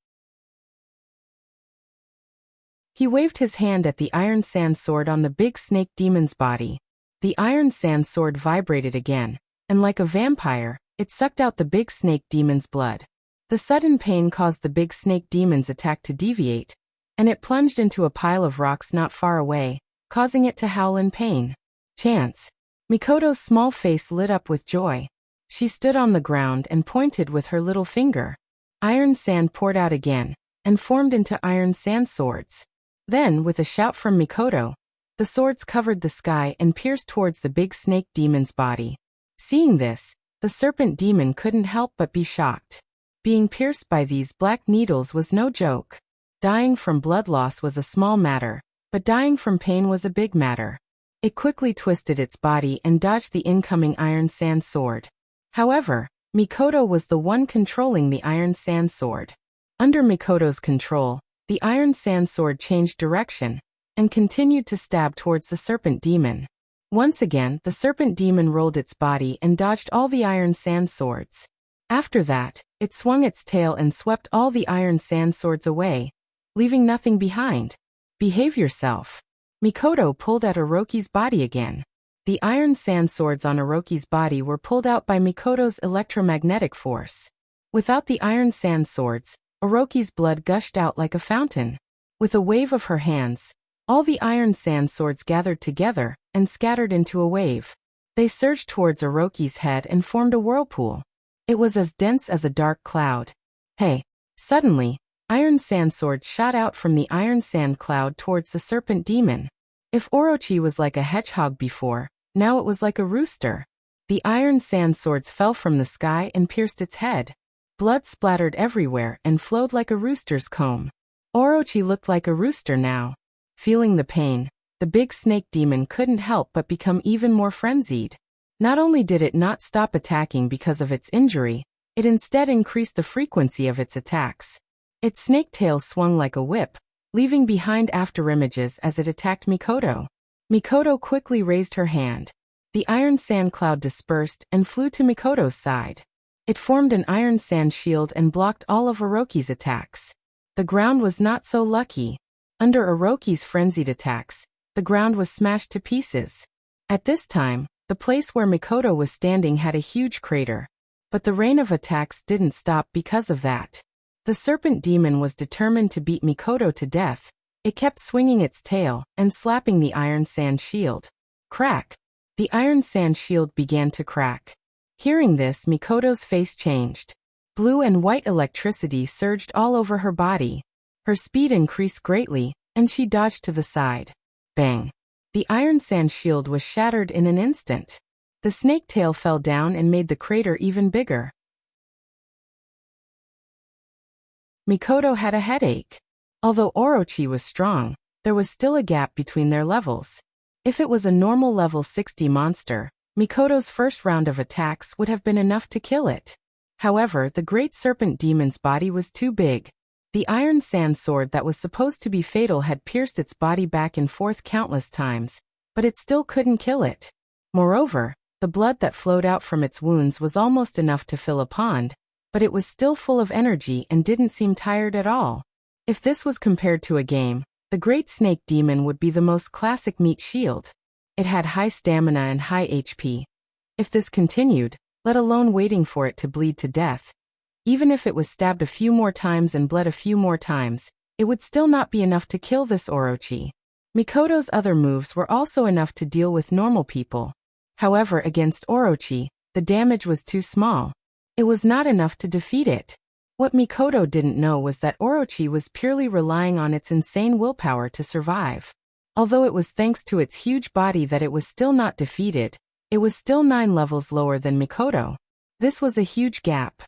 He waved his hand at the Iron Sand Sword on the big snake demon's body. The Iron Sand Sword vibrated again, and like a vampire, it sucked out the big snake demon's blood. The sudden pain caused the big snake demon's attack to deviate, and it plunged into a pile of rocks not far away, causing it to howl in pain. Chance. Mikoto's small face lit up with joy. She stood on the ground and pointed with her little finger. Iron sand poured out again, and formed into iron sand swords. Then, with a shout from Mikoto, the swords covered the sky and pierced towards the big snake demon's body. Seeing this, the serpent demon couldn't help but be shocked. Being pierced by these black needles was no joke. Dying from blood loss was a small matter, but dying from pain was a big matter. It quickly twisted its body and dodged the incoming iron sand sword. However, Mikoto was the one controlling the iron sand sword. Under Mikoto's control, the iron sand sword changed direction and continued to stab towards the serpent demon. Once again, the serpent demon rolled its body and dodged all the iron sand swords. After that, it swung its tail and swept all the iron sand swords away, leaving nothing behind. Behave yourself. Mikoto pulled at Orochi's body again. The iron sand swords on Orochi's body were pulled out by Mikoto's electromagnetic force. Without the iron sand swords, Orochi's blood gushed out like a fountain. With a wave of her hands, all the iron sand swords gathered together and scattered into a wave. They surged towards Orochi's head and formed a whirlpool. It was as dense as a dark cloud. Hey! Suddenly, iron sand swords shot out from the iron sand cloud towards the serpent demon. If Orochi was like a hedgehog before, now it was like a rooster. The iron sand swords fell from the sky and pierced its head. Blood splattered everywhere and flowed like a rooster's comb. Orochi looked like a rooster now. Feeling the pain, the big snake demon couldn't help but become even more frenzied. Not only did it not stop attacking because of its injury, it instead increased the frequency of its attacks. Its snake tail swung like a whip, leaving behind afterimages as it attacked Mikoto. Mikoto quickly raised her hand. The iron sand cloud dispersed and flew to Mikoto's side. It formed an iron sand shield and blocked all of Orochi's attacks. The ground was not so lucky. Under Orochi's frenzied attacks, the ground was smashed to pieces. At this time, the place where Mikoto was standing had a huge crater. But the rain of attacks didn't stop because of that. The serpent demon was determined to beat Mikoto to death. It kept swinging its tail and slapping the iron sand shield. Crack! The iron sand shield began to crack. Hearing this, Mikoto's face changed. Blue and white electricity surged all over her body. Her speed increased greatly, and she dodged to the side. Bang! The iron sand shield was shattered in an instant. The snake tail fell down and made the crater even bigger. Mikoto had a headache. Although Orochi was strong, there was still a gap between their levels. If it was a normal level 60 monster, Mikoto's first round of attacks would have been enough to kill it. However, the great serpent demon's body was too big. The iron sand sword that was supposed to be fatal had pierced its body back and forth countless times, but it still couldn't kill it. Moreover, the blood that flowed out from its wounds was almost enough to fill a pond, but it was still full of energy and didn't seem tired at all. If this was compared to a game, the great snake demon would be the most classic meat shield. It had high stamina and high HP. If this continued, let alone waiting for it to bleed to death, even if it was stabbed a few more times and bled a few more times, it would still not be enough to kill this Orochi. Mikoto's other moves were also enough to deal with normal people. However, against Orochi, the damage was too small. It was not enough to defeat it. What Mikoto didn't know was that Orochi was purely relying on its insane willpower to survive. Although it was thanks to its huge body that it was still not defeated, it was still 9 levels lower than Mikoto. This was a huge gap.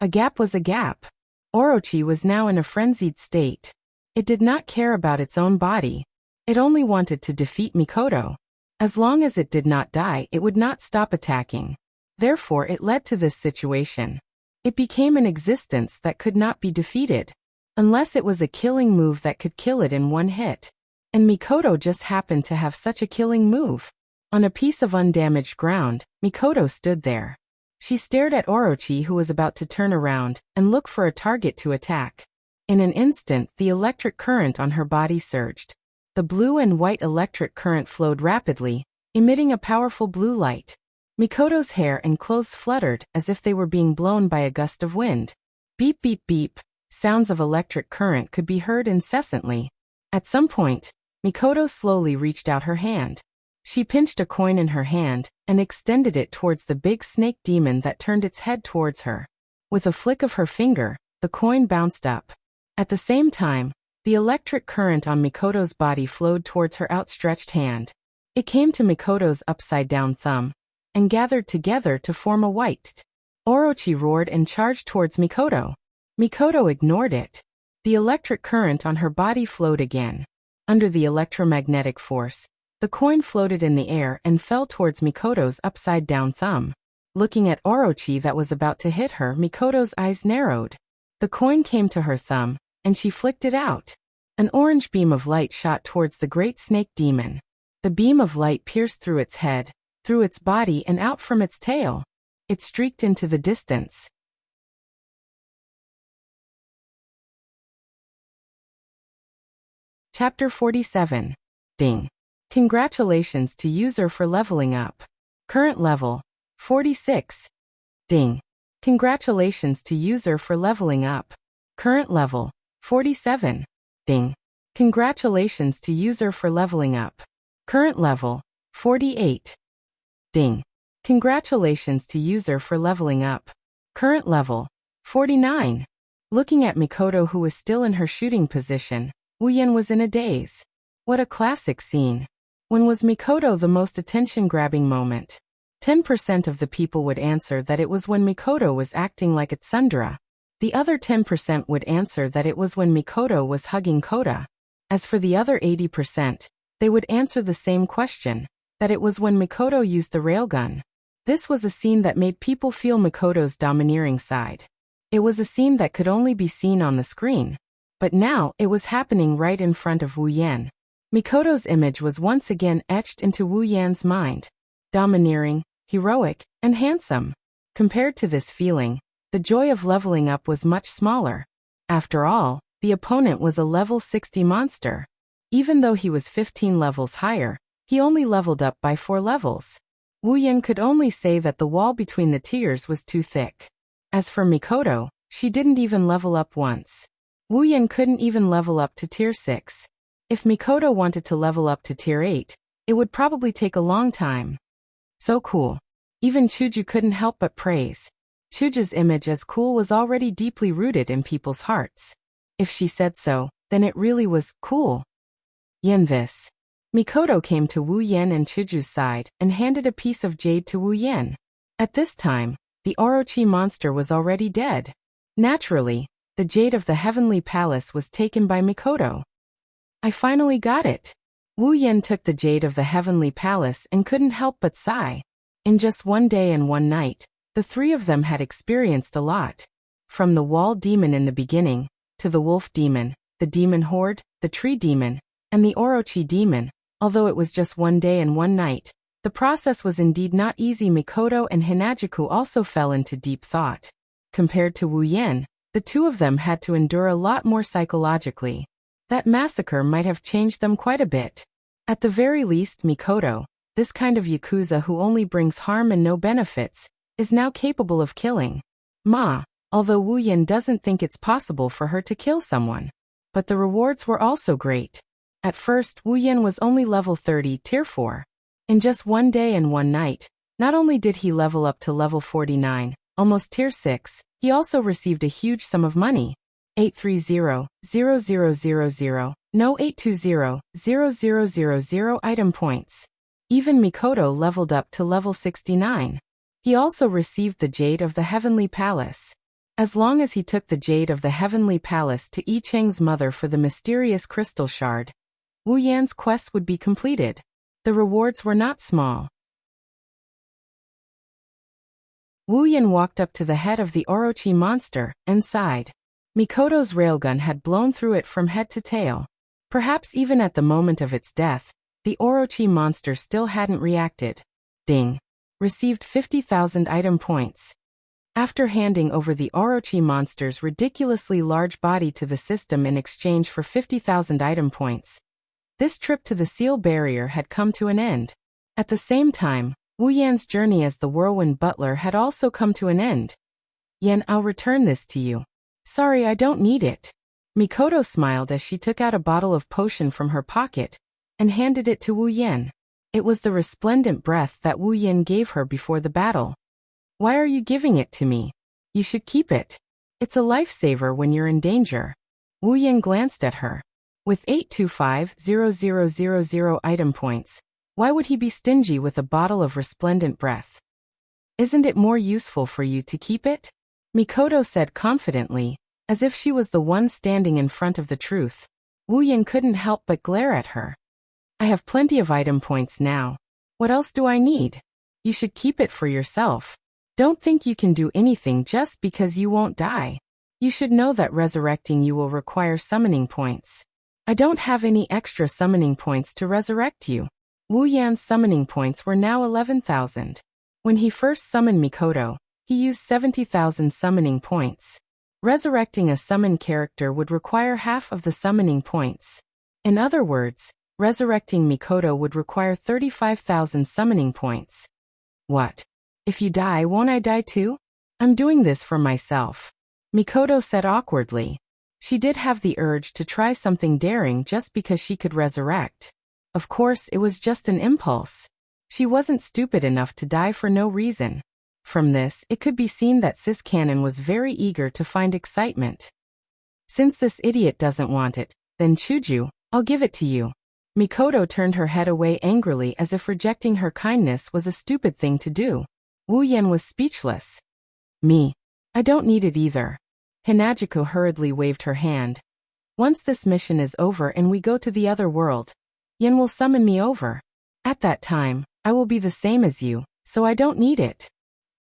A gap was a gap. Orochi was now in a frenzied state. It did not care about its own body. It only wanted to defeat Mikoto. As long as it did not die, it would not stop attacking. Therefore, it led to this situation. It became an existence that could not be defeated, unless it was a killing move that could kill it in one hit. And Mikoto just happened to have such a killing move. On a piece of undamaged ground, Mikoto stood there. She stared at Orochi, who was about to turn around and look for a target to attack. In an instant, the electric current on her body surged. The blue and white electric current flowed rapidly, emitting a powerful blue light. Mikoto's hair and clothes fluttered as if they were being blown by a gust of wind. Beep beep beep, sounds of electric current could be heard incessantly. At some point, Mikoto slowly reached out her hand. She pinched a coin in her hand and extended it towards the big snake demon that turned its head towards her. With a flick of her finger, the coin bounced up. At the same time, the electric current on Mikoto's body flowed towards her outstretched hand. It came to Mikoto's upside-down thumb and gathered together to form a white T. Orochi roared and charged towards Mikoto. Mikoto ignored it. The electric current on her body flowed again. Under the electromagnetic force, the coin floated in the air and fell towards Mikoto's upside-down thumb. Looking at Orochi that was about to hit her, Mikoto's eyes narrowed. The coin came to her thumb, and she flicked it out. An orange beam of light shot towards the great snake demon. The beam of light pierced through its head, through its body and out from its tail. It streaked into the distance. Chapter 47. Ding. Congratulations to user for leveling up. Current level, 46. Ding. Congratulations to user for leveling up. Current level, 47. Ding. Congratulations to user for leveling up. Current level, 48. Ding. Congratulations to user for leveling up. Current level, 49. Looking at Mikoto, who was still in her shooting position, Wuyan was in a daze. What a classic scene. When was Mikoto the most attention-grabbing moment? 10% of the people would answer that it was when Mikoto was acting like a tsundere. The other 10% would answer that it was when Mikoto was hugging Kota. As for the other 80%, they would answer the same question, that it was when Mikoto used the railgun. This was a scene that made people feel Mikoto's domineering side. It was a scene that could only be seen on the screen. But now, it was happening right in front of Wu Yan. Mikoto's image was once again etched into Wu Yan's mind. Domineering, heroic, and handsome. Compared to this feeling, the joy of leveling up was much smaller. After all, the opponent was a level 60 monster. Even though he was 15 levels higher, he only leveled up by 4 levels. Wu Yan could only say that the wall between the tiers was too thick. As for Mikoto, she didn't even level up once. Wu Yan couldn't even level up to tier 6. If Mikoto wanted to level up to tier 8, it would probably take a long time. So cool. Even Chuju couldn't help but praise. Chuju's image as cool was already deeply rooted in people's hearts. If she said so, then it really was cool. Yen this. Mikoto came to Wu Yan and Chuju's side and handed a piece of jade to Wu Yan. At this time, the Orochi monster was already dead. Naturally, the jade of the Heavenly Palace was taken by Mikoto. I finally got it. Wu Yan took the jade of the Heavenly Palace and couldn't help but sigh. In just one day and one night, the three of them had experienced a lot. From the wall demon in the beginning, to the wolf demon, the demon horde, the tree demon, and the Orochi demon. Although it was just one day and one night, the process was indeed not easy. Mikoto and Hinajuku also fell into deep thought. Compared to Wu Yan, the two of them had to endure a lot more psychologically. That massacre might have changed them quite a bit. At the very least, Mikoto, this kind of yakuza who only brings harm and no benefits, is now capable of killing. Although Wu Yan doesn't think it's possible for her to kill someone. But the rewards were also great. At first, Wu Yan was only level 30, tier 4. In just one day and one night, not only did he level up to level 49, almost tier 6, he also received a huge sum of money. 830,0000, no 820,0000 item points. Even Mikoto leveled up to level 69. He also received the Jade of the Heavenly Palace. As long as he took the jade of the heavenly palace to Yi Cheng's mother for the mysterious crystal shard, Wu Yan's quest would be completed. The rewards were not small. Wu Yan walked up to the head of the Orochi monster and sighed. Mikoto's railgun had blown through it from head to tail. Perhaps even at the moment of its death, the Orochi monster still hadn't reacted. Ding. Received 50,000 item points. After handing over the Orochi monster's ridiculously large body to the system in exchange for 50,000 item points, this trip to the seal barrier had come to an end. At the same time, Wu Yan's journey as the whirlwind butler had also come to an end. Yan, I'll return this to you. Sorry, I don't need it. Mikoto smiled as she took out a bottle of potion from her pocket and handed it to Wu Yan. It was the resplendent breath that Wu Yan gave her before the battle. Why are you giving it to me? You should keep it. It's a lifesaver when you're in danger. Wu Yan glanced at her. With 825,000 item points, why would he be stingy with a bottle of resplendent breath? Isn't it more useful for you to keep it? Mikoto said confidently, as if she was the one standing in front of the truth. Wu Yan couldn't help but glare at her. I have plenty of item points now. What else do I need? You should keep it for yourself. Don't think you can do anything just because you won't die. You should know that resurrecting you will require summoning points. I don't have any extra summoning points to resurrect you. Wu Yan's summoning points were now 11,000. When he first summoned Mikoto, he used 70,000 summoning points. Resurrecting a summoned character would require half of the summoning points. In other words, resurrecting Mikoto would require 35,000 summoning points. What? If you die, won't I die too? I'm doing this for myself. Mikoto said awkwardly. She did have the urge to try something daring just because she could resurrect. Of course, it was just an impulse. She wasn't stupid enough to die for no reason. From this, it could be seen that Sis Cannon was very eager to find excitement. Since this idiot doesn't want it, then Chuju, I'll give it to you. Mikoto turned her head away angrily as if rejecting her kindness was a stupid thing to do. Wu Yan was speechless. Me. I don't need it either. Hinagiko hurriedly waved her hand. Once this mission is over and we go to the other world, Yan will summon me over. At that time, I will be the same as you, so I don't need it.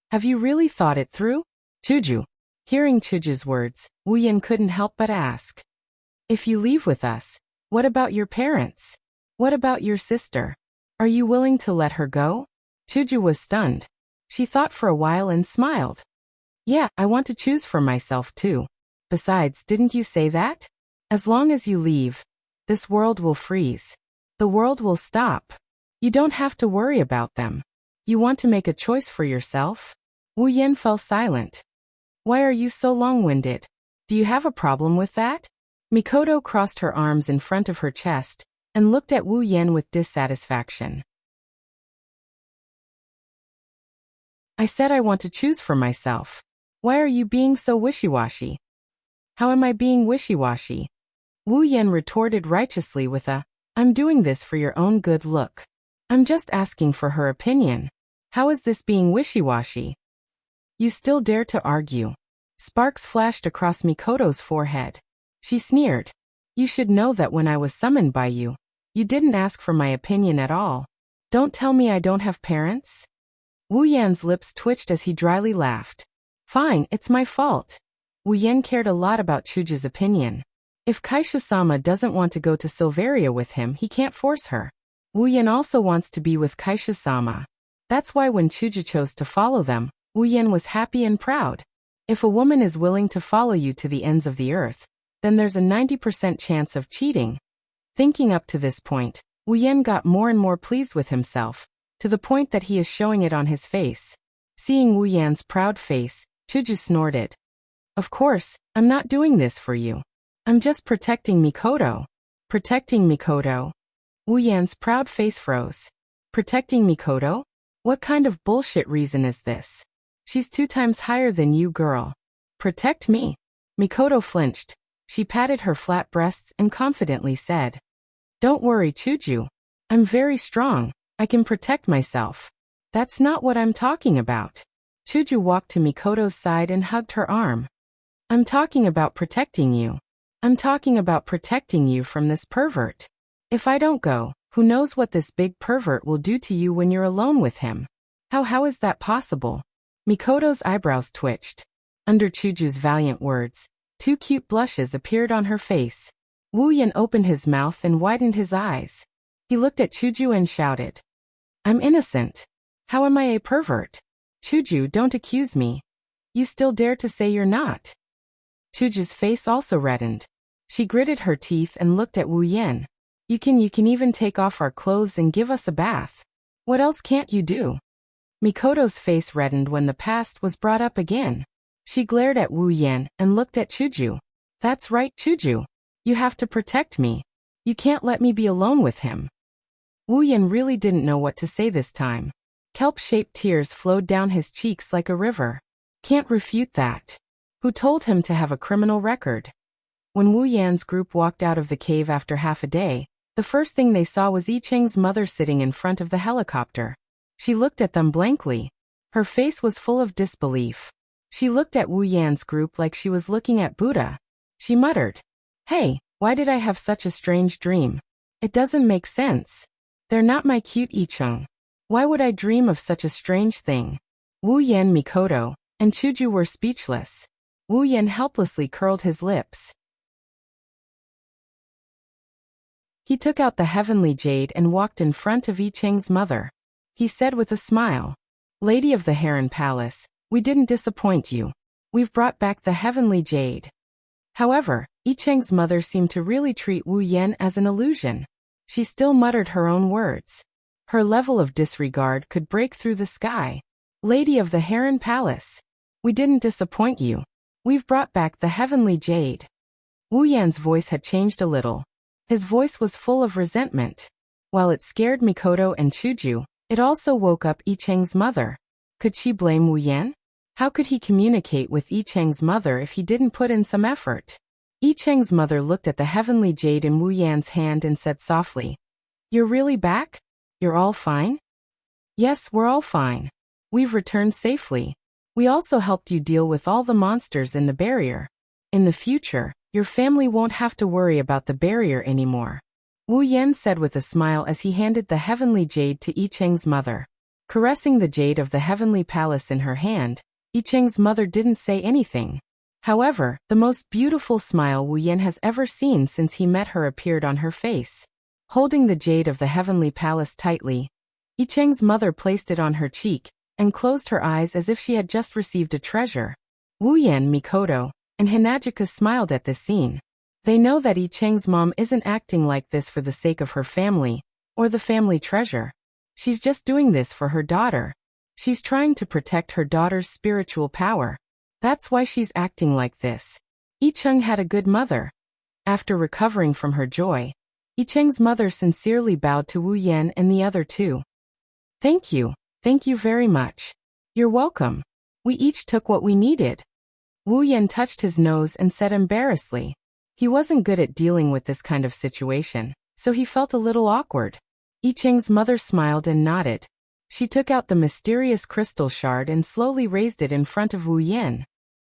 Have you really thought it through? Chuju. Hearing Chuju's words, Wu Yan couldn't help but ask. If you leave with us, what about your parents? What about your sister? Are you willing to let her go? Chuju was stunned. She thought for a while and smiled. Yeah, I want to choose for myself too. Besides, didn't you say that? As long as you leave, this world will freeze. The world will stop. You don't have to worry about them. You want to make a choice for yourself? Wu Yan fell silent. Why are you so long-winded? Do you have a problem with that? Mikoto crossed her arms in front of her chest and looked at Wu Yan with dissatisfaction. I said I want to choose for myself. Why are you being so wishy-washy? How am I being wishy-washy? Wu Yan retorted righteously with a, I'm doing this for your own good look. I'm just asking for her opinion. How is this being wishy-washy? You still dare to argue. Sparks flashed across Mikoto's forehead. She sneered. You should know that when I was summoned by you, you didn't ask for my opinion at all. Don't tell me I don't have parents. Wu Yan's lips twitched as he dryly laughed. Fine, it's my fault. Wu Yan cared a lot about Chuju's opinion. If Kaisha-sama doesn't want to go to Silveria with him, he can't force her. Wu Yan also wants to be with Kaisha-sama. That's why when Chuju chose to follow them, Wu Yan was happy and proud. If a woman is willing to follow you to the ends of the earth, then there's a 90% chance of cheating. Thinking up to this point, Wu Yan got more and more pleased with himself, to the point that he is showing it on his face. Seeing Wu Yan's proud face, Chuju snorted. Of course, I'm not doing this for you. I'm just protecting Mikoto. Protecting Mikoto? Wu Yan's proud face froze. Protecting Mikoto? What kind of bullshit reason is this? She's 2 times higher than you, girl. Protect me? Mikoto flinched. She patted her flat breasts and confidently said, Don't worry, Chuju. I'm very strong. I can protect myself. That's not what I'm talking about. Chuju walked to Mikoto's side and hugged her arm. I'm talking about protecting you. I'm talking about protecting you from this pervert. If I don't go, who knows what this big pervert will do to you when you're alone with him? How is that possible? Mikoto's eyebrows twitched. Under Chuju's valiant words, 2 cute blushes appeared on her face. Wu Yan opened his mouth and widened his eyes. He looked at Chuju and shouted, I'm innocent. How am I a pervert? Chuju, don't accuse me. You still dare to say you're not? Chuju's face also reddened. She gritted her teeth and looked at Wu Yan. You can even take off our clothes and give us a bath. What else can't you do? Mikoto's face reddened when the past was brought up again. She glared at Wu Yan and looked at Chuju. That's right, Chuju. You have to protect me. You can't let me be alone with him. Wu Yan really didn't know what to say this time. Kelp-shaped tears flowed down his cheeks like a river. Can't refute that. Who told him to have a criminal record? When Wu Yan's group walked out of the cave after half a day, the first thing they saw was Yi Cheng's mother sitting in front of the helicopter. She looked at them blankly. Her face was full of disbelief. She looked at Wu Yan's group like she was looking at Buddha. She muttered, Hey, why did I have such a strange dream? It doesn't make sense. They're not my cute Yi Cheng. Why would I dream of such a strange thing? Wu Yan, Mikoto, and Chuju were speechless. Wu Yan helplessly curled his lips. He took out the heavenly jade and walked in front of Yi Cheng's mother. He said with a smile, Lady of the Harem Palace, we didn't disappoint you. We've brought back the heavenly jade. However, Yi Cheng's mother seemed to really treat Wu Yan as an illusion. She still muttered her own words. Her level of disregard could break through the sky. Lady of the Harem Palace, we didn't disappoint you. We've brought back the heavenly jade. Wu Yan's voice had changed a little. His voice was full of resentment. While it scared Mikoto and Chuju, it also woke up Yi Cheng's mother. Could she blame Wu Yan? How could he communicate with Yi Cheng's mother if he didn't put in some effort? Yi Cheng's mother looked at the heavenly jade in Wu Yan's hand and said softly, You're really back? You're all fine? Yes, we're all fine. We've returned safely. We also helped you deal with all the monsters in the barrier. In the future, your family won't have to worry about the barrier anymore. Wu Yan said with a smile as he handed the heavenly jade to Yi Cheng's mother. Caressing the jade of the heavenly palace in her hand, Yi Cheng's mother didn't say anything. However, the most beautiful smile Wu Yan has ever seen since he met her appeared on her face. Holding the jade of the heavenly palace tightly, Yi Cheng's mother placed it on her cheek and closed her eyes as if she had just received a treasure. Wu Yan, Mikoto, and Hinajika smiled at this scene. They know that Yi Cheng's mom isn't acting like this for the sake of her family, or the family treasure. She's just doing this for her daughter. She's trying to protect her daughter's spiritual power. That's why she's acting like this. Yi Cheng had a good mother. After recovering from her joy, Yi Cheng's mother sincerely bowed to Wu Yan and the other two. Thank you very much. You're welcome. We each took what we needed. Wu Yan touched his nose and said embarrassedly. He wasn't good at dealing with this kind of situation, so he felt a little awkward. Yi Cheng's mother smiled and nodded. She took out the mysterious crystal shard and slowly raised it in front of Wu Yan.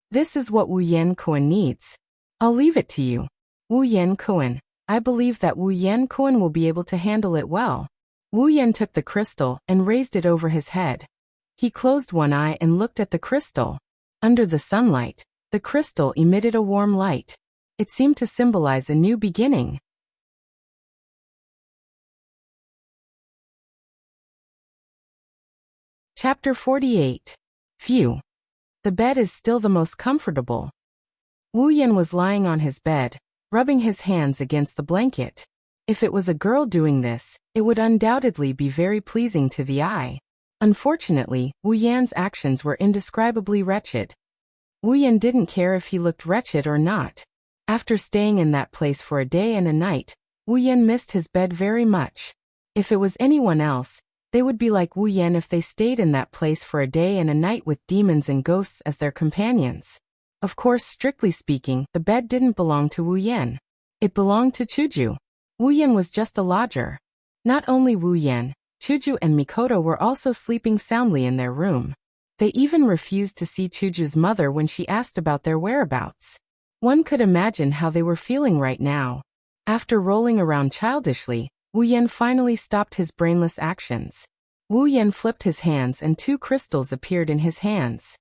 This is what Wu Yan Koan needs. I'll leave it to you. Wu Yan Koan, I believe that Wu Yan Koan will be able to handle it well. Wu Yan took the crystal and raised it over his head. He closed one eye and looked at the crystal. Under the sunlight, the crystal emitted a warm light. It seemed to symbolize a new beginning. Chapter 48. Phew. The bed is still the most comfortable. Wu Yan was lying on his bed, rubbing his hands against the blanket. If it was a girl doing this, it would undoubtedly be very pleasing to the eye. Unfortunately, Wu Yan's actions were indescribably wretched. Wu Yan didn't care if he looked wretched or not. After staying in that place for a day and a night, Wu Yan missed his bed very much. If it was anyone else, they would be like Wu Yan if they stayed in that place for a day and a night with demons and ghosts as their companions. Of course, strictly speaking, the bed didn't belong to Wu Yan. It belonged to Chuju. Wu Yan was just a lodger. Not only Wu Yan, Chuju and Mikoto were also sleeping soundly in their room. They even refused to see Chuju's mother when she asked about their whereabouts. One could imagine how they were feeling right now. After rolling around childishly, Wu Yan finally stopped his brainless actions. Wu Yan flipped his hands and 2 crystals appeared in his hands.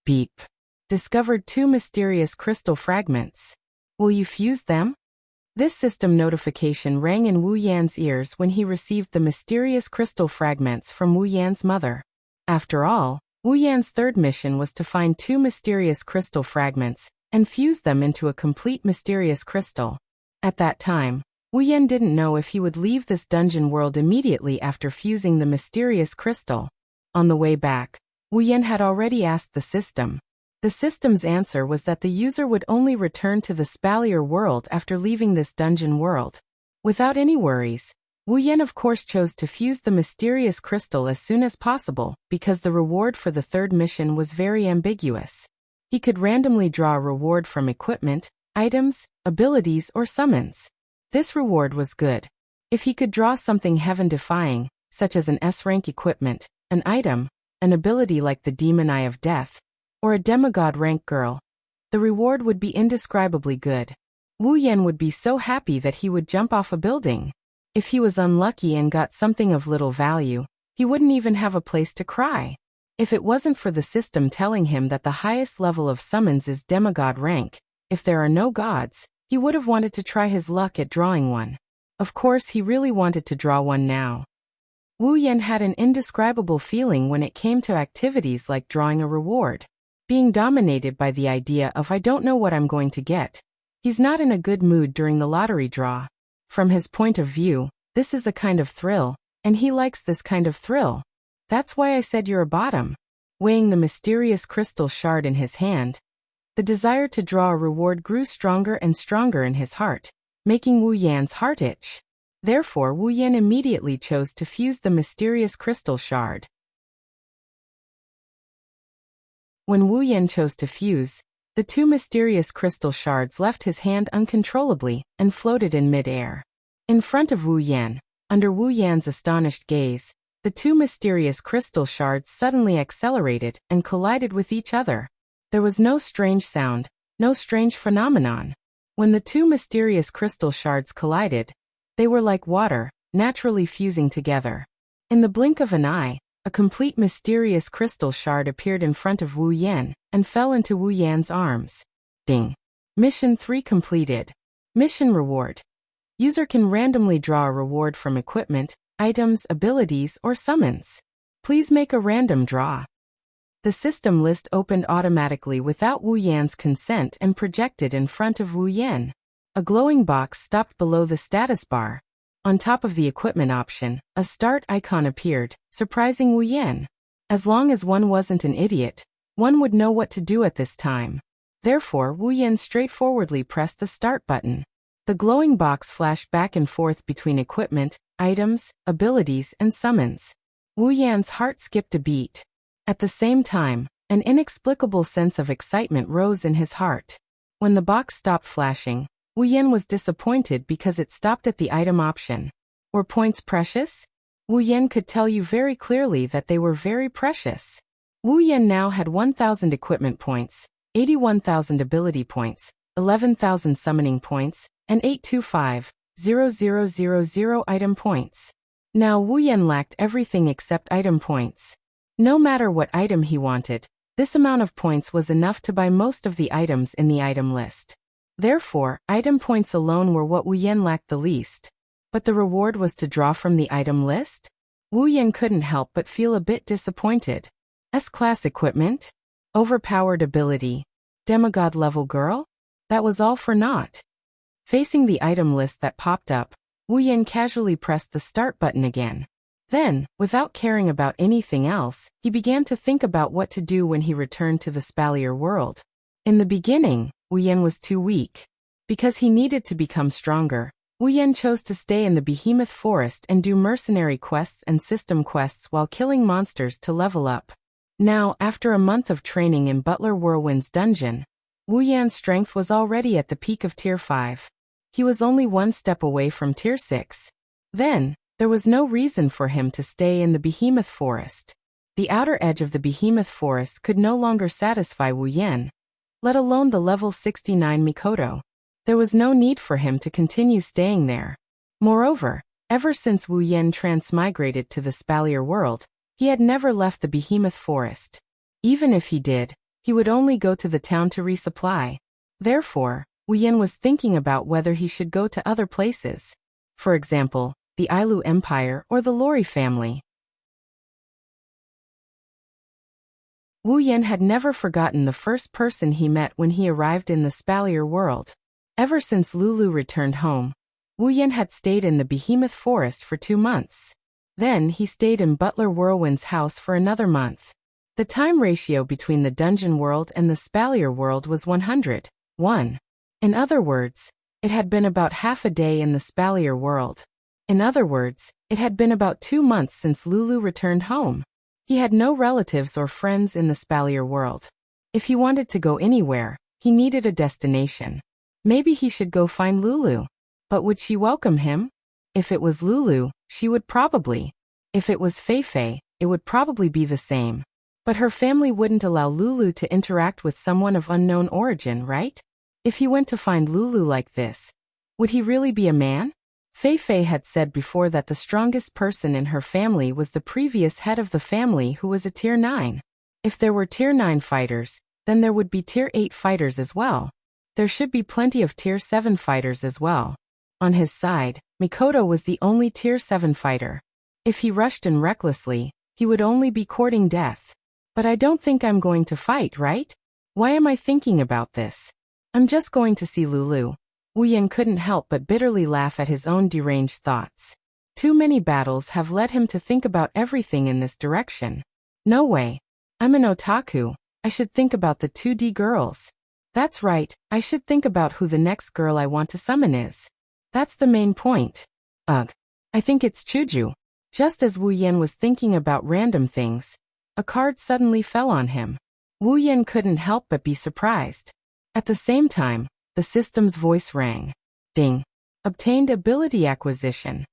Beep. Discovered 2 mysterious crystal fragments. Will you fuse them? This system notification rang in Wu Yan's ears when he received the mysterious crystal fragments from Wu Yan's mother. After all, Wu Yan's third mission was to find 2 mysterious crystal fragments and fuse them into a complete mysterious crystal. At that time, Wu Yan didn't know if he would leave this dungeon world immediately after fusing the mysterious crystal. On the way back, Wu Yan had already asked the system. The system's answer was that the user would only return to the Spalier world after leaving this dungeon world. Without any worries, Wu Yan of course chose to fuse the mysterious crystal as soon as possible because the reward for the third mission was very ambiguous. He could randomly draw a reward from equipment, items, abilities, or summons. This reward was good. If he could draw something heaven-defying, such as an S-rank equipment, an item, an ability like the Demon Eye of Death, or a demigod rank girl, the reward would be indescribably good. Wu Yan would be so happy that he would jump off a building. If he was unlucky and got something of little value, he wouldn't even have a place to cry. If it wasn't for the system telling him that the highest level of summons is demigod rank, if there are no gods, he would have wanted to try his luck at drawing one. Of course, he really wanted to draw one now. Wu Yan had an indescribable feeling when it came to activities like drawing a reward. Being dominated by the idea of I don't know what I'm going to get. He's not in a good mood during the lottery draw. From his point of view, this is a kind of thrill, and he likes this kind of thrill. That's why I said you're a bottom. Weighing the mysterious crystal shard in his hand, the desire to draw a reward grew stronger and stronger in his heart, making Wu Yan's heart itch. Therefore, Wu Yan immediately chose to fuse the mysterious crystal shard. When Wu Yan chose to fuse, the 2 mysterious crystal shards left his hand uncontrollably and floated in mid-air. In front of Wu Yan, under Wu Yan's astonished gaze, the 2 mysterious crystal shards suddenly accelerated and collided with each other. There was no strange sound, no strange phenomenon. When the 2 mysterious crystal shards collided, they were like water, naturally fusing together. In the blink of an eye, a complete mysterious crystal shard appeared in front of Wu Yan and fell into Wu Yan's arms. Ding. Mission 3 completed. Mission reward. User can randomly draw a reward from equipment, items, abilities, or summons. Please make a random draw. The system list opened automatically without Wu Yan's consent and projected in front of Wu Yan. A glowing box stopped below the status bar. On top of the equipment option, a start icon appeared, surprising Wu Yan. As long as one wasn't an idiot, one would know what to do at this time. Therefore, Wu Yan straightforwardly pressed the start button. The glowing box flashed back and forth between equipment, items, abilities, and summons. Wu Yan's heart skipped a beat. At the same time, an inexplicable sense of excitement rose in his heart. When the box stopped flashing, Wu Yan was disappointed because it stopped at the item option. Were points precious? Wu Yan could tell you very clearly that they were very precious. Wu Yan now had 1,000 equipment points, 81,000 ability points, 11,000 summoning points, and 825,000 item points. Now Wu Yan lacked everything except item points. No matter what item he wanted, this amount of points was enough to buy most of the items in the item list. Therefore, item points alone were what Wu Yan lacked the least. But the reward was to draw from the item list? Wu Yan couldn't help but feel a bit disappointed. S-class equipment? Overpowered ability? Demigod level girl? That was all for naught. Facing the item list that popped up, Wu Yan casually pressed the start button again. Then, without caring about anything else, he began to think about what to do when he returned to the Spalier world. In the beginning, Wu Yan was too weak. Because he needed to become stronger, Wu Yan chose to stay in the Behemoth Forest and do mercenary quests and system quests while killing monsters to level up. Now, after a month of training in Butler Whirlwind's dungeon, Wu Yan's strength was already at the peak of Tier 5. He was only one step away from Tier 6. Then, there was no reason for him to stay in the Behemoth Forest. The outer edge of the behemoth forest could no longer satisfy Wu Yan, let alone the level 69 Mikoto. There was no need for him to continue staying there. Moreover, ever since Wu Yan transmigrated to the Spalier world, he had never left the behemoth forest. Even if he did, he would only go to the town to resupply. Therefore, Wu Yan was thinking about whether he should go to other places. For example, the Ailu Empire or the Lori family. Wu Yan had never forgotten the first person he met when he arrived in the Spalier world. Ever since Lulu returned home, Wu Yan had stayed in the behemoth forest for 2 months. Then he stayed in Butler Whirlwind's house for another month. The time ratio between the dungeon world and the Spalier world was 100:1. In other words, it had been about half a day in the Spalier world. In other words, it had been about 2 months since Lulu returned home. He had no relatives or friends in the Spalier world. If he wanted to go anywhere, he needed a destination. Maybe he should go find Lulu. But would she welcome him? If it was Lulu, she would probably. If it was Feifei, it would probably be the same. But her family wouldn't allow Lulu to interact with someone of unknown origin, right? If he went to find Lulu like this, would he really be a man? Feifei had said before that the strongest person in her family was the previous head of the family who was a Tier 9. If there were Tier 9 fighters, then there would be Tier 8 fighters as well. There should be plenty of Tier 7 fighters as well. On his side, Mikoto was the only Tier 7 fighter. If he rushed in recklessly, he would only be courting death. But I don't think I'm going to fight, right? Why am I thinking about this? I'm just going to see Lulu. Wu Yan couldn't help but bitterly laugh at his own deranged thoughts. Too many battles have led him to think about everything in this direction. No way. I'm an otaku. I should think about the 2D girls. That's right, I should think about who the next girl I want to summon is. That's the main point. Ugh. I think it's Chuju. Just as Wu Yan was thinking about random things, a card suddenly fell on him. Wu Yan couldn't help but be surprised. At the same time, the system's voice rang. Ding. Obtained ability acquisition.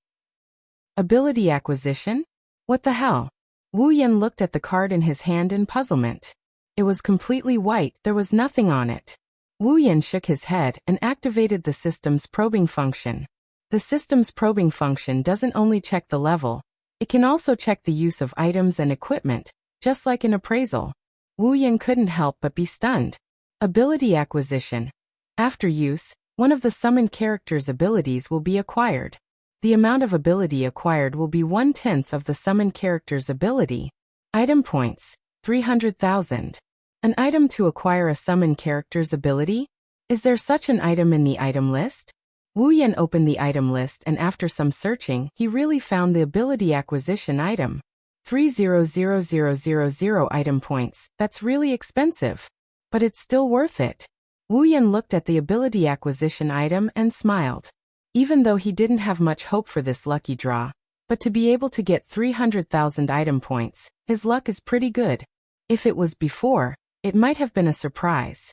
Ability acquisition? What the hell? Wu Yan looked at the card in his hand in puzzlement. It was completely white, there was nothing on it. Wu Yan shook his head and activated the system's probing function. The system's probing function doesn't only check the level, it can also check the use of items and equipment, just like an appraisal. Wu Yan couldn't help but be stunned. Ability acquisition. After use, one of the summoned character's abilities will be acquired. The amount of ability acquired will be 1/10 of the summoned character's ability. Item points, 300,000. An item to acquire a summoned character's ability? Is there such an item in the item list? Wu Yan opened the item list and after some searching, he really found the ability acquisition item. 300,000 item points, that's really expensive. But it's still worth it. Wu Yan looked at the ability acquisition item and smiled. Even though he didn't have much hope for this lucky draw, but to be able to get 300,000 item points, his luck is pretty good. If it was before, it might have been a surprise.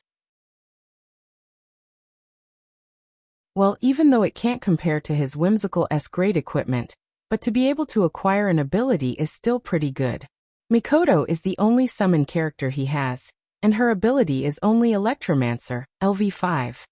Well, even though it can't compare to his whimsical S-grade equipment, but to be able to acquire an ability is still pretty good. Mikoto is the only summoned character he has, and her ability is only Electromancer, LV5.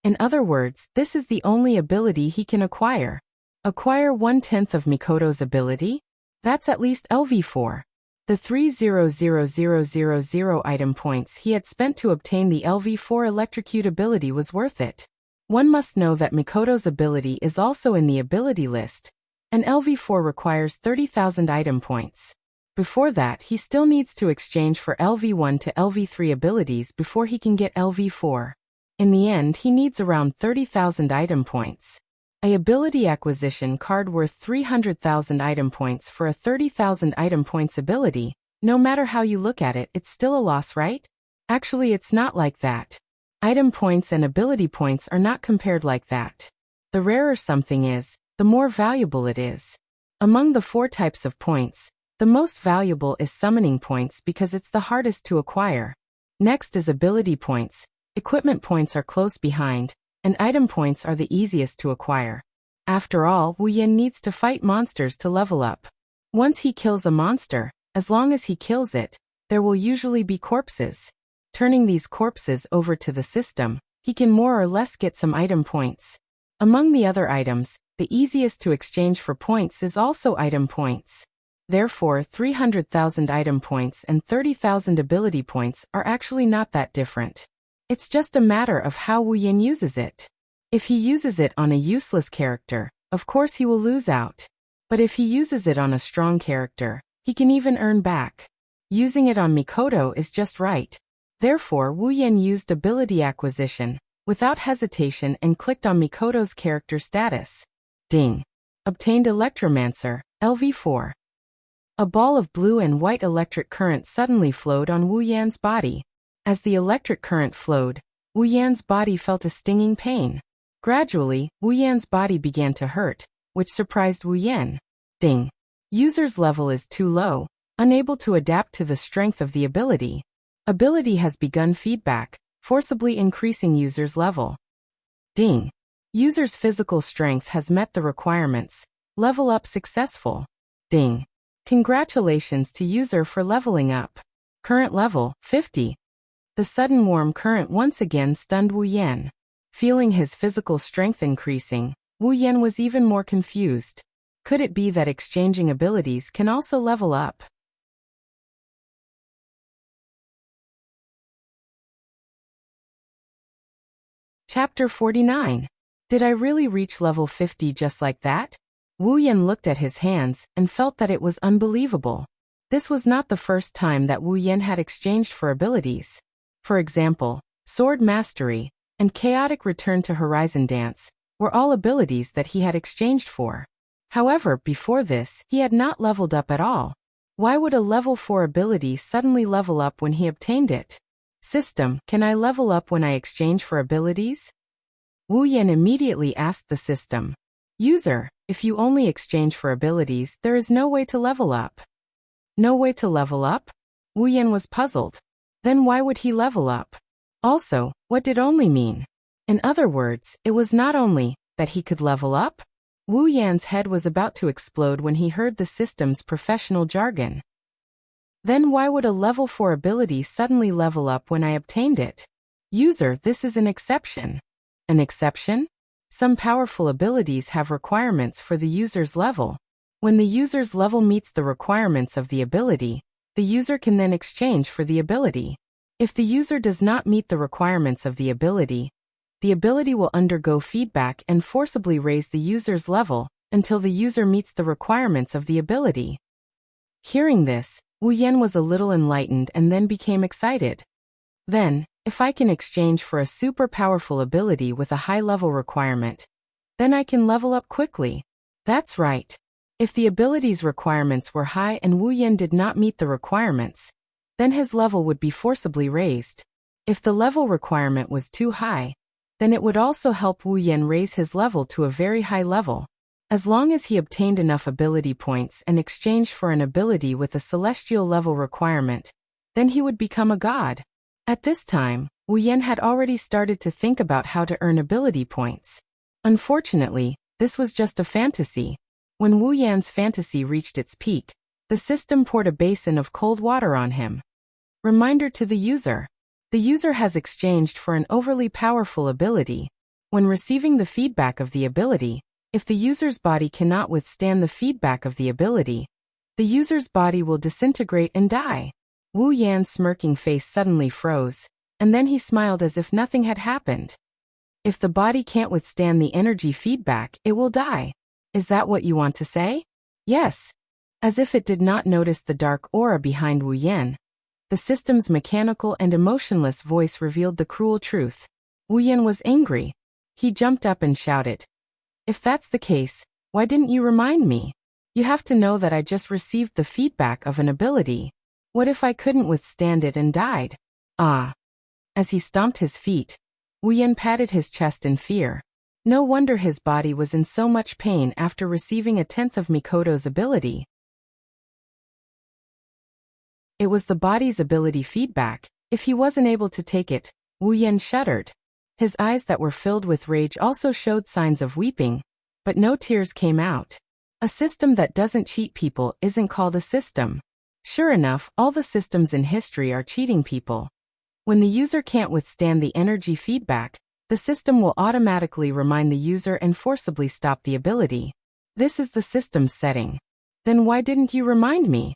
In other words, this is the only ability he can acquire. Acquire 1/10 of Mikoto's ability? That's at least LV4. The 300,000 item points he had spent to obtain the LV4 electrocute ability was worth it. One must know that Mikoto's ability is also in the ability list, and LV4 requires 30,000 item points. Before that, he still needs to exchange for LV1 to LV3 abilities before he can get LV4. In the end, he needs around 30,000 item points. A ability acquisition card worth 300,000 item points for a 30,000 item points ability, no matter how you look at it, it's still a loss, right? Actually, it's not like that. Item points and ability points are not compared like that. The rarer something is, the more valuable it is. Among the 4 types of points, the most valuable is summoning points because it's the hardest to acquire. Next is ability points, equipment points are close behind, and item points are the easiest to acquire. After all, Wu Yan needs to fight monsters to level up. Once he kills a monster, As long as he kills it, there will usually be corpses. Turning these corpses over to the system, he can more or less get some item points. Among the other items, the easiest to exchange for points is also item points. Therefore, 300,000 item points and 30,000 ability points are actually not that different. It's just a matter of how Wu Yan uses it. If he uses it on a useless character, of course he will lose out. But if he uses it on a strong character, he can even earn back. Using it on Mikoto is just right. Therefore, Wu Yan used ability acquisition without hesitation and clicked on Mikoto's character status. Ding. Obtained Electromancer, LV4. A ball of blue and white electric current suddenly flowed on Wu Yan's body. As the electric current flowed, Wu Yan's body felt a stinging pain. Gradually, Wu Yan's body began to hurt, which surprised Wu Yan. Ding. User's level is too low, unable to adapt to the strength of the ability. Ability has begun feedback, forcibly increasing user's level. Ding. User's physical strength has met the requirements. Level up successful. Ding. Congratulations to user for leveling up. Current level, 50. The sudden warm current once again stunned Wu Yan. Feeling his physical strength increasing, Wu Yan was even more confused. Could it be that exchanging abilities can also level up? Chapter 49. Did I really reach level 50 just like that? Wu Yan looked at his hands and felt that it was unbelievable. This was not the first time that Wu Yan had exchanged for abilities. For example, Sword Mastery and Chaotic Return to Horizon Dance were all abilities that he had exchanged for. However, before this, he had not leveled up at all. Why would a level 4 ability suddenly level up when he obtained it? System, can I level up when I exchange for abilities? Wu Yan immediately asked the system. User, if you only exchange for abilities, there is no way to level up. No way to level up? Wu Yan was puzzled. Then why would he level up? Also, what did only mean? In other words, it was not only that he could level up. Wu Yan's head was about to explode when he heard the system's professional jargon. Then why would a level 4 ability suddenly level up when I obtained it? User, this is an exception. An exception? Some powerful abilities have requirements for the user's level. When the user's level meets the requirements of the ability, the user can then exchange for the ability. If the user does not meet the requirements of the ability will undergo feedback and forcibly raise the user's level until the user meets the requirements of the ability. Hearing this, Wu Yan was a little enlightened and then became excited. Then, if I can exchange for a super powerful ability with a high level requirement, then I can level up quickly. That's right. If the ability's requirements were high and Wu Yan did not meet the requirements, then his level would be forcibly raised. If the level requirement was too high, then it would also help Wu Yan raise his level to a very high level. As long as he obtained enough ability points and exchanged for an ability with a celestial level requirement, then he would become a god. At this time, Wu Yan had already started to think about how to earn ability points. Unfortunately, this was just a fantasy. When Wu Yan's fantasy reached its peak, the system poured a basin of cold water on him. Reminder to the user. The user has exchanged for an overly powerful ability. When receiving the feedback of the ability, if the user's body cannot withstand the feedback of the ability, the user's body will disintegrate and die. Wu Yan's smirking face suddenly froze, and then he smiled as if nothing had happened. If the body can't withstand the energy feedback, it will die. Is that what you want to say? Yes. As if it did not notice the dark aura behind Wu Yan, the system's mechanical and emotionless voice revealed the cruel truth. Wu Yan was angry. He jumped up and shouted, "If that's the case, why didn't you remind me? You have to know that I just received the feedback of an ability. What if I couldn't withstand it and died?" Ah. As he stomped his feet, Wu Yan patted his chest in fear. No wonder his body was in so much pain after receiving a tenth of Mikoto's ability. It was the body's ability feedback. If he wasn't able to take it, Wu Yan shuddered. His eyes that were filled with rage also showed signs of weeping, but no tears came out. A system that doesn't cheat people isn't called a system. Sure enough, all the systems in history are cheating people. When the user can't withstand the energy feedback, the system will automatically remind the user and forcibly stop the ability. This is the system's setting. Then why didn't you remind me?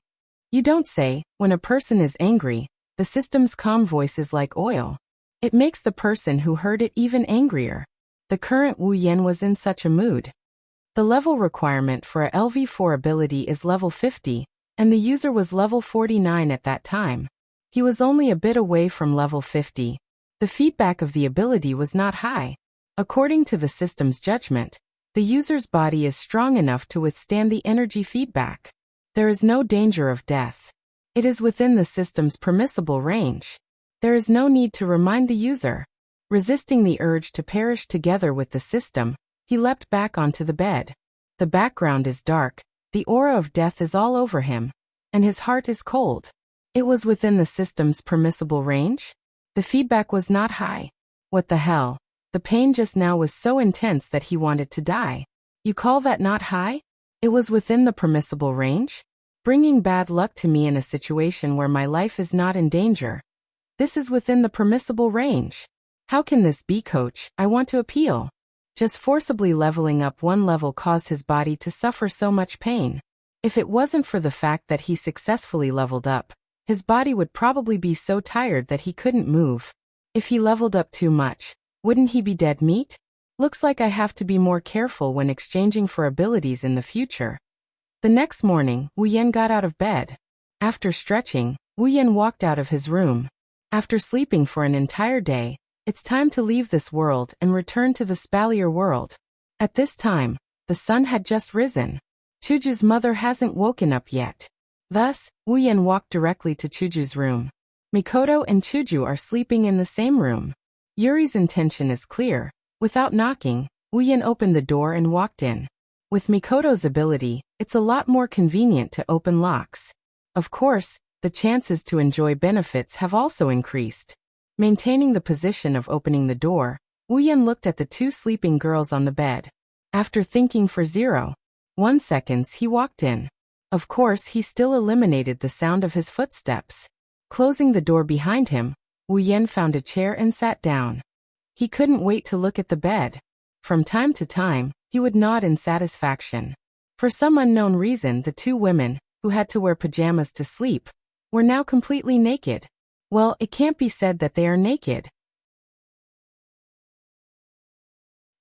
You don't say. When a person is angry, the system's calm voice is like oil. It makes the person who heard it even angrier. The current Wu Yan was in such a mood. The level requirement for a LV4 ability is level 50, and the user was level 49 at that time. He was only a bit away from level 50. The feedback of the ability was not high. According to the system's judgment, the user's body is strong enough to withstand the energy feedback. There is no danger of death. It is within the system's permissible range. There is no need to remind the user. Resisting the urge to perish together with the system, he leapt back onto the bed. The background is dark, the aura of death is all over him, and his heart is cold. It was within the system's permissible range? The feedback was not high. What the hell? The pain just now was so intense that he wanted to die. You call that not high? It was within the permissible range? Bringing bad luck to me in a situation where my life is not in danger. This is within the permissible range. How can this be, coach? I want to appeal. Just forcibly leveling up one level caused his body to suffer so much pain. If it wasn't for the fact that he successfully leveled up, his body would probably be so tired that he couldn't move. If he leveled up too much, wouldn't he be dead meat? Looks like I have to be more careful when exchanging for abilities in the future. The next morning, Wu Yan got out of bed. After stretching, Wu Yan walked out of his room. After sleeping for an entire day, it's time to leave this world and return to the spalier world. At this time, the sun had just risen. Chuju's mother hasn't woken up yet. Thus, Wu Yan walked directly to Chuju's room. Mikoto and Chuju are sleeping in the same room. Yuri's intention is clear. Without knocking, Wu Yan opened the door and walked in. With Mikoto's ability, it's a lot more convenient to open locks. Of course, the chances to enjoy benefits have also increased. Maintaining the position of opening the door, Wu Yan looked at the two sleeping girls on the bed. After thinking for 0.1 seconds, he walked in. Of course, he still eliminated the sound of his footsteps. Closing the door behind him, Wu Yan found a chair and sat down. He couldn't wait to look at the bed. From time to time, he would nod in satisfaction. For some unknown reason, the two women, who had to wear pajamas to sleep, were now completely naked. Well, it can't be said that they are naked.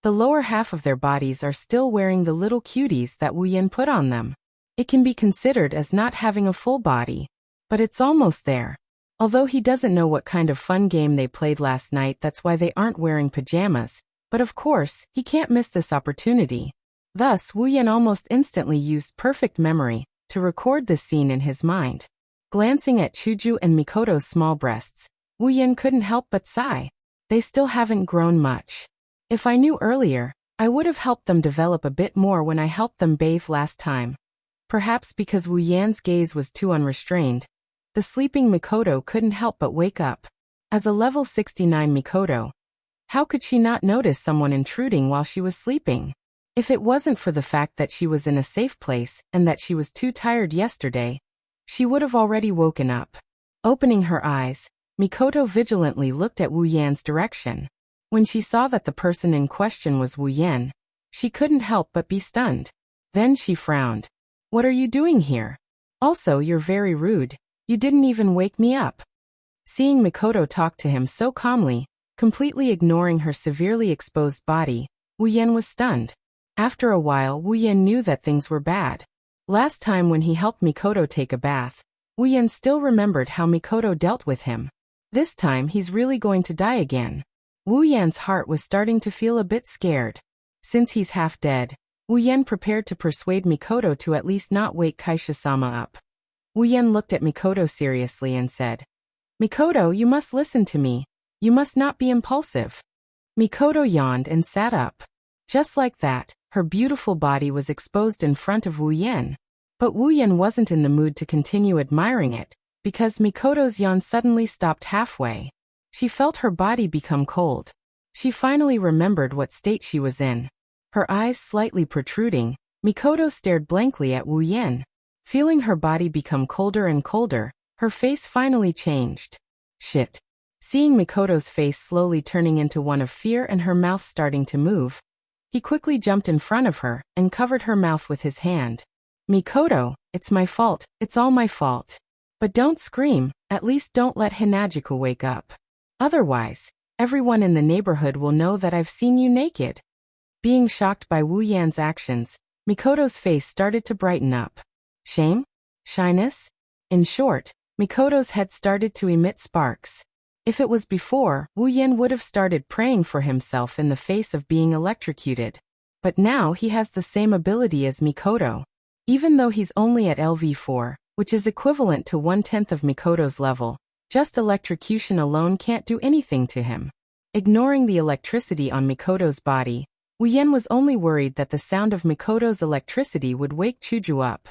The lower half of their bodies are still wearing the little cuties that Wu Yan put on them. It can be considered as not having a full body. But it's almost there. Although he doesn't know what kind of fun game they played last night, that's why they aren't wearing pajamas. But of course, he can't miss this opportunity. Thus, Wu Yan almost instantly used perfect memory to record this scene in his mind. Glancing at Chuju and Mikoto's small breasts, Wu Yan couldn't help but sigh. They still haven't grown much. If I knew earlier, I would have helped them develop a bit more when I helped them bathe last time. Perhaps because Wu Yan's gaze was too unrestrained, the sleeping Mikoto couldn't help but wake up. As a level 69 Mikoto, how could she not notice someone intruding while she was sleeping? If it wasn't for the fact that she was in a safe place and that she was too tired yesterday, she would have already woken up. Opening her eyes, Mikoto vigilantly looked at Wu Yan's direction. When she saw that the person in question was Wu Yan, she couldn't help but be stunned. Then she frowned. What are you doing here? Also, you're very rude. You didn't even wake me up. Seeing Mikoto talk to him so calmly, completely ignoring her severely exposed body, Wu Yan was stunned. After a while, Wu Yan knew that things were bad. Last time when he helped Mikoto take a bath, Wu Yan still remembered how Mikoto dealt with him. This time he's really going to die again. Wu Yan's heart was starting to feel a bit scared. Since he's half dead, Wu Yan prepared to persuade Mikoto to at least not wake Kaisha-sama up. Wu Yan looked at Mikoto seriously and said, Mikoto, you must listen to me. You must not be impulsive. Mikoto yawned and sat up. Just like that, her beautiful body was exposed in front of Wu Yan. But Wu Yan wasn't in the mood to continue admiring it, because Mikoto's yawn suddenly stopped halfway. She felt her body become cold. She finally remembered what state she was in. Her eyes slightly protruding, Mikoto stared blankly at Wu Yan. Feeling her body become colder and colder, her face finally changed. Shit. Seeing Mikoto's face slowly turning into one of fear and her mouth starting to move, he quickly jumped in front of her and covered her mouth with his hand. Mikoto, it's my fault, it's all my fault. But don't scream, at least don't let Hinagiku wake up. Otherwise, everyone in the neighborhood will know that I've seen you naked. Being shocked by Wu Yan's actions, Mikoto's face started to brighten up. Shame? Shyness? In short, Mikoto's head started to emit sparks. If it was before, Wu Yan would have started praying for himself in the face of being electrocuted. But now he has the same ability as Mikoto. Even though he's only at LV4, which is equivalent to 1/10 of Mikoto's level, just electrocution alone can't do anything to him. Ignoring the electricity on Mikoto's body, Wu Yan was only worried that the sound of Mikoto's electricity would wake Chuju up.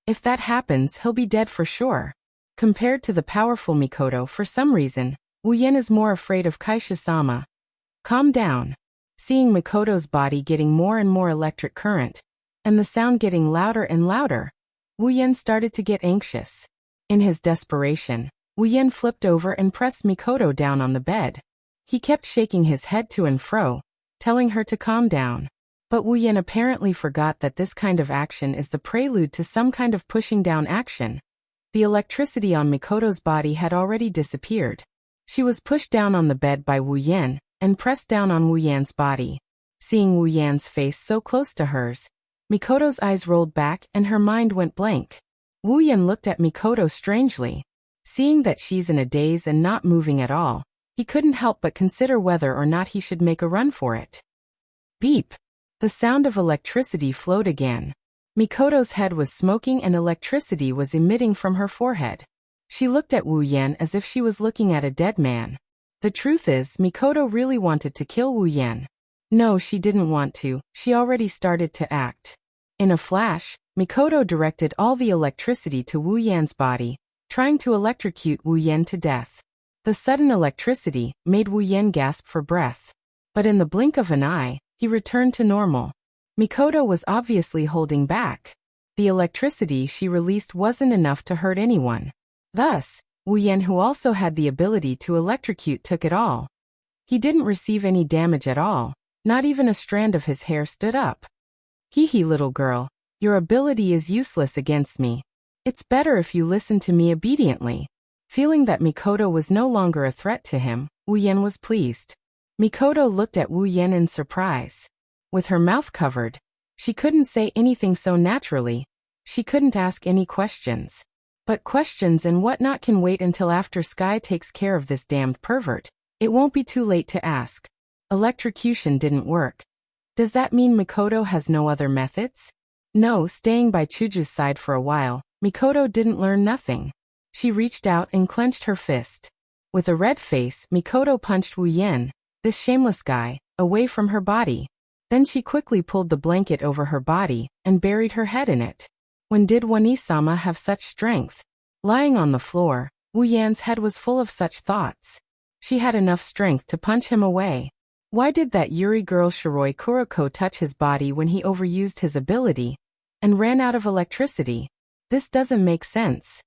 If that happens, he'll be dead for sure. Compared to the powerful Mikoto, for some reason, Wu Yan is more afraid of Kaisha-sama. Calm down. Seeing Mikoto's body getting more and more electric current, and the sound getting louder and louder, Wu Yan started to get anxious. In his desperation, Wu Yan flipped over and pressed Mikoto down on the bed. He kept shaking his head to and fro, telling her to calm down. But Wu Yan apparently forgot that this kind of action is the prelude to some kind of pushing down action. The electricity on Mikoto's body had already disappeared. She was pushed down on the bed by Wu Yan and pressed down on Wu Yan's body. Seeing Wu Yan's face so close to hers, Mikoto's eyes rolled back and her mind went blank. Wu Yan looked at Mikoto strangely. Seeing that she's in a daze and not moving at all, he couldn't help but consider whether or not he should make a run for it. Beep! The sound of electricity flowed again. Mikoto's head was smoking and electricity was emitting from her forehead. She looked at Wu Yan as if she was looking at a dead man. The truth is, Mikoto really wanted to kill Wu Yan. No, she didn't want to, she already started to act. In a flash, Mikoto directed all the electricity to Wu Yan's body, trying to electrocute Wu Yan to death. The sudden electricity made Wu Yan gasp for breath. But in the blink of an eye, he returned to normal. Mikoto was obviously holding back. The electricity she released wasn't enough to hurt anyone. Thus, Wu Yan, who also had the ability to electrocute, took it all. He didn't receive any damage at all, not even a strand of his hair stood up. Hee little girl, your ability is useless against me. It's better if you listen to me obediently. Feeling that Mikoto was no longer a threat to him, Wu Yan was pleased. Mikoto looked at Wu Yan in surprise. With her mouth covered, she couldn't say anything so naturally. She couldn't ask any questions. But questions and whatnot can wait until after Sky takes care of this damned pervert. It won't be too late to ask. Electrocution didn't work. Does that mean Mikoto has no other methods? No, staying by Chuju's side for a while, Mikoto didn't learn nothing. She reached out and clenched her fist. With a red face, Mikoto punched Wu Yan, this shameless guy, away from her body. Then she quickly pulled the blanket over her body and buried her head in it. When did Wani-sama have such strength? Lying on the floor, Wu Yan's head was full of such thoughts. She had enough strength to punch him away. Why did that Yuri girl Shiroi Kuroko touch his body when he overused his ability and ran out of electricity? This doesn't make sense.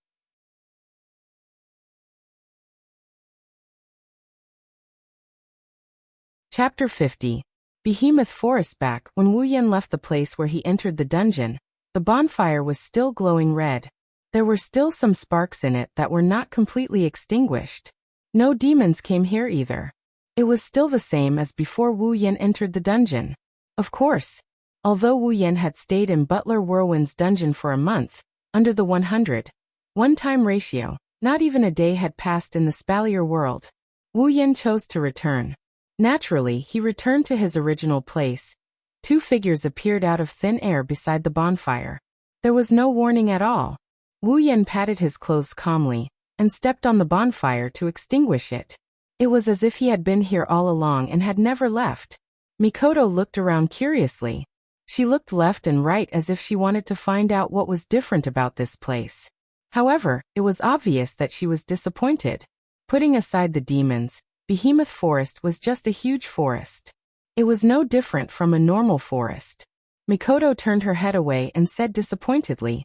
Chapter 50. Behemoth Forest. Back when Wu Yan left the place where he entered the dungeon, the bonfire was still glowing red. There were still some sparks in it that were not completely extinguished. No demons came here either. It was still the same as before Wu Yan entered the dungeon. Of course, although Wu Yan had stayed in Butler Whirlwind's dungeon for a month, under the 100:1 ratio, not even a day had passed in the Spalier world. Wu Yan chose to return. Naturally, he returned to his original place. Two figures appeared out of thin air beside the bonfire. There was no warning at all. Wu Yan patted his clothes calmly and stepped on the bonfire to extinguish it. It was as if he had been here all along and had never left. Mikoto looked around curiously. She looked left and right as if she wanted to find out what was different about this place. However, it was obvious that she was disappointed. Putting aside the demons, Behemoth Forest was just a huge forest. It was no different from a normal forest. Mikoto turned her head away and said disappointedly,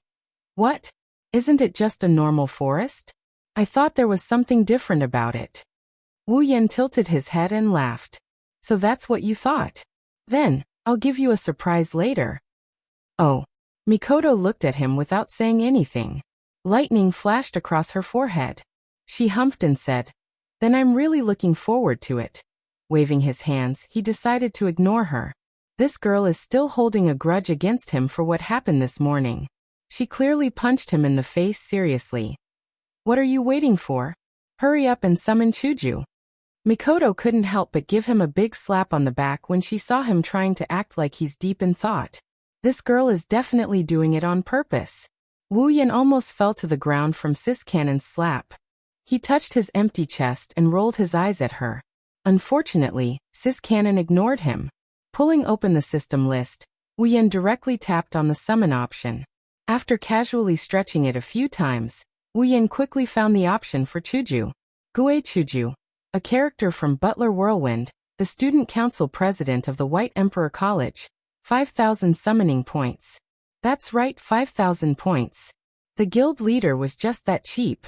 "What? Isn't it just a normal forest? I thought there was something different about it." Wu Yan tilted his head and laughed. "So that's what you thought? Then, I'll give you a surprise later." "Oh." Mikoto looked at him without saying anything. Lightning flashed across her forehead. She humphed and said, "Then I'm really looking forward to it." Waving his hands, he decided to ignore her. This girl is still holding a grudge against him for what happened this morning. She clearly punched him in the face seriously. "What are you waiting for? Hurry up and summon Chuju." Mikoto couldn't help but give him a big slap on the back when she saw him trying to act like he's deep in thought. This girl is definitely doing it on purpose. Wu Yan almost fell to the ground from Sis Cannon's slap. He touched his empty chest and rolled his eyes at her. Unfortunately, Sis Cannon ignored him. Pulling open the system list, Wu Yan directly tapped on the summon option. After casually stretching it a few times, Wu Yan quickly found the option for Chuju. Gue Chuju, a character from Butler Whirlwind, the student council president of the White Emperor College. 5,000 summoning points. That's right, 5,000 points. The guild leader was just that cheap.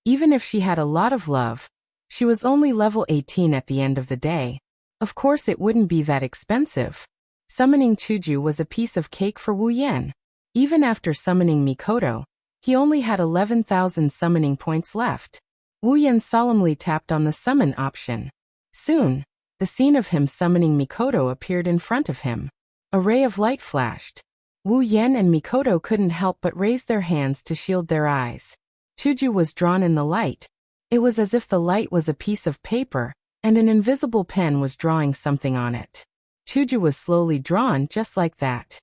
Even if she had a lot of love, she was only level 18 at the end of the day. Of course it wouldn't be that expensive. Summoning Chuju was a piece of cake for Wu Yan. Even after summoning Mikoto, he only had 11,000 summoning points left. Wu Yan solemnly tapped on the summon option. Soon, the scene of him summoning Mikoto appeared in front of him. A ray of light flashed. Wu Yan and Mikoto couldn't help but raise their hands to shield their eyes. Chuju was drawn in the light. It was as if the light was a piece of paper, and an invisible pen was drawing something on it. Chuju was slowly drawn just like that.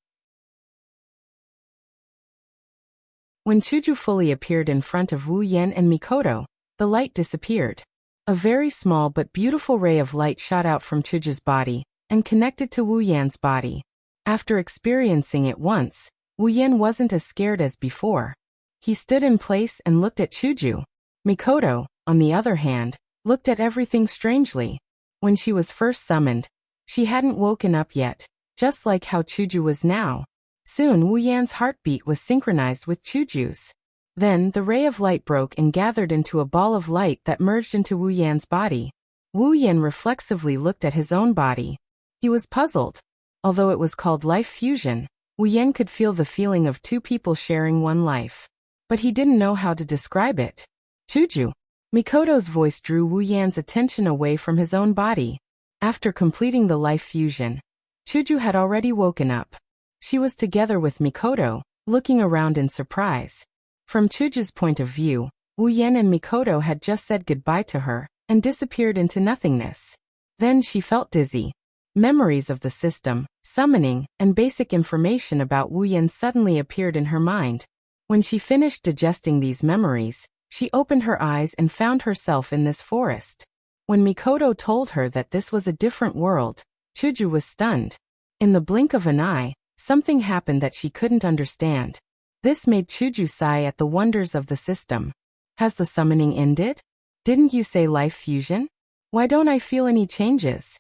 When Chuju fully appeared in front of Wu Yan and Mikoto, the light disappeared. A very small but beautiful ray of light shot out from Chuju's body and connected to Wu Yan's body. After experiencing it once, Wu Yan wasn't as scared as before. He stood in place and looked at Chuju. Mikoto, on the other hand, looked at everything strangely. When she was first summoned, she hadn't woken up yet, just like how Chuju was now. Soon Wu Yan's heartbeat was synchronized with Chuju's. Then the ray of light broke and gathered into a ball of light that merged into Wu Yan's body. Wu Yan reflexively looked at his own body. He was puzzled. Although it was called life fusion, Wu Yan could feel the feeling of two people sharing one life. But he didn't know how to describe it. Chuju. Mikoto's voice drew Wu Yan's attention away from his own body. After completing the life fusion, Chuju had already woken up. She was together with Mikoto, looking around in surprise. From Chuju's point of view, Wu Yan and Mikoto had just said goodbye to her and disappeared into nothingness. Then she felt dizzy. Memories of the system, summoning, and basic information about Wu Yan suddenly appeared in her mind. When she finished digesting these memories, she opened her eyes and found herself in this forest. When Mikoto told her that this was a different world, Chuju was stunned. In the blink of an eye, something happened that she couldn't understand. This made Chuju sigh at the wonders of the system. Has the summoning ended? Didn't you say life fusion? Why don't I feel any changes?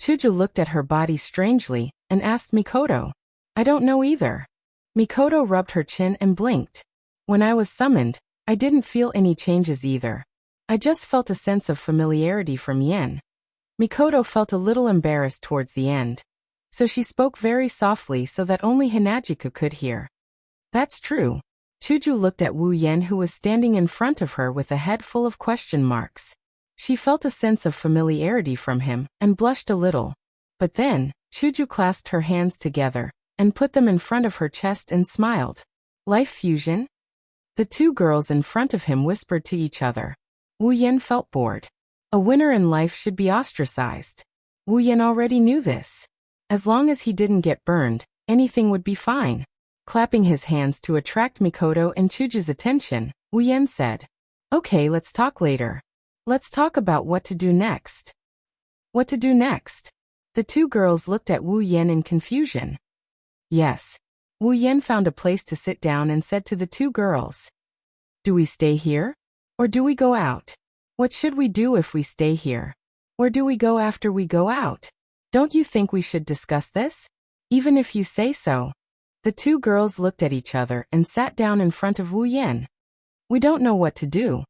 Chuju looked at her body strangely and asked Mikoto. I don't know either. Mikoto rubbed her chin and blinked. When I was summoned, I didn't feel any changes either. I just felt a sense of familiarity from Yen. Mikoto felt a little embarrassed towards the end. So she spoke very softly so that only Hinajika could hear. That's true. Chuju looked at Wu Yan who was standing in front of her with a head full of question marks. She felt a sense of familiarity from him and blushed a little. But then, Chuju clasped her hands together and put them in front of her chest and smiled. Life fusion? The two girls in front of him whispered to each other. Wu Yan felt bored. A winner in life should be ostracized. Wu Yan already knew this. As long as he didn't get burned, anything would be fine. Clapping his hands to attract Mikoto and Chuju's attention, Wu Yan said, Okay, let's talk later. Let's talk about what to do next. What to do next? The two girls looked at Wu Yan in confusion. Yes. Wu Yan found a place to sit down and said to the two girls, Do we stay here? Or do we go out? What should we do if we stay here? Or do we go after we go out? Don't you think we should discuss this? Even if you say so. The two girls looked at each other and sat down in front of Wu Yan. We don't know what to do.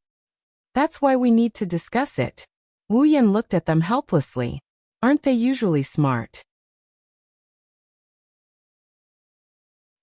That's why we need to discuss it. Wu Yan looked at them helplessly. Aren't they usually smart?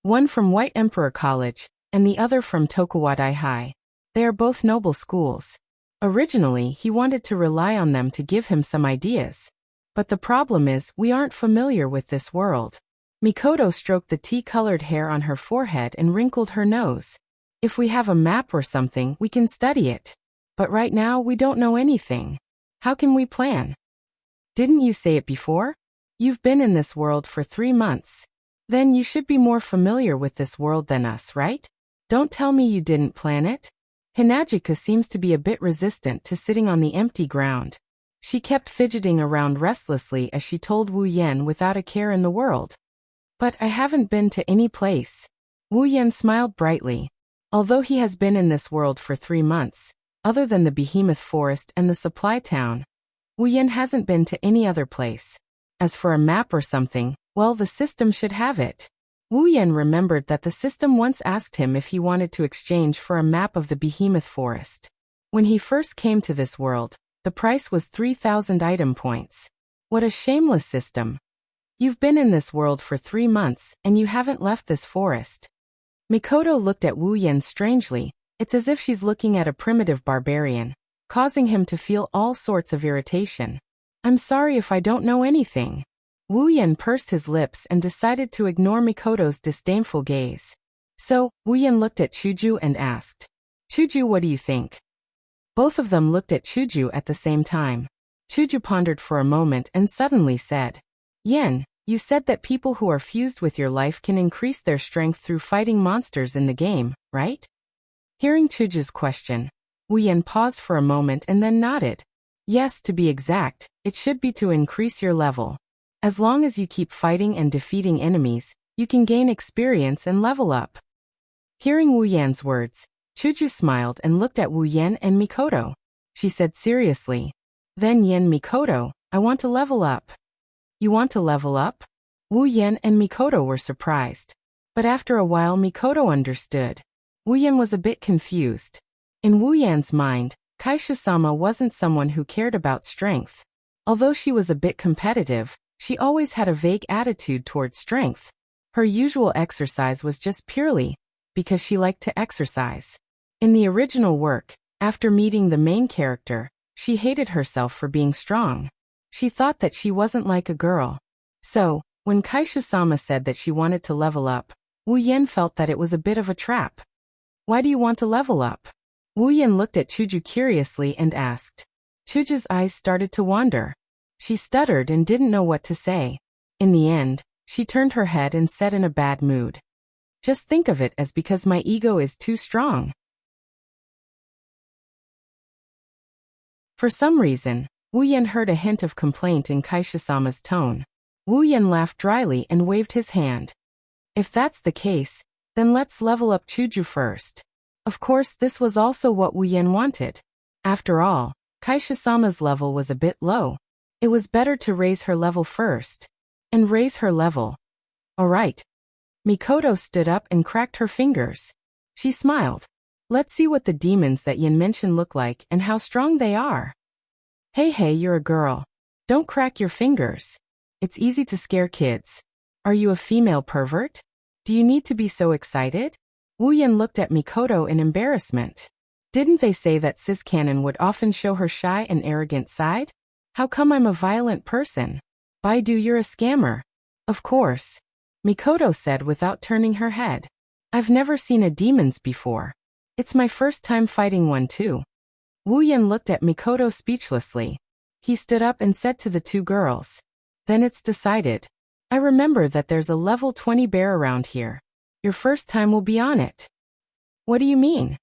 One from White Emperor College, and the other from Tokuwadai High. They are both noble schools. Originally, he wanted to rely on them to give him some ideas. But the problem is, we aren't familiar with this world. Mikoto stroked the tea-colored hair on her forehead and wrinkled her nose. If we have a map or something, we can study it. But right now, we don't know anything. How can we plan? Didn't you say it before? You've been in this world for 3 months. Then you should be more familiar with this world than us, right? Don't tell me you didn't plan it. Hinajika seems to be a bit resistant to sitting on the empty ground. She kept fidgeting around restlessly as she told Wu Yan without a care in the world. But I haven't been to any place. Wu Yan smiled brightly. Although he has been in this world for 3 months, other than the behemoth forest and the supply town, Wu Yan hasn't been to any other place. As for a map or something, well, the system should have it. Wu Yan remembered that the system once asked him if he wanted to exchange for a map of the behemoth forest. When he first came to this world, the price was 3,000 item points. What a shameless system. You've been in this world for 3 months, and you haven't left this forest. Mikoto looked at Wu Yan strangely. It's as if she's looking at a primitive barbarian, causing him to feel all sorts of irritation. I'm sorry if I don't know anything. Wu Yan pursed his lips and decided to ignore Mikoto's disdainful gaze. So, Wu Yan looked at Chuju and asked, Chuju, what do you think? Both of them looked at Chuju at the same time. Chuju pondered for a moment and suddenly said, Yan, you said that people who are fused with your life can increase their strength through fighting monsters in the game, right? Hearing Chuju's question, Wu Yan paused for a moment and then nodded. Yes, to be exact, it should be to increase your level. As long as you keep fighting and defeating enemies, you can gain experience and level up. Hearing Wu Yan's words, Chuju smiled and looked at Wu Yan and Mikoto. She said seriously, Then Yan, Mikoto, I want to level up. You want to level up? Wu Yan and Mikoto were surprised. But after a while Mikoto understood. Wu Yan was a bit confused. In Wu Yan's mind, Kaisha-sama wasn't someone who cared about strength. Although she was a bit competitive, she always had a vague attitude toward strength. Her usual exercise was just purely because she liked to exercise. In the original work, after meeting the main character, she hated herself for being strong. She thought that she wasn't like a girl. So, when Kaisha-sama said that she wanted to level up, Wu Yan felt that it was a bit of a trap. Why do you want to level up? Wu Yan looked at Chuju curiously and asked. Chuju's eyes started to wander. She stuttered and didn't know what to say. In the end, she turned her head and said in a bad mood. Just think of it as because my ego is too strong. For some reason, Wu Yan heard a hint of complaint in Kaisha-sama's tone. Wu Yan laughed dryly and waved his hand. If that's the case, then let's level up Chuju first. Of course, this was also what Wu Yan wanted. After all, Kaisha-sama's level was a bit low. It was better to raise her level first. And raise her level. Alright. Mikoto stood up and cracked her fingers. She smiled. Let's see what the demons that Yan mentioned look like and how strong they are. Hey, you're a girl. Don't crack your fingers. It's easy to scare kids. Are you a female pervert? Do you need to be so excited? Wu Yan looked at Mikoto in embarrassment. Didn't they say that Sis Cannon would often show her shy and arrogant side? How come I'm a violent person? Baidu, you're a scammer. Of course. Mikoto said without turning her head. I've never seen a demons before. It's my first time fighting one too. Wu Yan looked at Mikoto speechlessly. He stood up and said to the two girls. Then it's decided. I remember that there's a level 20 bear around here. Your first time will be on it. What do you mean?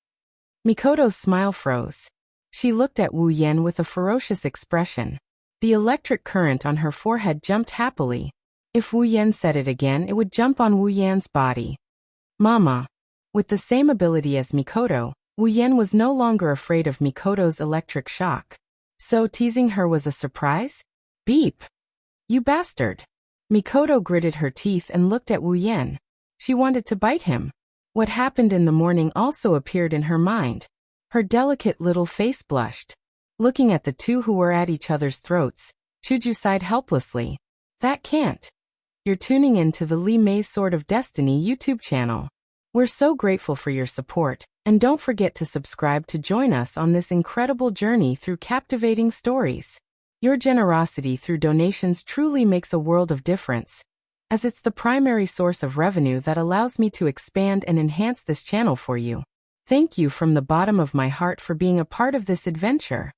Mikoto's smile froze. She looked at Wu Yan with a ferocious expression. The electric current on her forehead jumped happily. If Wu Yan said it again, it would jump on Wu Yan's body. Mama. With the same ability as Mikoto, Wu Yan was no longer afraid of Mikoto's electric shock. So teasing her was a surprise? Beep. You bastard. Mikoto gritted her teeth and looked at Wu Yan. She wanted to bite him. What happened in the morning also appeared in her mind. Her delicate little face blushed. Looking at the two who were at each other's throats, Chuju sighed helplessly. That can't. You're tuning in to the Li Mei's Sword of Destiny YouTube channel. We're so grateful for your support, and don't forget to subscribe to join us on this incredible journey through captivating stories. Your generosity through donations truly makes a world of difference, as it's the primary source of revenue that allows me to expand and enhance this channel for you. Thank you from the bottom of my heart for being a part of this adventure.